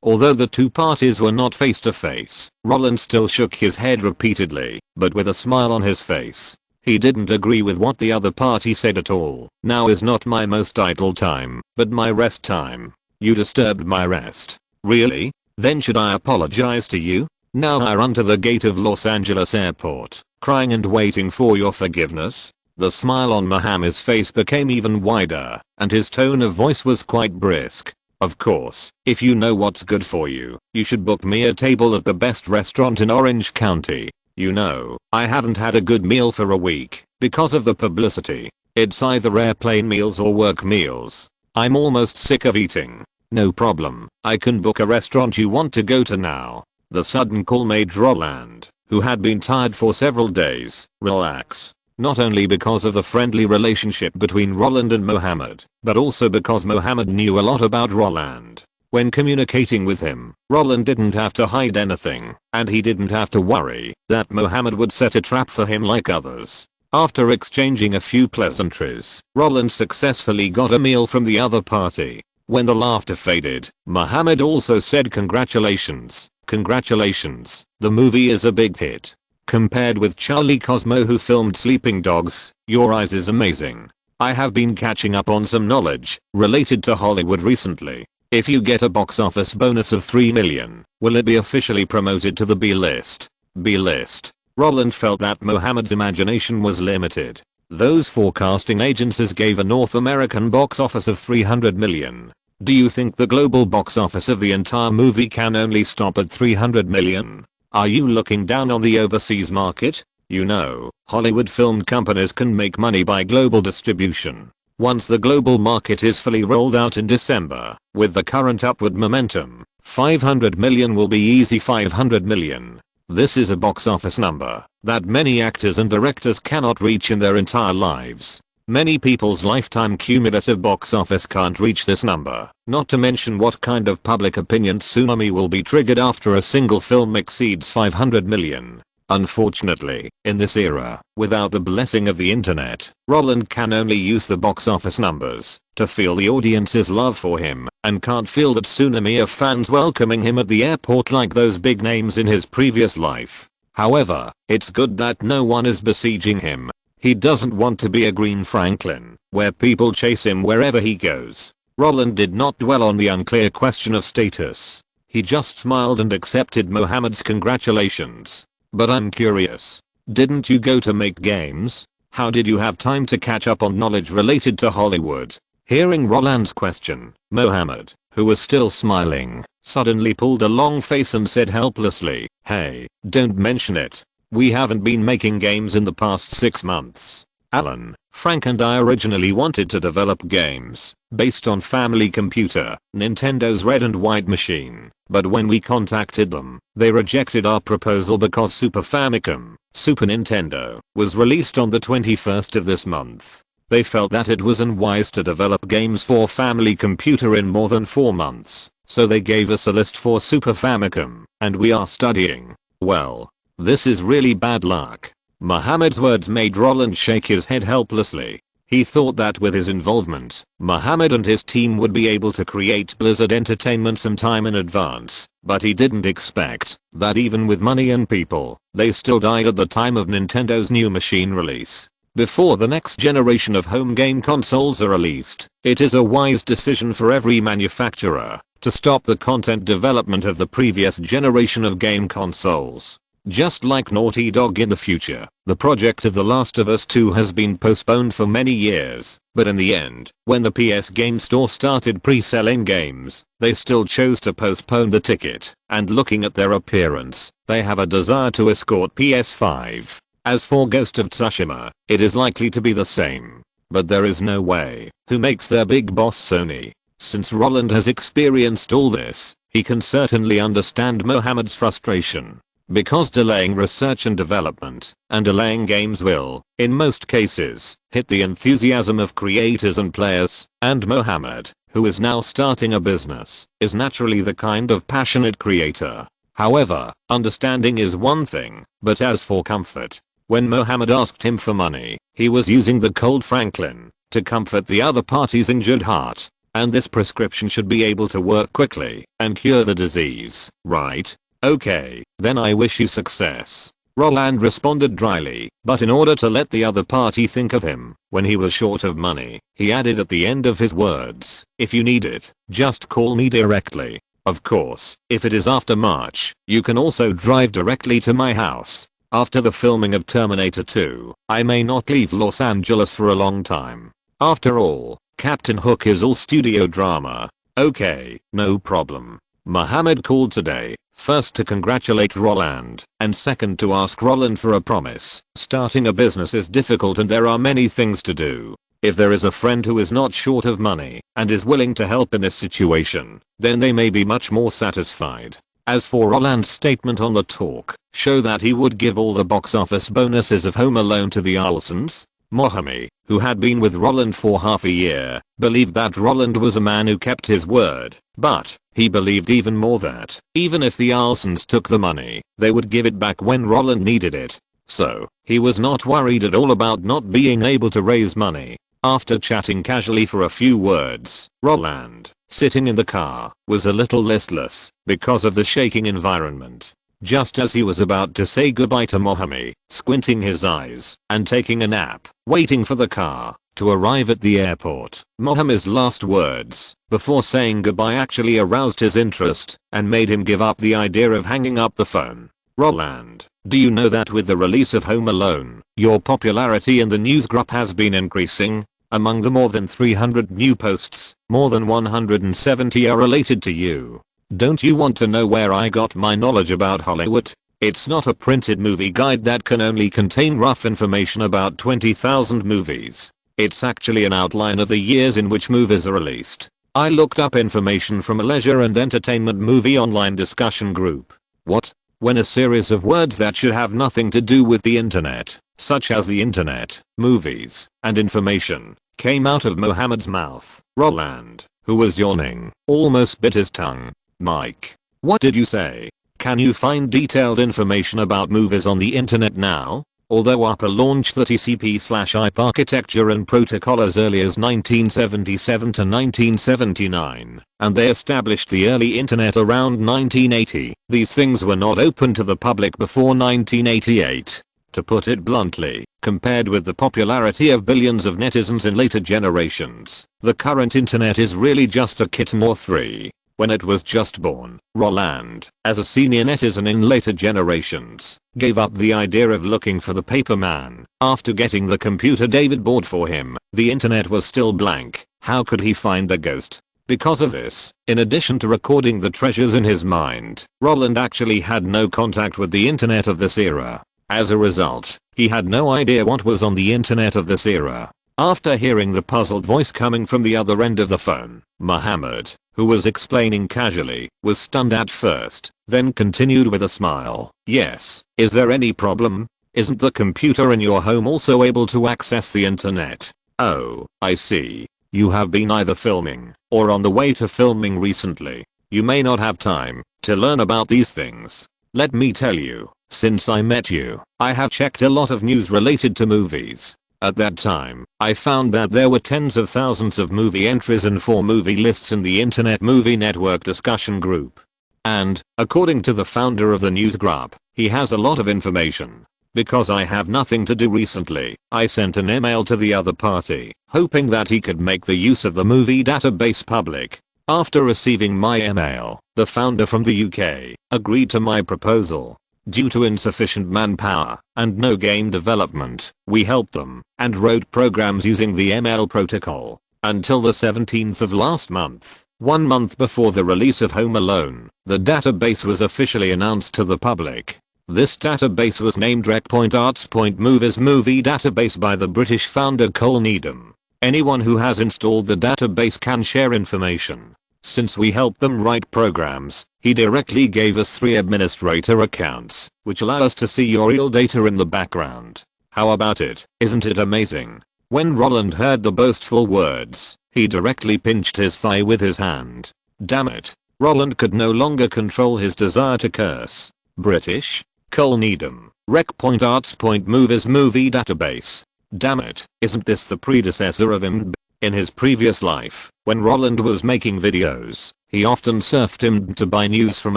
Although the two parties were not face to face, Roland still shook his head repeatedly, but with a smile on his face. He didn't agree with what the other party said at all. Now is not my most idle time, but my rest time. You disturbed my rest. Really? Then should I apologize to you? Now I run to the gate of Los Angeles airport, crying and waiting for your forgiveness? The smile on Mohammed's face became even wider, and his tone of voice was quite brisk. Of course, if you know what's good for you, you should book me a table at the best restaurant in Orange County. You know, I haven't had a good meal for a week, because of the publicity. It's either airplane meals or work meals. I'm almost sick of eating. No problem, I can book a restaurant you want to go to now. The sudden call made Roland, who had been tired for several days, relax. Not only because of the friendly relationship between Roland and Mohammed, but also because Mohammed knew a lot about Roland. When communicating with him, Roland didn't have to hide anything, and he didn't have to worry that Mohammed would set a trap for him like others. After exchanging a few pleasantries, Roland successfully got a meal from the other party. When the laughter faded, Mohammed also said congratulations. Congratulations, the movie is a big hit. Compared with Charlie Cosmo who filmed Sleeping Dogs, Your Eyes is amazing. I have been catching up on some knowledge related to Hollywood recently. If you get a box office bonus of 3 million, will it be officially promoted to the B-list? B-list. Roland felt that Mohammed's imagination was limited. Those forecasting agencies gave a North American box office of 300 million. Do you think the global box office of the entire movie can only stop at 300 million? Are you looking down on the overseas market? You know, Hollywood film companies can make money by global distribution. Once the global market is fully rolled out in December, with the current upward momentum, 500 million will be easy. 500 million. This is a box office number that many actors and directors cannot reach in their entire lives. Many people's lifetime cumulative box office can't reach this number, not to mention what kind of public opinion tsunami will be triggered after a single film exceeds 500 million. Unfortunately, in this era, without the blessing of the internet, Roland can only use the box office numbers to feel the audience's love for him, and can't feel that tsunami of fans welcoming him at the airport like those big names in his previous life. However, it's good that no one is besieging him. He doesn't want to be a Green Franklin, where people chase him wherever he goes. Roland did not dwell on the unclear question of status. He just smiled and accepted Mohammed's congratulations. But I'm curious. Didn't you go to make games? How did you have time to catch up on knowledge related to Hollywood? Hearing Roland's question, Mohammed, who was still smiling, suddenly pulled a long face and said helplessly, "Hey, don't mention it. We haven't been making games in the past 6 months. Alan, Frank and I originally wanted to develop games based on Family Computer, Nintendo's red and white machine, but when we contacted them, they rejected our proposal because Super Famicom, Super Nintendo, was released on the 21st of this month. They felt that it was unwise to develop games for Family Computer in more than 4 months, so they gave us a list for Super Famicom, and we are studying. Well, this is really bad luck." Mohammed's words made Roland shake his head helplessly. He thought that with his involvement, Mohammed and his team would be able to create Blizzard Entertainment some time in advance, but he didn't expect that even with money and people, they still died at the time of Nintendo's new machine release. Before the next generation of home game consoles are released, it is a wise decision for every manufacturer to stop the content development of the previous generation of game consoles. Just like Naughty Dog in the future, the project of The Last of Us 2 has been postponed for many years, but in the end, when the PS Game Store started pre-selling games, they still chose to postpone the ticket, and looking at their appearance, they have a desire to escort PS5. As for Ghost of Tsushima, it is likely to be the same. But there is no way. Who makes their big boss Sony? Since Roland has experienced all this, he can certainly understand Mohammed's frustration. Because delaying research and development, and delaying games will, in most cases, hit the enthusiasm of creators and players, and Mohammed, who is now starting a business, is naturally the kind of passionate creator. However, understanding is one thing, but as for comfort, when Mohammed asked him for money, he was using the cold Franklin to comfort the other party's injured heart. And this prescription should be able to work quickly and cure the disease, right? Okay, then I wish you success. Roland responded dryly, but in order to let the other party think of him when he was short of money, he added at the end of his words, "If you need it, just call me directly. Of course, if it is after March, you can also drive directly to my house. After the filming of Terminator 2, I may not leave Los Angeles for a long time. After all, Captain Hook is all studio drama." Okay, no problem. Mohammed called today, first to congratulate Roland, and second to ask Roland for a promise. Starting a business is difficult and there are many things to do. If there is a friend who is not short of money and is willing to help in this situation, then they may be much more satisfied. As for Roland's statement on the talk show that he would give all the box office bonuses of Home Alone to the Olsons, Mohammed, who had been with Roland for half a year, believed that Roland was a man who kept his word, but he believed even more that even if the Olsons took the money, they would give it back when Roland needed it. So, he was not worried at all about not being able to raise money. After chatting casually for a few words, Roland, sitting in the car, was a little listless because of the shaking environment. Just as he was about to say goodbye to Mohammed, squinting his eyes and taking a nap, waiting for the car to arrive at the airport, Mohammed's last words before saying goodbye actually aroused his interest and made him give up the idea of hanging up the phone. "Roland, do you know that with the release of Home Alone, your popularity in the news group has been increasing? Among the more than 300 new posts, more than 170 are related to you. Don't you want to know where I got my knowledge about Hollywood? It's not a printed movie guide that can only contain rough information about 20,000 movies. It's actually an outline of the years in which movies are released. I looked up information from a leisure and entertainment movie online discussion group." What? When a series of words that should have nothing to do with the internet, such as the internet, movies, and information, came out of Mohammed's mouth, Roland, who was yawning, almost bit his tongue. "Mike, what did you say? Can you find detailed information about movies on the internet now?" Although Apple launched the TCP/IP architecture and protocol as early as 1977 to 1979, and they established the early internet around 1980, these things were not open to the public before 1988. To put it bluntly, compared with the popularity of billions of netizens in later generations, the current internet is really just a kitten or three. When it was just born, Roland, as a senior netizen in later generations, gave up the idea of looking for the paper man. After getting the computer David bought for him, the internet was still blank. How could he find a ghost? Because of this, in addition to recording the treasures in his mind, Roland actually had no contact with the internet of this era. As a result, he had no idea what was on the internet of this era. After hearing the puzzled voice coming from the other end of the phone, Mohammed, who was explaining casually, was stunned at first, then continued with a smile. "Yes, is there any problem? Isn't the computer in your home also able to access the internet?" "Oh, I see. You have been either filming or on the way to filming recently. You may not have time to learn about these things. Let me tell you, since I met you, I have checked a lot of news related to movies. At that time, I found that there were tens of thousands of movie entries and 4 movie lists in the Internet Movie Network discussion group. And, according to the founder of the news group, he has a lot of information. Because I have nothing to do recently, I sent an email to the other party, hoping that he could make the use of the movie database public. After receiving my email, the founder from the UK agreed to my proposal. Due to insufficient manpower and no game development, we helped them and wrote programs using the ML protocol. Until the 17th of last month, 1 month before the release of Home Alone, the database was officially announced to the public. This database was named Rec.Arts.Movies Movie Database by the British founder Cole Needham. Anyone who has installed the database can share information. Since we helped them write programs, he directly gave us 3 administrator accounts, which allow us to see your real data in the background. How about it? Isn't it amazing? When Roland heard the boastful words, he directly pinched his thigh with his hand. Damn it. Roland could no longer control his desire to curse. British. Cole Needham. Rec. Arts. Movies movie database. Damn it, isn't this the predecessor of IMDb? In his previous life, when Roland was making videos, he often surfed IMDb to buy news from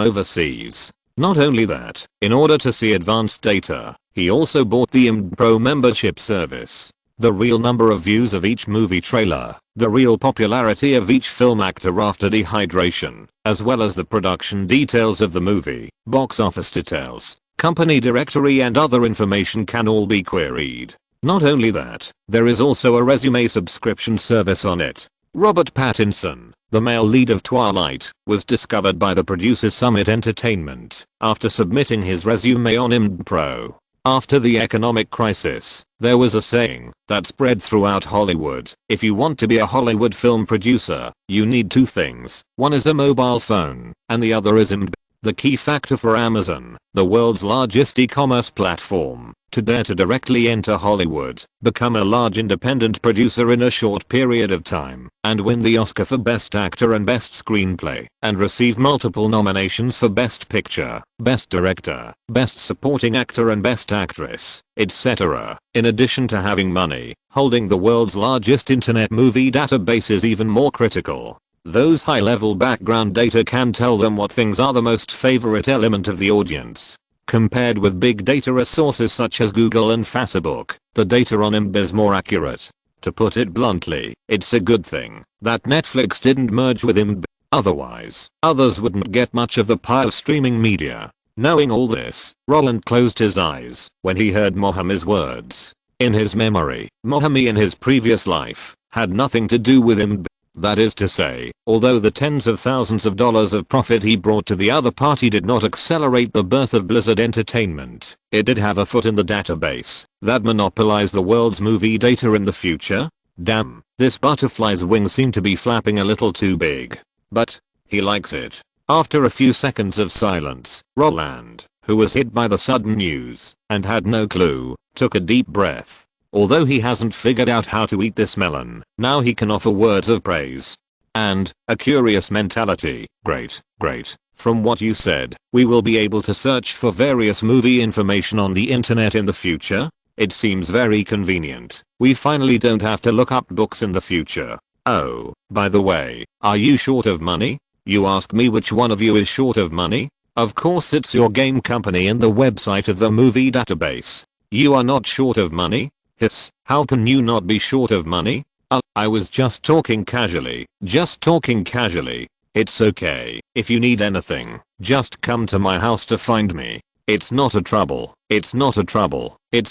overseas. Not only that, in order to see advanced data, he also bought the IMDb Pro membership service. The real number of views of each movie trailer, the real popularity of each film actor after dehydration, as well as the production details of the movie, box office details, company directory and other information can all be queried. Not only that, there is also a resume subscription service on it. Robert Pattinson, the male lead of Twilight, was discovered by the producer Summit Entertainment after submitting his resume on IMDb Pro. After the economic crisis, there was a saying that spread throughout Hollywood: if you want to be a Hollywood film producer, you need two things. One is a mobile phone, and the other is IMDb. The key factor for Amazon, the world's largest e-commerce platform, to dare to directly enter Hollywood, become a large independent producer in a short period of time, and win the Oscar for Best Actor and Best Screenplay, and receive multiple nominations for Best Picture, Best Director, Best Supporting Actor and Best Actress, etc. In addition to having money, holding the world's largest internet movie database is even more critical. Those high-level background data can tell them what things are the most favorite element of the audience. Compared with big data resources such as Google and Facebook, the data on IMDb is more accurate. To put it bluntly, it's a good thing that Netflix didn't merge with IMDb. Otherwise, others wouldn't get much of the pie of streaming media. Knowing all this, Roland closed his eyes when he heard Mohammed's words. In his memory, Mohammed in his previous life had nothing to do with IMDb. That is to say, although the tens of thousands of dollars of profit he brought to the other party did not accelerate the birth of Blizzard Entertainment, it did have a foot in the database that monopolized the world's movie data in the future. Damn, this butterfly's wings seem to be flapping a little too big. But he likes it. After a few seconds of silence, Roland, who was hit by the sudden news and had no clue, took a deep breath. Although he hasn't figured out how to eat this melon, now he can offer words of praise. And a curious mentality. Great. From what you said, we will be able to search for various movie information on the internet in the future? It seems very convenient. We finally don't have to look up books in the future. Oh, by the way, are you short of money? You ask me which one of you is short of money? Of course it's your game company and the website of the movie database. You are not short of money? Hiss, how can you not be short of money? I was just talking casually. It's okay. If you need anything, just come to my house to find me. It's not a trouble. It's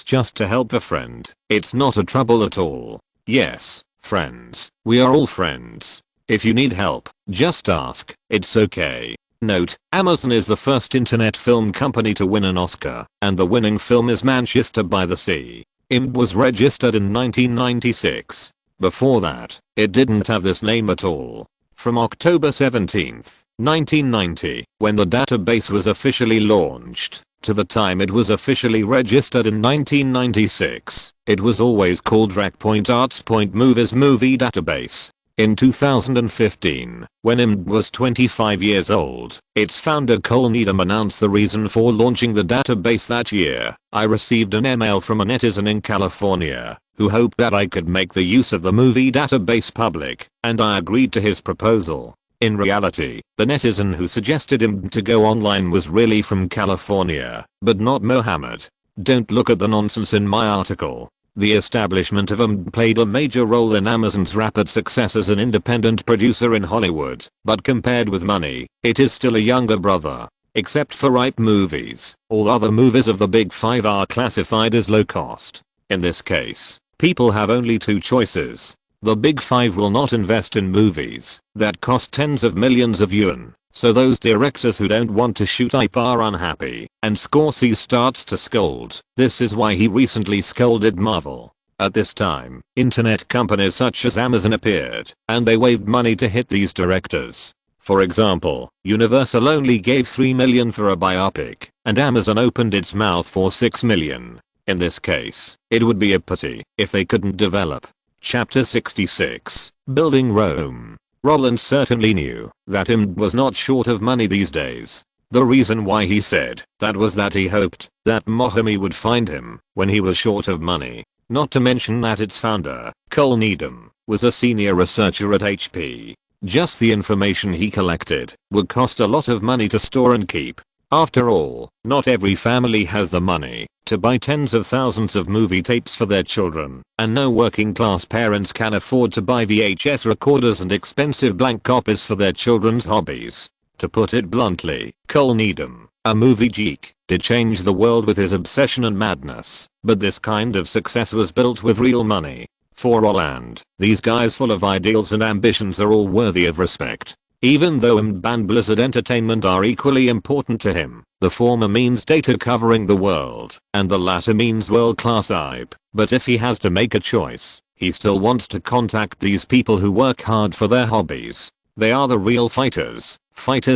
just to help a friend. It's not a trouble at all. Yes, friends. We are all friends. If you need help, just ask. It's okay. Note, Amazon is the first internet film company to win an Oscar, and the winning film is Manchester by the Sea. IMDb was registered in 1996. Before that, it didn't have this name at all. From October 17, 1990, when the database was officially launched, to the time it was officially registered in 1996, it was always called Rec. Arts. Movies movie database. In 2015, when IMDb was 25 years old, its founder Cole Needham announced the reason for launching the database that year. I received an email from a netizen in California who hoped that I could make the use of the movie database public, and I agreed to his proposal. In reality, the netizen who suggested IMDb to go online was really from California, but not Mohammed. Don't look at the nonsense in my article. The establishment of IMDb played a major role in Amazon's rapid success as an independent producer in Hollywood, but compared with money, it is still a younger brother. Except for ripe movies, all other movies of the Big Five are classified as low cost. In this case, people have only two choices. The Big Five will not invest in movies that cost tens of millions of yuan. So those directors who don't want to shoot IP are unhappy, and Scorsese starts to scold. This is why he recently scolded Marvel. At this time, internet companies such as Amazon appeared, and they waived money to hit these directors. For example, Universal only gave $3 million for a biopic, and Amazon opened its mouth for $6 million. In this case, it would be a pity if they couldn't develop. Chapter 66, Building Rome. Roland certainly knew that Amidst was not short of money these days. The reason why he said that was that he hoped that Mohammed would find him when he was short of money. Not to mention that its founder, Cole Needham, was a senior researcher at HP. Just the information he collected would cost a lot of money to store and keep. After all, not every family has the money to buy tens of thousands of movie tapes for their children, and no working class parents can afford to buy VHS recorders and expensive blank copies for their children's hobbies. To put it bluntly, Cole Needham, a movie geek, did change the world with his obsession and madness, but this kind of success was built with real money. For Roland, these guys full of ideals and ambitions are all worthy of respect. Even though Amidst and Blizzard Entertainment are equally important to him, the former means data covering the world, and the latter means world-class hype. But if he has to make a choice, he still wants to contact these people who work hard for their hobbies. They are the real fighters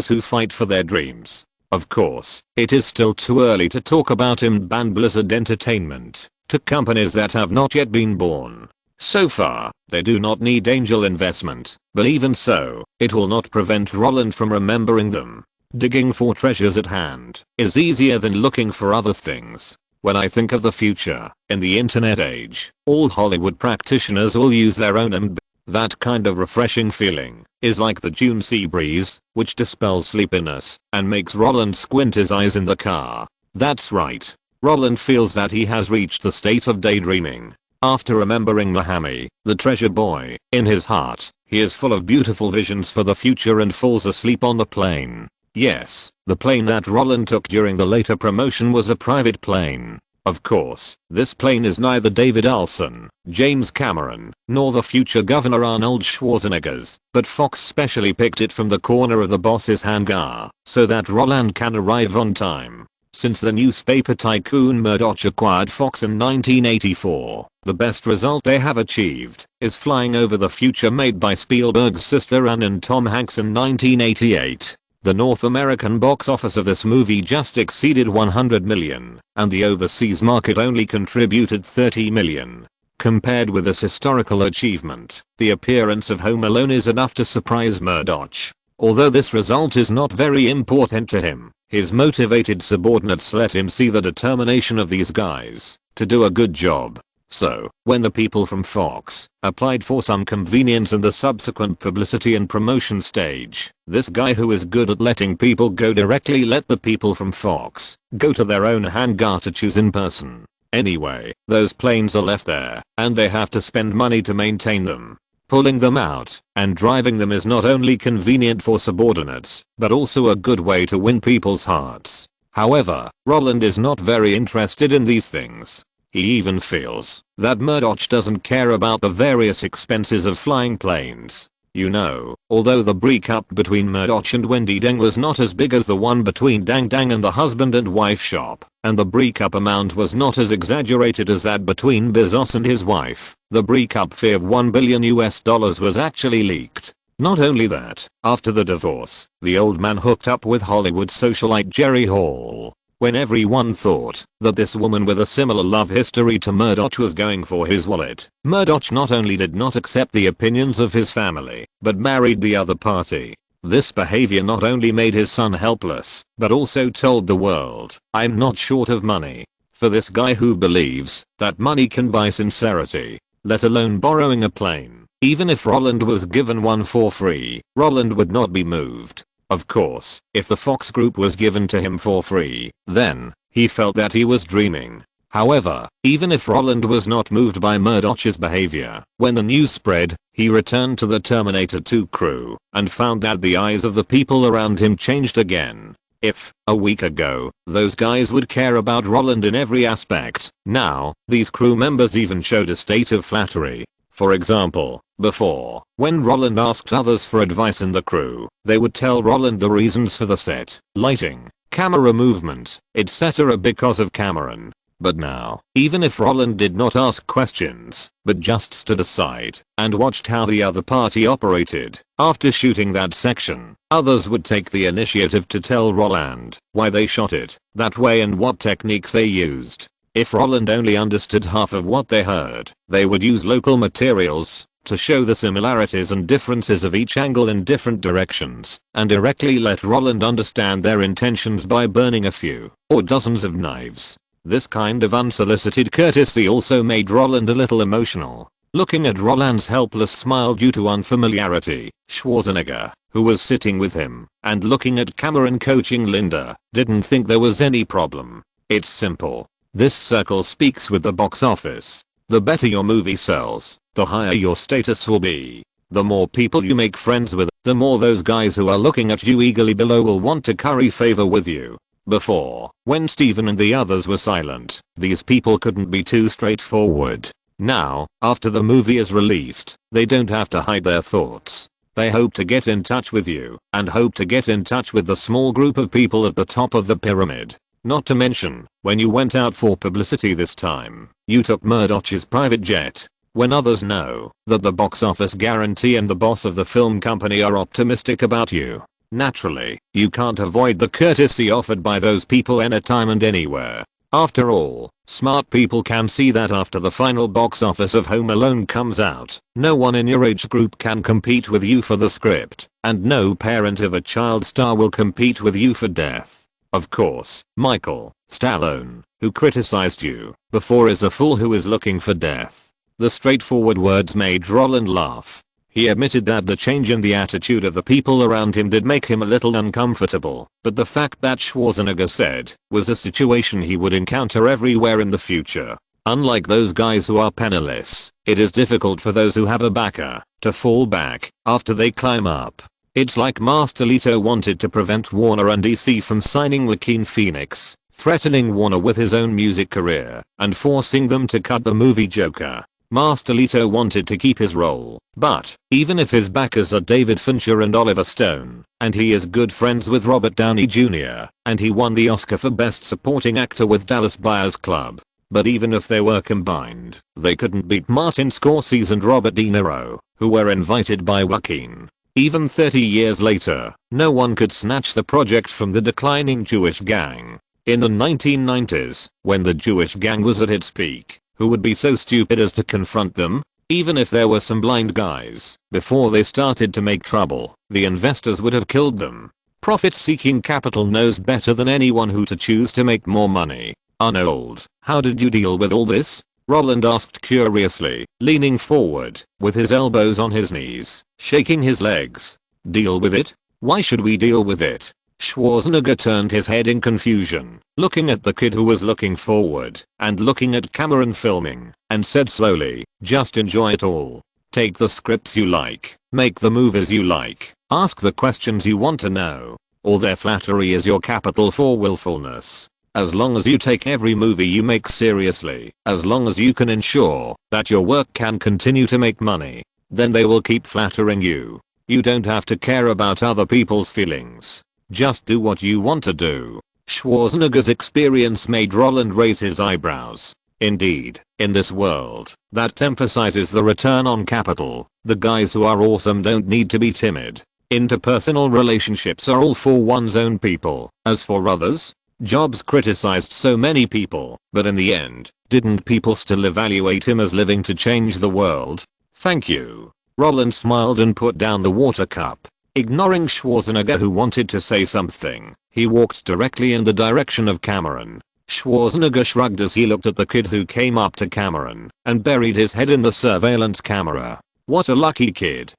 who fight for their dreams. Of course, it is still too early to talk about Amidst and Blizzard Entertainment to companies that have not yet been born. So far, they do not need angel investment, but even so, it will not prevent Roland from remembering them. Digging for treasures at hand is easier than looking for other things. When I think of the future, in the internet age, all Hollywood practitioners will use their own Amidst. That kind of refreshing feeling is like the June sea breeze, which dispels sleepiness and makes Roland squint his eyes in the car. That's right. Roland feels that he has reached the state of daydreaming. After remembering Mohammed, the treasure boy, in his heart, he is full of beautiful visions for the future and falls asleep on the plane. Yes, the plane that Roland took during the later promotion was a private plane. Of course, this plane is neither David Olson, James Cameron, nor the future Governor Arnold Schwarzenegger's, but Fox specially picked it from the corner of the boss's hangar, so that Roland can arrive on time. Since the newspaper tycoon Murdoch acquired Fox in 1984, the best result they have achieved is flying over the future made by Spielberg's sister Anne and Tom Hanks in 1988. The North American box office of this movie just exceeded 100 million, and the overseas market only contributed 30 million. Compared with this historical achievement, the appearance of Home Alone is enough to surprise Murdoch. Although this result is not very important to him, his motivated subordinates let him see the determination of these guys to do a good job. So, when the people from Fox applied for some convenience in the subsequent publicity and promotion stage, this guy who is good at letting people go directly let the people from Fox go to their own hangar to choose in person. Anyway, those planes are left there, and they have to spend money to maintain them. Pulling them out and driving them is not only convenient for subordinates, but also a good way to win people's hearts. However, Roland is not very interested in these things. He even feels that Murdoch doesn't care about the various expenses of flying planes. You know, although the breakup between Murdoch and Wendy Deng was not as big as the one between Dang Dang and the husband and wife shop, and the breakup amount was not as exaggerated as that between Bezos and his wife, the breakup fee of $1 billion was actually leaked. Not only that, after the divorce, the old man hooked up with Hollywood socialite Jerry Hall. When everyone thought that this woman with a similar love history to Murdoch was going for his wallet, Murdoch not only did not accept the opinions of his family, but married the other party. This behavior not only made his son helpless, but also told the world, I'm not short of money. For this guy who believes that money can buy sincerity, let alone borrowing a plane, even if Roland was given one for free, Roland would not be moved. Of course, if the Fox Group was given to him for free, then he felt that he was dreaming. However, even if Roland was not moved by Murdoch's behavior, when the news spread, he returned to the Terminator 2 crew and found that the eyes of the people around him changed again. If, a week ago, those guys would care about Roland in every aspect, now, these crew members even showed a state of flattery. For example, before, when Roland asked others for advice in the crew, they would tell Roland the reasons for the set, lighting, camera movement, etc. because of Cameron. But now, even if Roland did not ask questions, but just stood aside and watched how the other party operated, after shooting that section, others would take the initiative to tell Roland why they shot it that way and what techniques they used. If Roland only understood half of what they heard, they would use local materials to show the similarities and differences of each angle in different directions, and directly let Roland understand their intentions by burning a few, or dozens of knives. This kind of unsolicited courtesy also made Roland a little emotional. Looking at Roland's helpless smile due to unfamiliarity, Schwarzenegger, who was sitting with him, and looking at Cameron coaching Linda, didn't think there was any problem. It's simple. This circle speaks with the box office. The better your movie sells, the higher your status will be. The more people you make friends with, the more those guys who are looking at you eagerly below will want to curry favor with you. Before, when Steven and the others were silent, these people couldn't be too straightforward. Now, after the movie is released, they don't have to hide their thoughts. They hope to get in touch with you, and hope to get in touch with the small group of people at the top of the pyramid. Not to mention, when you went out for publicity this time, you took Murdoch's private jet. When others know that the box office guarantee and the boss of the film company are optimistic about you, naturally, you can't avoid the courtesy offered by those people anytime and anywhere. After all, smart people can see that after the final box office of Home Alone comes out, no one in your age group can compete with you for the script, and no parent of a child star will compete with you for death. Of course, Michael Stallone, who criticized you before, is a fool who is looking for death. The straightforward words made Roland laugh. He admitted that the change in the attitude of the people around him did make him a little uncomfortable, but the fact that Schwarzenegger said was a situation he would encounter everywhere in the future. Unlike those guys who are penniless, it is difficult for those who have a backer to fall back after they climb up. It's like Master Leto wanted to prevent Warner and DC from signing Joaquin Phoenix, threatening Warner with his own music career, and forcing them to cut the movie Joker. Master Leto wanted to keep his role, but even if his backers are David Fincher and Oliver Stone, and he is good friends with Robert Downey Jr., and he won the Oscar for Best Supporting Actor with Dallas Buyers Club, but even if they were combined, they couldn't beat Martin Scorsese and Robert De Niro, who were invited by Joaquin. Even 30 years later, no one could snatch the project from the declining Jewish gang. In the 1990s, when the Jewish gang was at its peak, who would be so stupid as to confront them? Even if there were some blind guys, before they started to make trouble, the investors would have killed them. Profit-seeking capital knows better than anyone who to choose to make more money. Arnold, how did you deal with all this? Roland asked curiously, leaning forward, with his elbows on his knees, shaking his legs. Deal with it? Why should we deal with it? Schwarzenegger turned his head in confusion, looking at the kid who was looking forward, and looking at Cameron filming, and said slowly, just enjoy it all. Take the scripts you like, make the movies you like, ask the questions you want to know. All their flattery is your capital for willfulness. As long as you take every movie you make seriously, as long as you can ensure that your work can continue to make money, then they will keep flattering you. You don't have to care about other people's feelings. Just do what you want to do. Schwarzenegger's experience made Roland raise his eyebrows. Indeed, in this world that emphasizes the return on capital, the guys who are awesome don't need to be timid. Interpersonal relationships are all for one's own people. As for others, Jobs criticized so many people, but in the end, didn't people still evaluate him as living to change the world? Thank you. Roland smiled and put down the water cup. Ignoring Schwarzenegger, who wanted to say something, he walked directly in the direction of Cameron. Schwarzenegger shrugged as he looked at the kid who came up to Cameron and buried his head in the surveillance camera. What a lucky kid.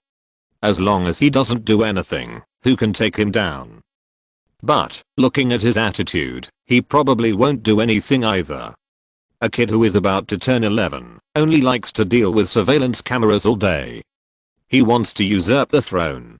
As long as he doesn't do anything, who can take him down? But, looking at his attitude, he probably won't do anything either. A kid who is about to turn 11 only likes to deal with surveillance cameras all day. He wants to usurp the throne.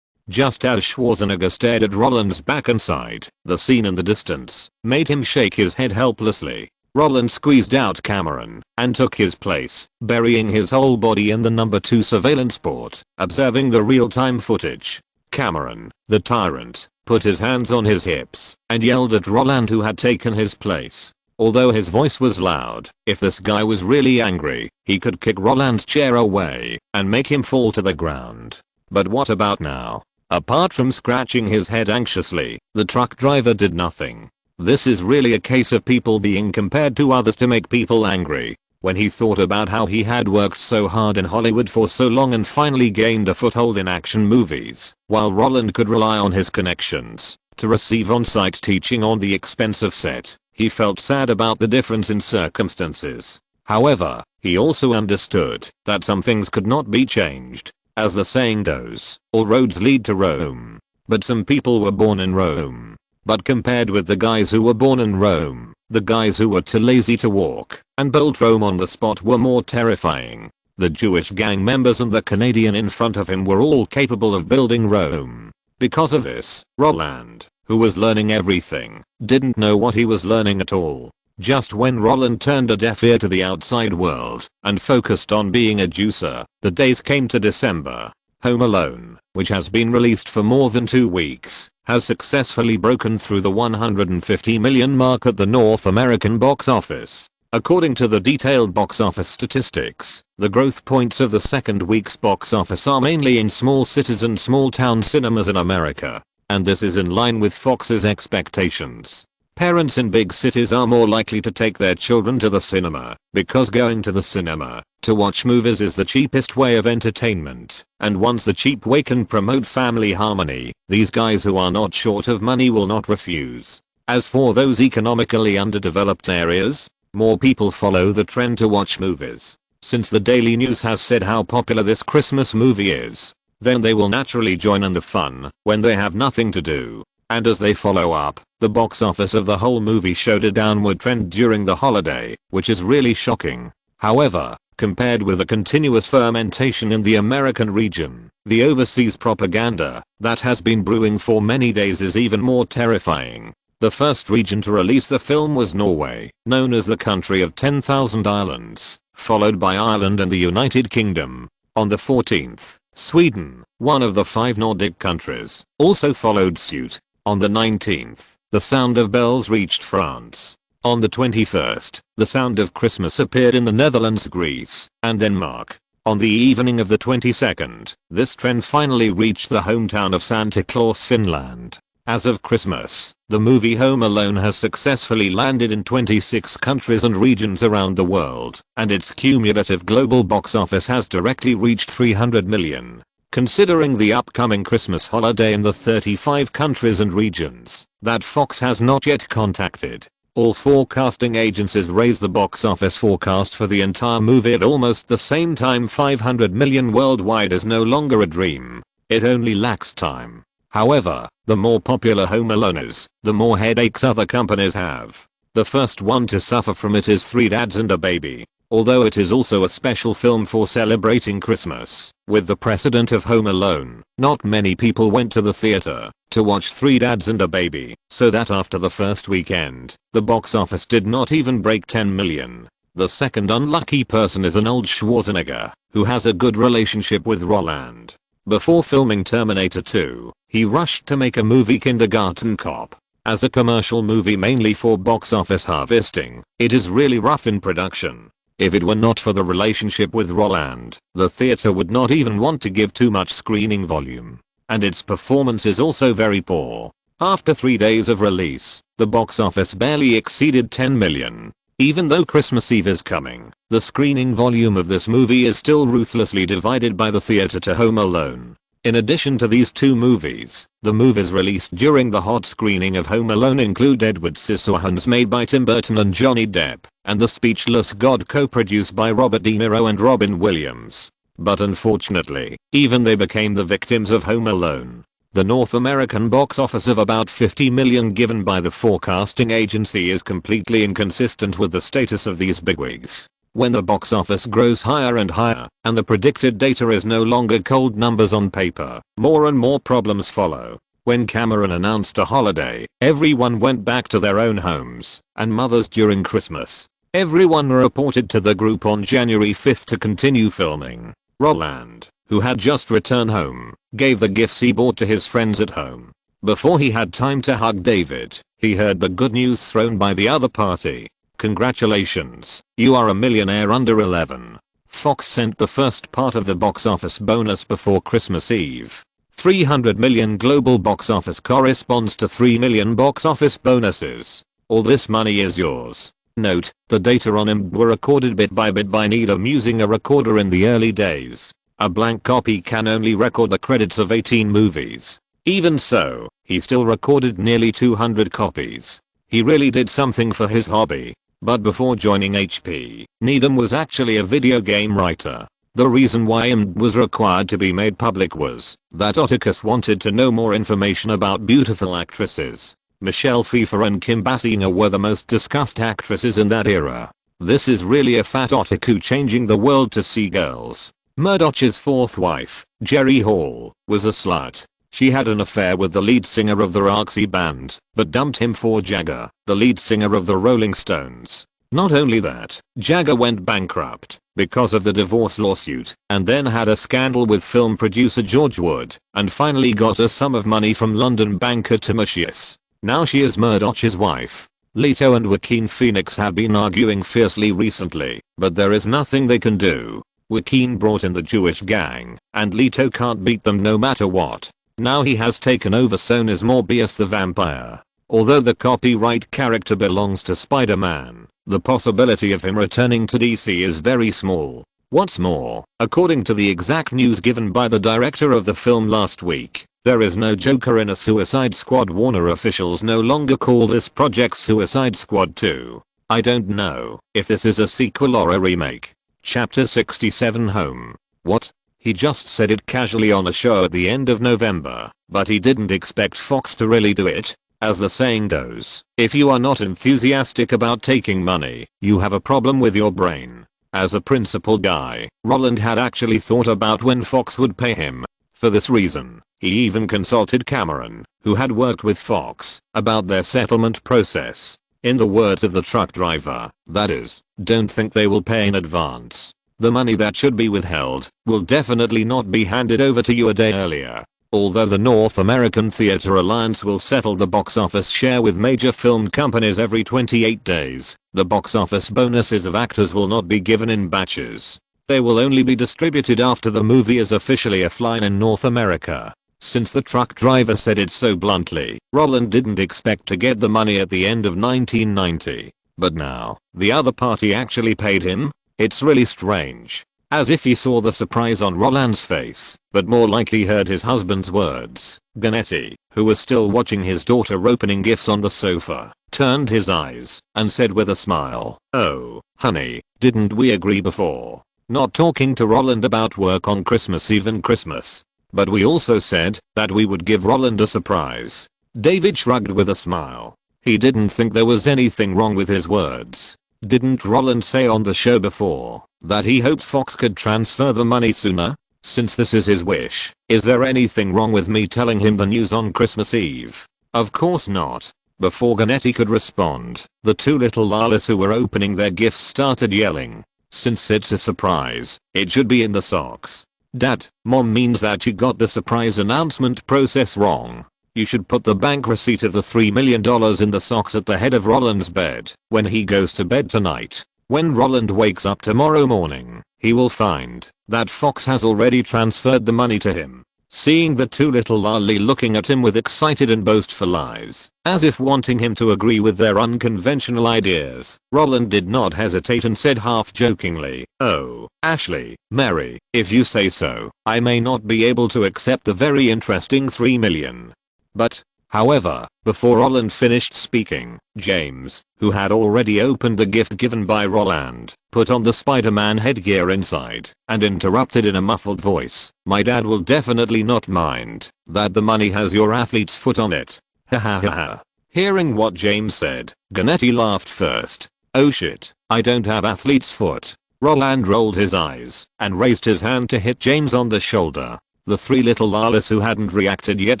Just as Schwarzenegger stared at Roland's back and side, the scene in the distance made him shake his head helplessly. Roland squeezed out Cameron and took his place, burying his whole body in the number 2 surveillance port, observing the real-time footage. Cameron, the tyrant, put his hands on his hips and yelled at Roland, who had taken his place. Although his voice was loud, if this guy was really angry, he could kick Roland's chair away and make him fall to the ground. But what about now? Apart from scratching his head anxiously, the truck driver did nothing. This is really a case of people being compared to others to make people angry. when he thought about how he had worked so hard in Hollywood for so long and finally gained a foothold in action movies, while Roland could rely on his connections to receive on-site teaching on the expense of set. He felt sad about the difference in circumstances. However, he also understood that some things could not be changed. As the saying goes, all roads lead to Rome. But some people were born in Rome. But compared with the guys who were born in Rome, the guys who were too lazy to walk and built Rome on the spot were more terrifying. The Jewish gang members and the Canadian in front of him were all capable of building Rome. Because of this, Roland, who was learning everything, didn't know what he was learning at all. Just when Roland turned a deaf ear to the outside world and focused on being a juicer, the days came to December. Home Alone, which has been released for more than 2 weeks, has successfully broken through the 150 million mark at the North American box office. According to the detailed box office statistics, the growth points of the second week's box office are mainly in small cities and small town cinemas in America, and this is in line with Fox's expectations. Parents in big cities are more likely to take their children to the cinema because going to the cinema to watch movies is the cheapest way of entertainment, and once the cheap way can promote family harmony, these guys who are not short of money will not refuse. As for those economically underdeveloped areas, more people follow the trend to watch movies. Since the Daily News has said how popular this Christmas movie is, then they will naturally join in the fun when they have nothing to do. And as they follow up, the box office of the whole movie showed a downward trend during the holiday, which is really shocking. However, compared with the continuous fermentation in the American region, the overseas propaganda that has been brewing for many days is even more terrifying. The first region to release the film was Norway, known as the country of 10,000 islands, followed by Ireland and the United Kingdom. On the 14th, Sweden, one of the 5 Nordic countries, also followed suit. On the 19th, The Sound of Bells reached France. On the 21st, The Sound of Christmas appeared in the Netherlands, Greece, and Denmark. On the evening of the 22nd, this trend finally reached the hometown of Santa Claus, Finland. As of Christmas, the movie Home Alone has successfully landed in 26 countries and regions around the world, and its cumulative global box office has directly reached 300 million. Considering the upcoming Christmas holiday in the 35 countries and regions that Fox has not yet contacted, all forecasting agencies raised the box office forecast for the entire movie at almost the same time. 500 million worldwide is no longer a dream. It only lacks time. However, the more popular Home Alone is, the more headaches other companies have. The first one to suffer from it is Three Dads and a Baby. Although it is also a special film for celebrating Christmas, with the precedent of Home Alone, not many people went to the theater to watch Three Dads and a Baby, so that after the first weekend, the box office did not even break 10 million. The second unlucky person is Arnold Schwarzenegger, who has a good relationship with Roland. Before filming Terminator 2, he rushed to make a movie, Kindergarten Cop. As a commercial movie mainly for box office harvesting, it is really rough in production. If it were not for the relationship with Roland, the theater would not even want to give too much screening volume. And its performance is also very poor. After 3 days of release, the box office barely exceeded 10 million. Even though Christmas Eve is coming, the screening volume of this movie is still ruthlessly divided by the theater to Home Alone. In addition to these 2 movies, the movies released during the hot screening of Home Alone include Edward Scissorhands made by Tim Burton and Johnny Depp, and The Speechless God co-produced by Robert De Niro and Robin Williams. But unfortunately, even they became the victims of Home Alone. The North American box office of about 50 million given by the forecasting agency is completely inconsistent with the status of these bigwigs. When the box office grows higher and higher, and the predicted data is no longer cold numbers on paper, more and more problems follow. When Cameron announced a holiday, everyone went back to their own homes, and mothers during Christmas. Everyone reported to the group on January 5th to continue filming. Roland, who had just returned home, gave the gifts he bought to his friends at home. Before he had time to hug David, he heard the good news thrown by the other party. Congratulations, you are a millionaire under 11. Fox sent the first part of the box office bonus before Christmas Eve. 300 million global box office corresponds to 3 million box office bonuses. All this money is yours. Note, the data on him were recorded bit by Needham using a recorder in the early days. A blank copy can only record the credits of 18 movies. Even so, he still recorded nearly 200 copies. He really did something for his hobby. But before joining HP, Needham was actually a video game writer. The reason why IMDb was required to be made public was that Atticus wanted to know more information about beautiful actresses. Michelle Pfeiffer and Kim Basinger were the most discussed actresses in that era. This is really a fat otaku changing the world to see girls. Murdoch's fourth wife, Jerry Hall, was a slut. She had an affair with the lead singer of the Roxy band, but dumped him for Jagger, the lead singer of the Rolling Stones. Not only that, Jagger went bankrupt because of the divorce lawsuit, and then had a scandal with film producer George Wood, and finally got a sum of money from London banker Timotheus. Now she is Murdoch's wife. Leto and Joaquin Phoenix have been arguing fiercely recently, but there is nothing they can do. Joaquin brought in the Jewish gang, and Leto can't beat them no matter what. Now he has taken over known as Morbius the Vampire. Although the copyright character belongs to Spider-Man, the possibility of him returning to DC is very small. What's more, according to the exact news given by the director of the film last week, there is no Joker in a Suicide Squad. Warner officials no longer call this project Suicide Squad 2. I don't know if this is a sequel or a remake. Chapter 67 Home. What? He just said it casually on a show at the end of November, but he didn't expect Fox to really do it. As the saying goes, if you are not enthusiastic about taking money, you have a problem with your brain. As a principal guy, Roland had actually thought about when Fox would pay him. For this reason, he even consulted Cameron, who had worked with Fox, about their settlement process. In the words of the truck driver, that is, don't think they will pay in advance. The money that should be withheld will definitely not be handed over to you a day earlier. Although the North American Theatre Alliance will settle the box office share with major film companies every 28 days, the box office bonuses of actors will not be given in batches. They will only be distributed after the movie is officially offline in North America. Since the truck driver said it so bluntly, Roland didn't expect to get the money at the end of 1990. But now, the other party actually paid him? It's really strange. As if he saw the surprise on Roland's face, but more likely heard his husband's words. Ganetti, who was still watching his daughter opening gifts on the sofa, turned his eyes and said with a smile, "Oh, honey, didn't we agree before? Not talking to Roland about work on Christmas Eve and Christmas. But we also said that we would give Roland a surprise." David shrugged with a smile. He didn't think there was anything wrong with his words. Didn't Roland say on the show before that he hoped Fox could transfer the money sooner? Since this is his wish, is there anything wrong with me telling him the news on Christmas Eve? Of course not. Before Ganetti could respond, the two little Lalas who were opening their gifts started yelling. Since it's a surprise, it should be in the socks. Dad, Mom means that you got the surprise announcement process wrong. You should put the bank receipt of the $3 million in the socks at the head of Roland's bed when he goes to bed tonight. When Roland wakes up tomorrow morning, he will find that Fox has already transferred the money to him. Seeing the two little Lali looking at him with excited and boastful eyes, as if wanting him to agree with their unconventional ideas, Roland did not hesitate and said half jokingly, "Oh, Ashley, Mary, if you say so, I may not be able to accept the very interesting $3 million. But, however, before Roland finished speaking, James, who had already opened the gift given by Roland, put on the Spider-Man headgear inside and interrupted in a muffled voice, "My dad will definitely not mind that the money has your athlete's foot on it. Ha ha ha ha." Hearing what James said, Ganetti laughed first. "Oh shit, I don't have athlete's foot." Roland rolled his eyes and raised his hand to hit James on the shoulder. The three little Lalas who hadn't reacted yet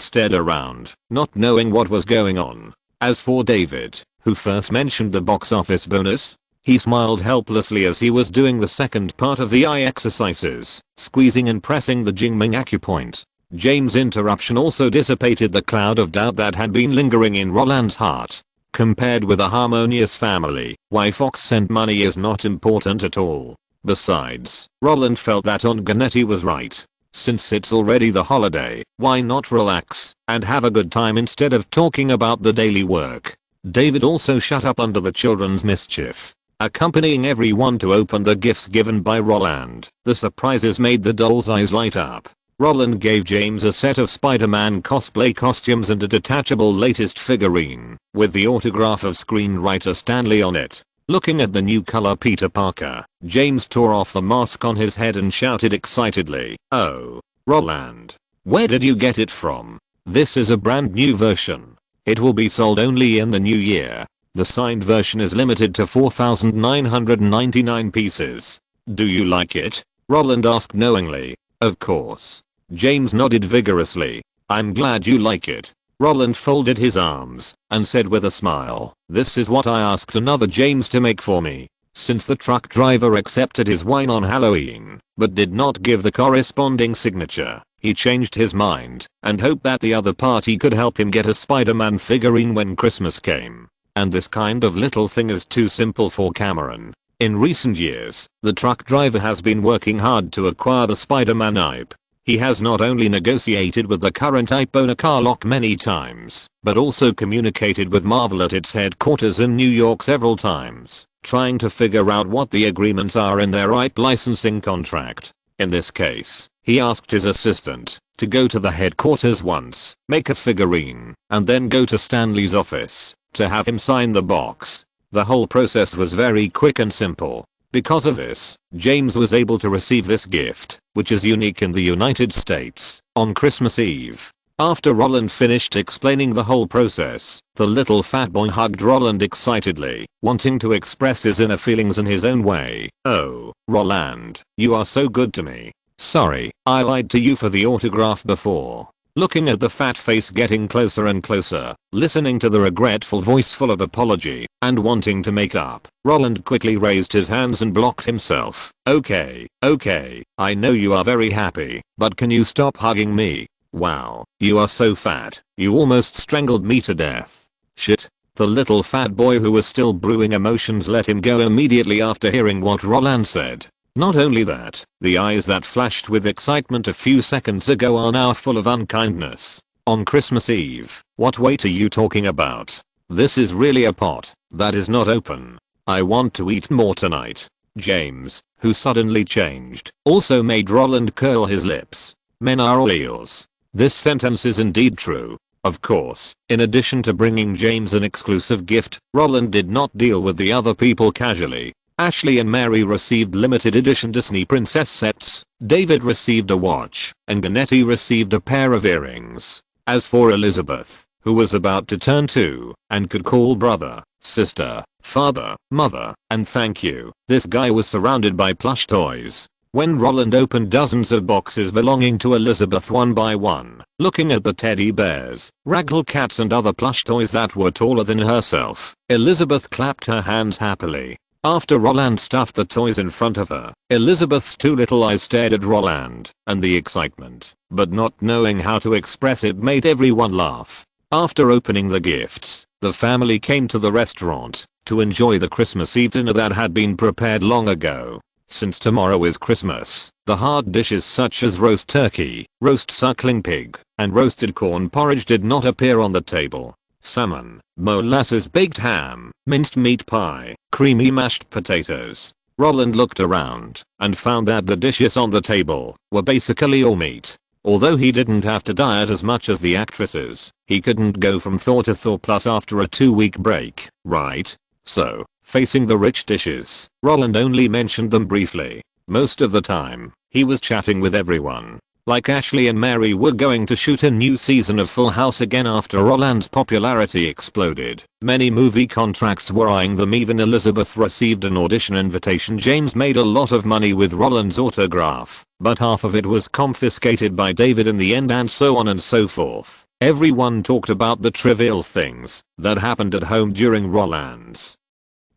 stared around, not knowing what was going on. As for David, who first mentioned the box office bonus, he smiled helplessly as he was doing the second part of the eye exercises, squeezing and pressing the Jingming acupoint. James' interruption also dissipated the cloud of doubt that had been lingering in Roland's heart. Compared with a harmonious family, why Fox sent money is not important at all. Besides, Roland felt that Aunt Ganetti was right. Since it's already the holiday, why not relax and have a good time instead of talking about the daily work? David also shut up under the children's mischief, accompanying everyone to open the gifts given by Roland. The surprises made the dolls' eyes light up. Roland gave James a set of Spider-Man cosplay costumes and a detachable latest figurine, with the autograph of screenwriter Stan Lee on it. Looking at the new color Peter Parker, James tore off the mask on his head and shouted excitedly, "Oh, Roland, where did you get it from? This is a brand new version. It will be sold only in the new year. The signed version is limited to 4,999 pieces. Do you like it?" Roland asked knowingly. "Of course." James nodded vigorously. "I'm glad you like it." Roland folded his arms and said with a smile, "This is what I asked another James to make for me." Since the truck driver accepted his wine on Halloween, but did not give the corresponding signature, he changed his mind and hoped that the other party could help him get a Spider-Man figurine when Christmas came. And this kind of little thing is too simple for Cameron. In recent years, the truck driver has been working hard to acquire the Spider-Man IP. He has not only negotiated with the current IP owner Carlock many times, but also communicated with Marvel at its headquarters in New York several times, trying to figure out what the agreements are in their IP licensing contract. In this case, he asked his assistant to go to the headquarters once, make a figurine, and then go to Stan Lee's office to have him sign the box. The whole process was very quick and simple. Because of this, James was able to receive this gift, which is unique in the United States, on Christmas Eve. After Roland finished explaining the whole process, the little fat boy hugged Roland excitedly, wanting to express his inner feelings in his own way. "Oh, Roland, you are so good to me. Sorry, I lied to you for the autograph before." Looking at the fat face getting closer and closer, listening to the regretful voice full of apology, and wanting to make up, Roland quickly raised his hands and blocked himself. Okay, I know you are very happy, but can you stop hugging me? Wow, you are so fat, you almost strangled me to death." Shit. The little fat boy who was still brewing emotions let him go immediately after hearing what Roland said. Not only that, the eyes that flashed with excitement a few seconds ago are now full of unkindness. On Christmas Eve, what weight are you talking about? This is really a pot that is not open. I want to eat more tonight. James, who suddenly changed, also made Roland curl his lips. Men are all eels. This sentence is indeed true. Of course, in addition to bringing James an exclusive gift, Roland did not deal with the other people casually. Ashley and Mary received limited edition Disney princess sets, David received a watch, and Ganetti received a pair of earrings. As for Elizabeth, who was about to turn 2, and could call brother, sister, father, mother, and thank you, this guy was surrounded by plush toys. When Roland opened dozens of boxes belonging to Elizabeth one by one, looking at the teddy bears, ragdoll cats and other plush toys that were taller than herself, Elizabeth clapped her hands happily. After Roland stuffed the toys in front of her, Elizabeth's two little eyes stared at Roland, and the excitement, but not knowing how to express it, made everyone laugh. After opening the gifts, the family came to the restaurant to enjoy the Christmas Eve dinner that had been prepared long ago. Since tomorrow is Christmas, the hard dishes such as roast turkey, roast suckling pig, and roasted corn porridge did not appear on the table. Salmon, molasses baked ham, minced meat pie, creamy mashed potatoes. Roland looked around and found that the dishes on the table were basically all meat. Although he didn't have to diet as much as the actresses, he couldn't go from Thor to Thor plus after a 2-week break, right? So, facing the rich dishes, Roland only mentioned them briefly. Most of the time, he was chatting with everyone. Like Ashley and Mary were going to shoot a new season of Full House again after Roland's popularity exploded. Many movie contracts were eyeing them. Even Elizabeth received an audition invitation. James made a lot of money with Roland's autograph, but half of it was confiscated by David in the end, and so on and so forth. Everyone talked about the trivial things that happened at home during Roland's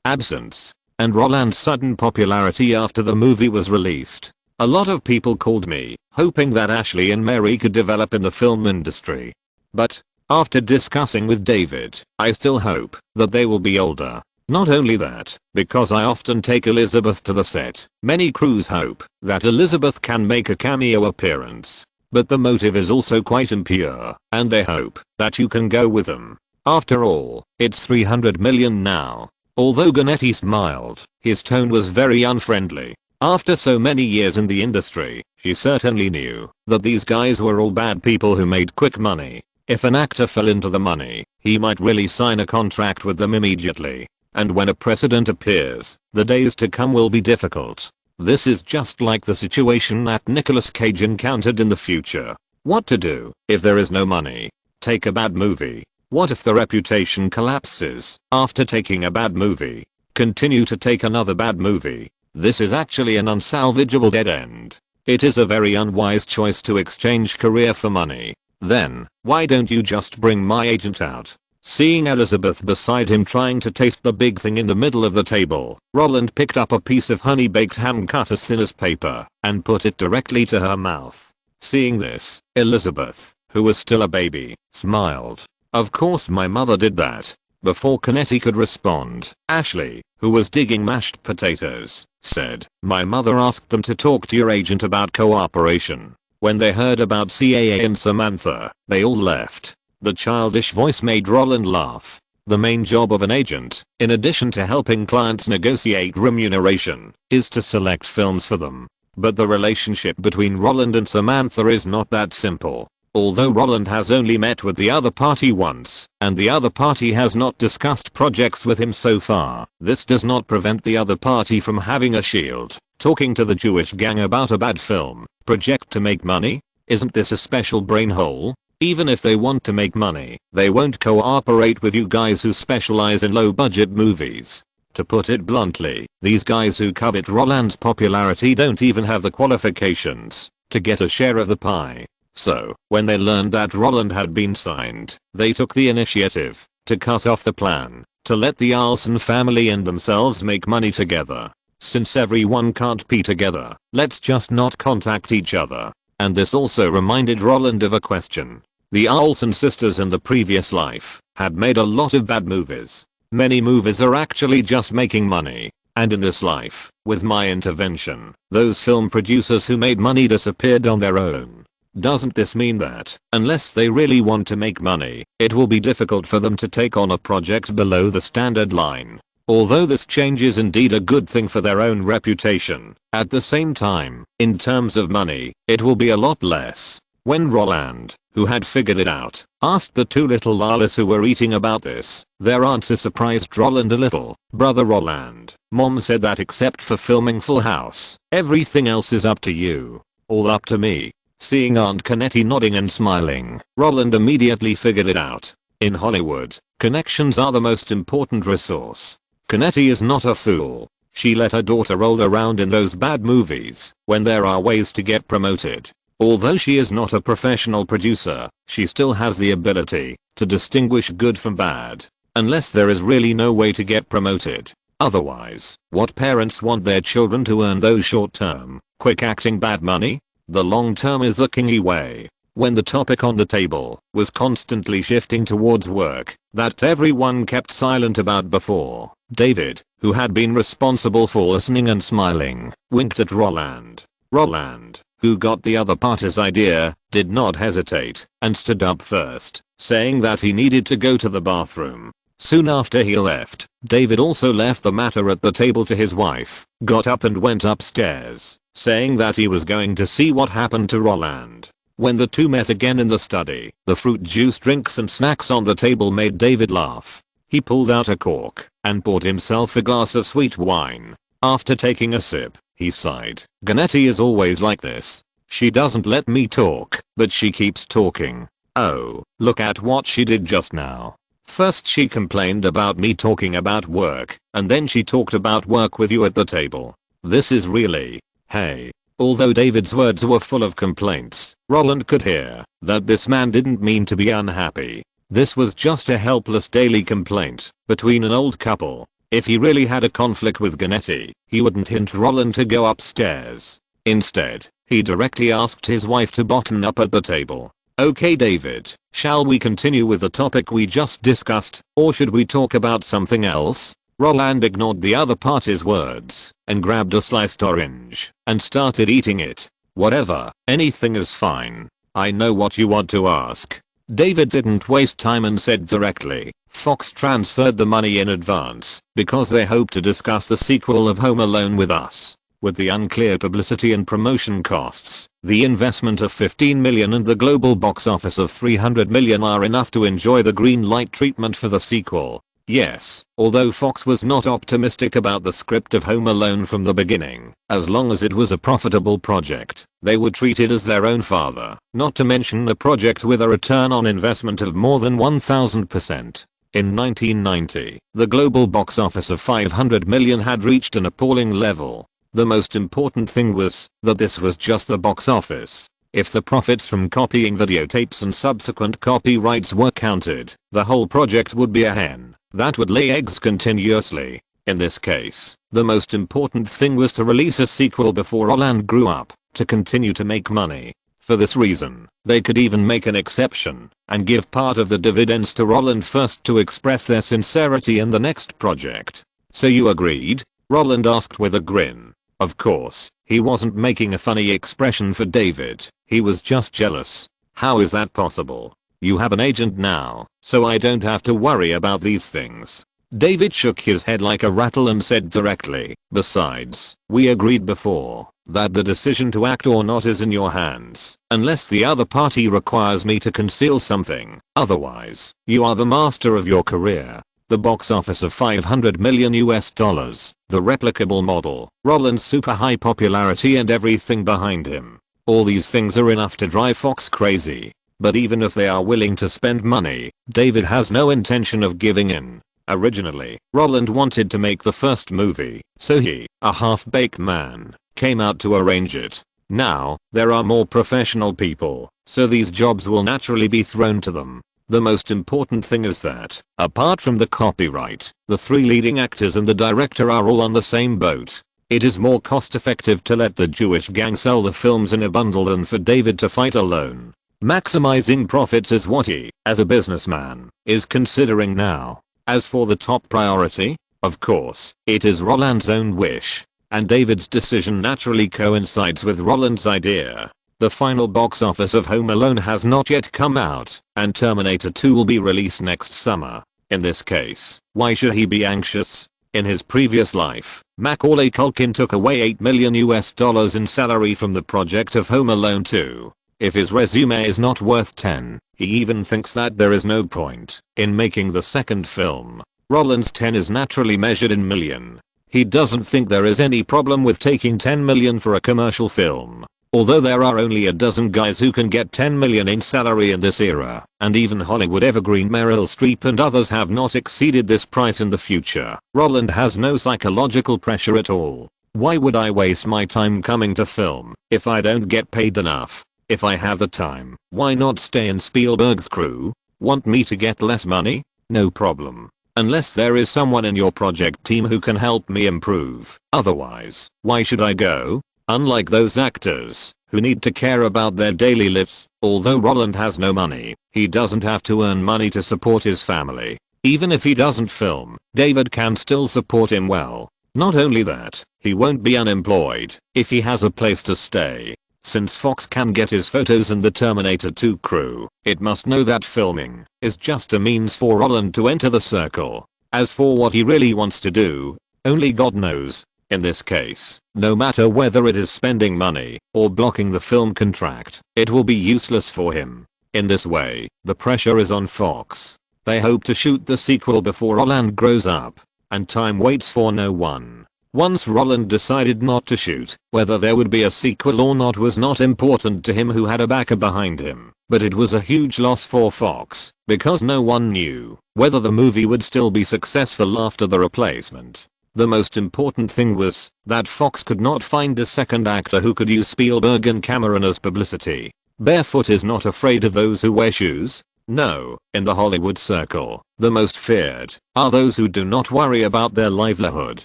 absence, and Roland's sudden popularity after the movie was released. A lot of people called me, hoping that Ashley and Mary could develop in the film industry. But, after discussing with David, I still hope that they will be older. Not only that, because I often take Elizabeth to the set, many crews hope that Elizabeth can make a cameo appearance. But the motive is also quite impure, and they hope that you can go with them. After all, it's 300 million now. Although Ganetti smiled, his tone was very unfriendly. After so many years in the industry, she certainly knew that these guys were all bad people who made quick money. If an actor fell into the money, he might really sign a contract with them immediately. And when a precedent appears, the days to come will be difficult. This is just like the situation that Nicolas Cage encountered in the future. What to do if there is no money? Take a bad movie. What if the reputation collapses after taking a bad movie? Continue to take another bad movie. This is actually an unsalvageable dead end. It is a very unwise choice to exchange career for money. Then, why don't you just bring my agent out? Seeing Elizabeth beside him trying to taste the big thing in the middle of the table, Roland picked up a piece of honey-baked ham cut as thin as paper and put it directly to her mouth. Seeing this, Elizabeth, who was still a baby, smiled. Of course my mother did that. Before Ganetti could respond, Ashley, who was digging mashed potatoes, said, my mother asked them to talk to your agent about cooperation. When they heard about CAA and Samantha, they all left. The childish voice made Roland laugh. The main job of an agent, in addition to helping clients negotiate remuneration, is to select films for them. But the relationship between Roland and Samantha is not that simple. Although Roland has only met with the other party once, and the other party has not discussed projects with him so far, this does not prevent the other party from having a shield, talking to the Jewish gang about a bad film project to make money. Isn't this a special brain hole? Even if they want to make money, they won't cooperate with you guys who specialize in low budget movies. To put it bluntly, these guys who covet Roland's popularity don't even have the qualifications to get a share of the pie. So, when they learned that Roland had been signed, they took the initiative to cut off the plan to let the Olson family and themselves make money together. Since everyone can't be together, let's just not contact each other. And this also reminded Roland of a question. The Olson sisters in the previous life had made a lot of bad movies. Many movies are actually just making money. And in this life, with my intervention, those film producers who made money disappeared on their own. Doesn't this mean that, unless they really want to make money, it will be difficult for them to take on a project below the standard line? Although this change is indeed a good thing for their own reputation, at the same time, in terms of money, it will be a lot less. When Roland, who had figured it out, asked the two little Lalas who were eating about this, their answer surprised Roland a little. Brother Roland, Mom said that except for filming Full House, everything else is up to you. All up to me. Seeing Aunt Ganetti nodding and smiling, Roland immediately figured it out. In Hollywood, connections are the most important resource. Ganetti is not a fool. She let her daughter roll around in those bad movies when there are ways to get promoted. Although she is not a professional producer, she still has the ability to distinguish good from bad. Unless there is really no way to get promoted. Otherwise, what parents want their children to earn those short-term, quick-acting bad money? The long-term is the kingy way. When the topic on the table was constantly shifting towards work that everyone kept silent about before, David, who had been responsible for listening and smiling, winked at Roland. Roland, who got the other party's idea, did not hesitate and stood up first, saying that he needed to go to the bathroom. Soon after he left, David also left the matter at the table to his wife, got up and went upstairs, saying that he was going to see what happened to Roland. When the two met again in the study, the fruit juice drinks and snacks on the table made David laugh. He pulled out a cork and poured himself a glass of sweet wine. After taking a sip, he sighed. Ganetti is always like this. She doesn't let me talk, but she keeps talking. Oh, look at what she did just now. First she complained about me talking about work, and then she talked about work with you at the table. This is really... Hey. Although David's words were full of complaints, Roland could hear that this man didn't mean to be unhappy. This was just a helpless daily complaint between an old couple. If he really had a conflict with Ganetti, he wouldn't hint Roland to go upstairs. Instead, he directly asked his wife to button up at the table. Okay David, shall we continue with the topic we just discussed, or should we talk about something else? Roland ignored the other party's words and grabbed a sliced orange and started eating it. Whatever, anything is fine. I know what you want to ask. David didn't waste time and said directly, Fox transferred the money in advance because they hope to discuss the sequel of Home Alone with us. With the unclear publicity and promotion costs, the investment of $15 million and the global box office of $300 million are enough to enjoy the green light treatment for the sequel. Yes, although Fox was not optimistic about the script of Home Alone from the beginning, as long as it was a profitable project, they would treat it as their own father, not to mention a project with a return on investment of more than 1000%. In 1990, the global box office of $500 million had reached an appalling level. The most important thing was that this was just the box office. If the profits from copying videotapes and subsequent copyrights were counted, the whole project would be a hen that would lay eggs continuously. In this case, the most important thing was to release a sequel before Roland grew up, to continue to make money. For this reason, they could even make an exception and give part of the dividends to Roland first to express their sincerity in the next project. So you agreed? Roland asked with a grin. Of course, he wasn't making a funny expression for David, he was just jealous. How is that possible? You have an agent now, so I don't have to worry about these things. David shook his head like a rattle and said directly, besides, we agreed before that the decision to act or not is in your hands, unless the other party requires me to conceal something. Otherwise, you are the master of your career. The box office of $500 million, the replicable model, Roland's super high popularity and everything behind him. All these things are enough to drive Fox crazy. But even if they are willing to spend money, David has no intention of giving in. Originally, Roland wanted to make the first movie, so he, a half-baked man, came out to arrange it. Now, there are more professional people, so these jobs will naturally be thrown to them. The most important thing is that, apart from the copyright, the three leading actors and the director are all on the same boat. It is more cost-effective to let the Jewish gang sell the films in a bundle than for David to fight alone. Maximizing profits is what he, as a businessman, is considering now. As for the top priority, of course, it is Roland's own wish. And David's decision naturally coincides with Roland's idea. The final box office of Home Alone has not yet come out, and Terminator 2 will be released next summer. In this case, why should he be anxious? In his previous life, Macaulay Culkin took away $8 million in salary from the project of Home Alone 2. If his resume is not worth 10, he even thinks that there is no point in making the second film. Roland's 10 is naturally measured in million. He doesn't think there is any problem with taking 10 million for a commercial film. Although there are only a dozen guys who can get 10 million in salary in this era, and even Hollywood evergreen Meryl Streep and others have not exceeded this price in the future, Roland has no psychological pressure at all. Why would I waste my time coming to film if I don't get paid enough? If I have the time, why not stay in Spielberg's crew? Want me to get less money? No problem. Unless there is someone in your project team who can help me improve. Otherwise, why should I go? Unlike those actors, who need to care about their daily lives, although Roland has no money, he doesn't have to earn money to support his family. Even if he doesn't film, David can still support him well. Not only that, he won't be unemployed if he has a place to stay. Since Fox can get his photos in the Terminator 2 crew, it must know that filming is just a means for Roland to enter the circle. As for what he really wants to do, only God knows. In this case, no matter whether it is spending money or blocking the film contract, it will be useless for him. In this way, the pressure is on Fox. They hope to shoot the sequel before Roland grows up, and time waits for no one. Once Roland decided not to shoot, whether there would be a sequel or not was not important to him who had a backer behind him, but it was a huge loss for Fox, because no one knew whether the movie would still be successful after the replacement. The most important thing was that Fox could not find a second actor who could use Spielberg and Cameron as publicity. Barefoot is not afraid of those who wear shoes. No, in the Hollywood circle, the most feared are those who do not worry about their livelihood,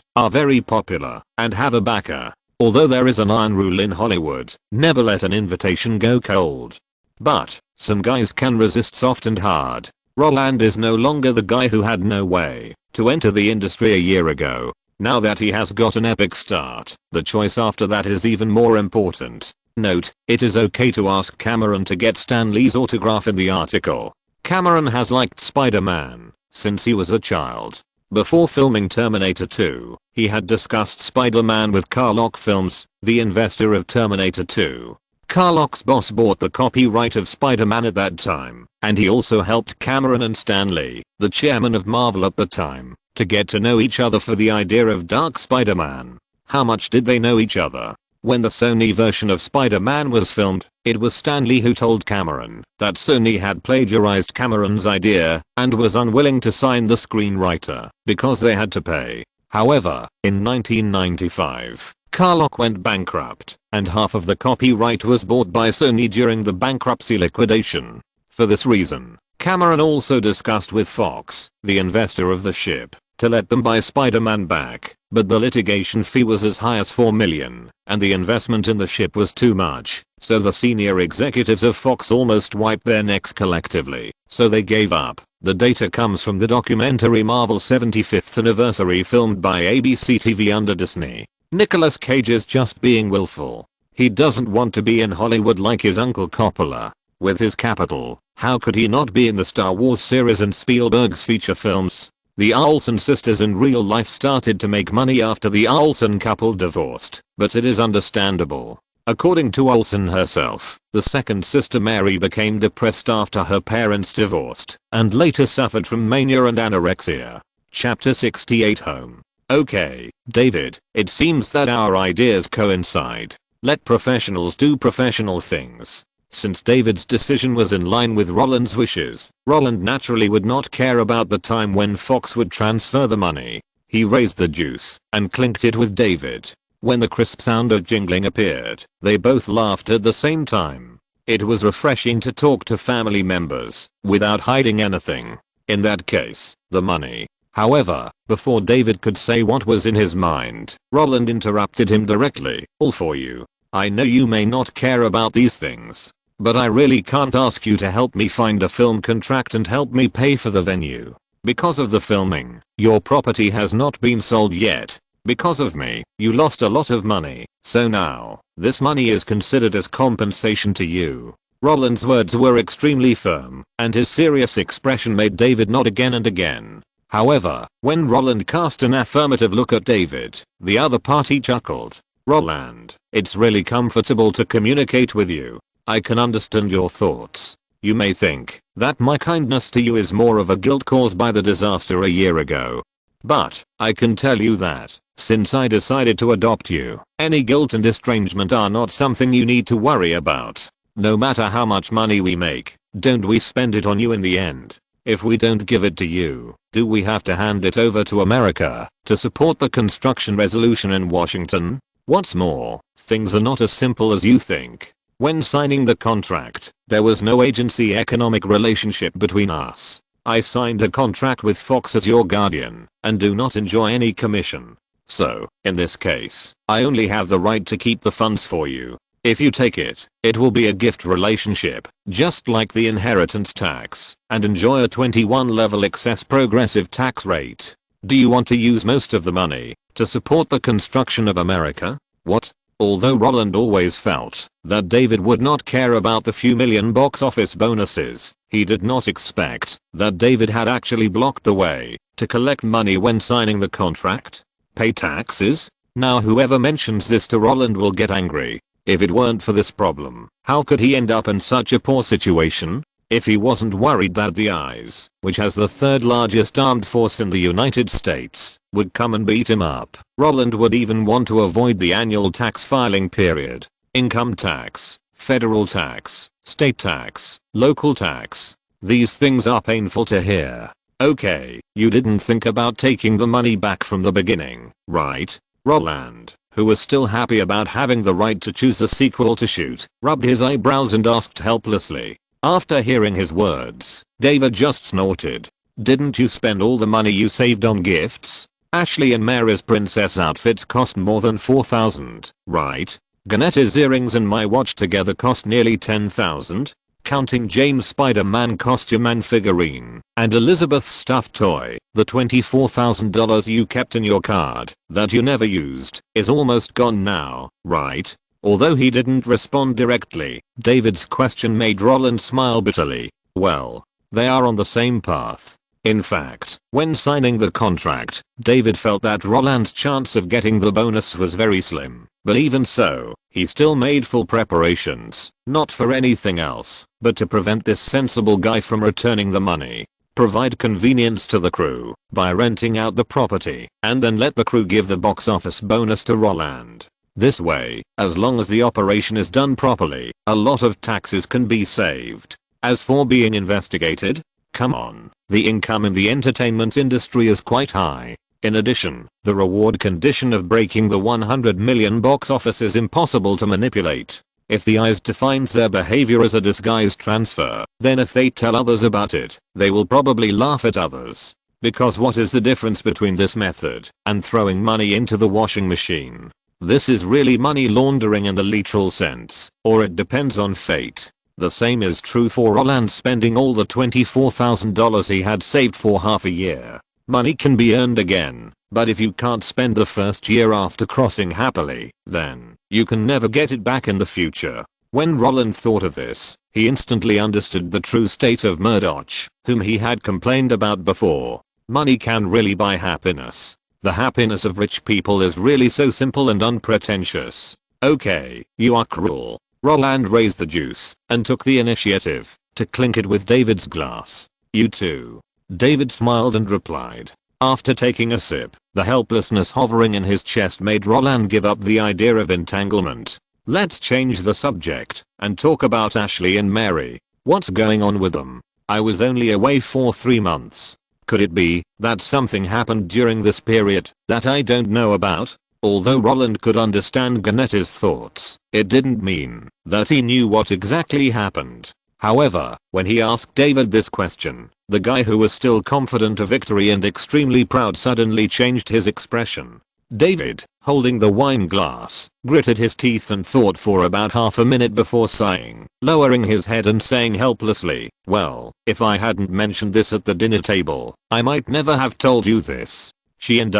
are very popular, and have a backer. Although there is an iron rule in Hollywood, never let an invitation go cold. But, some guys can resist soft and hard. Roland is no longer the guy who had no way to enter the industry a year ago. Now that he has got an epic start, the choice after that is even more important. Note, it is okay to ask Cameron to get Stan Lee's autograph in the article. Cameron has liked Spider-Man since he was a child. Before filming Terminator 2, he had discussed Spider-Man with Carlock Films, the investor of Terminator 2. Carlock's boss bought the copyright of Spider-Man at that time, and he also helped Cameron and Stan Lee, the chairman of Marvel at the time, to get to know each other for the idea of Dark Spider-Man. How much did they know each other? When the Sony version of Spider-Man was filmed, it was Stan Lee who told Cameron that Sony had plagiarized Cameron's idea and was unwilling to sign the screenwriter because they had to pay. However, in 1995, Carlock went bankrupt, and half of the copyright was bought by Sony during the bankruptcy liquidation. For this reason, Cameron also discussed with Fox, the investor of the ship, to let them buy Spider-Man back, but the litigation fee was as high as $4 million, and the investment in the ship was too much, so the senior executives of Fox almost wiped their necks collectively, so they gave up. The data comes from the documentary Marvel's 75th Anniversary filmed by ABC TV under Disney. Nicolas Cage is just being willful. He doesn't want to be in Hollywood like his uncle Coppola. With his capital, how could he not be in the Star Wars series and Spielberg's feature films? The Olson sisters in real life started to make money after the Olson couple divorced, but it is understandable. According to Olson herself, the second sister Mary became depressed after her parents divorced, and later suffered from mania and anorexia. Chapter 68 Home. Okay, David, it seems that our ideas coincide. Let professionals do professional things. Since David's decision was in line with Roland's wishes, Roland naturally would not care about the time when Fox would transfer the money. He raised the juice and clinked it with David. When the crisp sound of jingling appeared, they both laughed at the same time. It was refreshing to talk to family members without hiding anything. In that case, the money. However, before David could say what was in his mind, Roland interrupted him directly. All for you. I know you may not care about these things, but I really can't ask you to help me find a film contract and help me pay for the venue. Because of the filming, your property has not been sold yet. Because of me, you lost a lot of money, so now, this money is considered as compensation to you. Roland's words were extremely firm, and his serious expression made David nod again and again. However, when Roland cast an affirmative look at David, the other party chuckled. Roland, it's really comfortable to communicate with you. I can understand your thoughts. You may think that my kindness to you is more of a guilt caused by the disaster a year ago. But I can tell you that, since I decided to adopt you, any guilt and estrangement are not something you need to worry about. No matter how much money we make, don't we spend it on you in the end? If we don't give it to you, do we have to hand it over to America to support the construction resolution in Washington? What's more, things are not as simple as you think. When signing the contract, there was no agency economic relationship between us. I signed a contract with Fox as your guardian and do not enjoy any commission. So, in this case, I only have the right to keep the funds for you. If you take it, it will be a gift relationship, just like the inheritance tax, and enjoy a 21 level excess progressive tax rate. Do you want to use most of the money to support the construction of America? What? Although Roland always felt that David would not care about the few million box office bonuses, he did not expect that David had actually blocked the way to collect money when signing the contract. Pay taxes? Now whoever mentions this to Roland will get angry. If it weren't for this problem, how could he end up in such a poor situation? If he wasn't worried that the ICE, which has the third largest armed force in the United States, would come and beat him up, Roland would even want to avoid the annual tax filing period. Income tax, federal tax, state tax, local tax. These things are painful to hear. Okay, you didn't think about taking the money back from the beginning, right? Roland, who was still happy about having the right to choose the sequel to shoot, rubbed his eyebrows and asked helplessly. After hearing his words, David just snorted. Didn't you spend all the money you saved on gifts? Ashley and Mary's princess outfits cost more than $4,000, right? Ganetta's earrings and my watch together cost nearly $10,000, counting James' Spider-Man costume and figurine, and Elizabeth's stuffed toy. The $24,000 you kept in your card that you never used is almost gone now, right? Although he didn't respond directly, David's question made Roland smile bitterly. Well, they are on the same path. In fact, when signing the contract, David felt that Roland's chance of getting the bonus was very slim. But even so, he still made full preparations, not for anything else, but to prevent this sensible guy from returning the money. Provide convenience to the crew by renting out the property, and then let the crew give the box office bonus to Roland. This way, as long as the operation is done properly, a lot of taxes can be saved. As for being investigated, come on, the income in the entertainment industry is quite high. In addition, the reward condition of breaking the 100 million box office is impossible to manipulate. If the IS defines their behavior as a disguised transfer, then if they tell others about it, they will probably laugh at others. Because what is the difference between this method and throwing money into the washing machine? This is really money laundering in the literal sense, or it depends on fate. The same is true for Roland spending all the $24,000 he had saved for half a year. Money can be earned again, but if you can't spend the first year after crossing happily, then you can never get it back in the future. When Roland thought of this, he instantly understood the true state of Murdoch, whom he had complained about before. Money can really buy happiness. The happiness of rich people is really so simple and unpretentious. Okay, you are cruel. Roland raised the juice and took the initiative to clink it with David's glass. You too. David smiled and replied. After taking a sip, the helplessness hovering in his chest made Roland give up the idea of entanglement. Let's change the subject and talk about Ashley and Mary. What's going on with them? I was only away for 3 months. Could it be that something happened during this period that I don't know about? Although Roland could understand Ganetti's thoughts, it didn't mean that he knew what exactly happened. However, when he asked David this question, the guy who was still confident of victory and extremely proud suddenly changed his expression. David, holding the wine glass, gritted his teeth and thought for about half a minute before sighing, lowering his head and saying helplessly, well, if I hadn't mentioned this at the dinner table, I might never have told you this. She and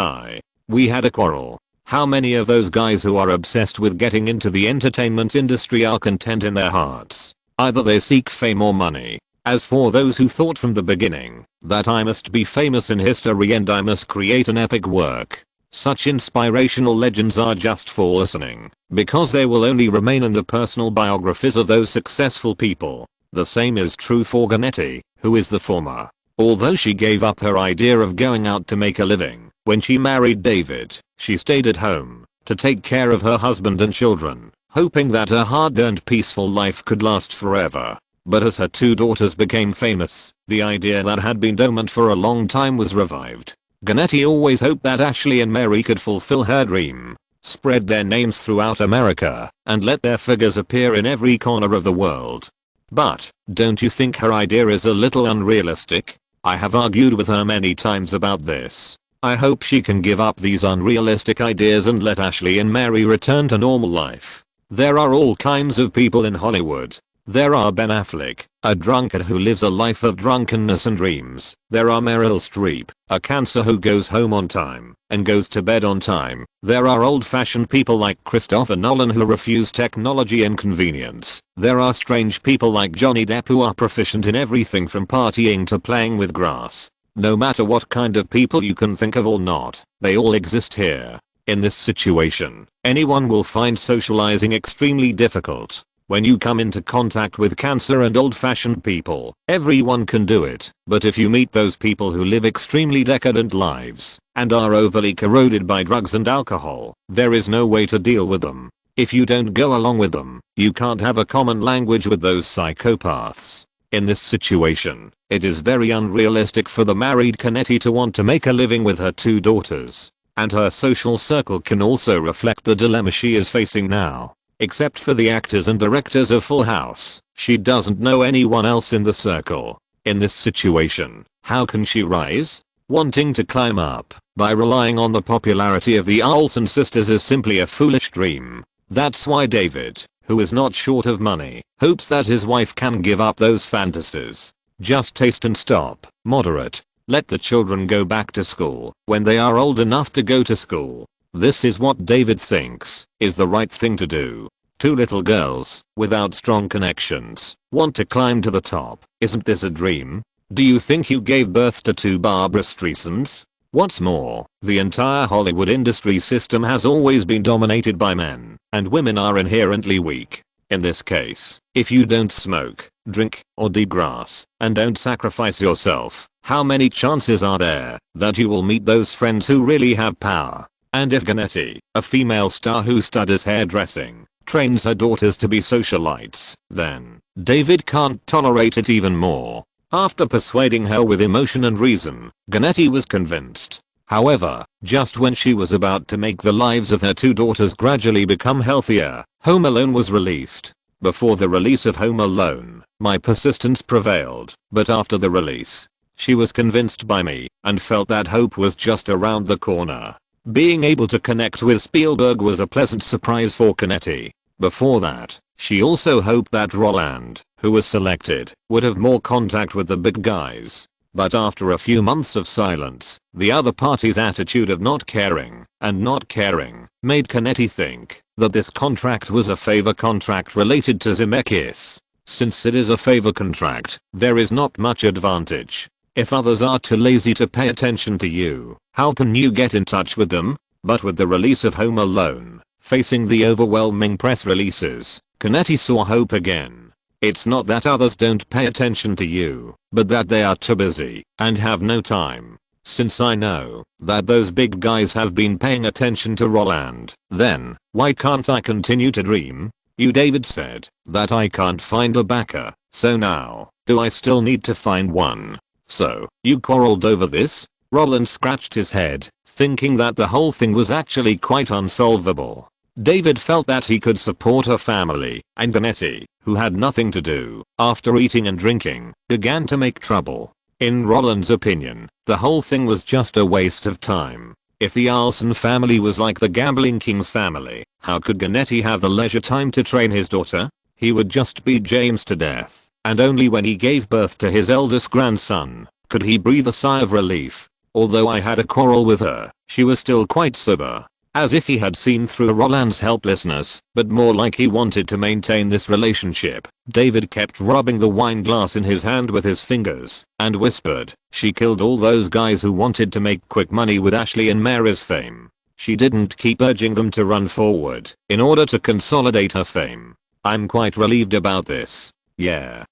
we had a quarrel. How many of those guys who are obsessed with getting into the entertainment industry are content in their hearts? Either they seek fame or money. As for those who thought from the beginning that I must be famous in history and I must create an epic work, such inspirational legends are just for listening, because they will only remain in the personal biographies of those successful people. The same is true for Ganetti, who is the former. Although she gave up her idea of going out to make a living when she married David, she stayed at home to take care of her husband and children, hoping that her hard-earned peaceful life could last forever. But as her 2 daughters became famous, the idea that had been dormant for a long time was revived. Ganetti always hoped that Ashley and Mary could fulfill her dream, spread their names throughout America, and let their figures appear in every corner of the world. But, don't you think her idea is a little unrealistic? I have argued with her many times about this. I hope she can give up these unrealistic ideas and let Ashley and Mary return to normal life. There are all kinds of people in Hollywood. There are Ben Affleck, a drunkard who lives a life of drunkenness and dreams. There are Meryl Streep, a cancer who goes home on time and goes to bed on time. There are old-fashioned people like Christopher Nolan who refuse technology and convenience. There are strange people like Johnny Depp who are proficient in everything from partying to playing with grass. No matter what kind of people you can think of or not, they all exist here. In this situation, anyone will find socializing extremely difficult. When you come into contact with cancer and old-fashioned people, everyone can do it. But if you meet those people who live extremely decadent lives and are overly corroded by drugs and alcohol, there is no way to deal with them. If you don't go along with them, you can't have a common language with those psychopaths. In this situation, it is very unrealistic for the married Canetti to want to make a living with her 2 daughters. And her social circle can also reflect the dilemma she is facing now. Except for the actors and directors of Full House, she doesn't know anyone else in the circle. In this situation, how can she rise? Wanting to climb up by relying on the popularity of the Olson sisters is simply a foolish dream. That's why David, who is not short of money, hopes that his wife can give up those fantasies. Just taste and stop. Moderate. Let the children go back to school when they are old enough to go to school. This is what David thinks is the right thing to do. Two little girls, without strong connections, want to climb to the top. Isn't this a dream? Do you think you gave birth to two Barbara Streisand's? What's more, the entire Hollywood industry system has always been dominated by men, and women are inherently weak. In this case, if you don't smoke, drink, or do grass, and don't sacrifice yourself, how many chances are there that you will meet those friends who really have power? And if Ganetti, a female star who studies hairdressing, trains her daughters to be socialites, then David can't tolerate it even more. After persuading her with emotion and reason, Ganetti was convinced. However, just when she was about to make the lives of her two daughters gradually become healthier, Home Alone was released. Before the release of Home Alone, my persistence prevailed, but after the release, she was convinced by me and felt that hope was just around the corner. Being able to connect with Spielberg was a pleasant surprise for Ganetti. Before that, she also hoped that Roland, who was selected, would have more contact with the big guys. But after a few months of silence, the other party's attitude of not caring made Ganetti think that this contract was a favor contract related to Zemeckis. Since it is a favor contract, there is not much advantage. If others are too lazy to pay attention to you, how can you get in touch with them? But with the release of Home Alone, facing the overwhelming press releases, Ganetti saw hope again. It's not that others don't pay attention to you, but that they are too busy and have no time. Since I know that those big guys have been paying attention to Roland, then why can't I continue to dream? You David said that I can't find a backer, so now, do I still need to find one? So, you quarreled over this? Roland scratched his head, thinking that the whole thing was actually quite unsolvable. David felt that he could support her family, and Ganetti, who had nothing to do, after eating and drinking, began to make trouble. In Roland's opinion, the whole thing was just a waste of time. If the Olson family was like the Gambling King's family, how could Ganetti have the leisure time to train his daughter? He would just beat James to death, and only when he gave birth to his eldest grandson, could he breathe a sigh of relief. Although I had a quarrel with her, she was still quite sober. As if he had seen through Roland's helplessness, but more like he wanted to maintain this relationship. David kept rubbing the wine glass in his hand with his fingers, and whispered, "She killed all those guys who wanted to make quick money with Ashley and Mary's fame. She didn't keep urging them to run forward, in order to consolidate her fame. I'm quite relieved about this. Yeah.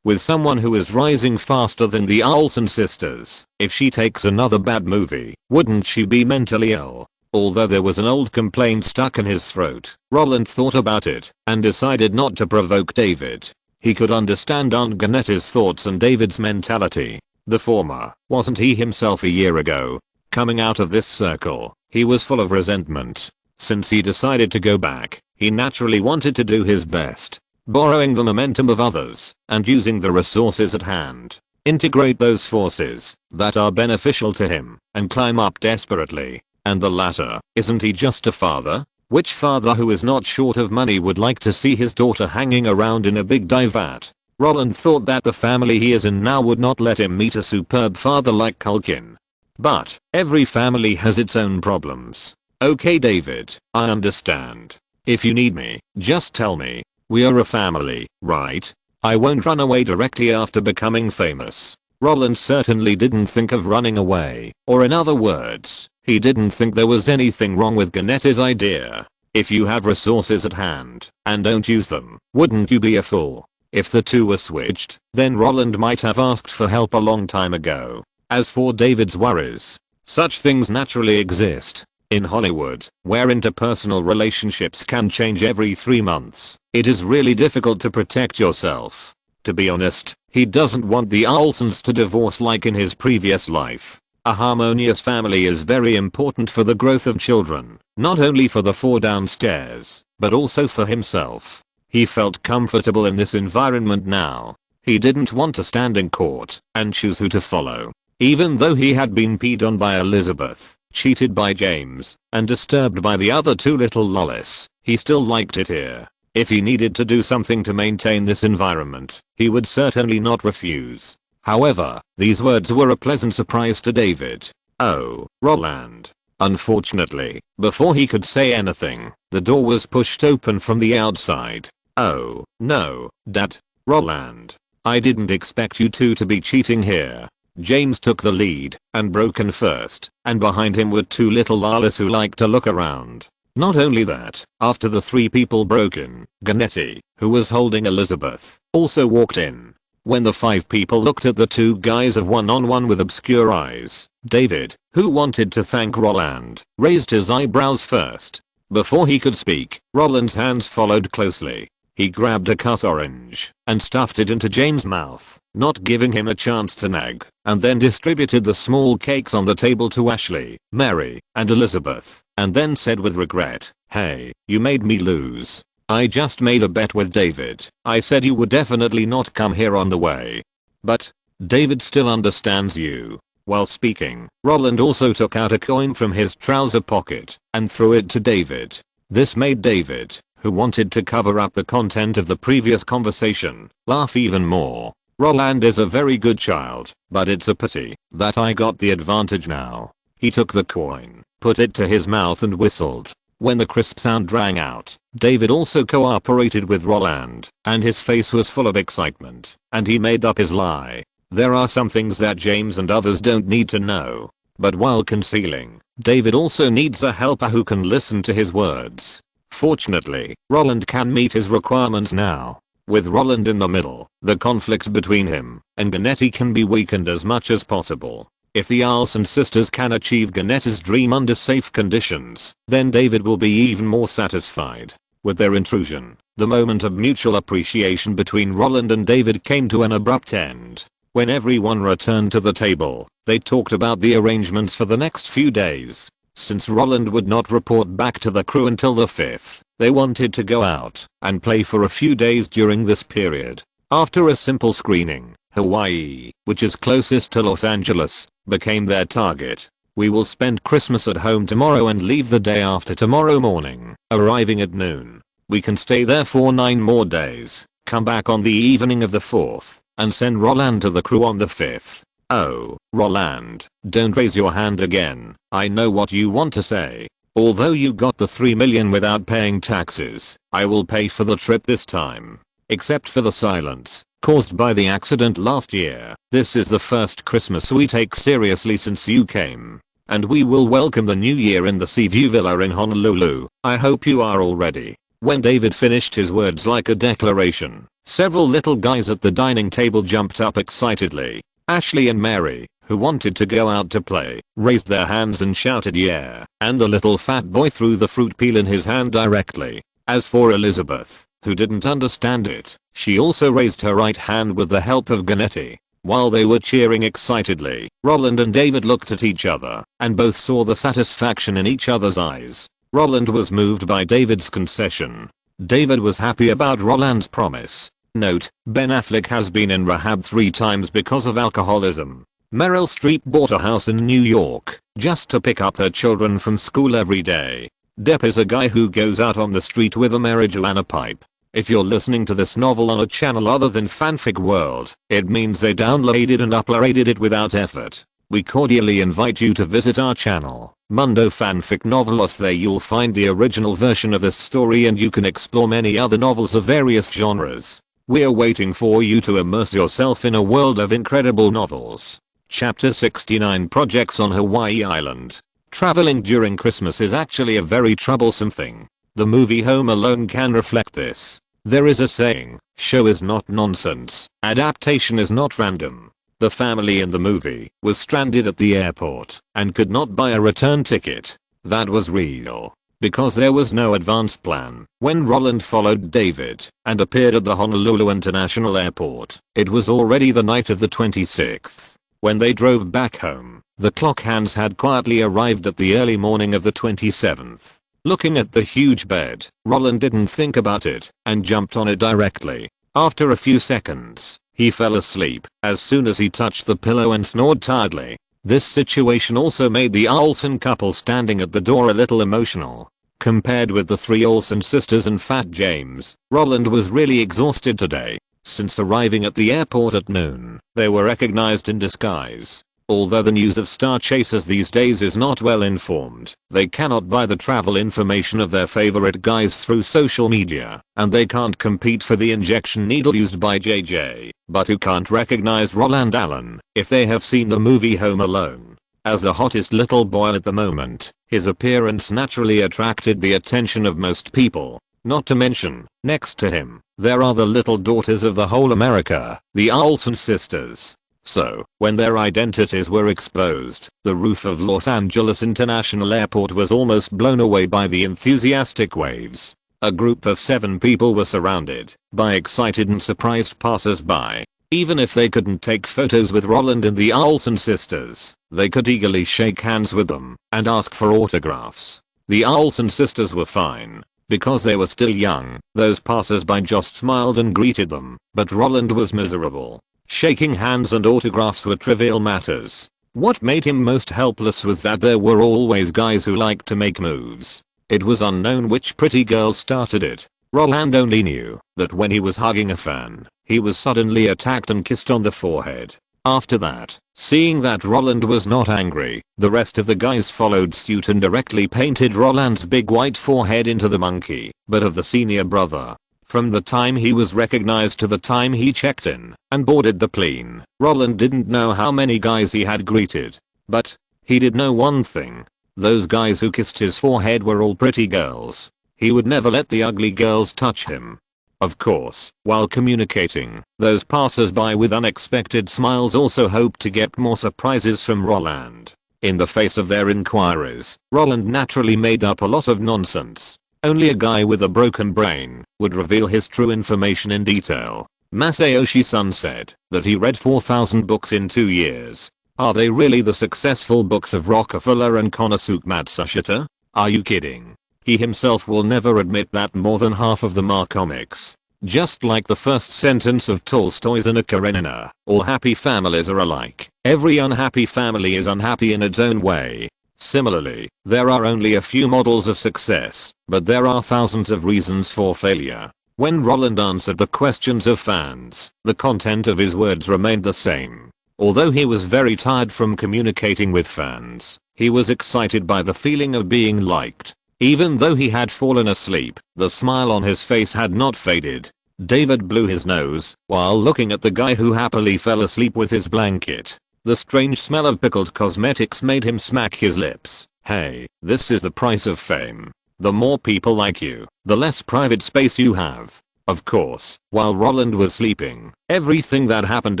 With someone who is rising faster than the Olsen sisters, if she takes another bad movie, wouldn't she be mentally ill?" Although there was an old complaint stuck in his throat, Roland thought about it and decided not to provoke David. He could understand Aunt Ganetti's thoughts and David's mentality. The former, wasn't he himself a year ago? Coming out of this circle, he was full of resentment. Since he decided to go back, he naturally wanted to do his best, borrowing the momentum of others and using the resources at hand. Integrate those forces that are beneficial to him and climb up desperately. And the latter, isn't he just a father? Which father who is not short of money would like to see his daughter hanging around in a big dive vat? Roland thought that the family he is in now would not let him meet a superb father like Culkin. But, every family has its own problems. Okay David, I understand. If you need me, just tell me. We are a family, right? I won't run away directly after becoming famous. Roland certainly didn't think of running away, or in other words, he didn't think there was anything wrong with Ganetti's idea. If you have resources at hand, and don't use them, wouldn't you be a fool? If the two were switched, then Roland might have asked for help a long time ago. As for David's worries, such things naturally exist. In Hollywood, where interpersonal relationships can change every 3 months, it is really difficult to protect yourself. To be honest, he doesn't want the Olsons to divorce like in his previous life. A harmonious family is very important for the growth of children, not only for the 4 downstairs, but also for himself. He felt comfortable in this environment now. He didn't want to stand in court and choose who to follow. Even though he had been peed on by Elizabeth, cheated by James, and disturbed by the other 2 little lollies, he still liked it here. If he needed to do something to maintain this environment, he would certainly not refuse. However, these words were a pleasant surprise to David. "Oh, Roland. Unfortunately, before he could say anything, the door was pushed open from the outside. "Oh, no, Dad. Roland. I didn't expect you two to be cheating here." James took the lead and broke in first, and behind him were two little Lalas who liked to look around. Not only that, after the three people broke in, Ganetti, who was holding Elizabeth, also walked in. When the five people looked at the two guys of one-on-one with obscure eyes, David, who wanted to thank Roland, raised his eyebrows first. Before he could speak, Roland's hands followed closely. He grabbed a cut orange and stuffed it into James' mouth, not giving him a chance to nag, and then distributed the small cakes on the table to Ashley, Mary, and Elizabeth, and then said with regret, "Hey, you made me lose. I just made a bet with David. I said you would definitely not come here on the way. But David still understands you." While speaking, Roland also took out a coin from his trouser pocket and threw it to David. This made David, who wanted to cover up the content of the previous conversation, laugh even more. "Roland is a very good child, but it's a pity that I got the advantage now." He took the coin, put it to his mouth and whistled. When the crisp sound rang out, David also cooperated with Roland, and his face was full of excitement, and he made up his lie. There are some things that James and others don't need to know. But while concealing, David also needs a helper who can listen to his words. Fortunately, Roland can meet his requirements now. With Roland in the middle, the conflict between him and Ganetti can be weakened as much as possible. If the Olson sisters can achieve Ganetti's dream under safe conditions, then David will be even more satisfied. With their intrusion, the moment of mutual appreciation between Roland and David came to an abrupt end. When everyone returned to the table, they talked about the arrangements for the next few days. Since Roland would not report back to the crew until the 5th, they wanted to go out and play for a few days during this period. After a simple screening, Hawaii, which is closest to Los Angeles, became their target. "We will spend Christmas at home tomorrow and leave the day after tomorrow morning, arriving at noon. We can stay there for 9 more days, come back on the evening of the 4th, and send Roland to the crew on the 5th. Oh, Roland, don't raise your hand again. I know what you want to say. Although you got the 3 million without paying taxes, I will pay for the trip this time. Except for the silence caused by the accident last year. This is the first Christmas we take seriously since you came. And we will welcome the new year in the Seaview Villa in Honolulu. I hope you are all ready." When David finished his words like a declaration, several little guys at the dining table jumped up excitedly. Ashley and Mary, who wanted to go out to play, raised their hands and shouted yeah, and the little fat boy threw the fruit peel in his hand directly. As for Elizabeth, who didn't understand it, she also raised her right hand with the help of Ganetti. While they were cheering excitedly, Roland and David looked at each other, and both saw the satisfaction in each other's eyes. Roland was moved by David's concession. David was happy about Roland's promise. Note, Ben Affleck has been in rehab 3 times because of alcoholism. Meryl Streep bought a house in New York just to pick up her children from school every day. Depp is a guy who goes out on the street with a marijuana pipe. If you're listening to this novel on a channel other than Fanfic World, it means they downloaded and uploaded it without effort. We cordially invite you to visit our channel, Mundo Fanfic Novelos. There you'll find the original version of this story and you can explore many other novels of various genres. We're waiting for you to immerse yourself in a world of incredible novels. Chapter 69 Projects on Hawaii Island. Traveling during Christmas is actually a very troublesome thing. The movie Home Alone can reflect this. There is a saying, show is not nonsense, adaptation is not random. The family in the movie was stranded at the airport and could not buy a return ticket. That was real. Because there was no advance plan. When Roland followed David and appeared at the Honolulu International Airport, it was already the night of the 26th. When they drove back home, the clock hands had quietly arrived at the early morning of the 27th. Looking at the huge bed, Roland didn't think about it and jumped on it directly. After a few seconds, he fell asleep as soon as he touched the pillow and snored tiredly. This situation also made the Olson couple standing at the door a little emotional. Compared with the 3 Olson sisters and Fat James, Roland was really exhausted today. Since arriving at the airport at noon, they were recognized in disguise. Although the news of star chasers these days is not well informed, they cannot buy the travel information of their favorite guys through social media, and they can't compete for the injection needle used by JJ, but who can't recognize Roland Allen if they have seen the movie Home Alone. As the hottest little boy at the moment, his appearance naturally attracted the attention of most people. Not to mention, next to him, there are the little daughters of the whole America, the Olson sisters. So, when their identities were exposed, the roof of Los Angeles International Airport was almost blown away by the enthusiastic waves. A group of 7 people were surrounded by excited and surprised passers-by. Even if they couldn't take photos with Roland and the Olson sisters, they could eagerly shake hands with them and ask for autographs. The Olson sisters were fine. Because they were still young, those passers-by just smiled and greeted them, but Roland was miserable. Shaking hands and autographs were trivial matters. What made him most helpless was that there were always guys who liked to make moves. It was unknown which pretty girl started it. Roland only knew that when he was hugging a fan, he was suddenly attacked and kissed on the forehead. After that, seeing that Roland was not angry, the rest of the guys followed suit and directly painted Roland's big white forehead into the monkey, but of the senior brother. From the time he was recognized to the time he checked in and boarded the plane, Roland didn't know how many guys he had greeted. But he did know one thing. Those guys who kissed his forehead were all pretty girls. He would never let the ugly girls touch him. Of course, while communicating, those passers-by with unexpected smiles also hoped to get more surprises from Roland. In the face of their inquiries, Roland naturally made up a lot of nonsense. Only a guy with a broken brain would reveal his true information in detail. Masayoshi Son said that he read 4,000 books in 2 years. Are they really the successful books of Rockefeller and Konosuke Matsushita? Are you kidding? He himself will never admit that more than half of them are comics. Just like the first sentence of Tolstoy's Anna Karenina, all happy families are alike. Every unhappy family is unhappy in its own way. Similarly, there are only a few models of success, but there are thousands of reasons for failure. When Roland answered the questions of fans, the content of his words remained the same. Although he was very tired from communicating with fans, he was excited by the feeling of being liked. Even though he had fallen asleep, the smile on his face had not faded. David blew his nose while looking at the guy who happily fell asleep with his blanket. The strange smell of pickled cosmetics made him smack his lips. Hey, this is the price of fame. The more people like you, the less private space you have. Of course, while Roland was sleeping, everything that happened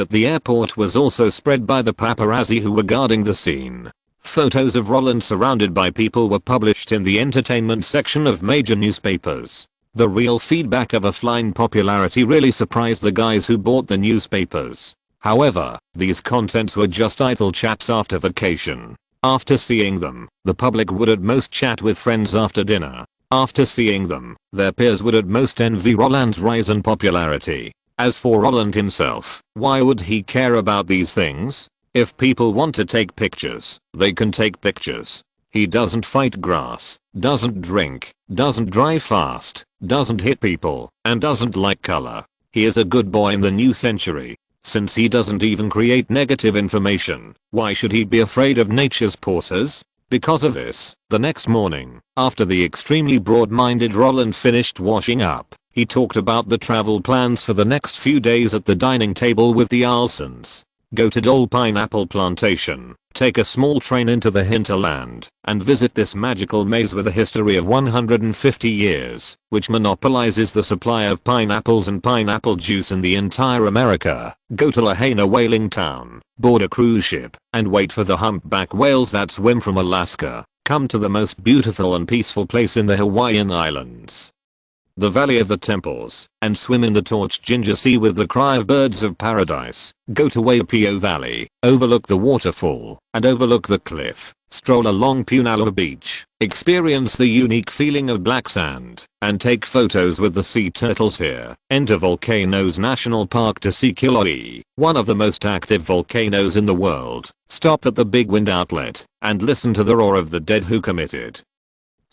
at the airport was also spread by the paparazzi who were guarding the scene. Photos of Roland surrounded by people were published in the entertainment section of major newspapers. The real feedback of a flying popularity really surprised the guys who bought the newspapers. However, these contents were just idle chats after vacation. After seeing them, the public would at most chat with friends after dinner. After seeing them, their peers would at most envy Roland's rise in popularity. As for Roland himself, why would he care about these things? If people want to take pictures, they can take pictures. He doesn't fight grass, doesn't drink, doesn't drive fast, doesn't hit people, and doesn't like color. He is a good boy in the new century. Since he doesn't even create negative information, why should he be afraid of nature's porters? Because of this, the next morning, after the extremely broad-minded Roland finished washing up, he talked about the travel plans for the next few days at the dining table with the Olsons. Go to Dole Pineapple Plantation, take a small train into the hinterland, and visit this magical maze with a history of 150 years, which monopolizes the supply of pineapples and pineapple juice in the entire America. Go to Lahaina whaling town, board a cruise ship, and wait for the humpback whales that swim from Alaska. Come to the most beautiful and peaceful place in the Hawaiian Islands, the Valley of the Temples, and swim in the torched ginger sea with the cry of birds of paradise. Go to Waipio Valley, overlook the waterfall, and overlook the cliff. Stroll along Punalua Beach, experience the unique feeling of black sand, and take photos with the sea turtles here. Enter Volcanoes National Park to see Kilauea, one of the most active volcanoes in the world. Stop at the Big Wind Outlet, and listen to the roar of the dead who committed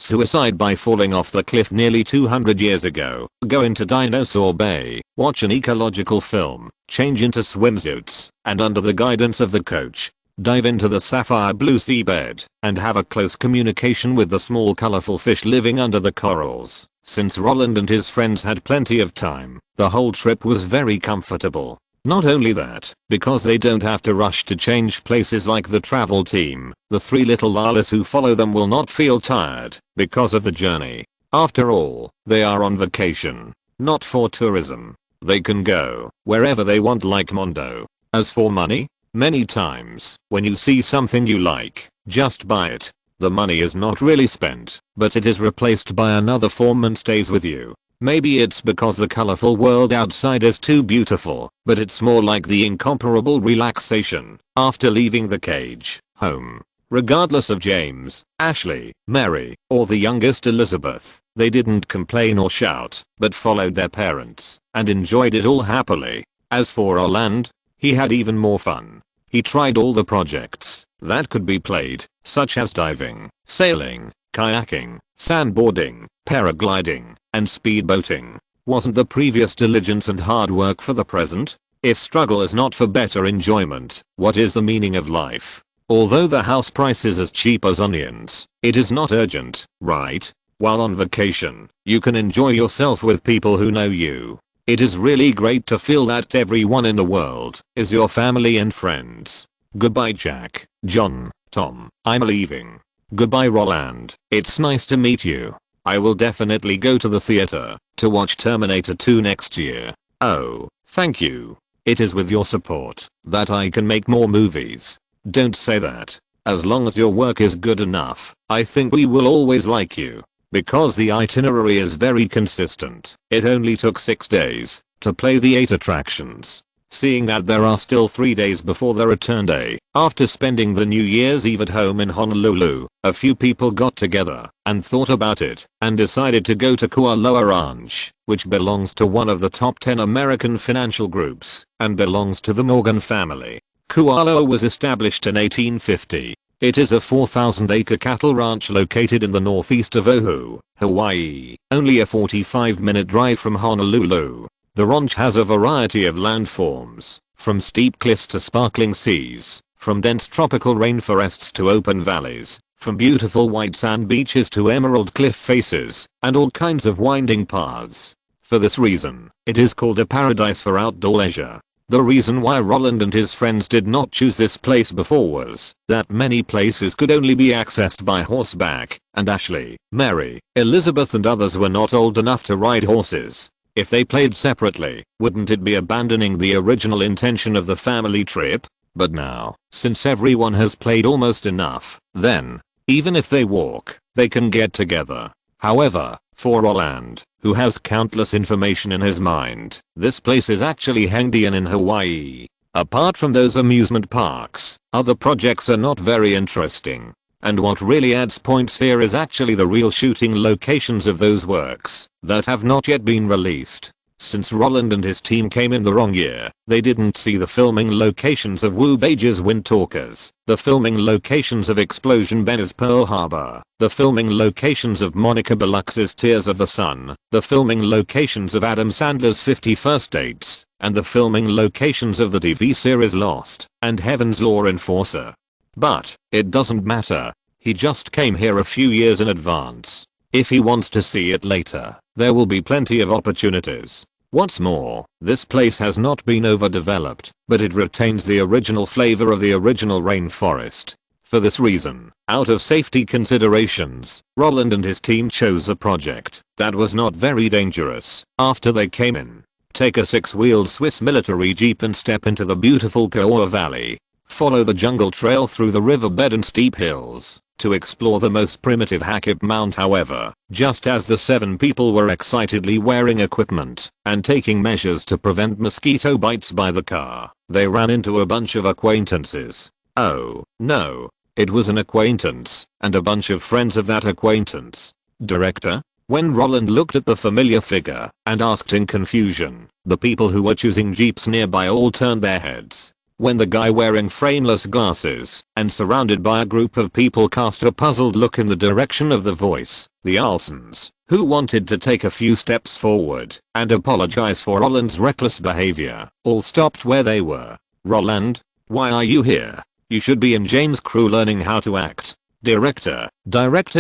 suicide by falling off the cliff nearly 200 years ago. Go into Dinosaur Bay, watch an ecological film, change into swimsuits, and under the guidance of the coach, dive into the sapphire blue seabed, and have a close communication with the small colorful fish living under the corals. Since Roland and his friends had plenty of time, the whole trip was very comfortable. Not only that, because they don't have to rush to change places like the travel team, the three little lalas who follow them will not feel tired because of the journey. After all, they are on vacation, not for tourism. They can go wherever they want like Mondo. As for money, many times, when you see something you like, just buy it. The money is not really spent, but it is replaced by another form and stays with you. Maybe it's because the colorful world outside is too beautiful, but it's more like the incomparable relaxation after leaving the cage, home. Regardless of James, Ashley, Mary, or the youngest Elizabeth, they didn't complain or shout, but followed their parents, and enjoyed it all happily. As for Roland, he had even more fun. He tried all the projects that could be played, such as diving, sailing, kayaking, sandboarding, paragliding, and speedboating. Wasn't the previous diligence and hard work for the present? If struggle is not for better enjoyment, what is the meaning of life? Although the house price is as cheap as onions, it is not urgent, right? While on vacation, you can enjoy yourself with people who know you. It is really great to feel that everyone in the world is your family and friends. Goodbye Jack, John, Tom, I'm leaving. Goodbye Roland, it's nice to meet you. I will definitely go to the theater to watch Terminator 2 next year. Oh, thank you. It is with your support that I can make more movies. Don't say that. As long as your work is good enough, I think we will always like you. Because the itinerary is very consistent. It only took 6 days to play the 8 attractions. Seeing that there are still 3 days before the return day, after spending the New Year's Eve at home in Honolulu, a few people got together and thought about it and decided to go to Kualoa Ranch, which belongs to one of the top 10 American financial groups and belongs to the Morgan family. Kualoa was established in 1850. It is a 4,000-acre cattle ranch located in the northeast of Oahu, Hawaii, only a 45-minute drive from Honolulu. The ranch has a variety of landforms, from steep cliffs to sparkling seas, from dense tropical rainforests to open valleys, from beautiful white sand beaches to emerald cliff faces, and all kinds of winding paths. For this reason, it is called a paradise for outdoor leisure. The reason why Roland and his friends did not choose this place before was that many places could only be accessed by horseback, and Ashley, Mary, Elizabeth and others were not old enough to ride horses. If they played separately, wouldn't it be abandoning the original intention of the family trip? But now, since everyone has played almost enough, then, even if they walk, they can get together. However, for Roland, who has countless information in his mind, this place is actually Hengdian in Hawaii. Apart from those amusement parks, other projects are not very interesting. And what really adds points here is actually the real shooting locations of those works that have not yet been released. Since Roland and his team came in the wrong year, they didn't see the filming locations of Wu Beige's Windtalkers, the filming locations of Explosion Ben's Pearl Harbor, the filming locations of Monica Bellux's Tears of the Sun, the filming locations of Adam Sandler's 50 First Dates, and the filming locations of the TV series Lost and Heaven's Law Enforcer. But, it doesn't matter. He just came here a few years in advance. If he wants to see it later, there will be plenty of opportunities. What's more, this place has not been overdeveloped, but it retains the original flavor of the original rainforest. For this reason, out of safety considerations, Roland and his team chose a project that was not very dangerous after they came in. Take a 6-wheeled Swiss military jeep and step into the beautiful Kaua Valley. Follow the jungle trail through the riverbed and steep hills to explore the most primitive Hackett Mount. However, just as the 7 people were excitedly wearing equipment and taking measures to prevent mosquito bites by the car, they ran into a bunch of acquaintances. Oh, no. It was an acquaintance, and a bunch of friends of that acquaintance. Director? When Roland looked at the familiar figure and asked in confusion, the people who were choosing jeeps nearby all turned their heads. When the guy wearing frameless glasses and surrounded by a group of people cast a puzzled look in the direction of the voice, the Olsons, who wanted to take a few steps forward and apologize for Roland's reckless behavior, all stopped where they were. Roland, why are you here? You should be in James' crew learning how to act. Director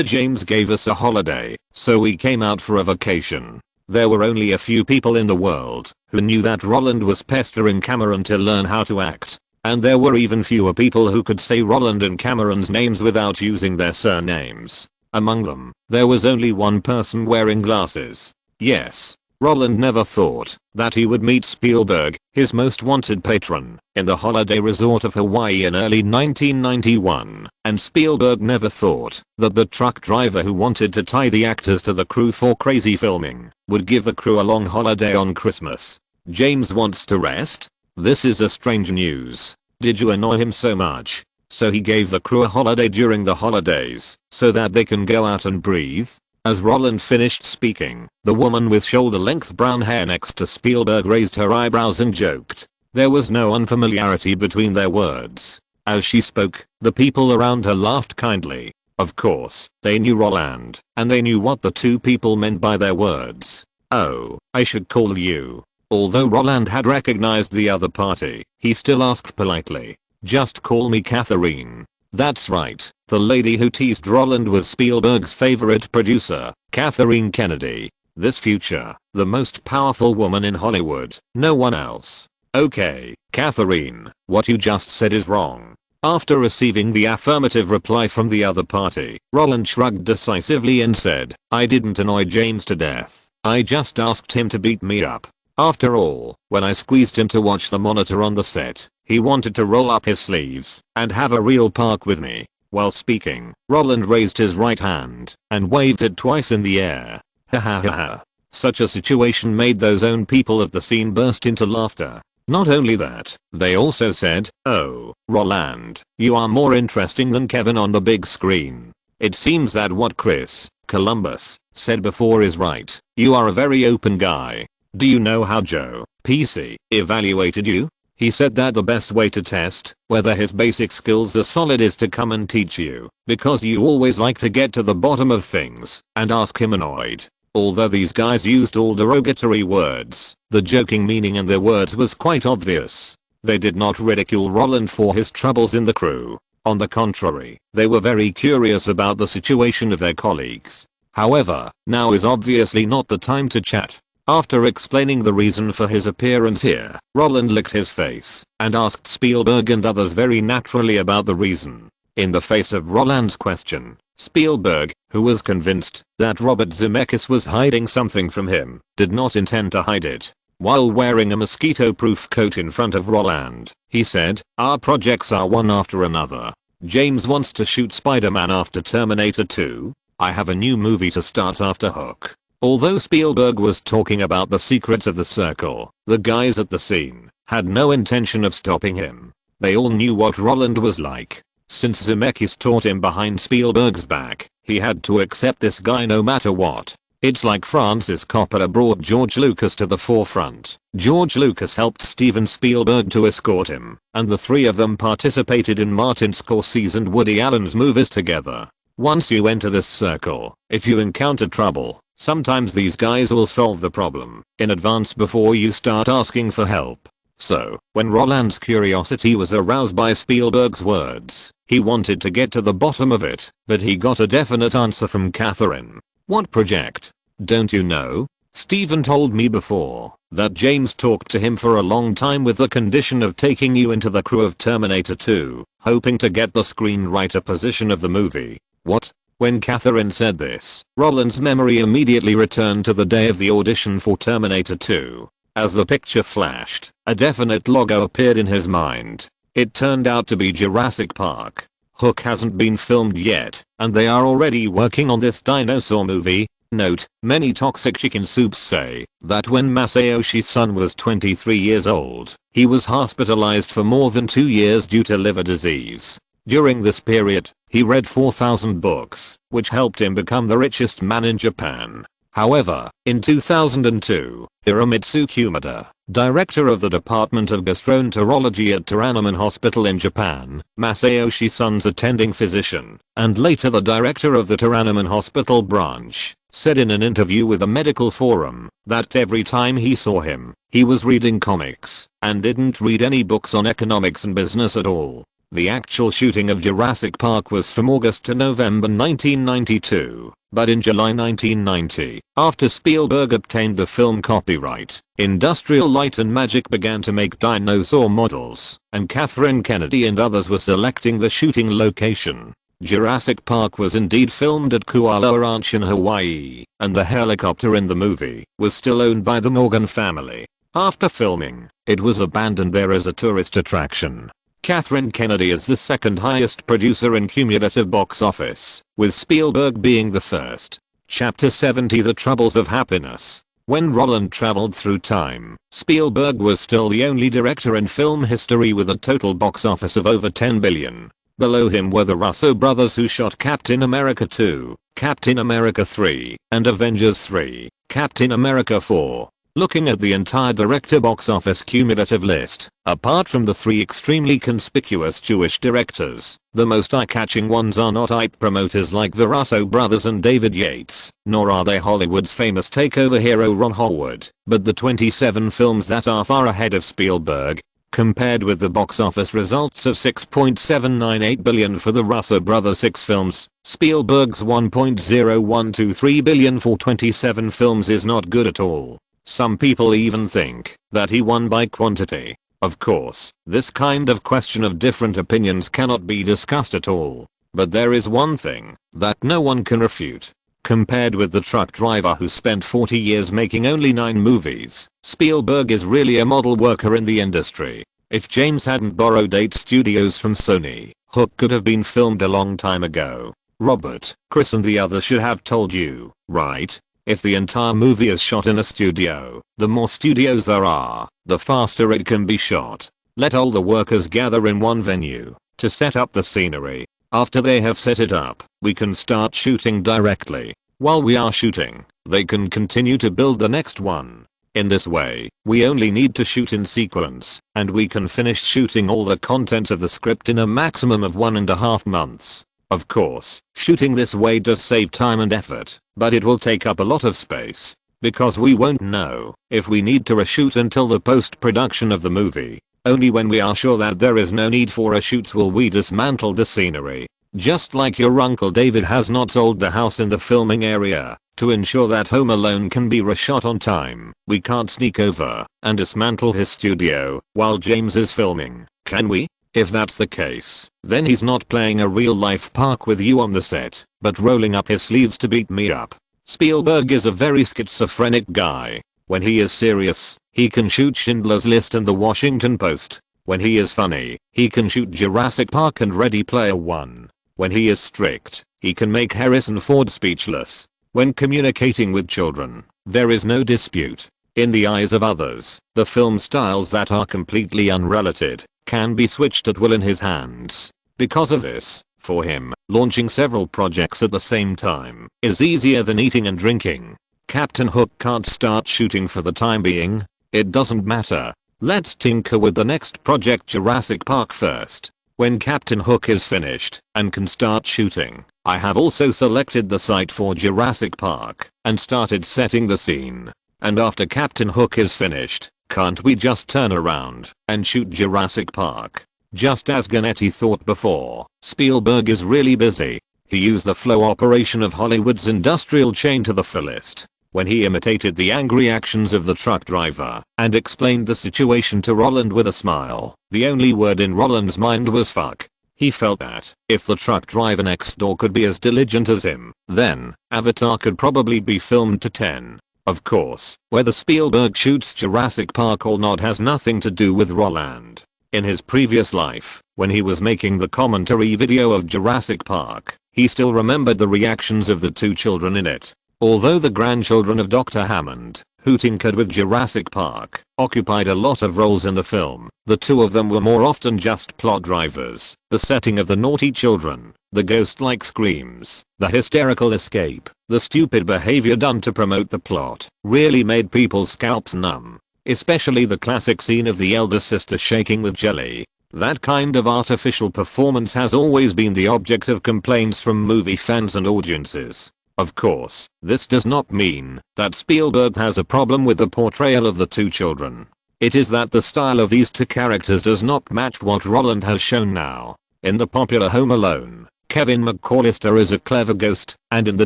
James gave us a holiday, so we came out for a vacation. There were only a few people in the world who knew that Roland was pestering Cameron to learn how to act. And there were even fewer people who could say Roland and Cameron's names without using their surnames. Among them, there was only one person wearing glasses. Yes, Roland never thought that he would meet Spielberg, his most wanted patron, in the holiday resort of Hawaii in early 1991, and Spielberg never thought that the truck driver who wanted to tie the actors to the crew for crazy filming would give the crew a long holiday on Christmas. James wants to rest? This is a strange news. Did you annoy him so much? So he gave the crew a holiday during the holidays, so that they can go out and breathe? As Roland finished speaking, the woman with shoulder-length brown hair next to Spielberg raised her eyebrows and joked. There was no unfamiliarity between their words. As she spoke, the people around her laughed kindly. Of course, they knew Roland, and they knew what the two people meant by their words. Oh, I should call you. Although Roland had recognized the other party, he still asked politely, just call me Catherine. That's right, the lady who teased Roland was Spielberg's favorite producer, Catherine Kennedy. This future, the most powerful woman in Hollywood, no one else. Okay, Catherine, what you just said is wrong. After receiving the affirmative reply from the other party, Roland shrugged decisively and said, I didn't annoy James to death. I just asked him to beat me up. After all, when I squeezed him to watch the monitor on the set, he wanted to roll up his sleeves and have a real park with me. While speaking, Roland raised his right hand and waved it twice in the air. Ha ha ha ha. Such a situation made those own people at the scene burst into laughter. Not only that, they also said, oh, Roland, you are more interesting than Kevin on the big screen. It seems that what Chris Columbus said before is right. You are a very open guy. Do you know how Joe Pesci evaluated you? He said that the best way to test whether his basic skills are solid is to come and teach you, because you always like to get to the bottom of things and ask him annoyed. Although these guys used all derogatory words, the joking meaning in their words was quite obvious. They did not ridicule Roland for his troubles in the crew. On the contrary, they were very curious about the situation of their colleagues. However, now is obviously not the time to chat. After explaining the reason for his appearance here, Roland licked his face and asked Spielberg and others very naturally about the reason. In the face of Roland's question, Spielberg, who was convinced that Robert Zemeckis was hiding something from him, did not intend to hide it. While wearing a mosquito-proof coat in front of Roland, he said, our projects are one after another. James wants to shoot Spider-Man after Terminator 2. I have a new movie to start after Hook. Although Spielberg was talking about the secrets of the circle, the guys at the scene had no intention of stopping him. They all knew what Roland was like. Since Zemeckis taught him behind Spielberg's back, he had to accept this guy no matter what. It's like Francis Coppola brought George Lucas to the forefront. George Lucas helped Steven Spielberg to escort him, and the three of them participated in Martin Scorsese and Woody Allen's movies together. Once you enter this circle, if you encounter trouble, sometimes these guys will solve the problem in advance before you start asking for help. So, when Roland's curiosity was aroused by Spielberg's words, he wanted to get to the bottom of it, but he got a definite answer from Catherine. What project? Don't you know? Steven told me before that James talked to him for a long time with the condition of taking you into the crew of Terminator 2, hoping to get the screenwriter position of the movie. What? When Catherine said this, Roland's memory immediately returned to the day of the audition for Terminator 2. As the picture flashed, a definite logo appeared in his mind. It turned out to be Jurassic Park. Hook hasn't been filmed yet, and they are already working on this dinosaur movie. Note, many toxic chicken soups say that when Masayoshi's son was 23 years old, he was hospitalized for more than 2 years due to liver disease. During this period, he read 4,000 books, which helped him become the richest man in Japan. However, in 2002, Hiromitsu Kumada, director of the Department of Gastroenterology at Toranomon Hospital in Japan, Masayoshi Son's attending physician, and later the director of the Toranomon Hospital branch, said in an interview with a medical forum that every time he saw him, he was reading comics and didn't read any books on economics and business at all. The actual shooting of Jurassic Park was from August to November 1992, but in July 1990, after Spielberg obtained the film copyright, Industrial Light and Magic began to make dinosaur models, and Kathleen Kennedy and others were selecting the shooting location. Jurassic Park was indeed filmed at Kualoa Ranch in Hawaii, and the helicopter in the movie was still owned by the Morgan family. After filming, it was abandoned there as a tourist attraction. Kathleen Kennedy is the second highest producer in cumulative box office, with Spielberg being the first. Chapter 70 The Troubles of Happiness. When Roland traveled through time, Spielberg was still the only director in film history with a total box office of over 10 billion. Below him were the Russo brothers who shot Captain America 2, Captain America 3, and Avengers 3, Captain America 4. Looking at the entire director box office cumulative list, apart from the 3 extremely conspicuous Jewish directors, the most eye-catching ones are not hype promoters like the Russo brothers and David Yates, nor are they Hollywood's famous takeover hero Ron Howard, but the 27 films that are far ahead of Spielberg. Compared with the box office results of 6.798 billion for the Russo brothers 6 films, Spielberg's 1.0123 billion for 27 films is not good at all. Some people even think that he won by quantity. Of course, this kind of question of different opinions cannot be discussed at all. But there is one thing that no one can refute. Compared with the truck driver who spent 40 years making only 9 movies, Spielberg is really a model worker in the industry. If James hadn't borrowed 8 studios from Sony, Hook could have been filmed a long time ago. Robert, Chris and the others should have told you, right? If the entire movie is shot in a studio, the more studios there are, the faster it can be shot. Let all the workers gather in one venue to set up the scenery. After they have set it up, we can start shooting directly. While we are shooting, they can continue to build the next one. In this way, we only need to shoot in sequence, and we can finish shooting all the content of the script in a maximum of 1.5 months. Of course, shooting this way does save time and effort, but it will take up a lot of space, because we won't know if we need to reshoot until the post-production of the movie. Only when we are sure that there is no need for reshoots will we dismantle the scenery. Just like your Uncle David has not sold the house in the filming area to ensure that Home Alone can be reshot on time, we can't sneak over and dismantle his studio while James is filming, can we? If that's the case, then he's not playing a real-life park with you on the set, but rolling up his sleeves to beat me up. Spielberg is a very schizophrenic guy. When he is serious, he can shoot Schindler's List and The Washington Post. When he is funny, he can shoot Jurassic Park and Ready Player One. When he is strict, he can make Harrison Ford speechless. When communicating with children, there is no dispute. In the eyes of others, the film styles that are completely unrelated can be switched at will in his hands. Because of this, for him, launching several projects at the same time is easier than eating and drinking. Captain Hook can't start shooting for the time being. It doesn't matter. Let's tinker with the next project, Jurassic Park, first. When Captain Hook is finished and can start shooting, I have also selected the site for Jurassic Park and started setting the scene. And after Captain Hook is finished, can't we just turn around and shoot Jurassic Park? Just as Ganetti thought before, Spielberg is really busy. He used the flow operation of Hollywood's industrial chain to the fullest when he imitated the angry actions of the truck driver and explained the situation to Roland with a smile. The only word in Roland's mind was fuck. He felt that if the truck driver next door could be as diligent as him, then Avatar could probably be filmed to 10. Of course, whether Spielberg shoots Jurassic Park or not has nothing to do with Roland. In his previous life, when he was making the commentary video of Jurassic Park, he still remembered the reactions of the 2 children in it. Although the grandchildren of Dr. Hammond, who tinkered with Jurassic Park, occupied a lot of roles in the film, the 2 of them were more often just plot drivers. The setting of the naughty children, the ghost-like screams, the hysterical escape, the stupid behavior done to promote the plot, really made people's scalps numb. Especially the classic scene of the elder sister shaking with jelly. That kind of artificial performance has always been the object of complaints from movie fans and audiences. Of course, this does not mean that Spielberg has a problem with the portrayal of the 2 children. It is that the style of these two characters does not match what Roland has shown now. In the popular Home Alone, Kevin McAllister is a clever ghost, and in the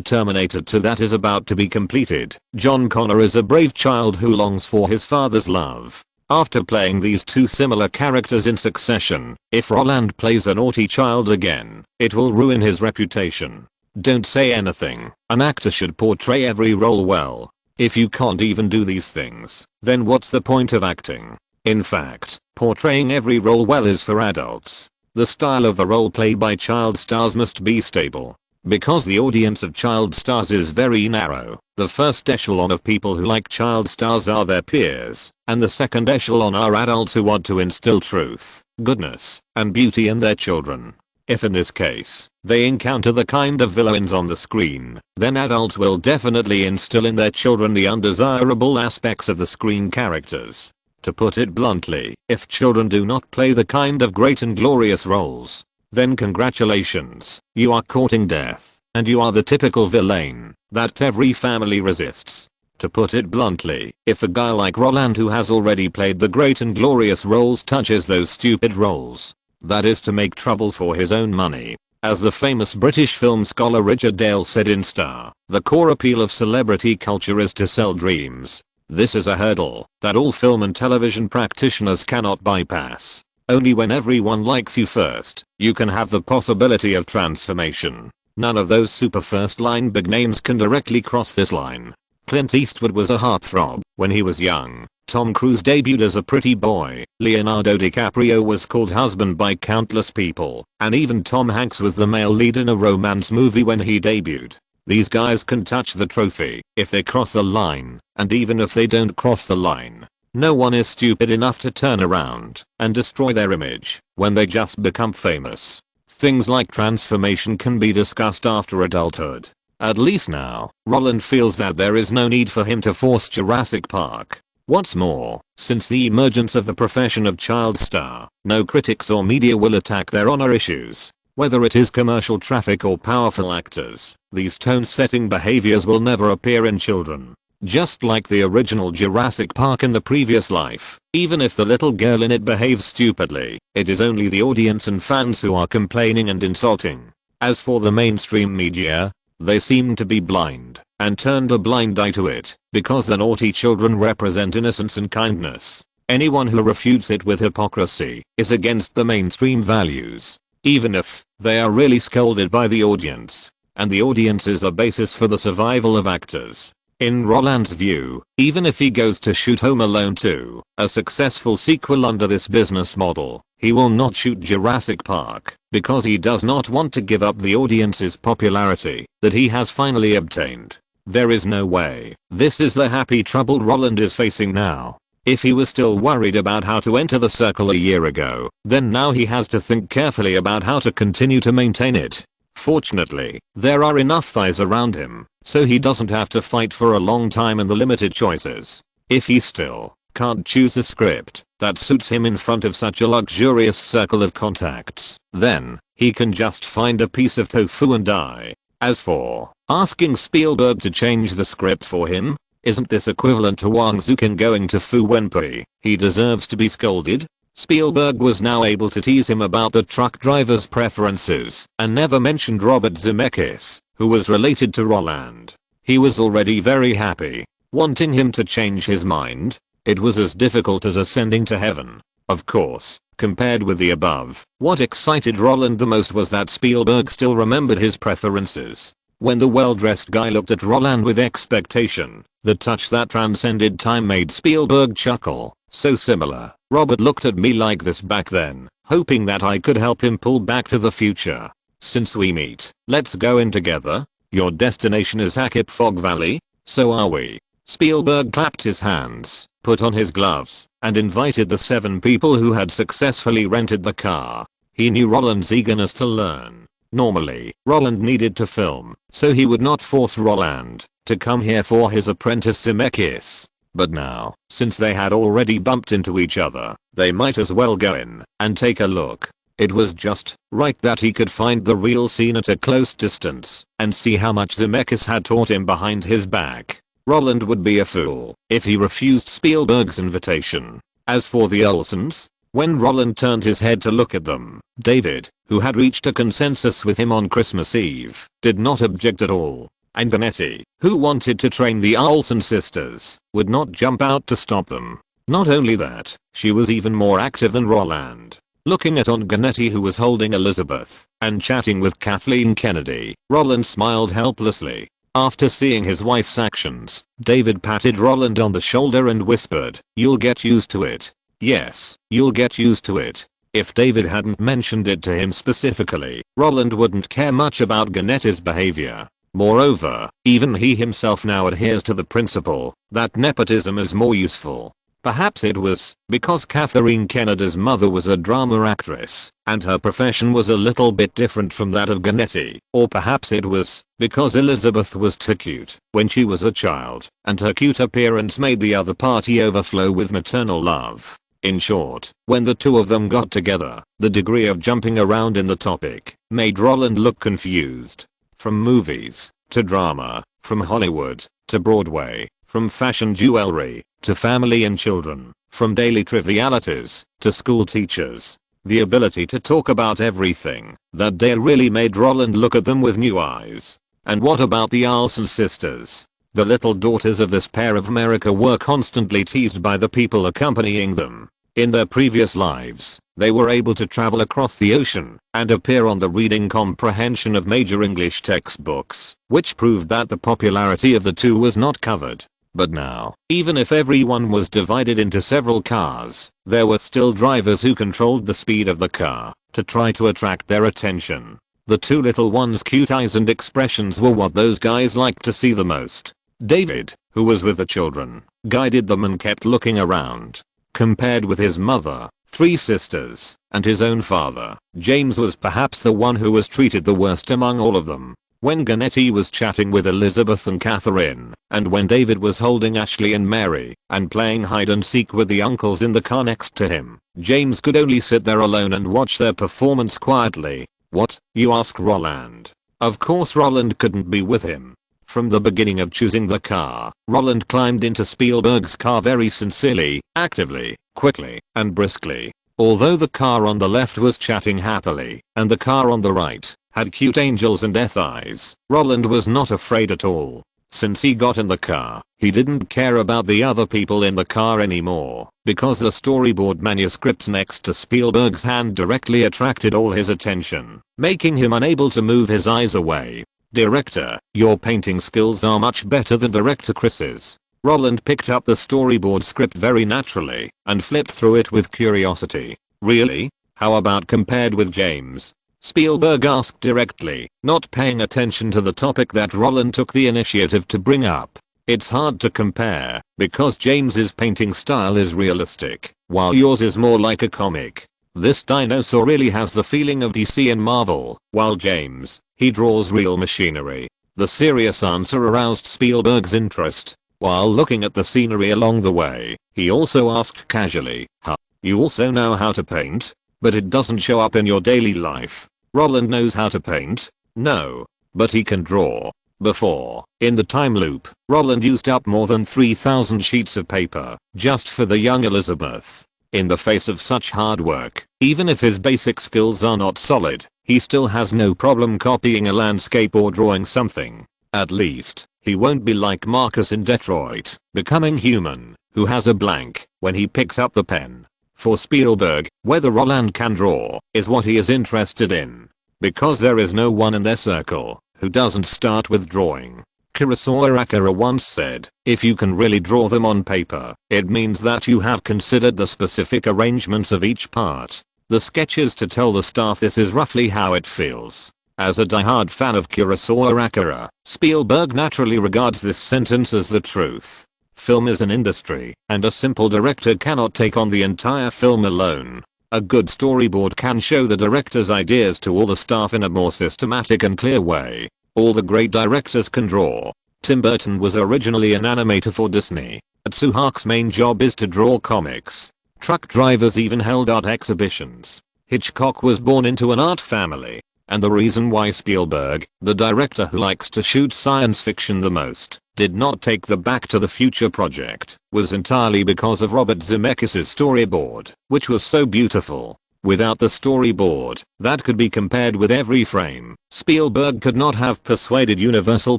Terminator 2 that is about to be completed, John Connor is a brave child who longs for his father's love. After playing these two similar characters in succession, if Roland plays a naughty child again, it will ruin his reputation. Don't say anything. An actor should portray every role well. If you can't even do these things, then what's the point of acting? In fact, portraying every role well is for adults. The style of the role played by child stars must be stable. Because the audience of child stars is very narrow, the first echelon of people who like child stars are their peers, and the second echelon are adults who want to instill truth, goodness, and beauty in their children. If in this case, they encounter the kind of villains on the screen, then adults will definitely instill in their children the undesirable aspects of the screen characters. To put it bluntly, if children do not play the kind of great and glorious roles, then congratulations, you are courting death, and you are the typical villain that every family resists. To put it bluntly, if a guy like Roland who has already played the great and glorious roles touches those stupid roles, that is to make trouble for his own money. As the famous British film scholar Richard Dale said in Star, the core appeal of celebrity culture is to sell dreams. This is a hurdle that all film and television practitioners cannot bypass. Only when everyone likes you first, you can have the possibility of transformation. None of those super first line big names can directly cross this line. Clint Eastwood was a heartthrob when he was young. Tom Cruise debuted as a pretty boy. Leonardo DiCaprio was called husband by countless people. And even Tom Hanks was the male lead in a romance movie when he debuted. These guys can touch the trophy if they cross the line, and even if they don't cross the line, no one is stupid enough to turn around and destroy their image when they just become famous. Things like transformation can be discussed after adulthood. At least now, Roland feels that there is no need for him to force Jurassic Park. What's more, since the emergence of the profession of child star, no critics or media will attack their honor issues. Whether it is commercial traffic or powerful actors, these tone-setting behaviors will never appear in children. Just like the original Jurassic Park in the previous life, even if the little girl in it behaves stupidly, it is only the audience and fans who are complaining and insulting. As for the mainstream media, they seem to be blind and turned a blind eye to it, because the naughty children represent innocence and kindness. Anyone who refutes it with hypocrisy is against the mainstream values, even if they are really scolded by the audience, and the audience is the basis for the survival of actors. In Roland's view, even if he goes to shoot Home Alone 2, a successful sequel under this business model, he will not shoot Jurassic Park, because he does not want to give up the audience's popularity that he has finally obtained. There is no way. This is the happy trouble Roland is facing now. If he was still worried about how to enter the circle a year ago, then now he has to think carefully about how to continue to maintain it. Fortunately, there are enough thighs around him, so he doesn't have to fight for a long time in the limited choices. If he still can't choose a script that suits him in front of such a luxurious circle of contacts, then he can just find a piece of tofu and die. As for asking Spielberg to change the script for him, isn't this equivalent to Wang Zukin going to Fu Wenpei? He deserves to be scolded. Spielberg was now able to tease him about the truck driver's preferences and never mentioned Robert Zemeckis, who was related to Roland. He was already very happy. Wanting him to change his mind, it was as difficult as ascending to heaven. Of course, compared with the above, what excited Roland the most was that Spielberg still remembered his preferences. When the well-dressed guy looked at Roland with expectation, the touch that transcended time made Spielberg chuckle. So similar. Robert looked at me like this back then, hoping that I could help him pull back to the future. Since we meet, let's go in together. Your destination is Hackett Fog Valley? So are we. Spielberg clapped his hands, put on his gloves, and invited the 7 people who had successfully rented the car. He knew Roland's eagerness to learn. Normally, Roland needed to film, so he would not force Roland to come here for his apprentice Zemeckis. But now, since they had already bumped into each other, they might as well go in and take a look. It was just right that he could find the real scene at a close distance and see how much Zemeckis had taught him behind his back. Roland would be a fool if he refused Spielberg's invitation. As for the Olsons, when Roland turned his head to look at them, David, who had reached a consensus with him on Christmas Eve, did not object at all. And Ganetti, who wanted to train the Olson sisters, would not jump out to stop them. Not only that, she was even more active than Roland. Looking at Aunt Ganetti, who was holding Elizabeth and chatting with Kathleen Kennedy, Roland smiled helplessly. After seeing his wife's actions, David patted Roland on the shoulder and whispered, "You'll get used to it. Yes, you'll get used to it." If David hadn't mentioned it to him specifically, Roland wouldn't care much about Ganetti's behavior. Moreover, even he himself now adheres to the principle that nepotism is more useful. Perhaps it was because Kathleen Kennedy's mother was a drama actress, and her profession was a little bit different from that of Ganetti, or perhaps it was because Elizabeth was too cute when she was a child, and her cute appearance made the other party overflow with maternal love. In short, when the two of them got together, the degree of jumping around in the topic made Roland look confused. From movies to drama, from Hollywood to Broadway, from fashion jewelry to family and children, from daily trivialities to school teachers. The ability to talk about everything that day really made Roland look at them with new eyes. And what about the Olsen sisters? The little daughters of this pair of America were constantly teased by the people accompanying them. In their previous lives, they were able to travel across the ocean and appear on the reading comprehension of major English textbooks, which proved that the popularity of the two was not covered. But now, even if everyone was divided into several cars, there were still drivers who controlled the speed of the car to try to attract their attention. The two little ones' cute eyes and expressions were what those guys liked to see the most. David, who was with the children, guided them and kept looking around. Compared with his mother, 3 sisters, and his own father, James was perhaps the one who was treated the worst among all of them. When Ganetti was chatting with Elizabeth and Catherine, and when David was holding Ashley and Mary, and playing hide and seek with the uncles in the car next to him, James could only sit there alone and watch their performance quietly. What, you ask Roland? Of course Roland couldn't be with him. From the beginning of choosing the car, Roland climbed into Spielberg's car very sincerely, actively, quickly, and briskly. Although the car on the left was chatting happily, and the car on the right had cute angels and death eyes, Roland was not afraid at all. Since he got in the car, he didn't care about the other people in the car anymore, because the storyboard manuscripts next to Spielberg's hand directly attracted all his attention, making him unable to move his eyes away. Director, your painting skills are much better than Director Chris's. Roland picked up the storyboard script very naturally and flipped through it with curiosity. Really? How about compared with James? Spielberg asked directly, not paying attention to the topic that Roland took the initiative to bring up. It's hard to compare, because James's painting style is realistic, while yours is more like a comic. This dinosaur really has the feeling of DC and Marvel, while James, he draws real machinery. The serious answer aroused Spielberg's interest. While looking at the scenery along the way, he also asked casually, "Huh, you also know how to paint? But it doesn't show up in your daily life." Roland knows how to paint? No. But he can draw. Before, in the time loop, Roland used up more than 3,000 sheets of paper just for the young Elizabeth. In the face of such hard work, even if his basic skills are not solid, he still has no problem copying a landscape or drawing something. At least, he won't be like Marcus in Detroit, becoming human, who has a blank when he picks up the pen. For Spielberg, whether Roland can draw is what he is interested in. Because there is no one in their circle who doesn't start with drawing. Kurosawa Akira once said, if you can really draw them on paper, it means that you have considered the specific arrangements of each part. The sketches to tell the staff this is roughly how it feels. As a diehard fan of Kurosawa Akira, Spielberg naturally regards this sentence as the truth. Film is an industry, and a simple director cannot take on the entire film alone. A good storyboard can show the director's ideas to all the staff in a more systematic and clear way. All the great directors can draw. Tim Burton was originally an animator for Disney. Atsuhaku's main job is to draw comics. Truck drivers even held art exhibitions. Hitchcock was born into an art family. And the reason why Spielberg, the director who likes to shoot science fiction the most, did not take the Back to the Future project was entirely because of Robert Zemeckis' storyboard, which was so beautiful. Without the storyboard, that could be compared with every frame, Spielberg could not have persuaded Universal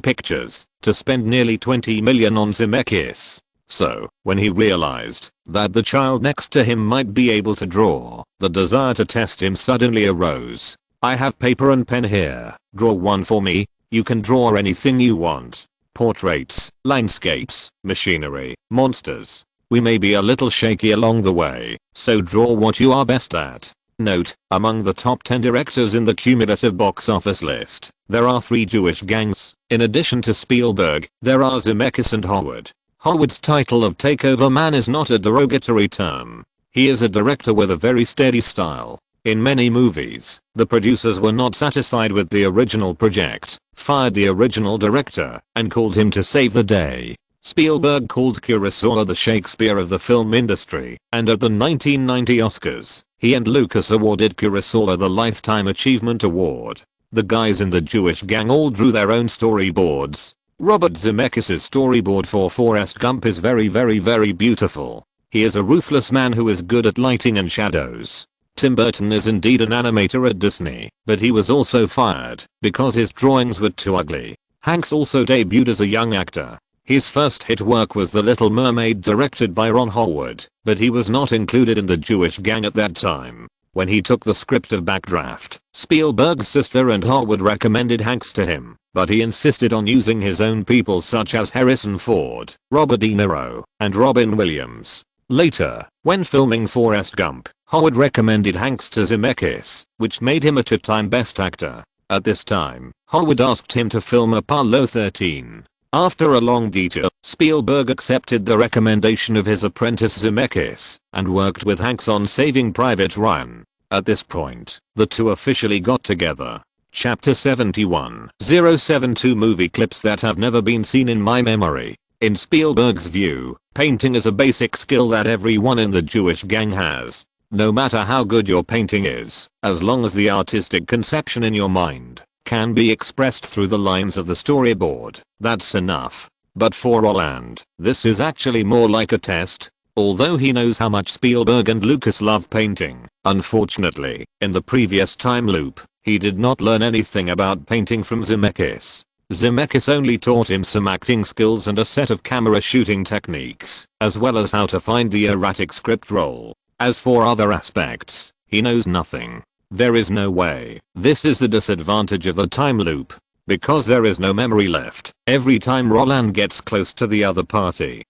Pictures to spend nearly $20 million on Zemeckis. So, when he realized that the child next to him might be able to draw, the desire to test him suddenly arose. "I have paper and pen here, draw one for me." "You can draw anything you want. Portraits, landscapes, machinery, monsters. We may be a little shaky along the way, so draw what you are best at." Note, among the top 10 directors in the cumulative box office list, there are 3 Jewish gangs. In addition to Spielberg, there are Zemeckis and Howard. Howard's title of takeover man is not a derogatory term. He is a director with a very steady style. In many movies, the producers were not satisfied with the original project, fired the original director, and called him to save the day. Spielberg called Kurosawa the Shakespeare of the film industry, and at the 1990 Oscars, he and Lucas awarded Kurosawa the Lifetime Achievement Award. The guys in the Jewish gang all drew their own storyboards. Robert Zemeckis' storyboard for Forrest Gump is very beautiful. He is a ruthless man who is good at lighting and shadows. Tim Burton is indeed an animator at Disney, but he was also fired because his drawings were too ugly. Hanks also debuted as a young actor. His first hit work was The Little Mermaid, directed by Ron Howard, but he was not included in the Jewish gang at that time. When he took the script of Backdraft, Spielberg's sister and Howard recommended Hanks to him, but he insisted on using his own people such as Harrison Ford, Robert De Niro, and Robin Williams. Later, when filming Forrest Gump, Howard recommended Hanks to Zemeckis, which made him a two-time Best Actor. At this time, Howard asked him to film Apollo 13. After a long detour, Spielberg accepted the recommendation of his apprentice Zemeckis and worked with Hanks on Saving Private Ryan. At this point, the two officially got together. Chapter 71. 072 Movie clips that have never been seen in my memory. In Spielberg's view, painting is a basic skill that everyone in the Jewish gang has. No matter how good your painting is, as long as the artistic conception in your mind can be expressed through the lines of the storyboard, that's enough. But for Roland, this is actually more like a test. Although he knows how much Spielberg and Lucas love painting, unfortunately, in the previous time loop, he did not learn anything about painting from Zemeckis. Zemeckis only taught him some acting skills and a set of camera shooting techniques, as well as how to find the erratic script roll. As for other aspects, he knows nothing. There is no way. This is the disadvantage of the time loop. Because there is no memory left, every time Roland gets close to the other party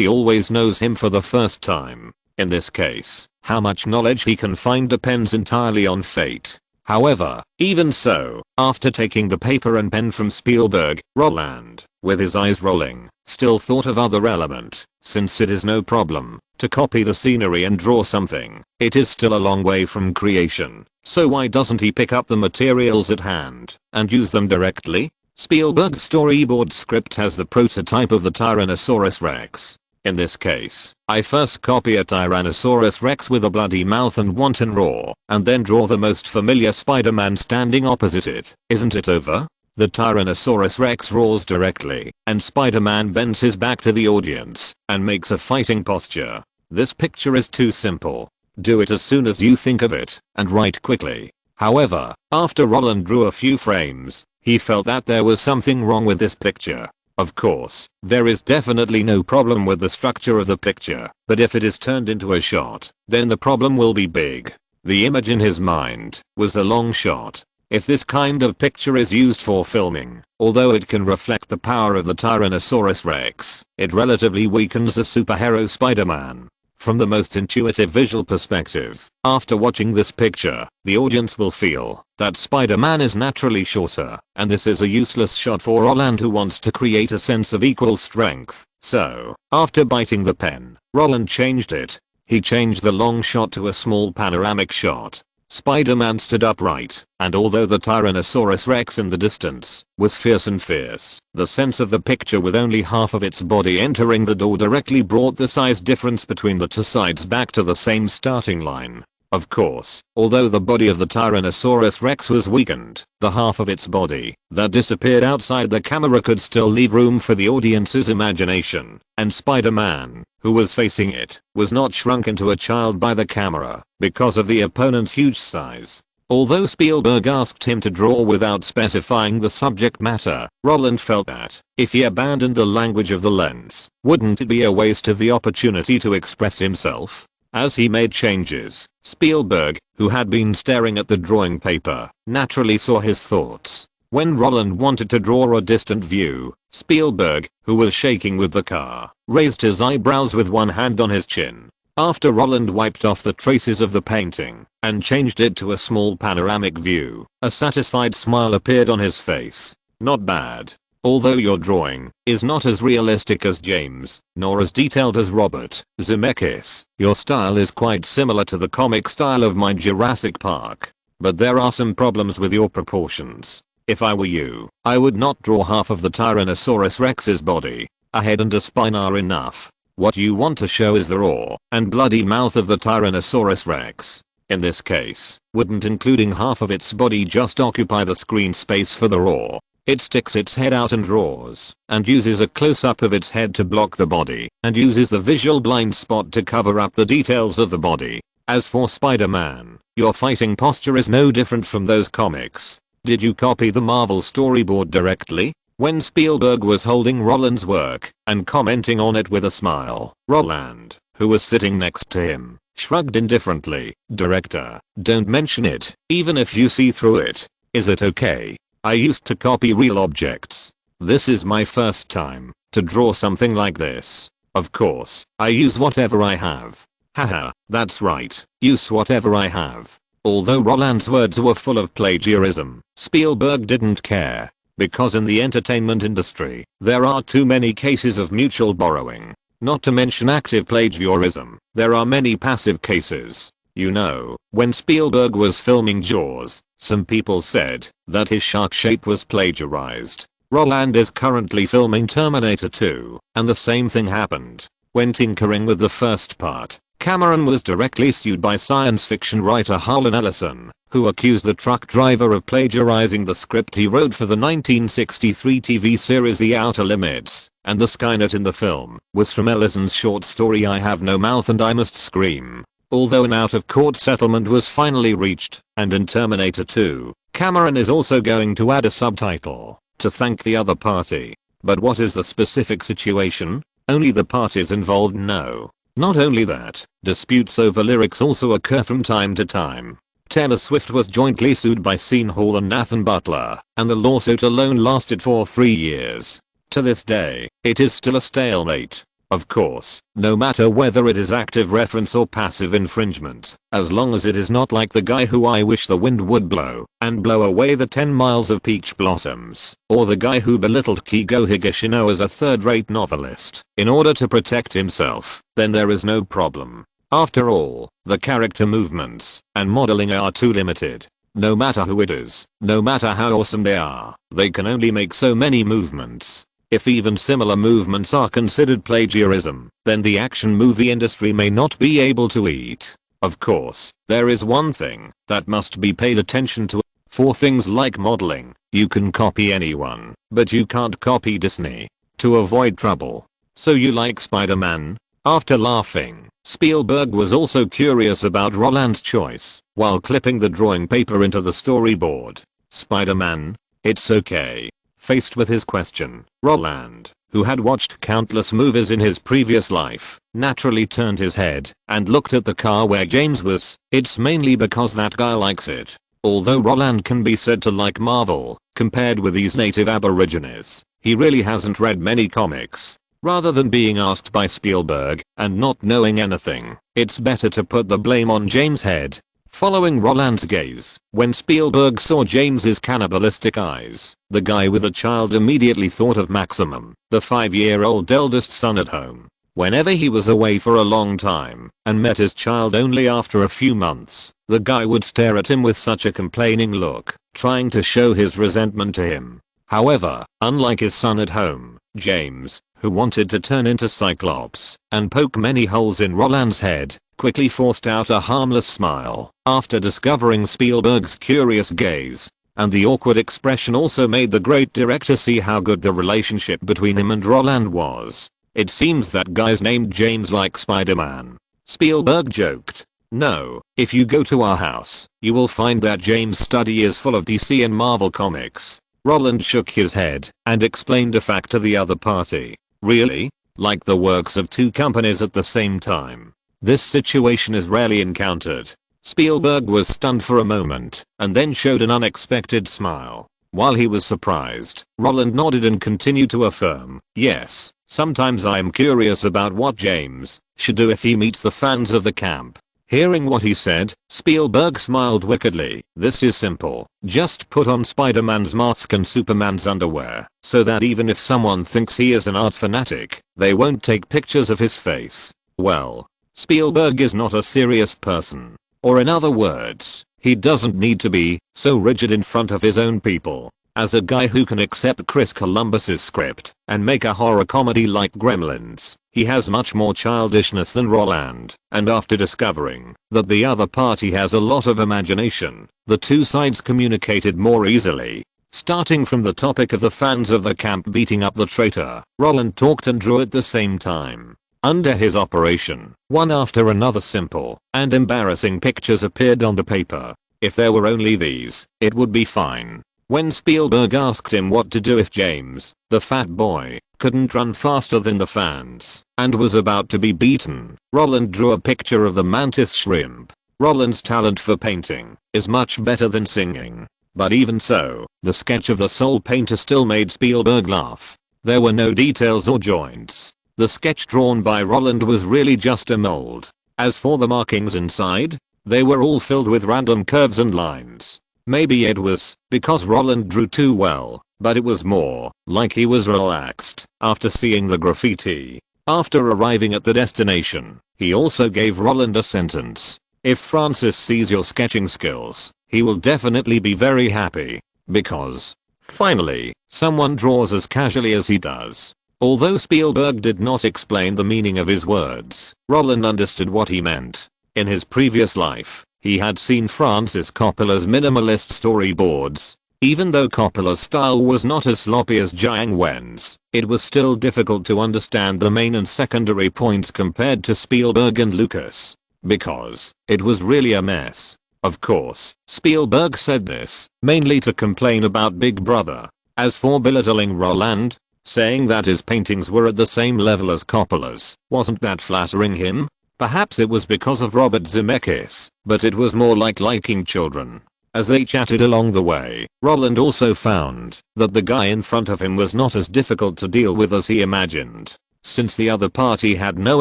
always knows him for the first time. In this case, how much knowledge he can find depends entirely on fate. However, even so, after taking the paper and pen from Spielberg, Roland, with his eyes rolling, still thought of other element. Since it is no problem to copy the scenery and draw something, it is still a long way from creation. So why doesn't he pick up the materials at hand and use them directly? Spielberg's storyboard script has the prototype of the Tyrannosaurus Rex. In this case, I first copy a Tyrannosaurus Rex with a bloody mouth and wanton roar, and then draw the most familiar Spider-Man standing opposite it. Isn't it over? The Tyrannosaurus Rex roars directly, and Spider-Man bends his back to the audience and makes a fighting posture. This picture is too simple. Do it as soon as you think of it, and write quickly. However, after Roland drew a few frames, he felt that there was something wrong with this picture. Of course, there is definitely no problem with the structure of the picture, but if it is turned into a shot, then the problem will be big. The image in his mind was a long shot. If this kind of picture is used for filming, although it can reflect the power of the Tyrannosaurus Rex, it relatively weakens the superhero Spider-Man. From the most intuitive visual perspective, after watching this picture, the audience will feel that Spider-Man is naturally shorter, and this is a useless shot for Roland who wants to create a sense of equal strength. So, after biting the pen, Roland changed it. He changed the long shot to a small panoramic shot. Spider-Man stood upright, and although the Tyrannosaurus Rex in the distance was fierce, the sense of the picture with only half of its body entering the door directly brought the size difference between the two sides back to the same starting line. Of course, although the body of the Tyrannosaurus Rex was weakened, the half of its body that disappeared outside the camera could still leave room for the audience's imagination, and Spider-Man, who was facing it, was not shrunk into a child by the camera because of the opponent's huge size. Although Spielberg asked him to draw without specifying the subject matter, Roland felt that, if he abandoned the language of the lens, wouldn't it be a waste of the opportunity to express himself? As he made changes, Spielberg, who had been staring at the drawing paper, naturally saw his thoughts. When Roland wanted to draw a distant view, Spielberg, who was shaking with the car, raised his eyebrows with one hand on his chin. After Roland wiped off the traces of the painting and changed it to a small panoramic view, a satisfied smile appeared on his face. Not bad. Although your drawing is not as realistic as James, nor as detailed as Robert Zemeckis, your style is quite similar to the comic style of my Jurassic Park. But there are some problems with your proportions. If I were you, I would not draw half of the Tyrannosaurus Rex's body. A head and a spine are enough. What you want to show is the raw and bloody mouth of the Tyrannosaurus Rex. In this case, wouldn't including half of its body just occupy the screen space for the raw? It sticks its head out and draws, and uses a close-up of its head to block the body, and uses the visual blind spot to cover up the details of the body. As for Spider-Man, your fighting posture is no different from those comics. Did you copy the Marvel storyboard directly? When Spielberg was holding Roland's work and commenting on it with a smile, Roland, who was sitting next to him, shrugged indifferently. Director, don't mention it, even if you see through it. Is it okay? I used to copy real objects. This is my first time to draw something like this. Of course, I use whatever I have. Haha, that's right, use whatever I have. Although Roland's words were full of plagiarism, Spielberg didn't care. Because in the entertainment industry, there are too many cases of mutual borrowing. Not to mention active plagiarism, there are many passive cases. You know, when Spielberg was filming Jaws, some people said that his shark shape was plagiarized. Roland is currently filming Terminator 2, and the same thing happened. When tinkering with the first part, Cameron was directly sued by science fiction writer Roland Allen, who accused the truck driver of plagiarizing the script he wrote for the 1963 TV series The Outer Limits, and the Skynet in the film was from Allison's short story I Have No Mouth and I Must Scream. Although an out-of-court settlement was finally reached, and in Terminator 2, Cameron is also going to add a subtitle to thank the other party. But what is the specific situation? Only the parties involved know. Not only that, disputes over lyrics also occur from time to time. Taylor Swift was jointly sued by Seton Hall and Nathan Butler, and the lawsuit alone lasted for 3 years. To this day, it is still a stalemate. Of course, no matter whether it is active reference or passive infringement, as long as it is not like the guy who I wish the wind would blow and blow away the 10 miles of peach blossoms, or the guy who belittled Kigo Higashino as a third-rate novelist in order to protect himself, then there is no problem. After all, the character movements and modeling are too limited. No matter who it is, no matter how awesome they are, they can only make so many movements. If even similar movements are considered plagiarism, then the action movie industry may not be able to eat. Of course, there is one thing that must be paid attention to. For things like modeling, you can copy anyone, but you can't copy Disney. To avoid trouble. So you like Spider-Man? After laughing, Spielberg was also curious about Roland's choice while clipping the drawing paper into the storyboard. Spider-Man? It's okay. Faced with his question, Roland, who had watched countless movies in his previous life, naturally turned his head and looked at the car where James was. It's mainly because that guy likes it. Although Roland can be said to like Marvel, compared with these native aborigines, he really hasn't read many comics. Rather than being asked by Spielberg and not knowing anything, it's better to put the blame on James' head. Following Roland's gaze, when Spielberg saw James's cannibalistic eyes, the guy with a child immediately thought of Maximum, the 5-year-old eldest son at home. Whenever he was away for a long time and met his child only after a few months, the guy would stare at him with such a complaining look, trying to show his resentment to him. However, unlike his son at home, James, who wanted to turn into Cyclops and poke many holes in Roland's head, quickly forced out a harmless smile after discovering Spielberg's curious gaze. And the awkward expression also made the great director see how good the relationship between him and Roland was. "It seems that guy's named James like Spider-Man," Spielberg joked. "No, if you go to our house, you will find that James' study is full of DC and Marvel comics." Roland shook his head and explained a fact to the other party. "Really? Like the works of two companies at the same time? This situation is rarely encountered." Spielberg was stunned for a moment and then showed an unexpected smile. While he was surprised, Roland nodded and continued to affirm, "Yes, sometimes I am curious about what James should do if he meets the fans of the camp." Hearing what he said, Spielberg smiled wickedly. "This is simple. Just put on Spider-Man's mask and Superman's underwear, so that even if someone thinks he is an art fanatic, they won't take pictures of his face." Well, Spielberg is not a serious person. Or in other words, he doesn't need to be so rigid in front of his own people. As a guy who can accept Chris Columbus's script and make a horror comedy like Gremlins, he has much more childishness than Roland. And after discovering that the other party has a lot of imagination, the two sides communicated more easily. Starting from the topic of the fans of the camp beating up the traitor, Roland talked and drew at the same time. Under his operation, one after another simple and embarrassing pictures appeared on the paper. If there were only these, it would be fine. When Spielberg asked him what to do if James, the fat boy, couldn't run faster than the fans and was about to be beaten, Roland drew a picture of the mantis shrimp. Roland's talent for painting is much better than singing. But even so, the sketch of the soul painter still made Spielberg laugh. There were no details or joints. The sketch drawn by Roland was really just a mold. As for the markings inside, they were all filled with random curves and lines. Maybe it was because Roland drew too well, but it was more like he was relaxed after seeing the graffiti. After arriving at the destination, he also gave Roland a sentence. "If Francis sees your sketching skills, he will definitely be very happy, because, finally, someone draws as casually as he does." Although Spielberg did not explain the meaning of his words, Roland understood what he meant. In his previous life, he had seen Francis Coppola's minimalist storyboards. Even though Coppola's style was not as sloppy as Jiang Wen's, it was still difficult to understand the main and secondary points compared to Spielberg and Lucas, because it was really a mess. Of course, Spielberg said this mainly to complain about Big Brother. As for belittling Roland, saying that his paintings were at the same level as Coppola's, wasn't that flattering him? Perhaps it was because of Robert Zemeckis, but it was more like liking children. As they chatted along the way, Roland also found that the guy in front of him was not as difficult to deal with as he imagined. Since the other party had no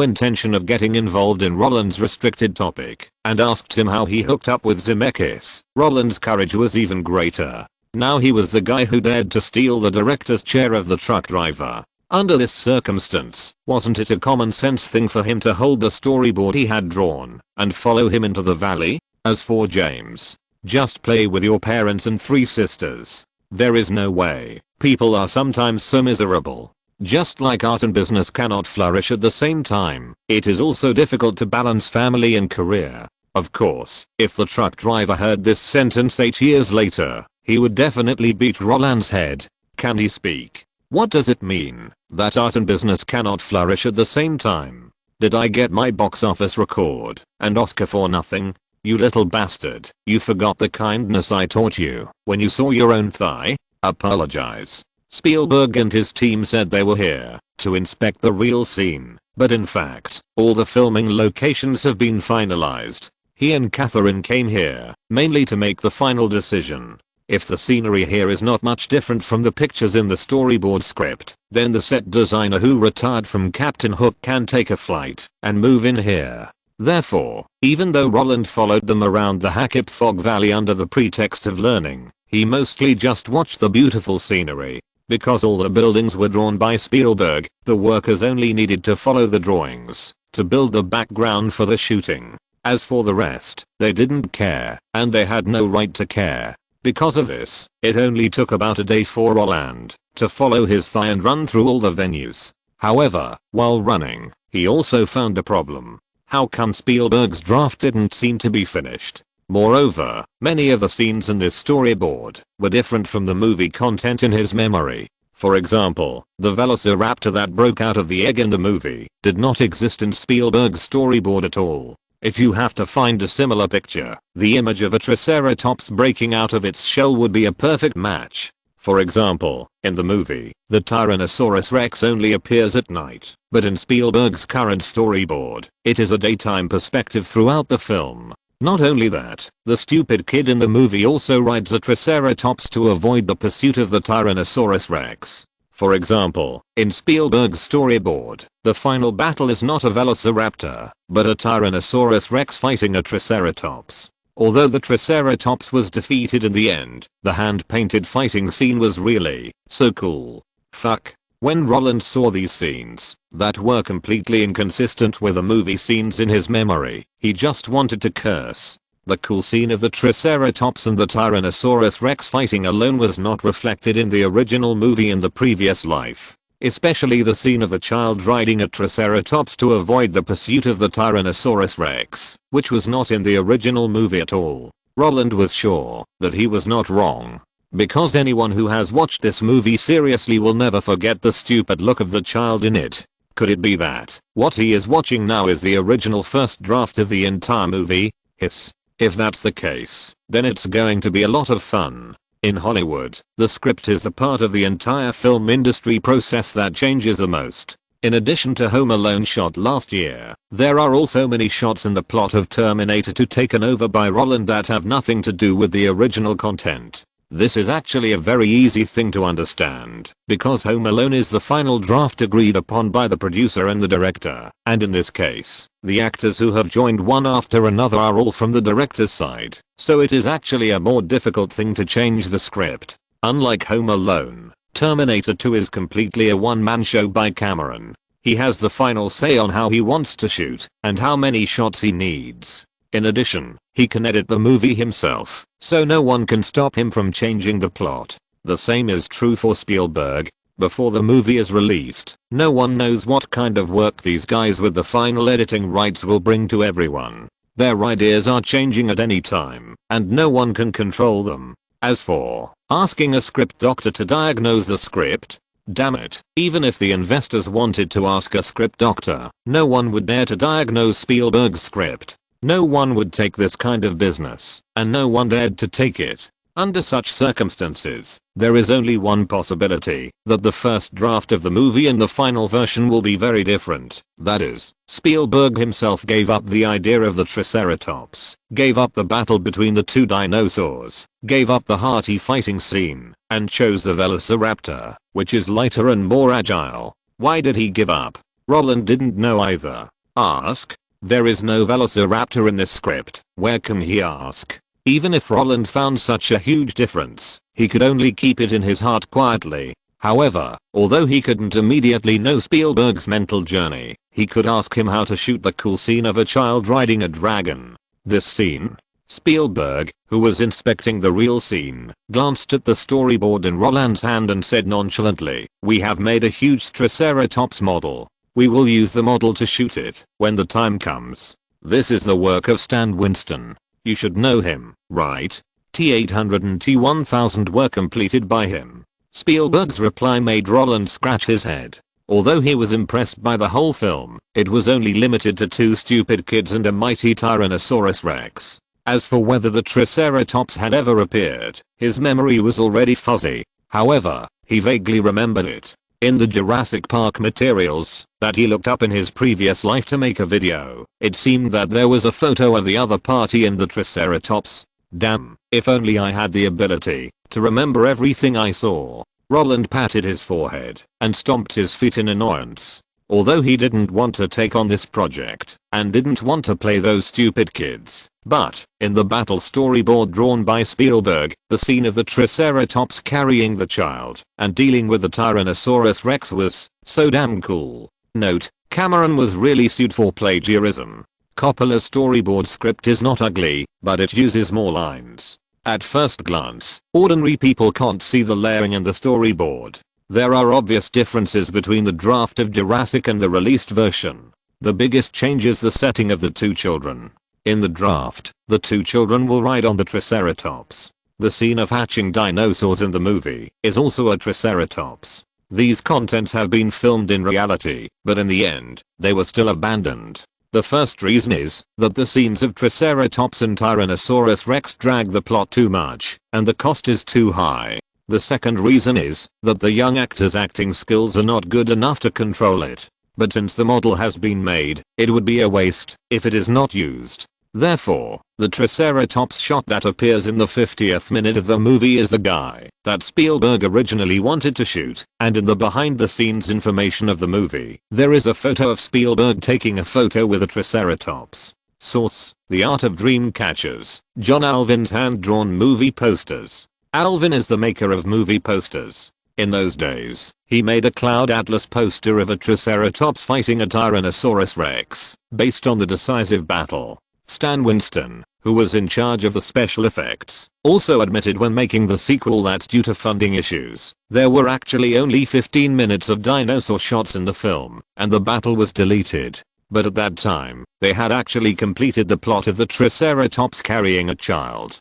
intention of getting involved in Roland's restricted topic and asked him how he hooked up with Zemeckis, Roland's courage was even greater. Now he was the guy who dared to steal the director's chair of the truck driver. Under this circumstance, wasn't it a common sense thing for him to hold the storyboard he had drawn and follow him into the valley? As for James, just play with your parents and 3 sisters. There is no way. People are sometimes so miserable. Just like art and business cannot flourish at the same time, it is also difficult to balance family and career. Of course, if the truck driver heard this sentence 8 years later, he would definitely beat Roland's head. Can he speak? What does it mean that art and business cannot flourish at the same time? Did I get my box office record and Oscar for nothing? You little bastard. You forgot the kindness I taught you when you saw your own thigh? Apologize. Spielberg and his team said they were here to inspect the real scene, but in fact, all the filming locations have been finalized. He and Catherine came here mainly to make the final decision. If the scenery here is not much different from the pictures in the storyboard script, then the set designer who retired from Captain Hook can take a flight and move in here. Therefore, even though Roland followed them around the Hackett Fog Valley under the pretext of learning, he mostly just watched the beautiful scenery. Because all the buildings were drawn by Spielberg, the workers only needed to follow the drawings to build the background for the shooting. As for the rest, they didn't care, and they had no right to care. Because of this, it only took about a day for Roland to follow his thigh and run through all the venues. However, while running, he also found a problem. How come Spielberg's draft didn't seem to be finished? Moreover, many of the scenes in this storyboard were different from the movie content in his memory. For example, the velociraptor that broke out of the egg in the movie did not exist in Spielberg's storyboard at all. If you have to find a similar picture, the image of a triceratops breaking out of its shell would be a perfect match. For example, in the movie, the Tyrannosaurus Rex only appears at night, but in Spielberg's current storyboard, it is a daytime perspective throughout the film. Not only that, the stupid kid in the movie also rides a triceratops to avoid the pursuit of the Tyrannosaurus Rex. For example, in Spielberg's storyboard, the final battle is not a velociraptor, but a Tyrannosaurus Rex fighting a triceratops. Although the triceratops was defeated in the end, the hand-painted fighting scene was really so cool. Fuck. When Roland saw these scenes that were completely inconsistent with the movie scenes in his memory, he just wanted to curse. The cool scene of the Triceratops and the Tyrannosaurus Rex fighting alone was not reflected in the original movie in the previous life. Especially the scene of the child riding a Triceratops to avoid the pursuit of the Tyrannosaurus Rex, which was not in the original movie at all. Roland was sure that he was not wrong. Because anyone who has watched this movie seriously will never forget the stupid look of the child in it. Could it be that what he is watching now is the original first draft of the entire movie? Hiss. If that's the case, then it's going to be a lot of fun. In Hollywood, the script is the part of the entire film industry process that changes the most. In addition to Home Alone shot last year, there are also many shots in the plot of Terminator 2 taken over by Roland that have nothing to do with the original content. This is actually a very easy thing to understand, because Home Alone is the final draft agreed upon by the producer and the director, and in this case, the actors who have joined one after another are all from the director's side, so it is actually a more difficult thing to change the script. Unlike Home Alone, Terminator 2 is completely a one-man show by Cameron. He has the final say on how he wants to shoot and how many shots he needs. In addition, he can edit the movie himself, so no one can stop him from changing the plot. The same is true for Spielberg. Before the movie is released, no one knows what kind of work these guys with the final editing rights will bring to everyone. Their ideas are changing at any time, and no one can control them. As for asking a script doctor to diagnose the script, damn it, even if the investors wanted to ask a script doctor, no one would dare to diagnose Spielberg's script. No one would take this kind of business, and no one dared to take it. Under such circumstances, there is only one possibility, that the first draft of the movie and the final version will be very different. That is, Spielberg himself gave up the idea of the Triceratops, gave up the battle between the two dinosaurs, gave up the hearty fighting scene, and chose the Velociraptor, which is lighter and more agile. Why did he give up? Roland didn't know either. Ask. There is no Velociraptor in this script. Where can he ask? Even if Roland found such a huge difference, he could only keep it in his heart quietly. However, although he couldn't immediately know Spielberg's mental journey, he could ask him how to shoot the cool scene of a child riding a dragon. This scene? Spielberg, who was inspecting the real scene, glanced at the storyboard in Roland's hand and said nonchalantly, "We have made a huge Triceratops model. We will use the model to shoot it when the time comes. This is the work of Stan Winston. You should know him, right? T-800 and T-1000 were completed by him." Spielberg's reply made Roland scratch his head. Although he was impressed by the whole film, it was only limited to two stupid kids and a mighty Tyrannosaurus Rex. As for whether the Triceratops had ever appeared, his memory was already fuzzy. However, he vaguely remembered it. In the Jurassic Park materials that he looked up in his previous life to make a video, it seemed that there was a photo of the other party in the Triceratops. Damn, if only I had the ability to remember everything I saw. Roland patted his forehead and stomped his feet in annoyance. Although he didn't want to take on this project and didn't want to play those stupid kids, but in the battle storyboard drawn by Spielberg, the scene of the Triceratops carrying the child and dealing with the Tyrannosaurus Rex was so damn cool. Note: Cameron was really sued for plagiarism. Coppola's storyboard script is not ugly, but it uses more lines. At first glance, ordinary people can't see the layering in the storyboard. There are obvious differences between the draft of Jurassic and the released version. The biggest change is the setting of the two children. In the draft, the two children will ride on the Triceratops. The scene of hatching dinosaurs in the movie is also a Triceratops. These contents have been filmed in reality, but in the end, they were still abandoned. The first reason is that the scenes of Triceratops and Tyrannosaurus Rex drag the plot too much, and the cost is too high. The second reason is that the young actors' acting skills are not good enough to control it. But since the model has been made, it would be a waste if it is not used. Therefore, the Triceratops shot that appears in the 50th minute of the movie is the guy that Spielberg originally wanted to shoot, and in the behind-the-scenes information of the movie, there is a photo of Spielberg taking a photo with a Triceratops. Source: The Art of Dream Catchers, John Alvin's hand-drawn movie posters. Alvin is the maker of movie posters. In those days, he made a Cloud Atlas poster of a Triceratops fighting a Tyrannosaurus Rex, based on the decisive battle. Stan Winston, who was in charge of the special effects, also admitted when making the sequel that due to funding issues, there were actually only 15 minutes of dinosaur shots in the film, and the battle was deleted. But at that time, they had actually completed the plot of the Triceratops carrying a child.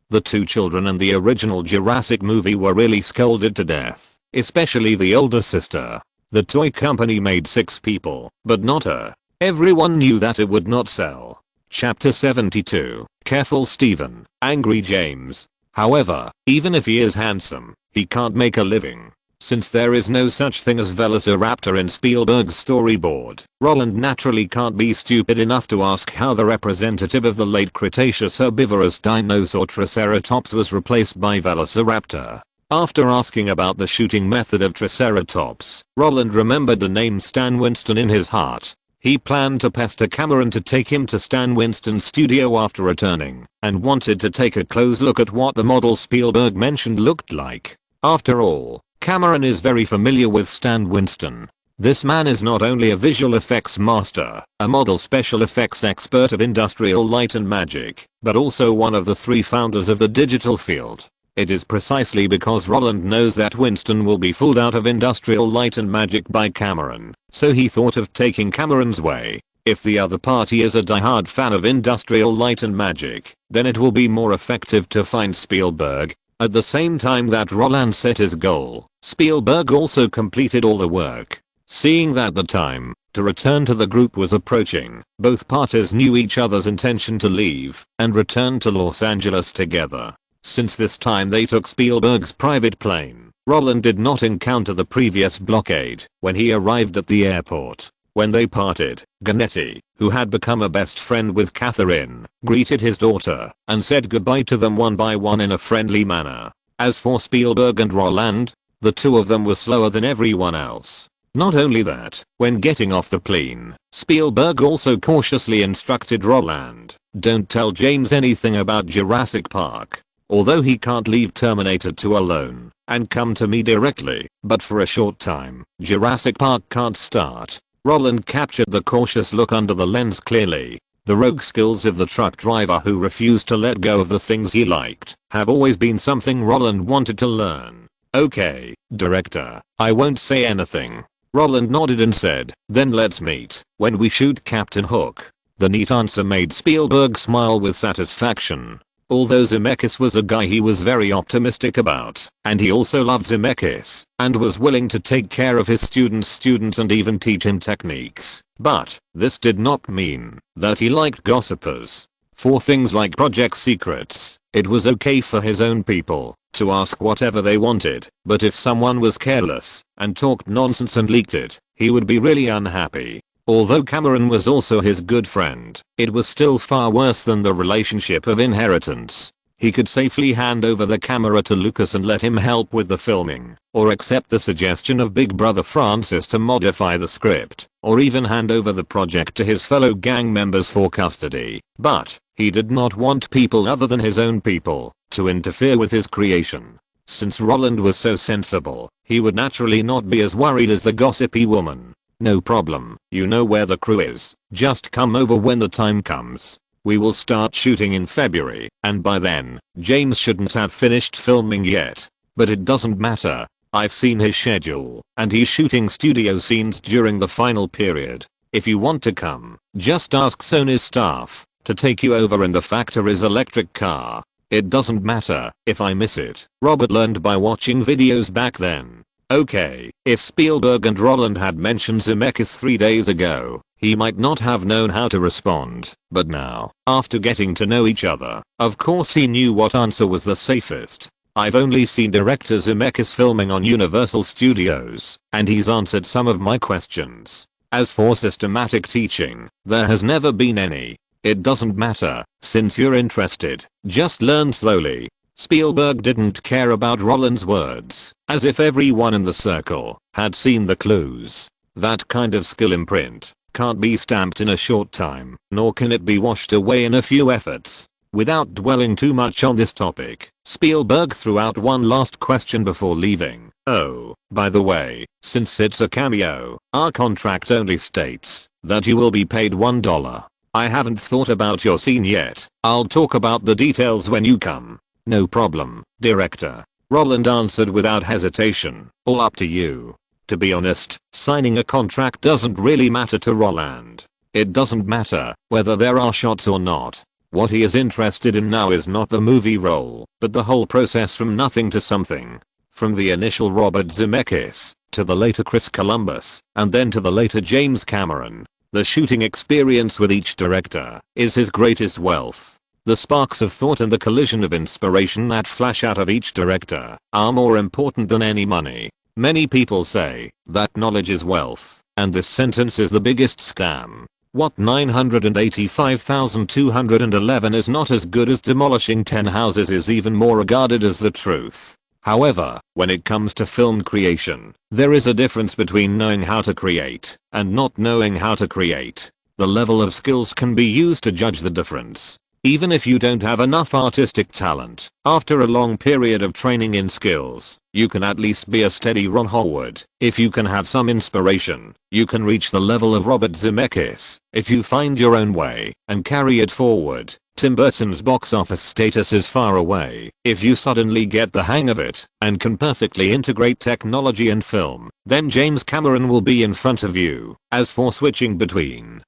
The two children in the original Jurassic movie were really scolded to death, especially the older sister. The toy company made 6 people, but not her. Everyone knew that it would not sell. Chapter 72. Careful Stephen, Angry James. However, even if he is handsome, he can't make a living. Since there is no such thing as Velociraptor in Spielberg's storyboard, Roland naturally can't be stupid enough to ask how the representative of the late Cretaceous herbivorous dinosaur Triceratops was replaced by Velociraptor. After asking about the shooting method of Triceratops, Roland remembered the name Stan Winston in his heart. He planned to pester Cameron to take him to Stan Winston's studio after returning, and wanted to take a close look at what the model Spielberg mentioned looked like. After all, Cameron is very familiar with Stan Winston. This man is not only a visual effects master, a model special effects expert of industrial light and magic, but also one of the 3 founders of the digital field. It is precisely because Roland knows that Winston will be fooled out of industrial light and magic by Cameron, so he thought of taking Cameron's way. If the other party is a diehard fan of industrial light and magic, then it will be more effective to find Spielberg. At the same time that Roland set his goal, Spielberg also completed all the work. Seeing that the time to return to the group was approaching, both parties knew each other's intention to leave and return to Los Angeles together. Since this time they took Spielberg's private plane, Roland did not encounter the previous blockade when he arrived at the airport. When they parted, Ganetti, who had become a best friend with Catherine, greeted his daughter and said goodbye to them one by one in a friendly manner. As for Spielberg and Roland, the two of them were slower than everyone else. Not only that, when getting off the plane, Spielberg also cautiously instructed Roland, "Don't tell James anything about Jurassic Park. Although he can't leave Terminator 2 alone and come to me directly, but for a short time, Jurassic Park can't start." Roland captured the cautious look under the lens clearly. The rogue skills of the truck driver who refused to let go of the things he liked have always been something Roland wanted to learn. "Okay, director, I won't say anything." Roland nodded and said, "Then let's meet when we shoot Captain Hook." The neat answer made Spielberg smile with satisfaction. Although Zemeckis was a guy he was very optimistic about, and he also loved Zemeckis, and was willing to take care of his students and even teach him techniques. But, this did not mean that he liked gossipers. For things like project secrets, it was okay for his own people to ask whatever they wanted, but if someone was careless and talked nonsense and leaked it, he would be really unhappy. Although Cameron was also his good friend, it was still far worse than the relationship of inheritance. He could safely hand over the camera to Lucas and let him help with the filming, or accept the suggestion of Big Brother Francis to modify the script, or even hand over the project to his fellow gang members for custody. But, he did not want people other than his own people to interfere with his creation. Since Roland was so sensible, he would naturally not be as worried as the gossipy woman. "No problem, you know where the crew is, just come over when the time comes. We will start shooting in February, and by then, James shouldn't have finished filming yet. But it doesn't matter, I've seen his schedule, and he's shooting studio scenes during the final period. If you want to come, just ask Sony's staff to take you over in the factory's electric car. It doesn't matter if I miss it. Robert learned by watching videos back then. Okay, if Spielberg and Roland had mentioned Zemeckis 3 days ago, he might not have known how to respond, but now, after getting to know each other, of course he knew what answer was the safest. I've only seen director Zemeckis filming on Universal Studios, and he's answered some of my questions. As for systematic teaching, there has never been any. It doesn't matter, since you're interested, just learn slowly. Spielberg didn't care about Roland's words, as if everyone in the circle had seen the clues. That kind of skill imprint can't be stamped in a short time, nor can it be washed away in a few efforts. Without dwelling too much on this topic, Spielberg threw out one last question before leaving. Oh, by the way, since it's a cameo, our contract only states that you will be paid $1. I haven't thought about your scene yet. I'll talk about the details when you come. No problem, director. Roland answered without hesitation. All up to you. To be honest, signing a contract doesn't really matter to Roland. It doesn't matter whether there are shots or not. What he is interested in now is not the movie role, but the whole process from nothing to something. From the initial Robert Zemeckis, to the later Chris Columbus, and then to the later James Cameron. The shooting experience with each director is his greatest wealth. The sparks of thought and the collision of inspiration that flash out of each director are more important than any money. Many people say that knowledge is wealth, and this sentence is the biggest scam. What 985,211 is not as good as demolishing 10 houses is even more regarded as the truth. However, when it comes to film creation, there is a difference between knowing how to create and not knowing how to create. The level of skills can be used to judge the difference. Even if you don't have enough artistic talent, after a long period of training in skills, you can at least be a steady Ron Howard. If you can have some inspiration, you can reach the level of Robert Zemeckis. If you find your own way and carry it forward, Tim Burton's box office status is far away. If you suddenly get the hang of it and can perfectly integrate technology and film, then James Cameron will be in front of you. As for switching between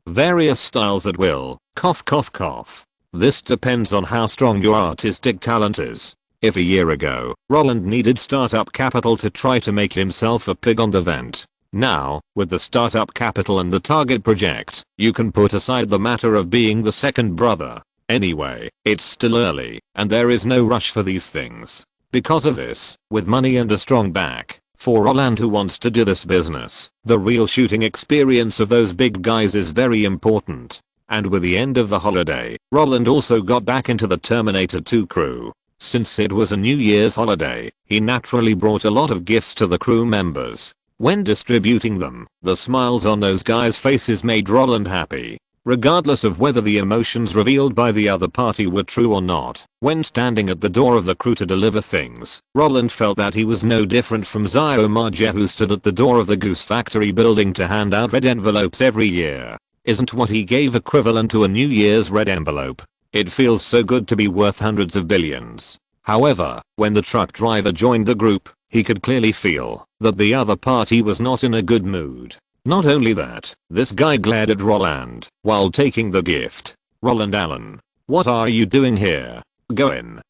various styles at will, cough cough cough. This depends on how strong your artistic talent is. If a year ago, Roland needed startup capital to try to make himself a pig on the vent. Now, with the startup capital and the target project, you can put aside the matter of being the second brother. Anyway, it's still early, and there is no rush for these things. Because of this, with money and a strong back, for Roland who wants to do this business, the real shooting experience of those big guys is very important. And with the end of the holiday, Roland also got back into the Terminator 2 crew. Since it was a New Year's holiday, he naturally brought a lot of gifts to the crew members. When distributing them, the smiles on those guys' faces made Roland happy. Regardless of whether the emotions revealed by the other party were true or not, when standing at the door of the crew to deliver things, Roland felt that he was no different from Zio Marge, who stood at the door of the Goose Factory building to hand out red envelopes every year. Isn't what he gave equivalent to a New Year's red envelope? It feels so good to be worth hundreds of billions. However, when the truck driver joined the group, he could clearly feel that the other party was not in a good mood. Not only that, this guy glared at Roland while taking the gift. Roland Allen, what are you doing here? Go in,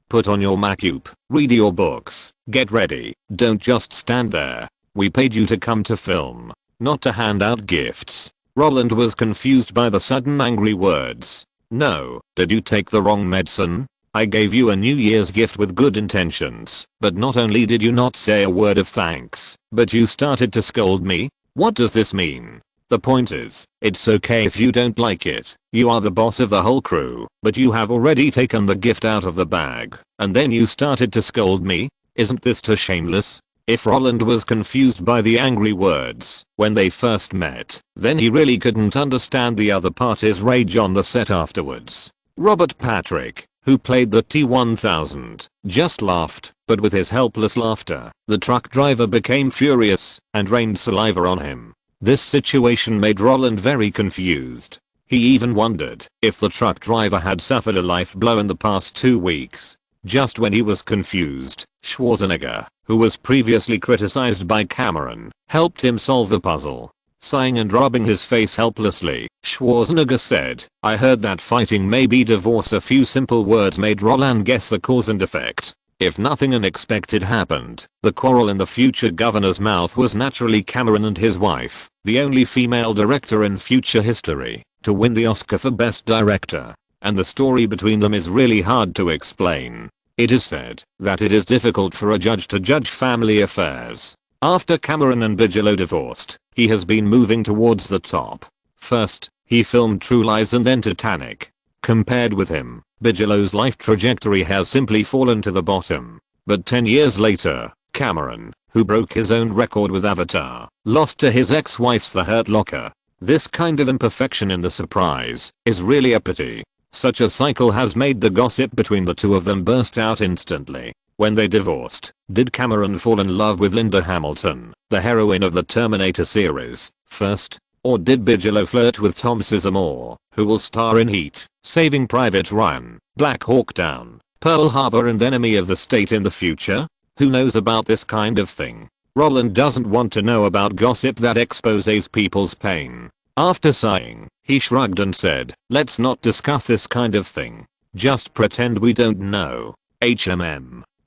put on your makeup, read your books, get ready, don't just stand there. We paid you to come to film, not to hand out gifts. Roland was confused by the sudden angry words. No, did you take the wrong medicine? I gave you a New Year's gift with good intentions, but not only did you not say a word of thanks, but you started to scold me? What does this mean? The point is, it's okay if you don't like it. You are the boss of the whole crew, but you have already taken the gift out of the bag, and then you started to scold me? Isn't this too shameless? If Roland was confused by the angry words when they first met, then he really couldn't understand the other party's rage on the set afterwards. Robert Patrick, who played the T-1000, just laughed, but with his helpless laughter, the truck driver became furious and rained saliva on him. This situation made Roland very confused. He even wondered if the truck driver had suffered a life blow in the past 2 weeks. Just when he was confused, Schwarzenegger, who was previously criticized by Cameron, helped him solve the puzzle. Sighing and rubbing his face helplessly, Schwarzenegger said, "I heard that fighting may be divorce." A few simple words made Roland guess the cause and effect. If nothing unexpected happened, the quarrel in the future governor's mouth was naturally Cameron and his wife, the only female director in future history to win the Oscar for Best Director. And the story between them is really hard to explain. It is said that it is difficult for a judge to judge family affairs. After Cameron and Bigelow divorced, he has been moving towards the top. First, he filmed True Lies and then Titanic. Compared with him, Bigelow's life trajectory has simply fallen to the bottom. But 10 years later, Cameron, who broke his own record with Avatar, lost to his ex-wife's The Hurt Locker. This kind of imperfection in The Surprise is really a pity. Such a cycle has made the gossip between the two of them burst out instantly. When they divorced, did Cameron fall in love with Linda Hamilton, the heroine of the Terminator series, first? Or did Bigelow flirt with Tom Sizemore, who will star in Heat, Saving Private Ryan, Black Hawk Down, Pearl Harbor and Enemy of the State in the future? Who knows about this kind of thing? Roland doesn't want to know about gossip that exposes people's pain. After sighing, he shrugged and said, "Let's not discuss this kind of thing. Just pretend we don't know."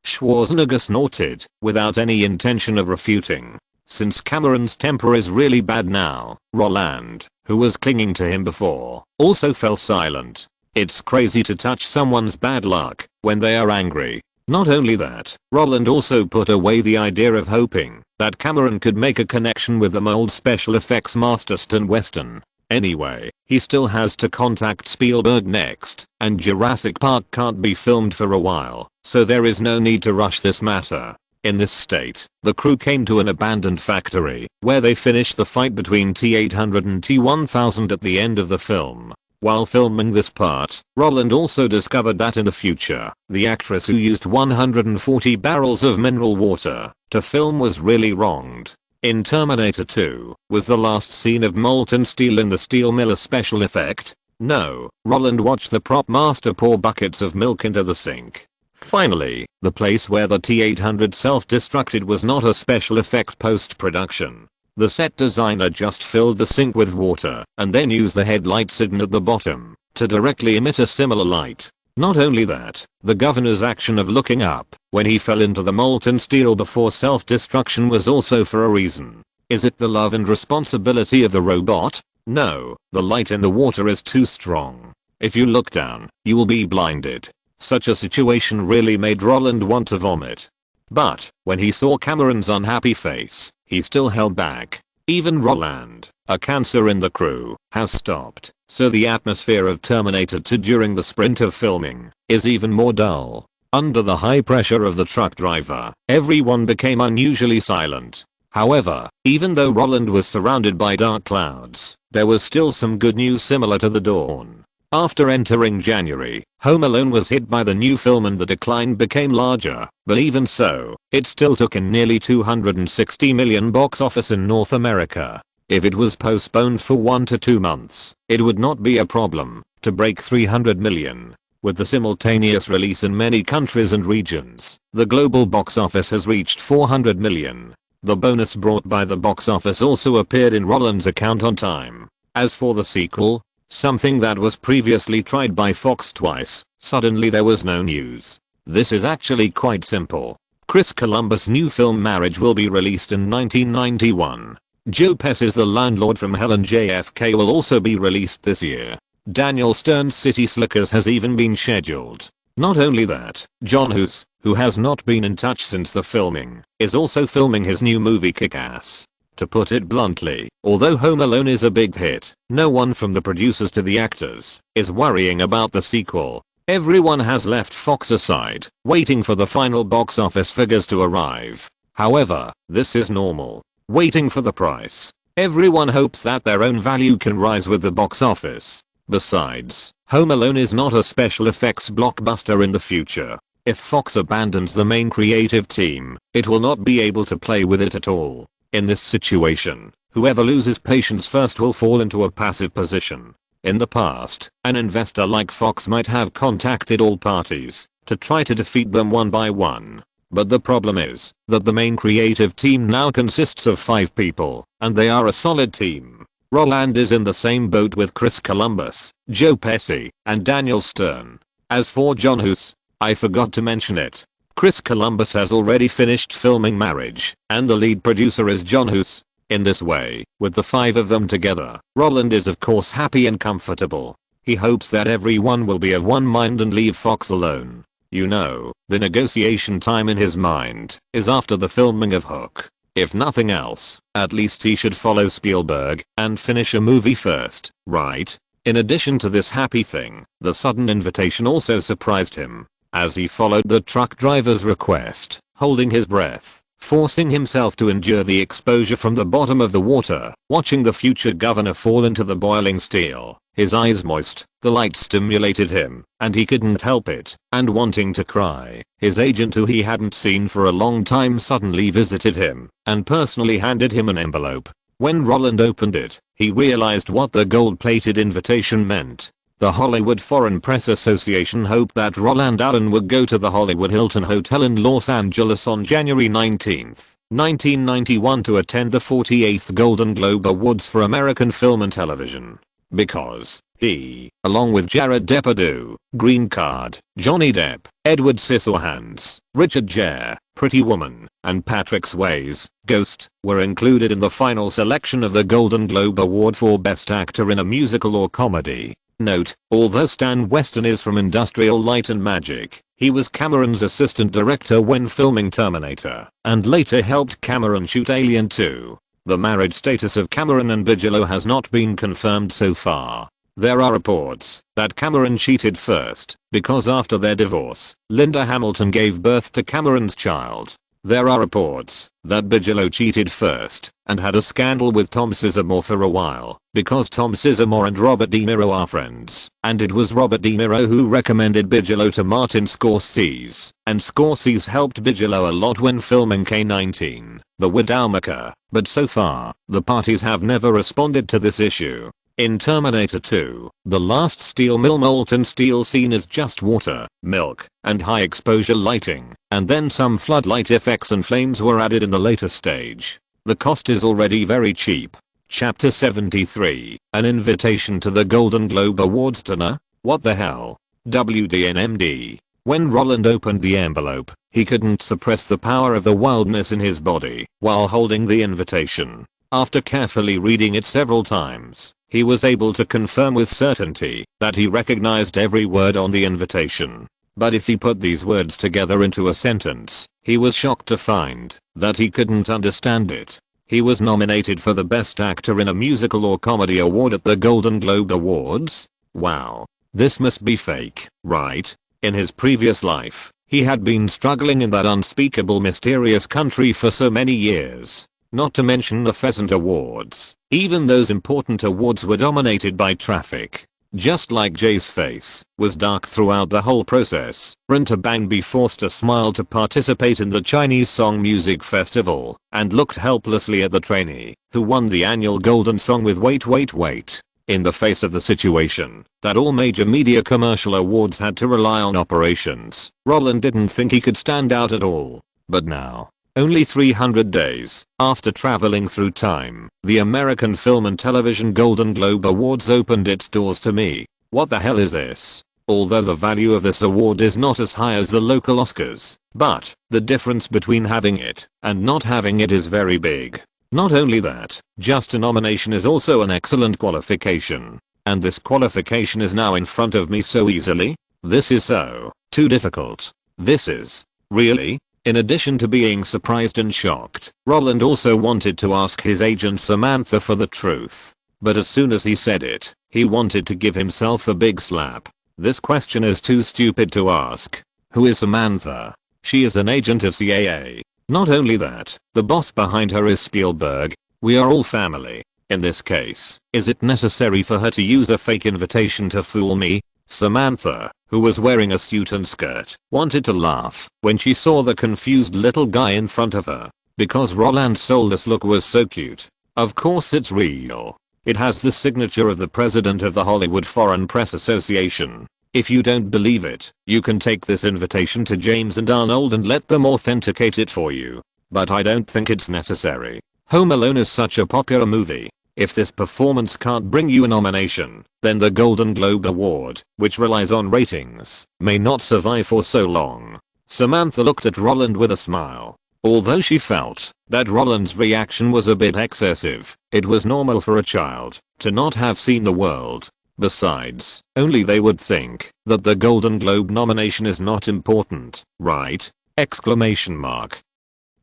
Schwarzenegger snorted, without any intention of refuting. Since Cameron's temper is really bad now, Roland, who was clinging to him before, also fell silent. It's crazy to touch someone's bad luck when they are angry. Not only that, Roland also put away the idea of hoping that Cameron could make a connection with the old special effects master Stan Weston. Anyway, he still has to contact Spielberg next, and Jurassic Park can't be filmed for a while, so there is no need to rush this matter. In this state, the crew came to an abandoned factory, where they finished the fight between T-800 and T-1000 at the end of the film. While filming this part, Roland also discovered that in the future, the actress who used 140 barrels of mineral water to film was really wronged. In Terminator 2, was the last scene of molten steel in the steel mill a special effect? No, Roland watched the prop master pour buckets of milk into the sink. Finally, the place where the T-800 self-destructed was not a special effect post-production. The set designer just filled the sink with water and then used the headlights hidden at the bottom to directly emit a similar light. Not only that, the governor's action of looking up when he fell into the molten steel before self-destruction was also for a reason. Is it the love and responsibility of the robot? No, the light in the water is too strong. If you look down, you will be blinded. Such a situation really made Roland want to vomit. But, when he saw Cameron's unhappy face, he still held back. Even Roland, a cancer in the crew, has stopped, so the atmosphere of Terminator 2 during the sprint of filming is even more dull. Under the high pressure of the truck driver, everyone became unusually silent. However, even though Roland was surrounded by dark clouds, there was still some good news similar to the dawn. After entering January, Home Alone was hit by the new film and the decline became larger, but even so, it still took in nearly $260 million box office in North America. If it was postponed for 1 to 2 months, it would not be a problem to break $300 million. With the simultaneous release in many countries and regions, the global box office has reached $400 million. The bonus brought by the box office also appeared in Roland's account on time. As for the sequel, something that was previously tried by Fox twice, suddenly there was no news. This is actually quite simple. Chris Columbus' new film Marriage will be released in 1991. Joe Pesci's The Landlord from Hell and JFK will also be released this year. Daniel Stern's City Slickers has even been scheduled. Not only that, John Hughes, who has not been in touch since the filming, is also filming his new movie Kick-Ass. To put it bluntly, although Home Alone is a big hit, no one from the producers to the actors is worrying about the sequel. Everyone has left Fox aside, waiting for the final box office figures to arrive. However, this is normal. Waiting for the price. Everyone hopes that their own value can rise with the box office. Besides, Home Alone is not a special effects blockbuster in the future. If Fox abandons the main creative team, it will not be able to play with it at all. In this situation, whoever loses patience first will fall into a passive position. In the past, an investor like Fox might have contacted all parties to try to defeat them one by one. But the problem is that the main creative team now consists of 5 people, and they are a solid team. Roland is in the same boat with Chris Columbus, Joe Pesci, and Daniel Stern. As for John Hughes, I forgot to mention it. Chris Columbus has already finished filming Marriage, and the lead producer is John Hughes. In this way, with the 5 of them together, Roland is of course happy and comfortable. He hopes that everyone will be of one mind and leave Fox alone. You know, the negotiation time in his mind is after the filming of Hook. If nothing else, at least he should follow Spielberg and finish a movie first, right? In addition to this happy thing, the sudden invitation also surprised him, as he followed the truck driver's request, holding his breath, forcing himself to endure the exposure from the bottom of the water, watching the future governor fall into the boiling steel, his eyes moist. The light stimulated him, and he couldn't help it, and wanting to cry, his agent, who he hadn't seen for a long time, suddenly visited him and personally handed him an envelope. When Roland opened it, he realized what the gold-plated invitation meant. The Hollywood Foreign Press Association hoped that Roland Allen would go to the Hollywood Hilton Hotel in Los Angeles on January 19, 1991 to attend the 48th Golden Globe Awards for American Film and Television. Because he, along with Jared Depardieu, Green Card, Johnny Depp, Edward Scissorhands, Richard Gere, Pretty Woman, and Patrick Swayze, Ghost, were included in the final selection of the Golden Globe Award for Best Actor in a Musical or Comedy. Note, although Stan Weston is from Industrial Light and Magic, he was Cameron's assistant director when filming Terminator, and later helped Cameron shoot Alien 2. The marriage status of Cameron and Bigelow has not been confirmed so far. There are reports that Cameron cheated first, because after their divorce, Linda Hamilton gave birth to Cameron's child. There are reports that Bigelow cheated first and had a scandal with Tom Sizemore for a while, because Tom Sizemore and Robert De Niro are friends, and it was Robert De Niro who recommended Bigelow to Martin Scorsese, and Scorsese helped Bigelow a lot when filming K-19, The Widowmaker, but so far, the parties have never responded to this issue. In Terminator 2, the last steel mill molten steel scene is just water, milk, and high exposure lighting, and then some floodlight effects and flames were added in the later stage. The cost is already very cheap. Chapter 73, An Invitation to the Golden Globe Awards dinner? What the hell? WDNMD. When Roland opened the envelope, he couldn't suppress the power of the wildness in his body while holding the invitation. After carefully reading it several times, he was able to confirm with certainty that he recognized every word on the invitation. But if he put these words together into a sentence, he was shocked to find that he couldn't understand it. He was nominated for the Best Actor in a Musical or Comedy award at the Golden Globe Awards? Wow. This must be fake, right? In his previous life, he had been struggling in that unspeakable mysterious country for so many years. Not to mention the Pheasant Awards. Even those important awards were dominated by traffic. Just like Jay's face was dark throughout the whole process, Rinta Bangbi forced a smile to participate in the Chinese Song Music Festival and looked helplessly at the trainee who won the annual Golden Song with Wait Wait Wait. In the face of the situation that all major media commercial awards had to rely on operations, Roland didn't think he could stand out at all. But now, only 300 days after traveling through time, the American Film and Television Golden Globe Awards opened its doors to me. What the hell is this? Although the value of this award is not as high as the local Oscars, but the difference between having it and not having it is very big. Not only that, just a nomination is also an excellent qualification. And this qualification is now in front of me so easily? This is so too difficult. This is really? In addition to being surprised and shocked, Roland also wanted to ask his agent Samantha for the truth. But as soon as he said it, he wanted to give himself a big slap. This question is too stupid to ask. Who is Samantha? She is an agent of CIA. Not only that, the boss behind her is Spielberg. We are all family. In this case, is it necessary for her to use a fake invitation to fool me? Samantha, who was wearing a suit and skirt, wanted to laugh when she saw the confused little guy in front of her, because Roland's soulless look was so cute. Of course it's real. It has the signature of the president of the Hollywood Foreign Press Association. If you don't believe it, you can take this invitation to James and Arnold and let them authenticate it for you. But I don't think it's necessary. Home Alone is such a popular movie. If this performance can't bring you a nomination, then the Golden Globe Award, which relies on ratings, may not survive for so long. Samantha looked at Roland with a smile. Although she felt that Roland's reaction was a bit excessive, it was normal for a child to not have seen the world. Besides, only they would think that the Golden Globe nomination is not important, right? Exclamation mark.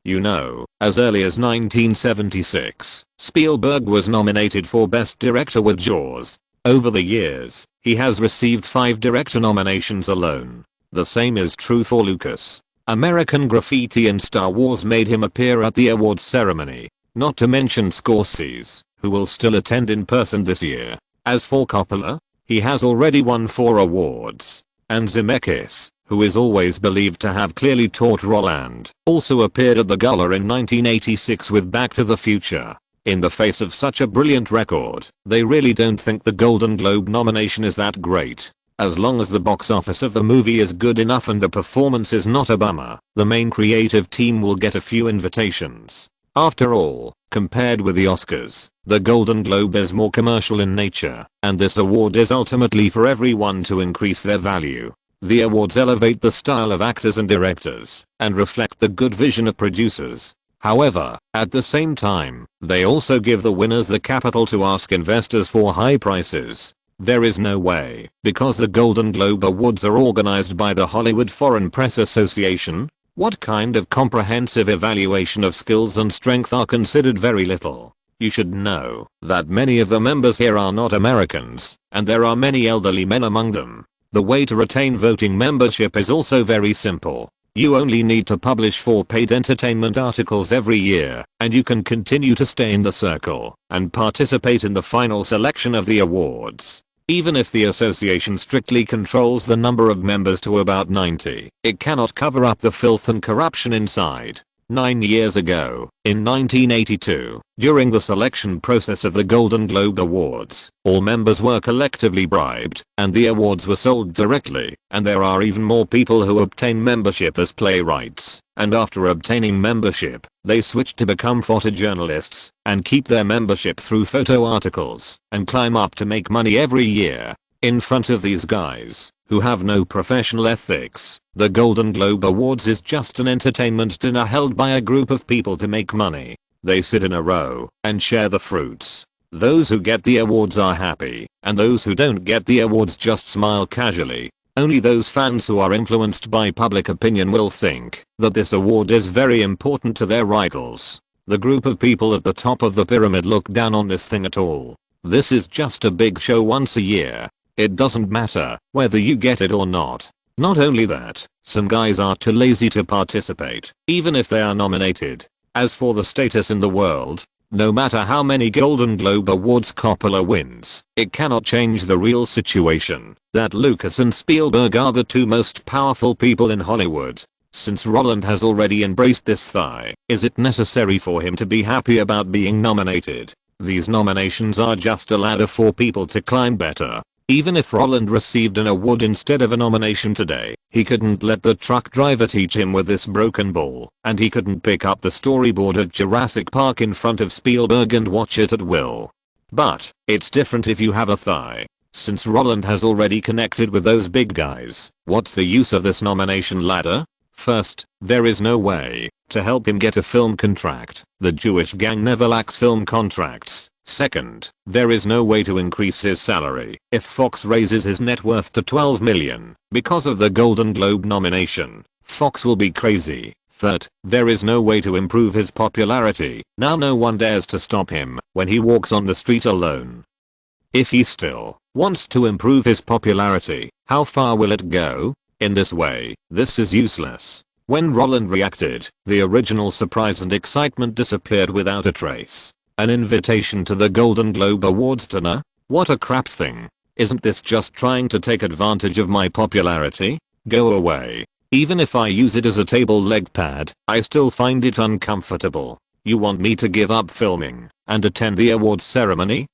You know, as early as 1976, Spielberg was nominated for Best Director with Jaws. Over the years, he has received 5 director nominations alone. The same is true for Lucas. American Graffiti and Star Wars made him appear at the awards ceremony. Not to mention Scorsese, who will still attend in person this year. As for Coppola, he has already won 4 awards. And Zemeckis, who is always believed to have clearly taught Roland, also appeared at the gala in 1986 with Back to the Future. In the face of such a brilliant record, they really don't think the Golden Globe nomination is that great. As long as the box office of the movie is good enough and the performance is not a bummer, the main creative team will get a few invitations. After all, compared with the Oscars, the Golden Globe is more commercial in nature, and this award is ultimately for everyone to increase their value. The awards elevate the style of actors and directors, and reflect the good vision of producers. However, at the same time, they also give the winners the capital to ask investors for high prices. There is no way, because the Golden Globe Awards are organized by the Hollywood Foreign Press Association. What kind of comprehensive evaluation of skills and strength are considered? Very little. You should know that many of the members here are not Americans, and there are many elderly men among them. The way to retain voting membership is also very simple. You only need to publish 4 paid entertainment articles every year, and you can continue to stay in the circle and participate in the final selection of the awards. Even if the association strictly controls the number of members to about 90, it cannot cover up the filth and corruption inside. 9 years ago, in 1982, during the selection process of the Golden Globe Awards, all members were collectively bribed, and the awards were sold directly, and there are even more people who obtain membership as playwrights, and after obtaining membership, they switch to become photojournalists, and keep their membership through photo articles, and climb up to make money every year. In front of these guys, who have no professional ethics, the Golden Globe Awards is just an entertainment dinner held by a group of people to make money. They sit in a row and share the fruits. Those who get the awards are happy, and those who don't get the awards just smile casually. Only those fans who are influenced by public opinion will think that this award is very important to their idols. The group of people at the top of the pyramid look down on this thing at all. This is just a big show once a year. It doesn't matter whether you get it or not. Not only that, some guys are too lazy to participate, even if they are nominated. As for the status in the world, no matter how many Golden Globe Awards Coppola wins, it cannot change the real situation that Lucas and Spielberg are the 2 most powerful people in Hollywood. Since Roland has already embraced this thigh, is it necessary for him to be happy about being nominated? These nominations are just a ladder for people to climb better. Even if Roland received an award instead of a nomination today, he couldn't let the truck driver teach him with this broken ball, and he couldn't pick up the storyboard at Jurassic Park in front of Spielberg and watch it at will. But, it's different if you have a thigh. Since Roland has already connected with those big guys, what's the use of this nomination ladder? First, there is no way to help him get a film contract. The Jewish gang never lacks film contracts. Second, there is no way to increase his salary if Fox raises his net worth to $12 million because of the Golden Globe nomination. Fox will be crazy. Third, there is no way to improve his popularity. Now no one dares to stop him when he walks on the street alone. If he still wants to improve his popularity, how far will it go? In this way, this is useless. When Roland reacted, the original surprise and excitement disappeared without a trace. An invitation to the Golden Globe Awards dinner? What a crap thing. Isn't this just trying to take advantage of my popularity? Go away. Even if I use it as a table leg pad, I still find it uncomfortable. You want me to give up filming and attend the awards ceremony?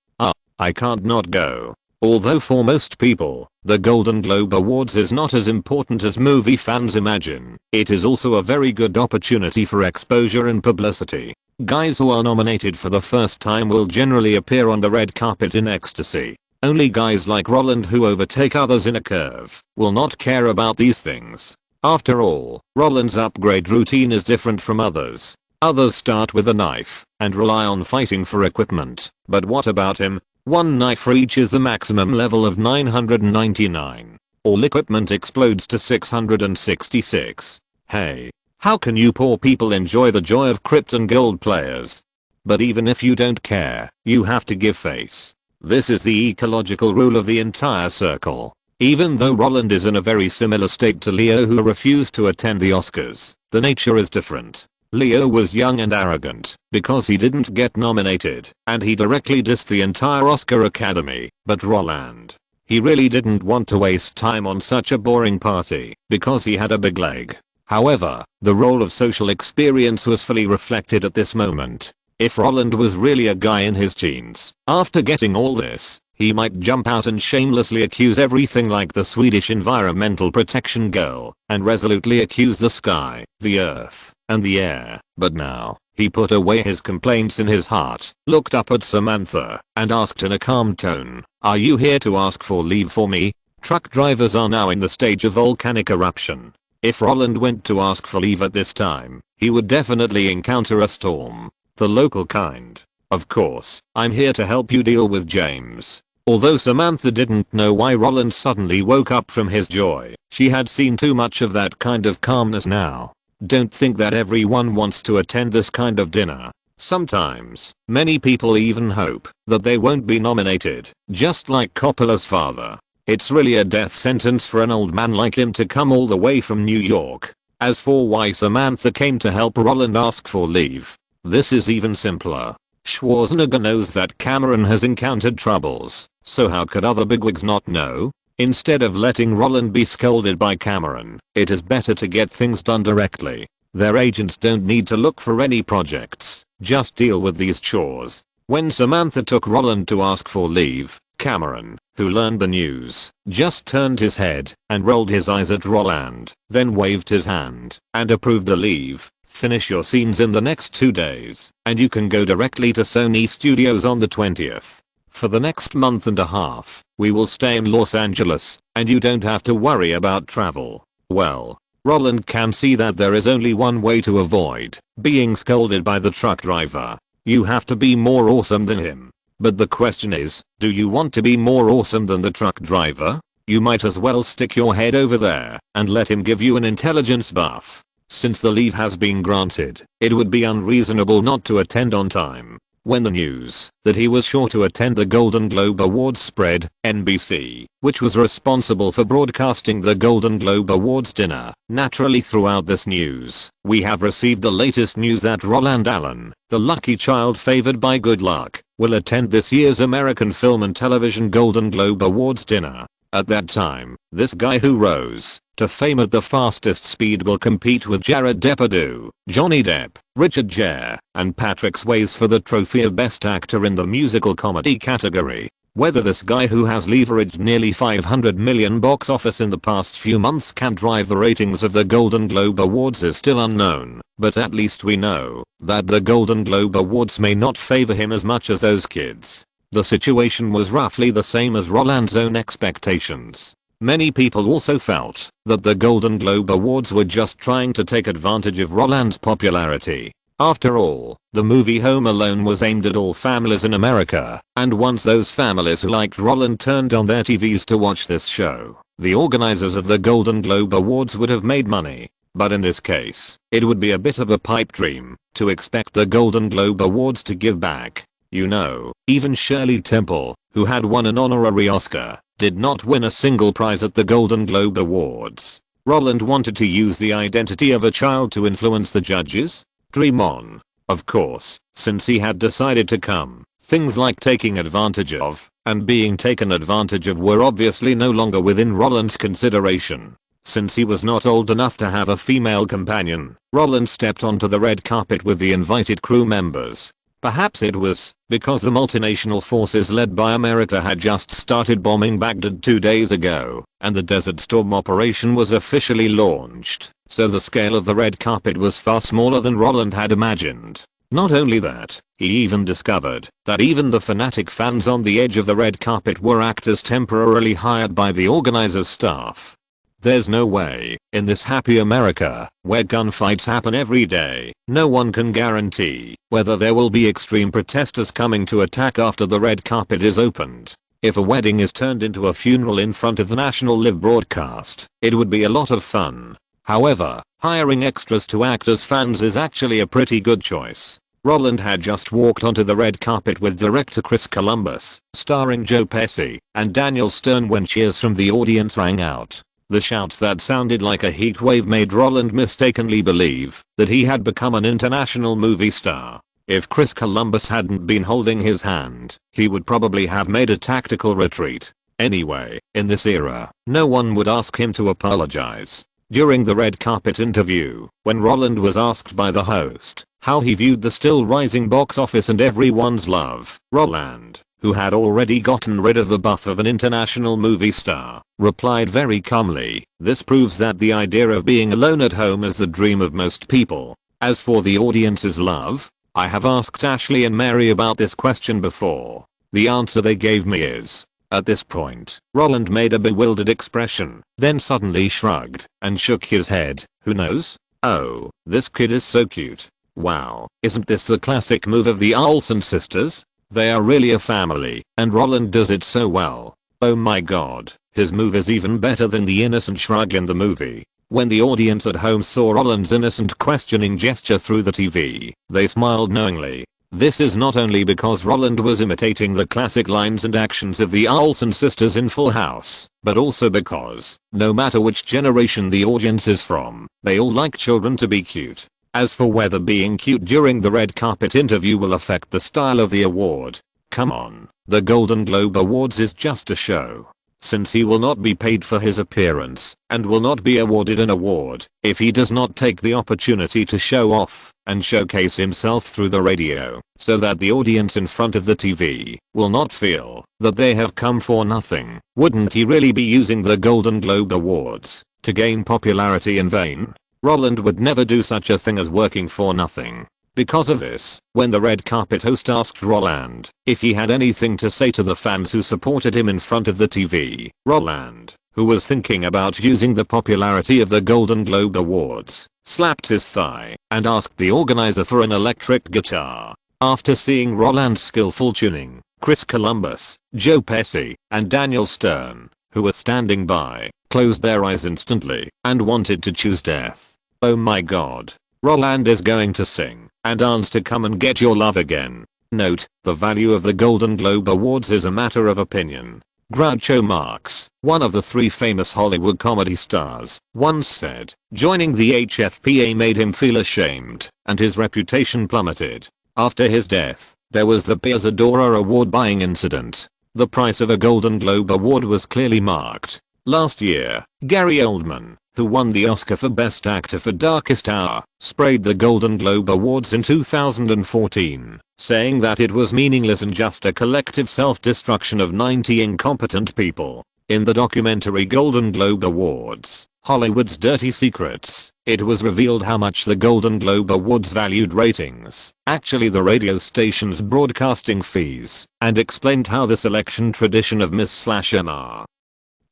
I can't not go. Although for most people, the Golden Globe Awards is not as important as movie fans imagine, it is also a very good opportunity for exposure and publicity. Guys who are nominated for the first time will generally appear on the red carpet in ecstasy. Only guys like Roland who overtake others in a curve will not care about these things. After all, Roland's upgrade routine is different from others. Others start with a knife and rely on fighting for equipment. But what about him? One knife reaches the maximum level of 999. All equipment explodes to 666. Hey. How can you poor people enjoy the joy of Krypton Gold players? But even if you don't care, you have to give face. This is the ecological rule of the entire circle. Even though Roland is in a very similar state to Leo who refused to attend the Oscars, the nature is different. Leo was young and arrogant because he didn't get nominated, and he directly dissed the entire Oscar Academy. But Roland, he really didn't want to waste time on such a boring party because he had a big leg. However, the role of social experience was fully reflected at this moment. If Roland was really a guy in his teens, after getting all this, he might jump out and shamelessly accuse everything like the Swedish environmental protection girl, and resolutely accuse the sky, the earth, and the air. But now, he put away his complaints in his heart, looked up at Samantha, and asked in a calm tone, "Are you here to ask for leave for me?" Truck drivers are now in the stage of volcanic eruption. If Roland went to ask for leave at this time, he would definitely encounter a storm. The local kind. Of course, I'm here to help you deal with James. Although Samantha didn't know why Roland suddenly woke up from his joy, she had seen too much of that kind of calmness now. Don't think that everyone wants to attend this kind of dinner. Sometimes, many people even hope that they won't be nominated, just like Coppola's father. It's really a death sentence for an old man like him to come all the way from New York. As for why Samantha came to help Roland ask for leave, this is even simpler. Schwarzenegger knows that Cameron has encountered troubles, so how could other bigwigs not know? Instead of letting Roland be scolded by Cameron, it is better to get things done directly. Their agents don't need to look for any projects, just deal with these chores. When Samantha took Roland to ask for leave, Cameron, who learned the news, just turned his head and rolled his eyes at Roland, then waved his hand and approved the leave. Finish your scenes in the next 2 days, and you can go directly to Sony Studios on the 20th. For the next month and a half, we will stay in Los Angeles, and you don't have to worry about travel. Well, Roland can see that there is only one way to avoid being scolded by the truck driver. You have to be more awesome than him. But the question is, do you want to be more awesome than the truck driver? You might as well stick your head over there and let him give you an intelligence buff. Since the leave has been granted, it would be unreasonable not to attend on time. When the news that he was sure to attend the Golden Globe Awards spread, NBC, which was responsible for broadcasting the Golden Globe Awards dinner, naturally threw out this news. We have received the latest news that Roland Allen, the lucky child favored by good luck, will attend this year's American Film and Television Golden Globe Awards dinner. At that time, this guy who rose to fame at the fastest speed will compete with Jared Depardieu, Johnny Depp, Richard Gere, and Patrick Swayze for the trophy of Best Actor in the Musical Comedy category. Whether this guy who has leveraged nearly $500 million box office in the past few months can drive the ratings of the Golden Globe Awards is still unknown, but at least we know that the Golden Globe Awards may not favor him as much as those kids. The situation was roughly the same as Roland's own expectations. Many people also felt that the Golden Globe Awards were just trying to take advantage of Roland's popularity. After all, the movie Home Alone was aimed at all families in America, and once those families who liked Roland turned on their TVs to watch this show, the organizers of the Golden Globe Awards would have made money. But in this case, it would be a bit of a pipe dream to expect the Golden Globe Awards to give back. You know, even Shirley Temple, who had won an honorary Oscar, did not win a single prize at the Golden Globe Awards. Roland wanted to use the identity of a child to influence the judges? Dream on. Of course, since he had decided to come, things like taking advantage of and being taken advantage of were obviously no longer within Roland's consideration. Since he was not old enough to have a female companion, Roland stepped onto the red carpet with the invited crew members. Perhaps it was because the multinational forces led by America had just started bombing Baghdad 2 days ago, and the Desert Storm operation was officially launched, so the scale of the red carpet was far smaller than Roland had imagined. Not only that, he even discovered that even the fanatic fans on the edge of the red carpet were actors temporarily hired by the organizer's staff. There's no way, in this happy America, where gunfights happen every day, no one can guarantee whether there will be extreme protesters coming to attack after the red carpet is opened. If a wedding is turned into a funeral in front of the national live broadcast, it would be a lot of fun. However, hiring extras to act as fans is actually a pretty good choice. Roland had just walked onto the red carpet with director Chris Columbus, starring Joe Pesci, and Daniel Stern when cheers from the audience rang out. The shouts that sounded like a heat wave made Roland mistakenly believe that he had become an international movie star. If Chris Columbus hadn't been holding his hand, he would probably have made a tactical retreat. Anyway, in this era, no one would ask him to apologize. During the red carpet interview, when Roland was asked by the host how he viewed the still rising box office and everyone's love, Roland, who had already gotten rid of the buff of an international movie star, replied very calmly, "This proves that the idea of being alone at home is the dream of most people. As for the audience's love, I have asked Ashley and Mary about this question before. The answer they gave me is..." At this point, Roland made a bewildered expression, then suddenly shrugged and shook his head. Who knows? Oh, this kid is so cute. Wow, isn't this the classic move of the Olson sisters? They are really a family, and Roland does it so well. Oh my god, his move is even better than the innocent shrug in the movie. When the audience at home saw Roland's innocent questioning gesture through the TV, they smiled knowingly. This is not only because Roland was imitating the classic lines and actions of the Olsen sisters in Full House, but also because, no matter which generation the audience is from, they all like children to be cute. As for whether being cute during the red carpet interview will affect the style of the award, come on, the Golden Globe Awards is just a show. Since he will not be paid for his appearance, and will not be awarded an award if he does not take the opportunity to show off and showcase himself through the radio, so that the audience in front of the TV will not feel that they have come for nothing. Wouldn't he really be using the Golden Globe Awards to gain popularity in vain? Roland would never do such a thing as working for nothing. Because of this, when the red carpet host asked Roland if he had anything to say to the fans who supported him in front of the TV, Roland, who was thinking about using the popularity of the Golden Globe Awards, slapped his thigh and asked the organizer for an electric guitar. After seeing Roland's skillful tuning, Chris Columbus, Joe Pesci, and Daniel Stern, who were standing by, closed their eyes instantly and wanted to choose death. Oh my god. Roland is going to sing and dance to Come and Get Your Love Again. Note, the value of the Golden Globe Awards is a matter of opinion. Groucho Marx, one of the 3 famous Hollywood comedy stars, once said, joining the HFPA made him feel ashamed, and his reputation plummeted. After his death, there was the Piers Adora award buying incident. The price of a Golden Globe Award was clearly marked. Last year, Gary Oldman, who won the Oscar for Best Actor for Darkest Hour, sprayed the Golden Globe Awards in 2014, saying that it was meaningless and just a collective self-destruction of 90 incompetent people. In the documentary Golden Globe Awards, Hollywood's Dirty Secrets, it was revealed how much the Golden Globe Awards valued ratings, actually the radio station's broadcasting fees, and explained how the selection tradition of Miss/MR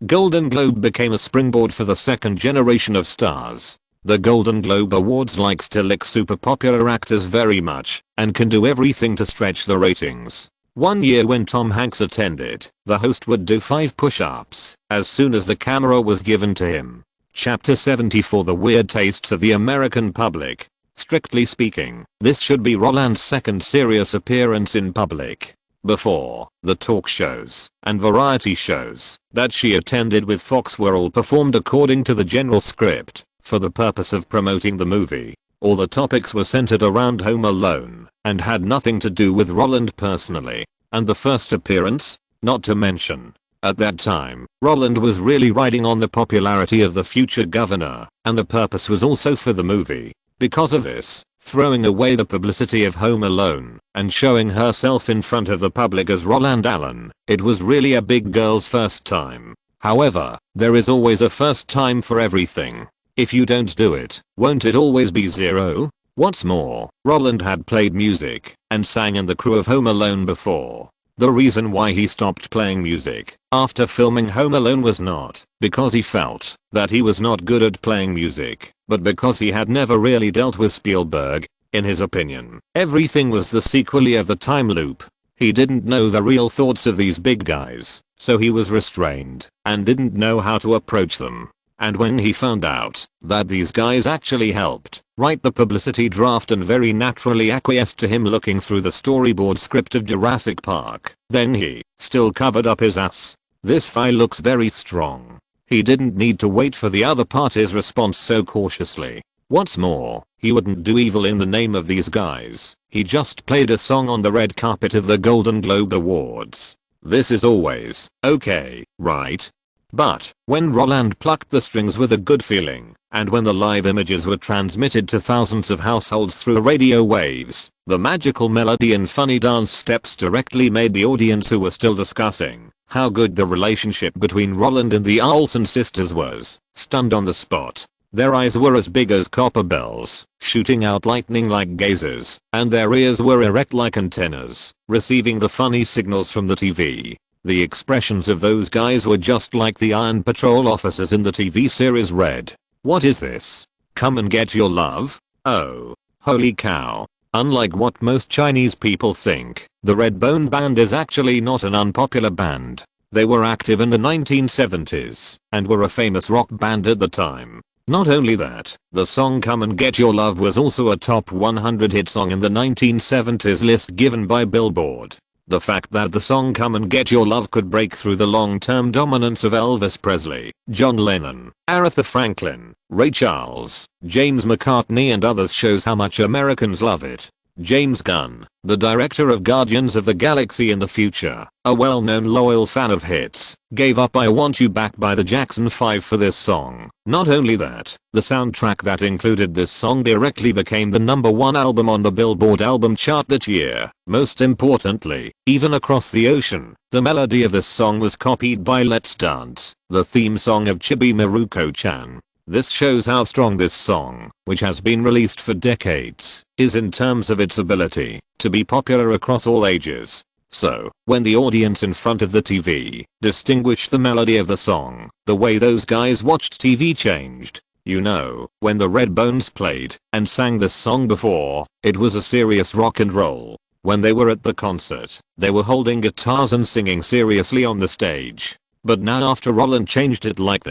Golden Globe became a springboard for the second generation of stars. The Golden Globe Awards likes to lick super popular actors very much and can do everything to stretch the ratings. One year when Tom Hanks attended, the host would do 5 push-ups as soon as the camera was given to him. Chapter 74 The Weird Tastes of the American Public. Strictly speaking, this should be Roland's second serious appearance in public. Before, the talk shows and variety shows that she attended with Fox were all performed according to the general script for the purpose of promoting the movie. All the topics were centered around Home Alone and had nothing to do with Roland personally. And the first appearance, not to mention, at that time, Roland was really riding on the popularity of the future governor, and the purpose was also for the movie. Because of this, throwing away the publicity of Home Alone and showing herself in front of the public as Roland Allen. It was really a big girl's first time. However, there is always a first time for everything. If you don't do it, won't it always be zero? What's more, Roland had played music and sang in the crew of Home Alone before. The reason why he stopped playing music after filming Home Alone was not because he felt that he was not good at playing music, but because he had never really dealt with Spielberg. In his opinion, everything was the sequel of the time loop. He didn't know the real thoughts of these big guys, so he was restrained and didn't know how to approach them. And when he found out that these guys actually helped write the publicity draft and very naturally acquiesced to him looking through the storyboard script of Jurassic Park, then he still covered up his ass. This file looks very strong. He didn't need to wait for the other party's response so cautiously. What's more, he wouldn't do evil in the name of these guys. He just played a song on the red carpet of the Golden Globe Awards. This is always okay, right? But when Roland plucked the strings with a good feeling, and when the live images were transmitted to thousands of households through radio waves, the magical melody and funny dance steps directly made the audience, who were still discussing how good the relationship between Roland and the Olson sisters was, stunned on the spot. Their eyes were as big as copper bells, shooting out lightning like gazers, and their ears were erect like antennas, receiving the funny signals from the TV. The expressions of those guys were just like the Iron Patrol officers in the TV series Red. What is this? Come and get your love? Oh, holy cow. Unlike what most Chinese people think, the Red Bone Band is actually not an unpopular band. They were active in the 1970s and were a famous rock band at the time. Not only that, the song Come and Get Your Love was also a top 100 hit song in the 1970s list given by Billboard. The fact that the song Come and Get Your Love could break through the long-term dominance of Elvis Presley, John Lennon, Aretha Franklin, Ray Charles, James McCartney and others shows how much Americans love it. James Gunn, the director of Guardians of the Galaxy in the future, a well-known loyal fan of hits, gave up I Want You Back by the Jackson 5 for this song. Not only that, the soundtrack that included this song directly became the #1 album on the Billboard album chart that year. Most importantly, even across the ocean, the melody of this song was copied by Let's Dance, the theme song of Chibi Maruko-chan. This shows how strong this song, which has been released for decades, is in terms of its ability to be popular across all ages. So, when the audience in front of the TV distinguished the melody of the song, the way those guys watched TV changed. You know, when the Redbones played and sang this song before, it was a serious rock and roll. When they were at the concert, they were holding guitars and singing seriously on the stage. But now after Roland changed it like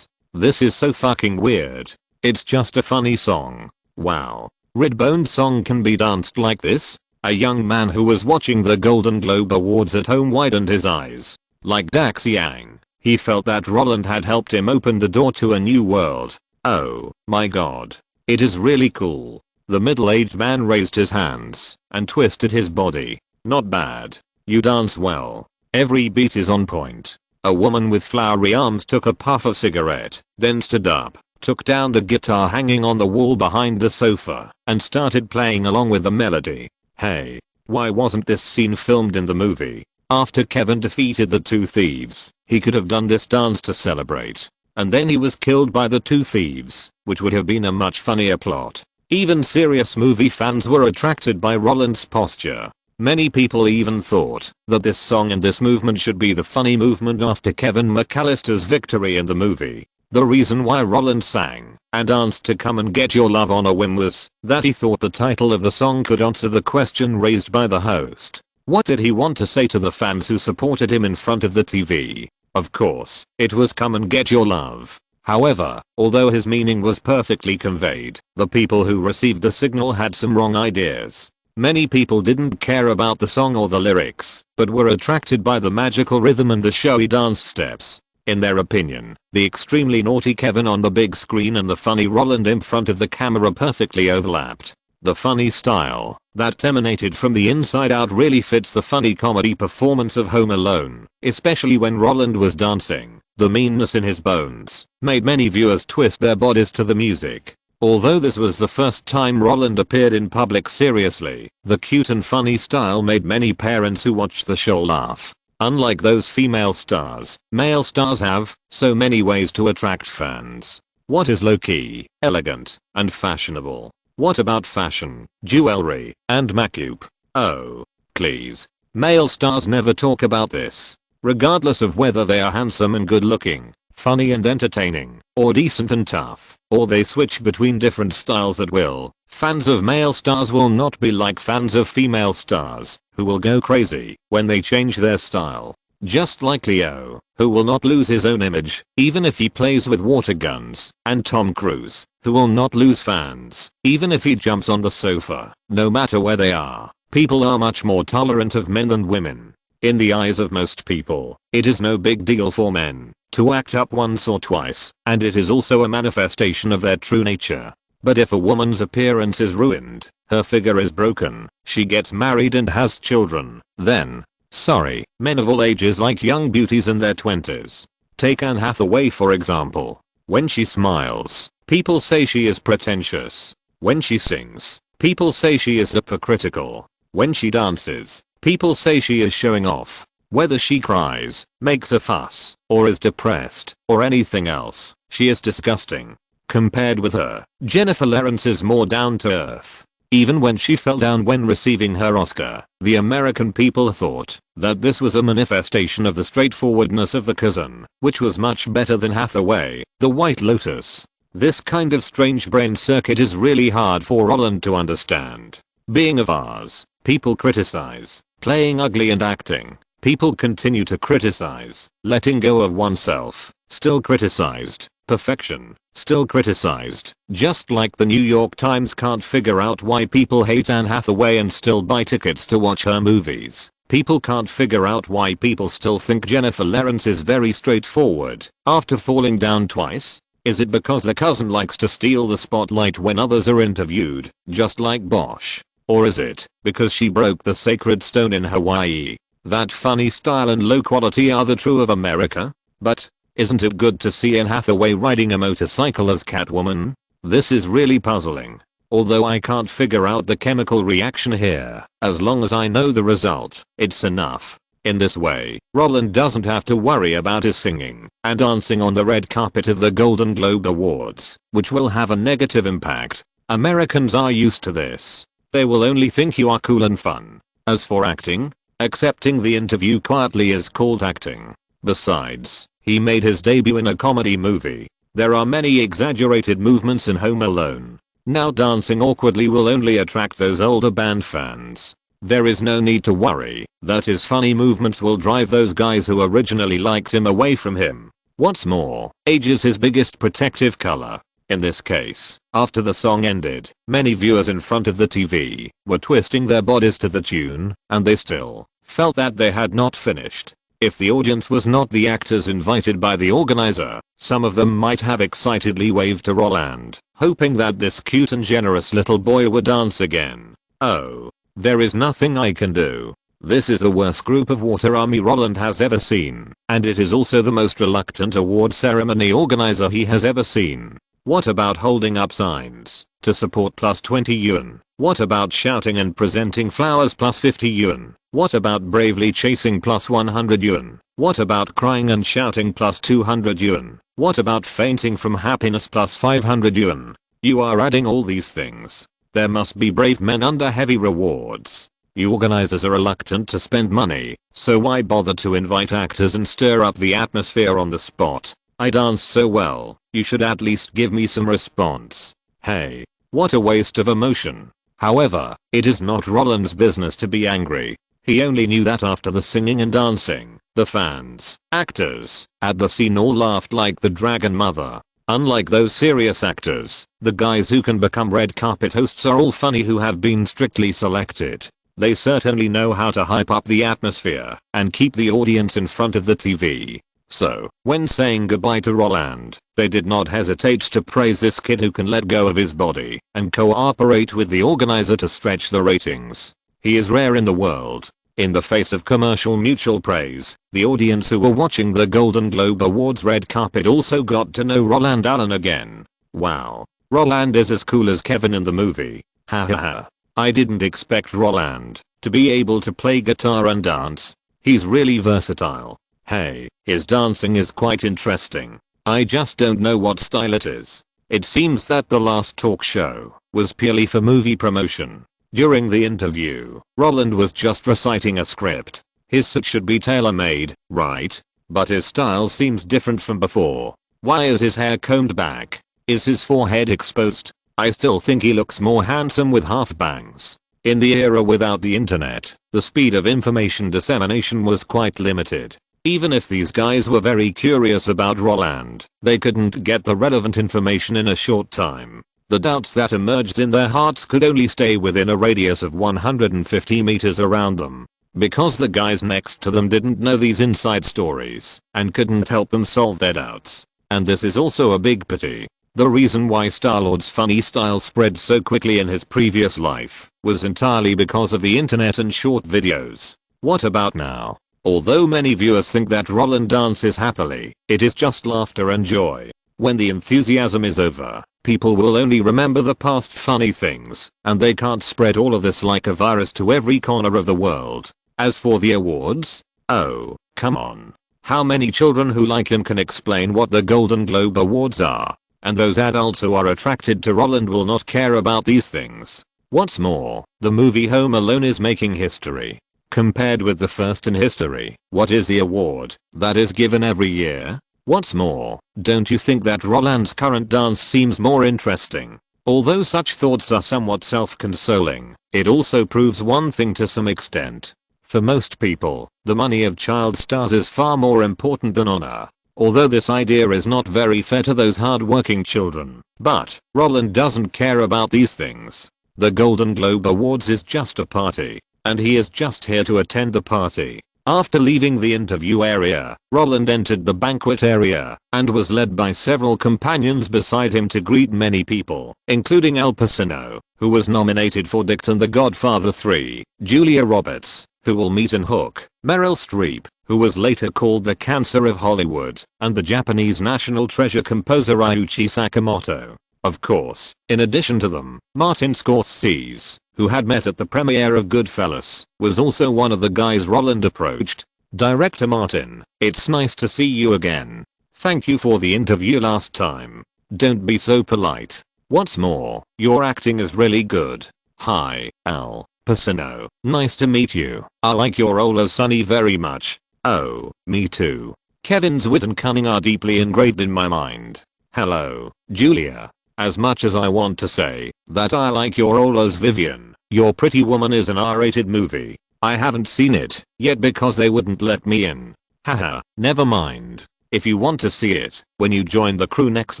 this is so fucking weird. It's just a funny song. Wow. Redbone's song can be danced like this? A young man who was watching the Golden Globe Awards at home widened his eyes. Like Dax Yang, he felt that Roland had helped him open the door to a new world. Oh my god. It is really cool. The middle-aged man raised his hands and twisted his body. Not bad. You dance well. Every beat is on point. A woman with flowery arms took a puff of cigarette, then stood up, took down the guitar hanging on the wall behind the sofa, and started playing along with the melody. Hey, why wasn't this scene filmed in the movie? After Kevin defeated the two thieves, he could have done this dance to celebrate. And then he was killed by the two thieves, which would have been a much funnier plot. Even serious movie fans were attracted by Roland's posture. Many people even thought that this song and this movement should be the funny movement after Kevin McAllister's victory in the movie. The reason why Roland sang and danced to Come and Get Your Love on a whim was that he thought the title of the song could answer the question raised by the host. What did he want to say to the fans who supported him in front of the TV? Of course, it was Come and Get Your Love. However, although his meaning was perfectly conveyed, the people who received the signal had some wrong ideas. Many people didn't care about the song or the lyrics, but were attracted by the magical rhythm and the showy dance steps. In their opinion, the extremely naughty Kevin on the big screen and the funny Roland in front of the camera perfectly overlapped. The funny style that emanated from the inside out really fits the funny comedy performance of Home Alone, especially when Roland was dancing. The meanness in his bones made many viewers twist their bodies to the music. Although this was the first time Roland appeared in public seriously, the cute and funny style made many parents who watched the show laugh. Unlike those female stars, male stars have so many ways to attract fans. What is low-key, elegant, and fashionable? What about fashion, jewelry, and makeup? Oh, please. Male stars never talk about this. Regardless of whether they are handsome and good looking, funny and entertaining, or decent and tough, or they switch between different styles at will, fans of male stars will not be like fans of female stars, who will go crazy when they change their style. Just like Leo, who will not lose his own image, even if he plays with water guns, and Tom Cruise, who will not lose fans, even if he jumps on the sofa, no matter where they are. People are much more tolerant of men than women. In the eyes of most people, it is no big deal for men to act up once or twice, and it is also a manifestation of their true nature. But if a woman's appearance is ruined, her figure is broken, she gets married and has children, then, sorry, men of all ages like young beauties in their 20s. Take Anne Hathaway for example. When she smiles, people say she is pretentious. When she sings, people say she is hypocritical. When she dances, people say she is showing off. Whether she cries, makes a fuss, or is depressed, or anything else, she is disgusting. Compared with her, Jennifer Lawrence is more down to earth. Even when she fell down when receiving her Oscar, the American people thought that this was a manifestation of the straightforwardness of the cousin, which was much better than Hathaway, the White Lotus. This kind of strange brain circuit is really hard for Roland to understand. Being of ours, people criticize, playing ugly and acting. People continue to criticize, letting go of oneself, still criticized, perfection, still criticized, just like the New York Times can't figure out why people hate Anne Hathaway and still buy tickets to watch her movies. People can't figure out why people still think Jennifer Lawrence is very straightforward after falling down twice. Is it because the cousin likes to steal the spotlight when others are interviewed, just like Bosch? Or is it because she broke the sacred stone in Hawaii? That funny style and low quality are the true of America? But, isn't it good to see Anne Hathaway riding a motorcycle as Catwoman? This is really puzzling. Although I can't figure out the chemical reaction here, as long as I know the result, it's enough. In this way, Roland doesn't have to worry about his singing and dancing on the red carpet of the Golden Globe Awards, which will have a negative impact. Americans are used to this. They will only think you are cool and fun. As for acting, accepting the interview quietly is called acting. Besides, he made his debut in a comedy movie. There are many exaggerated movements in Home Alone. Now dancing awkwardly will only attract those older band fans. There is no need to worry that his funny movements will drive those guys who originally liked him away from him. What's more, age is his biggest protective color. In this case, after the song ended, many viewers in front of the TV were twisting their bodies to the tune, and they still felt that they had not finished. If the audience was not the actors invited by the organizer, some of them might have excitedly waved to Roland, hoping that this cute and generous little boy would dance again. Oh, there is nothing I can do. This is the worst group of water army Roland has ever seen, and it is also the most reluctant award ceremony organizer he has ever seen. What about holding up signs to support plus 20 yuan? What about shouting and presenting flowers plus 50 yuan? What about bravely chasing plus 100 yuan? What about crying and shouting plus 200 yuan? What about fainting from happiness plus 500 yuan? You are adding all these things. There must be brave men under heavy rewards. You organizers are reluctant to spend money, so why bother to invite actors and stir up the atmosphere on the spot? I dance so well, you should at least give me some response. Hey, what a waste of emotion. However, it is not Roland's business to be angry. He only knew that after the singing and dancing, the fans, actors, at the scene all laughed like the Dragon Mother. Unlike those serious actors, the guys who can become red carpet hosts are all funny who have been strictly selected. They certainly know how to hype up the atmosphere and keep the audience in front of the TV. So, when saying goodbye to Roland, they did not hesitate to praise this kid who can let go of his body and cooperate with the organizer to stretch the ratings. He is rare in the world. In the face of commercial mutual praise, the audience who were watching the Golden Globe Awards red carpet also got to know Roland Allen again. Wow. Roland is as cool as Kevin in the movie. Ha ha ha. I didn't expect Roland to be able to play guitar and dance. He's really versatile. Hey, his dancing is quite interesting. I just don't know what style it is. It seems that the last talk show was purely for movie promotion. During the interview, Roland was just reciting a script. His suit should be tailor-made, right? But his style seems different from before. Why is his hair combed back? Is his forehead exposed? I still think he looks more handsome with half bangs. In the era without the internet, the speed of information dissemination was quite limited. Even if these guys were very curious about Roland, they couldn't get the relevant information in a short time. The doubts that emerged in their hearts could only stay within a radius of 150 meters around them. Because the guys next to them didn't know these inside stories and couldn't help them solve their doubts. And this is also a big pity. The reason why Star-Lord's funny style spread so quickly in his previous life was entirely because of the internet and short videos. What about now? Although many viewers think that Roland dances happily, it is just laughter and joy. When the enthusiasm is over, people will only remember the past funny things, and they can't spread all of this like a virus to every corner of the world. As for the awards, oh, come on. How many children who like him can explain what the Golden Globe Awards are? And those adults who are attracted to Roland will not care about these things. What's more, the movie Home Alone is making history. Compared with the first in history, what is the award that is given every year? What's more, don't you think that Roland's current dance seems more interesting? Although such thoughts are somewhat self-consoling, it also proves one thing to some extent. For most people, the money of child stars is far more important than honor. Although this idea is not very fair to those hard-working children, but Roland doesn't care about these things. The Golden Globe Awards is just a party, and he is just here to attend the party. After leaving the interview area, Roland entered the banquet area and was led by several companions beside him to greet many people, including Al Pacino, who was nominated for Dick and The Godfather 3, Julia Roberts, who will meet in Hook, Meryl Streep, who was later called the cancer of Hollywood, and the Japanese national treasure composer Ryuichi Sakamoto. Of course, in addition to them, Martin Scorsese, who had met at the premiere of Goodfellas, was also one of the guys Roland approached. Director Martin, it's nice to see you again. Thank you for the interview last time. Don't be so polite. What's more, your acting is really good. Hi, Al Pacino. Nice to meet you. I like your role as Sonny very much. Oh, me too. Kevin's wit and cunning are deeply engraved in my mind. Hello, Julia. As much as I want to say that I like your role as Vivian, Your Pretty Woman is an R-rated movie. I haven't seen it yet because they wouldn't let me in. Haha, never mind. If you want to see it, when you join the crew next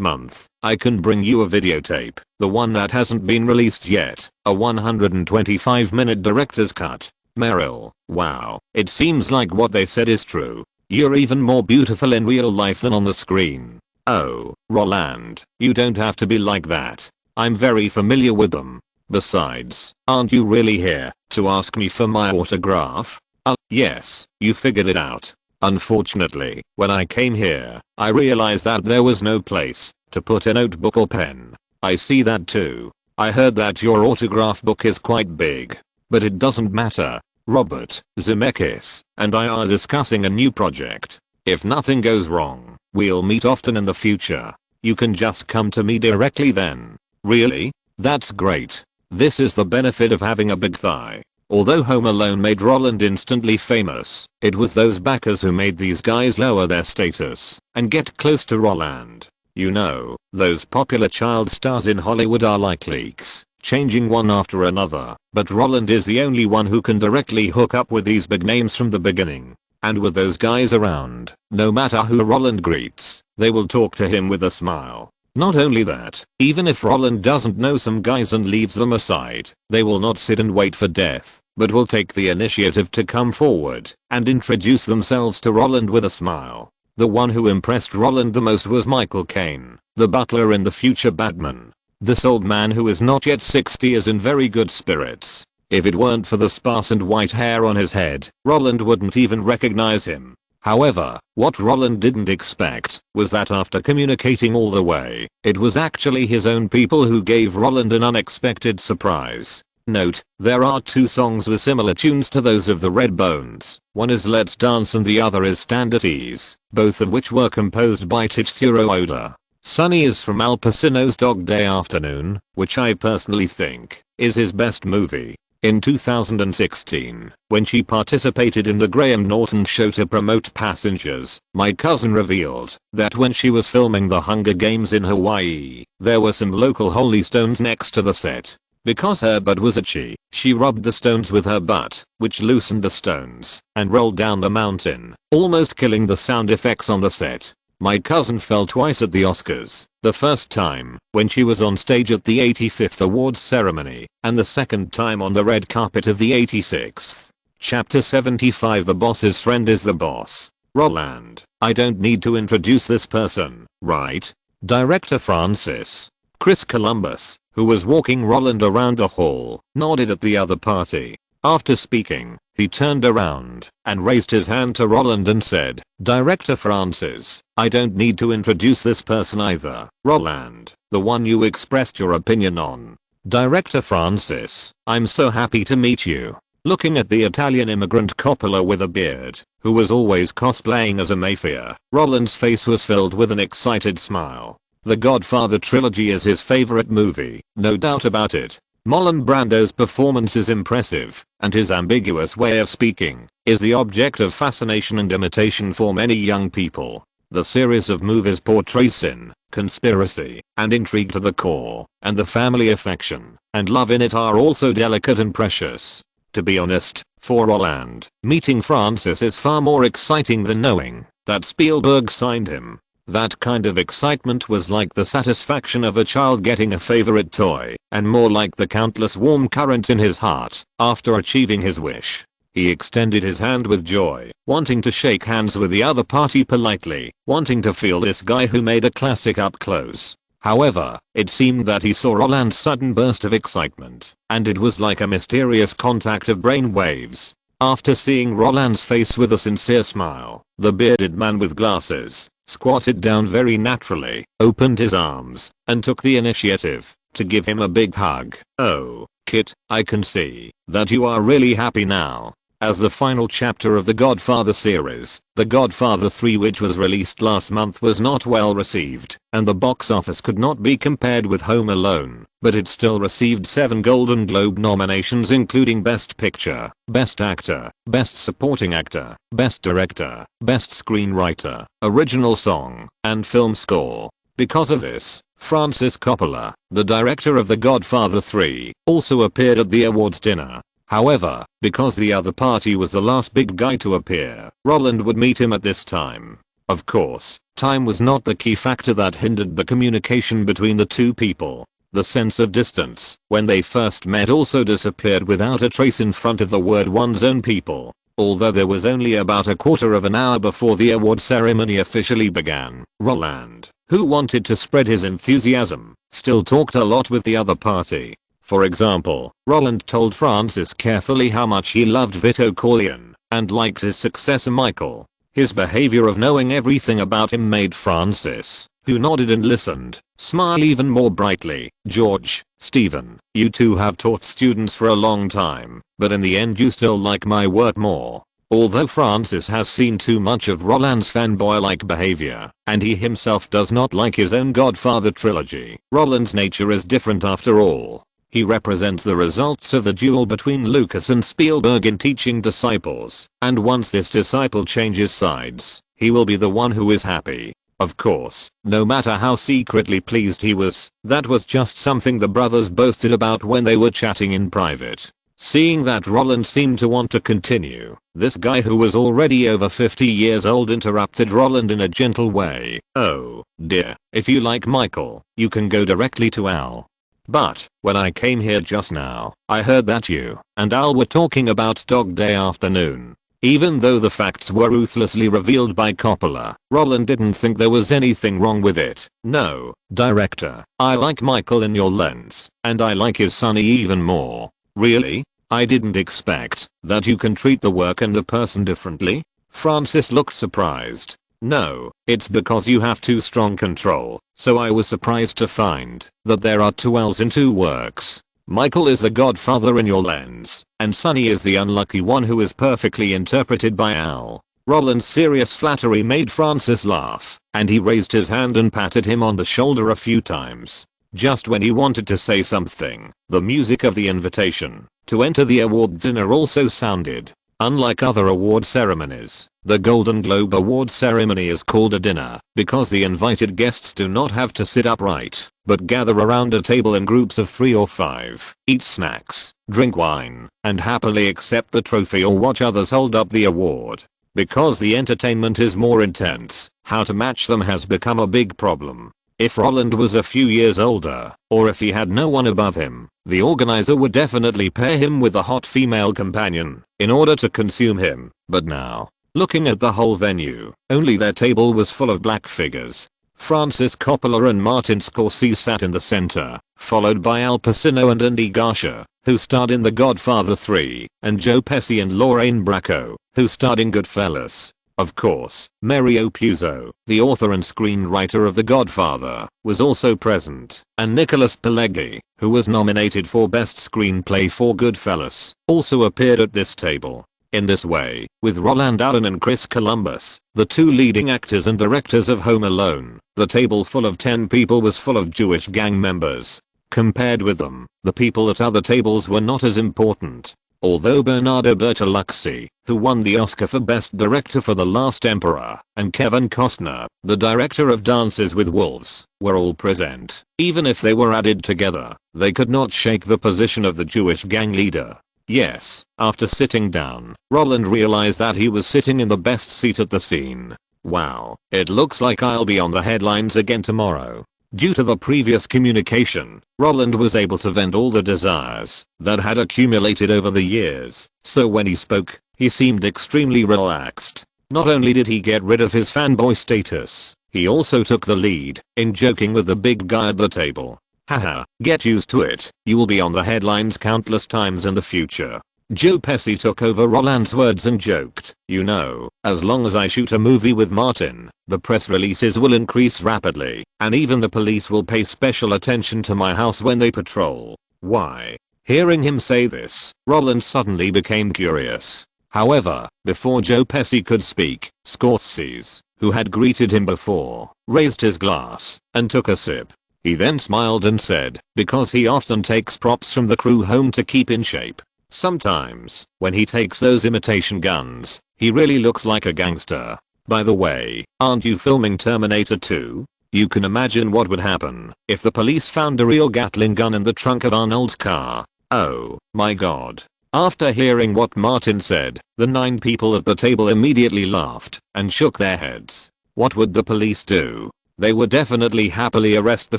month, I can bring you a videotape, the one that hasn't been released yet, a 125-minute director's cut. Meryl, wow, it seems like what they said is true. You're even more beautiful in real life than on the screen. Oh, Roland, you don't have to be like that. I'm very familiar with them. Besides, aren't you really here to ask me for my autograph? Yes, you figured it out. Unfortunately, when I came here, I realized that there was no place to put a notebook or pen. I see that too. I heard that your autograph book is quite big. But it doesn't matter. Robert Zemeckis and I are discussing a new project. If nothing goes wrong, we'll meet often in the future. You can just come to me directly then. Really? That's great. This is the benefit of having a big thigh. Although Home Alone made Roland instantly famous, it was those backers who made these guys lower their status and get close to Roland. You know, those popular child stars in Hollywood are like leaks, changing one after another, but Roland is the only one who can directly hook up with these big names from the beginning. And with those guys around, no matter who Roland greets, they will talk to him with a smile. Not only that, even if Roland doesn't know some guys and leaves them aside, they will not sit and wait for death, but will take the initiative to come forward and introduce themselves to Roland with a smile. The one who impressed Roland the most was Michael Caine, the butler in the future Batman. This old man who is not yet 60 is in very good spirits. If it weren't for the sparse and white hair on his head, Roland wouldn't even recognize him. However, what Roland didn't expect was that after communicating all the way, it was actually his own people who gave Roland an unexpected surprise. Note, there are two songs with similar tunes to those of the Redbones. One is Let's Dance and the other is Stand at Ease, both of which were composed by Tetsuro Oda. Sunny is from Al Pacino's Dog Day Afternoon, which I personally think is his best movie. In 2016, when she participated in the Graham Norton show to promote Passengers, my cousin revealed that when she was filming the Hunger Games in Hawaii, there were some local holy stones next to the set. Because her butt was itchy, she rubbed the stones with her butt, which loosened the stones, and rolled down the mountain, almost killing the sound effects on the set. My cousin fell twice at the Oscars, the first time when she was on stage at the 85th awards ceremony, and the second time on the red carpet of the 86th. Chapter 75. The boss's friend is the boss. Roland, I don't need to introduce this person, right? Director Francis. Chris Columbus, who was walking Roland around the hall, nodded at the other party. After speaking, he turned around and raised his hand to Roland and said, Director Francis, I don't need to introduce this person either. Roland, the one you expressed your opinion on. Director Francis, I'm so happy to meet you. Looking at the Italian immigrant Coppola with a beard, who was always cosplaying as a mafia, Roland's face was filled with an excited smile. The Godfather trilogy is his favorite movie, no doubt about it. Marlon Brando's performance is impressive, and his ambiguous way of speaking is the object of fascination and imitation for many young people. The series of movies portrays sin, conspiracy, and intrigue to the core, and the family affection and love in it are also delicate and precious. To be honest, for Roland, meeting Francis is far more exciting than knowing that Spielberg signed him. That kind of excitement was like the satisfaction of a child getting a favorite toy, and more like the countless warm currents in his heart after achieving his wish. He extended his hand with joy, wanting to shake hands with the other party politely, wanting to feel this guy who made a classic up close. However, it seemed that he saw Roland's sudden burst of excitement, and it was like a mysterious contact of brain waves. After seeing Roland's face with a sincere smile, the bearded man with glasses squatted down very naturally, opened his arms, and took the initiative to give him a big hug. Oh, Kit, I can see that you are really happy now. As the final chapter of the Godfather series, The Godfather 3, which was released last month, was not well received, and the box office could not be compared with Home Alone, but it still received 7 Golden Globe nominations including Best Picture, Best Actor, Best Supporting Actor, Best Director, Best Screenwriter, Original Song, and Film Score. Because of this, Francis Coppola, the director of The Godfather 3, also appeared at the awards dinner. However, because the other party was the last big guy to appear, Roland would meet him at this time. Of course, time was not the key factor that hindered the communication between the two people. The sense of distance when they first met also disappeared without a trace in front of the word one's own people. Although there was only about a quarter of an hour before the award ceremony officially began, Roland, who wanted to spread his enthusiasm, still talked a lot with the other party. For example, Roland told Francis carefully how much he loved Vito Corleone and liked his successor Michael. His behavior of knowing everything about him made Francis, who nodded and listened, smile even more brightly. George, Stephen, you two have taught students for a long time, but in the end you still like my work more. Although Francis has seen too much of Roland's fanboy-like behavior, and he himself does not like his own Godfather trilogy, Roland's nature is different after all. He represents the results of the duel between Lucas and Spielberg in teaching disciples, and once this disciple changes sides, he will be the one who is happy. Of course, no matter how secretly pleased he was, that was just something the brothers boasted about when they were chatting in private. Seeing that Roland seemed to want to continue, this guy who was already over 50 years old interrupted Roland in a gentle way. Oh, dear, if you like Michael, you can go directly to Al. But, when I came here just now, I heard that you and Al were talking about Dog Day Afternoon. Even though the facts were ruthlessly revealed by Coppola, Roland didn't think there was anything wrong with it. No, director, I like Michael in your lens, and I like his Sonny even more. Really? I didn't expect that you can treat the work and the person differently. Francis looked surprised. No, it's because you have too strong control, so I was surprised to find that there are 2 L's in 2 works. Michael is the godfather in your lens, and Sonny is the unlucky one who is perfectly interpreted by Al. Roland's serious flattery made Francis laugh, and he raised his hand and patted him on the shoulder a few times. Just when he wanted to say something, the music of the invitation to enter the award dinner also sounded. Unlike other award ceremonies, the Golden Globe Award ceremony is called a dinner because the invited guests do not have to sit upright, but gather around a table in groups of 3 or 5, eat snacks, drink wine, and happily accept the trophy or watch others hold up the award. Because the entertainment is more intense, how to match them has become a big problem. If Roland was a few years older, or if he had no one above him, the organizer would definitely pair him with a hot female companion in order to consume him. But now, looking at the whole venue, only their table was full of black figures. Francis Coppola and Martin Scorsese sat in the center, followed by Al Pacino and Andy Garcia, who starred in The Godfather 3, and Joe Pesci and Lorraine Bracco, who starred in Goodfellas. Of course, Mario Puzo, the author and screenwriter of The Godfather, was also present, and Nicholas Pileggi, who was nominated for Best Screenplay for Goodfellas, also appeared at this table. In this way, with Roland Allen and Chris Columbus, the 2 leading actors and directors of Home Alone, the table full of 10 people was full of Jewish gang members. Compared with them, the people at other tables were not as important. Although Bernardo Bertolucci, who won the Oscar for Best Director for The Last Emperor, and Kevin Costner, the director of Dances with Wolves, were all present, even if they were added together, they could not shake the position of the Jewish gang leader. Yes, after sitting down, Roland realized that he was sitting in the best seat at the scene. Wow, it looks like I'll be on the headlines again tomorrow. Due to the previous communication, Roland was able to vent all the desires that had accumulated over the years, so when he spoke, he seemed extremely relaxed. Not only did he get rid of his fanboy status, he also took the lead in joking with the big guy at the table. Haha, get used to it, you will be on the headlines countless times in the future. Joe Pesci took over Roland's words and joked, you know, as long as I shoot a movie with Martin, the press releases will increase rapidly, and even the police will pay special attention to my house when they patrol. Why? Hearing him say this, Roland suddenly became curious. However, before Joe Pesci could speak, Scorsese, who had greeted him before, raised his glass and took a sip. He then smiled and said, because he often takes props from the crew home to keep in shape. Sometimes, when he takes those imitation guns, he really looks like a gangster. By the way, aren't you filming Terminator 2? You can imagine what would happen if the police found a real Gatling gun in the trunk of Arnold's car. Oh my god. After hearing what Martin said, the 9 people at the table immediately laughed and shook their heads. What would the police do? They would definitely happily arrest the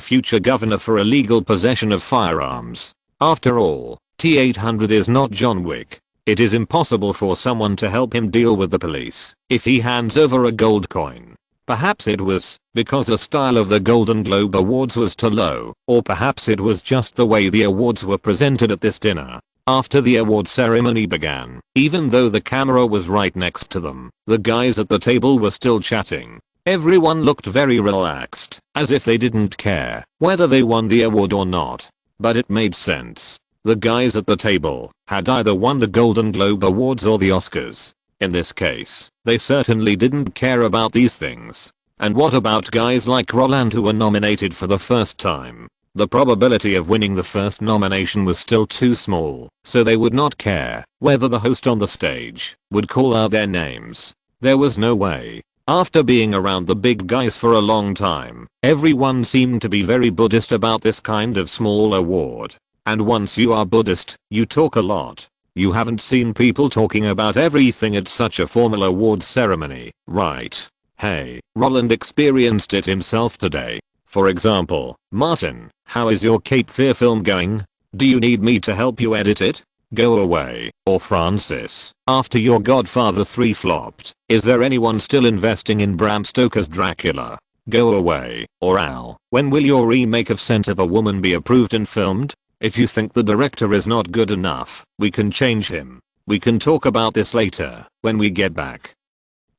future governor for illegal possession of firearms. After all, T-800 is not John Wick. It is impossible for someone to help him deal with the police if he hands over a gold coin. Perhaps it was because the style of the Golden Globe Awards was too low, or perhaps it was just the way the awards were presented at this dinner. After the award ceremony began, even though the camera was right next to them, the guys at the table were still chatting. Everyone looked very relaxed, as if they didn't care whether they won the award or not. But it made sense. The guys at the table had either won the Golden Globe Awards or the Oscars. In this case, they certainly didn't care about these things. And what about guys like Roland who were nominated for the first time? The probability of winning the first nomination was still too small, so they would not care whether the host on the stage would call out their names. There was no way. After being around the big guys for a long time, everyone seemed to be very Buddhist about this kind of small award. And once you are Buddhist, you talk a lot. You haven't seen people talking about everything at such a formal award ceremony, right? Hey, Roland experienced it himself today. For example, Martin, how is your Cape Fear film going? Do you need me to help you edit it? Go away. Or Francis, after your Godfather 3 flopped, is there anyone still investing in Bram Stoker's Dracula? Go away. Or Al, when will your remake of Scent of a Woman be approved and filmed? If you think the director is not good enough, we can change him. We can talk about this later, when we get back.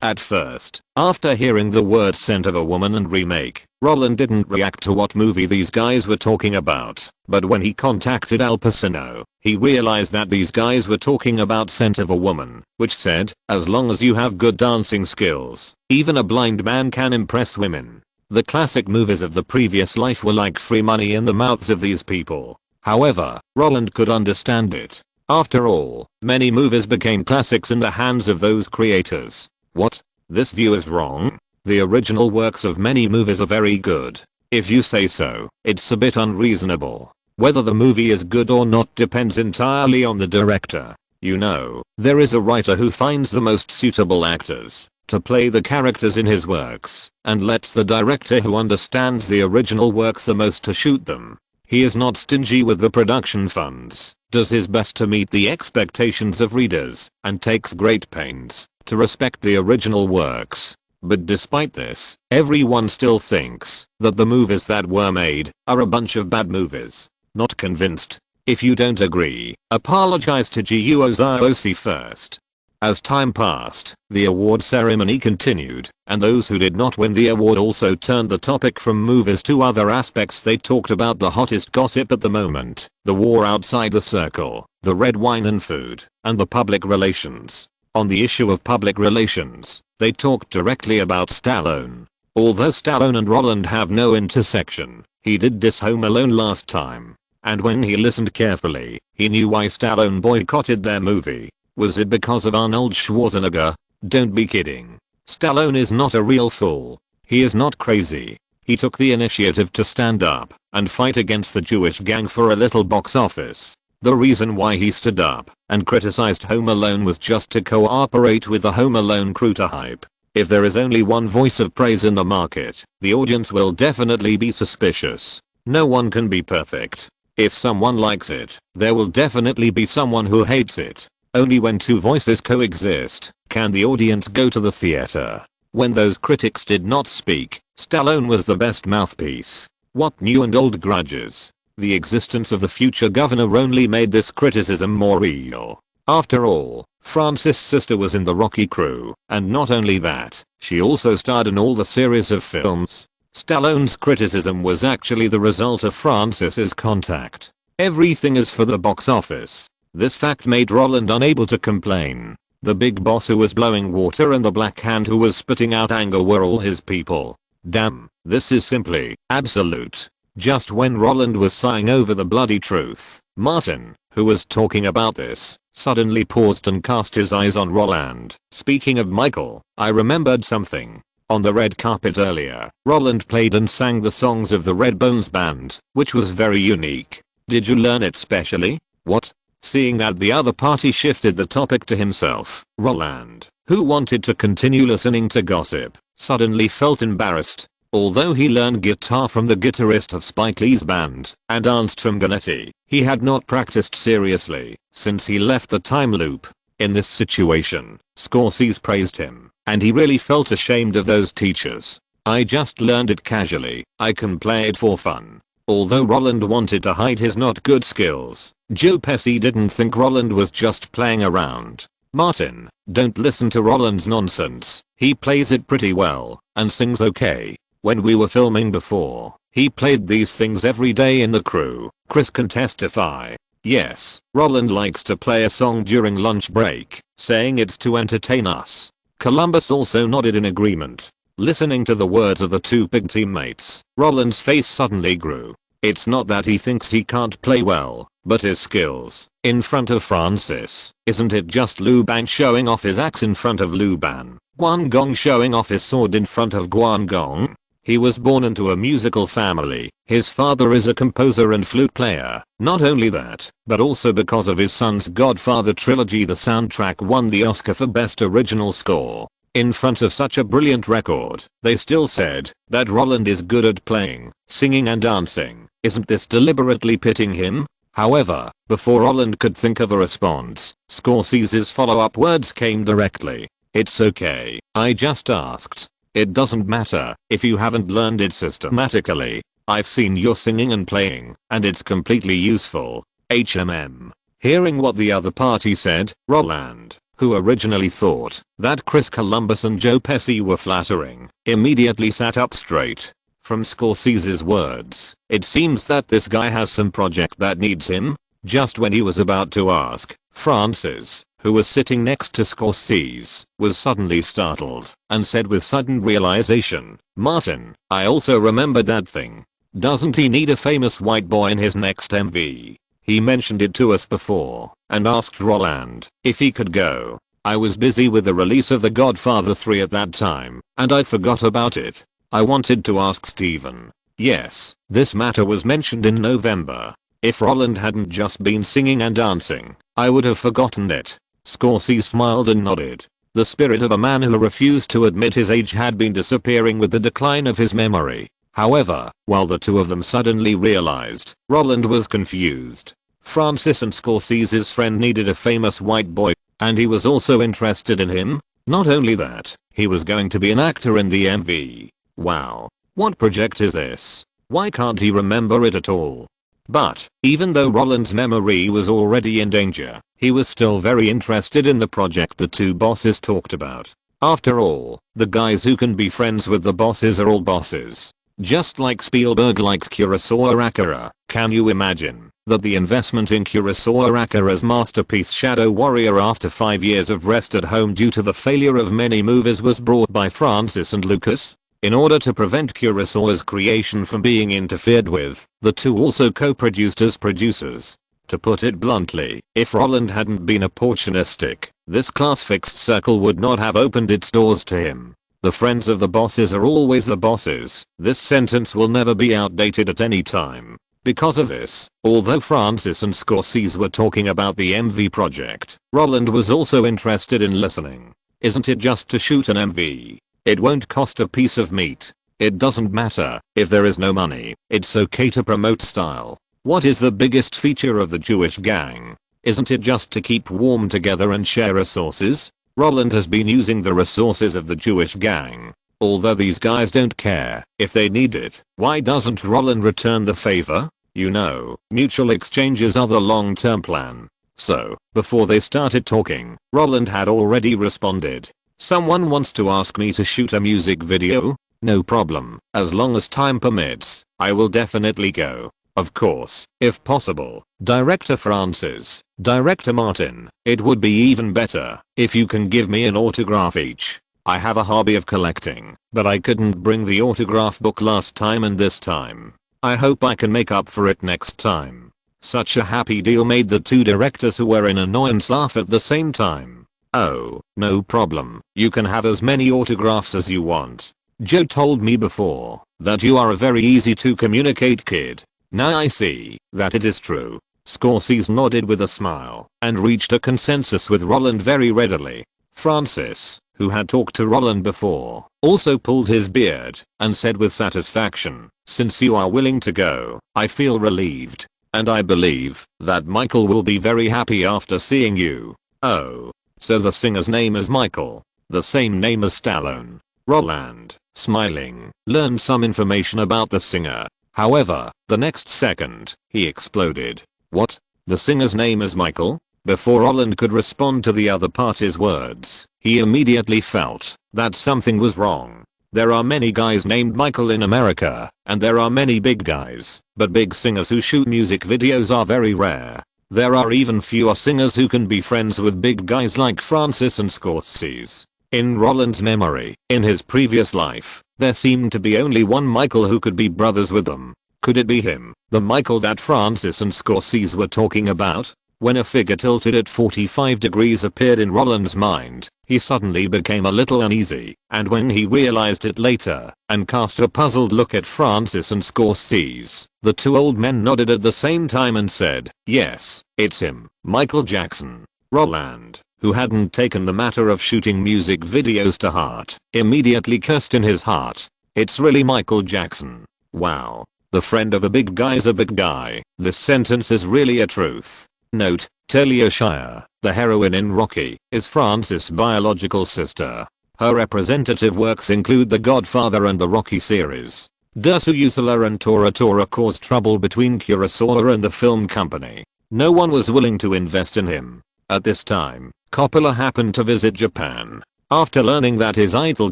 At first, after hearing the word Scent of a Woman and remake, Roland didn't react to what movie these guys were talking about, but when he contacted Al Pacino, he realized that these guys were talking about Scent of a Woman, which said, as long as you have good dancing skills, even a blind man can impress women. The classic movies of the previous life were like free money in the mouths of these people. However, Roland could understand it. After all, many movies became classics in the hands of those creators. What? This view is wrong? The original works of many movies are very good. If you say so, it's a bit unreasonable. Whether the movie is good or not depends entirely on the director. You know, there is a writer who finds the most suitable actors to play the characters in his works, and lets the director who understands the original works the most to shoot them. He is not stingy with the production funds, does his best to meet the expectations of readers, and takes great pains to respect the original works. But despite this, everyone still thinks that the movies that were made are a bunch of bad movies. Not convinced? If you don't agree, apologize to GUOZIOC first. As time passed, the award ceremony continued, and those who did not win the award also turned the topic from movies to other aspects. They talked about the hottest gossip at the moment, the war outside the circle, the red wine and food, and the public relations. On the issue of public relations, they talked directly about Stallone. Although Stallone and Roland have no intersection, he did diss Home Alone last time. And when he listened carefully, he knew why Stallone boycotted their movie. Was it because of Arnold Schwarzenegger? Don't be kidding. Stallone is not a real fool. He is not crazy. He took the initiative to stand up and fight against the Jewish gang for a little box office. The reason why he stood up and criticized Home Alone was just to cooperate with the Home Alone crew to hype. If there is only one voice of praise in the market, the audience will definitely be suspicious. No one can be perfect. If someone likes it, there will definitely be someone who hates it. Only when two voices coexist can the audience go to the theater. When those critics did not speak, Stallone was the best mouthpiece. What new and old grudges? The existence of the future governor only made this criticism more real. After all, Francis' sister was in the Rocky crew, and not only that, she also starred in all the series of films. Stallone's criticism was actually the result of Francis's contact. Everything is for the box office. This fact made Roland unable to complain. The big boss who was blowing water and the black hand who was spitting out anger were all his people. Damn, this is simply absolute. Just when Roland was sighing over the bloody truth, Martin, who was talking about this, suddenly paused and cast his eyes on Roland. Speaking of Michael, I remembered something. On the red carpet earlier, Roland played and sang the songs of the Red Bones band, which was very unique. Did you learn it specially? What? Seeing that the other party shifted the topic to himself, Roland, who wanted to continue listening to gossip, suddenly felt embarrassed. Although he learned guitar from the guitarist of Spike Lee's band and danced from Ganetti, he had not practiced seriously since he left the time loop. In this situation, Scorsese praised him, and he really felt ashamed of those teachers. I just learned it casually, I can play it for fun. Although Roland wanted to hide his not good skills, Joe Pesci didn't think Roland was just playing around. Martin, don't listen to Roland's nonsense, he plays it pretty well, and sings okay. When we were filming before, he played these things every day in the crew. Chris can testify. Yes, Roland likes to play a song during lunch break, saying it's to entertain us. Columbus also nodded in agreement. Listening to the words of the two big teammates, Roland's face suddenly grew. It's not that he thinks he can't play well, but his skills. In front of Francis, isn't it just Luban showing off his axe in front of Luban? Guangong showing off his sword in front of Guangong? He was born into a musical family. His father is a composer and flute player. Not only that, but also because of his son's Godfather trilogy, the soundtrack won the Oscar for Best Original Score. In front of such a brilliant record, they still said that Roland is good at playing, singing and dancing. Isn't this deliberately pitting him? However, before Roland could think of a response, Scorsese's follow-up words came directly. It's okay, I just asked. It doesn't matter if you haven't learned it systematically. I've seen your singing and playing, and it's completely useful. HMM. Hearing what the other party said, Roland, who originally thought that Chris Columbus and Joe Pesci were flattering, immediately sat up straight. From Scorsese's words, it seems that this guy has some project that needs him. Just when he was about to ask, Francis, who was sitting next to Scorsese, was suddenly startled and said with sudden realization, "Martin, I also remembered that thing. Doesn't he need a famous white boy in his next MV? He mentioned it to us before and asked Roland if he could go. I was busy with the release of The Godfather 3 at that time and I forgot about it. I wanted to ask Steven." Yes, this matter was mentioned in November. If Roland hadn't just been singing and dancing, I would have forgotten it. Scorsese smiled and nodded. The spirit of a man who refused to admit his age had been disappearing with the decline of his memory. However, while the two of them suddenly realized, Roland was confused. Francis and Scorsese's friend needed a famous white boy, and he was also interested in him. Not only that, he was going to be an actor in the MV. Wow. What project is this? Why can't he remember it at all? But, even though Roland's memory was already in danger, he was still very interested in the project the two bosses talked about. After all, the guys who can be friends with the bosses are all bosses. Just like Spielberg likes Kurosawa Akira. Can you imagine that the investment in Kurosawa Akira's masterpiece Shadow Warrior after 5 years of rest at home due to the failure of many movies was brought by Francis and Lucas? In order to prevent Kurosawa's creation from being interfered with, the two also co-produced as producers. To put it bluntly, if Roland hadn't been opportunistic, this class-fixed circle would not have opened its doors to him. The friends of the bosses are always the bosses. This sentence will never be outdated at any time. Because of this, although Francis and Scorsese were talking about the MV project, Roland was also interested in listening. Isn't it just to shoot an MV? It won't cost a piece of meat. It doesn't matter if there is no money. It's okay to promote style. What is the biggest feature of the Jewish gang? Isn't it just to keep warm together and share resources? Roland has been using the resources of the Jewish gang. Although these guys don't care if they need it, why doesn't Roland return the favor? You know, mutual exchanges are the long-term plan. So, before they started talking, Roland had already responded. "Someone wants to ask me to shoot a music video? No problem. As long as time permits, I will definitely go. Of course, if possible, Director Francis, Director Martin, it would be even better if you can give me an autograph each. I have a hobby of collecting, but I couldn't bring the autograph book last time and this time. I hope I can make up for it next time." Such a happy deal made the two directors who were in annoyance laugh at the same time. "Oh, no problem. You can have as many autographs as you want. Joe told me before that you are a very easy to communicate kid. Now I see that it is true." Scorsese nodded with a smile and reached a consensus with Roland very readily. Francis, who had talked to Roland before, also pulled his beard and said with satisfaction, "Since you are willing to go, I feel relieved. And I believe that Michael will be very happy after seeing you." "Oh. So the singer's name is Michael, the same name as Stallone." Roland, smiling, learned some information about the singer. However, the next second, he exploded. "What? The singer's name is Michael?" Before Roland could respond to the other party's words, he immediately felt that something was wrong. There are many guys named Michael in America, and there are many big guys, but big singers who shoot music videos are very rare. There are even fewer singers who can be friends with big guys like Francis and Scorsese. In Roland's memory, in his previous life, there seemed to be only one Michael who could be brothers with them. Could it be him, the Michael that Francis and Scorsese were talking about? When a figure tilted at 45 degrees appeared in Roland's mind, he suddenly became a little uneasy, and when he realized it later, and cast a puzzled look at Francis and Scorsese, the two old men nodded at the same time and said, "Yes, it's him, Michael Jackson." Roland, who hadn't taken the matter of shooting music videos to heart, immediately cursed in his heart. It's really Michael Jackson. Wow. The friend of a big guy is a big guy. This sentence is really a truth. Note, Talia Shire, the heroine in Rocky, is Francis' biological sister. Her representative works include The Godfather and the Rocky series. Dursu and Tora Tora caused trouble between Kurosawa and the film company. No one was willing to invest in him. At this time, Coppola happened to visit Japan. After learning that his idol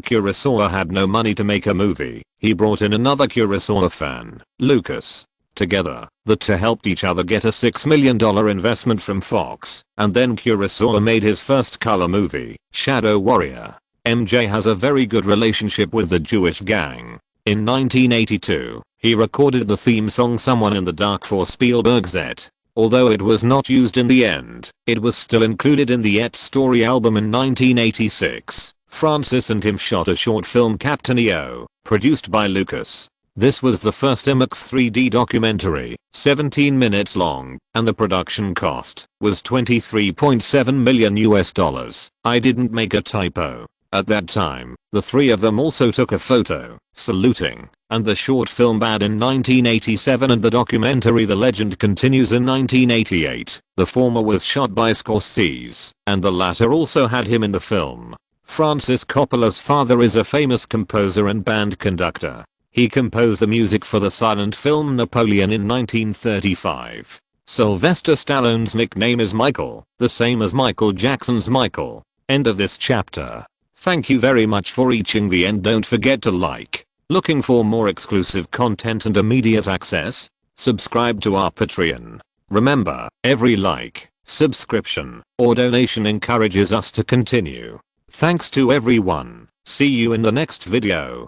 Kurosawa had no money to make a movie, he brought in another Kurosawa fan, Lucas. Together, the two helped each other get a $6 million investment from Fox, and then Kurosawa made his first color movie, Shadow Warrior. MJ has a very good relationship with the Jewish gang. In 1982, he recorded the theme song Someone in the Dark for Spielberg's Et. Although it was not used in the end, it was still included in the Et Story album in 1986. Francis and him shot a short film Captain EO, produced by Lucas. This was the first IMAX 3D documentary, 17 minutes long, and the production cost was $23.7 million. I didn't make a typo. At that time, the three of them also took a photo, saluting, and the short film Bad in 1987 and the documentary The Legend Continues in 1988. The former was shot by Scorsese, and the latter also had him in the film. Francis Coppola's father is a famous composer and band conductor. He composed the music for the silent film Napoleon in 1935. Sylvester Stallone's nickname is Michael, the same as Michael Jackson's Michael. End of this chapter. Thank you very much for reaching the end. Don't forget to like. Looking for more exclusive content and immediate access? Subscribe to our Patreon. Remember, every like, subscription, or donation encourages us to continue. Thanks to everyone. See you in the next video.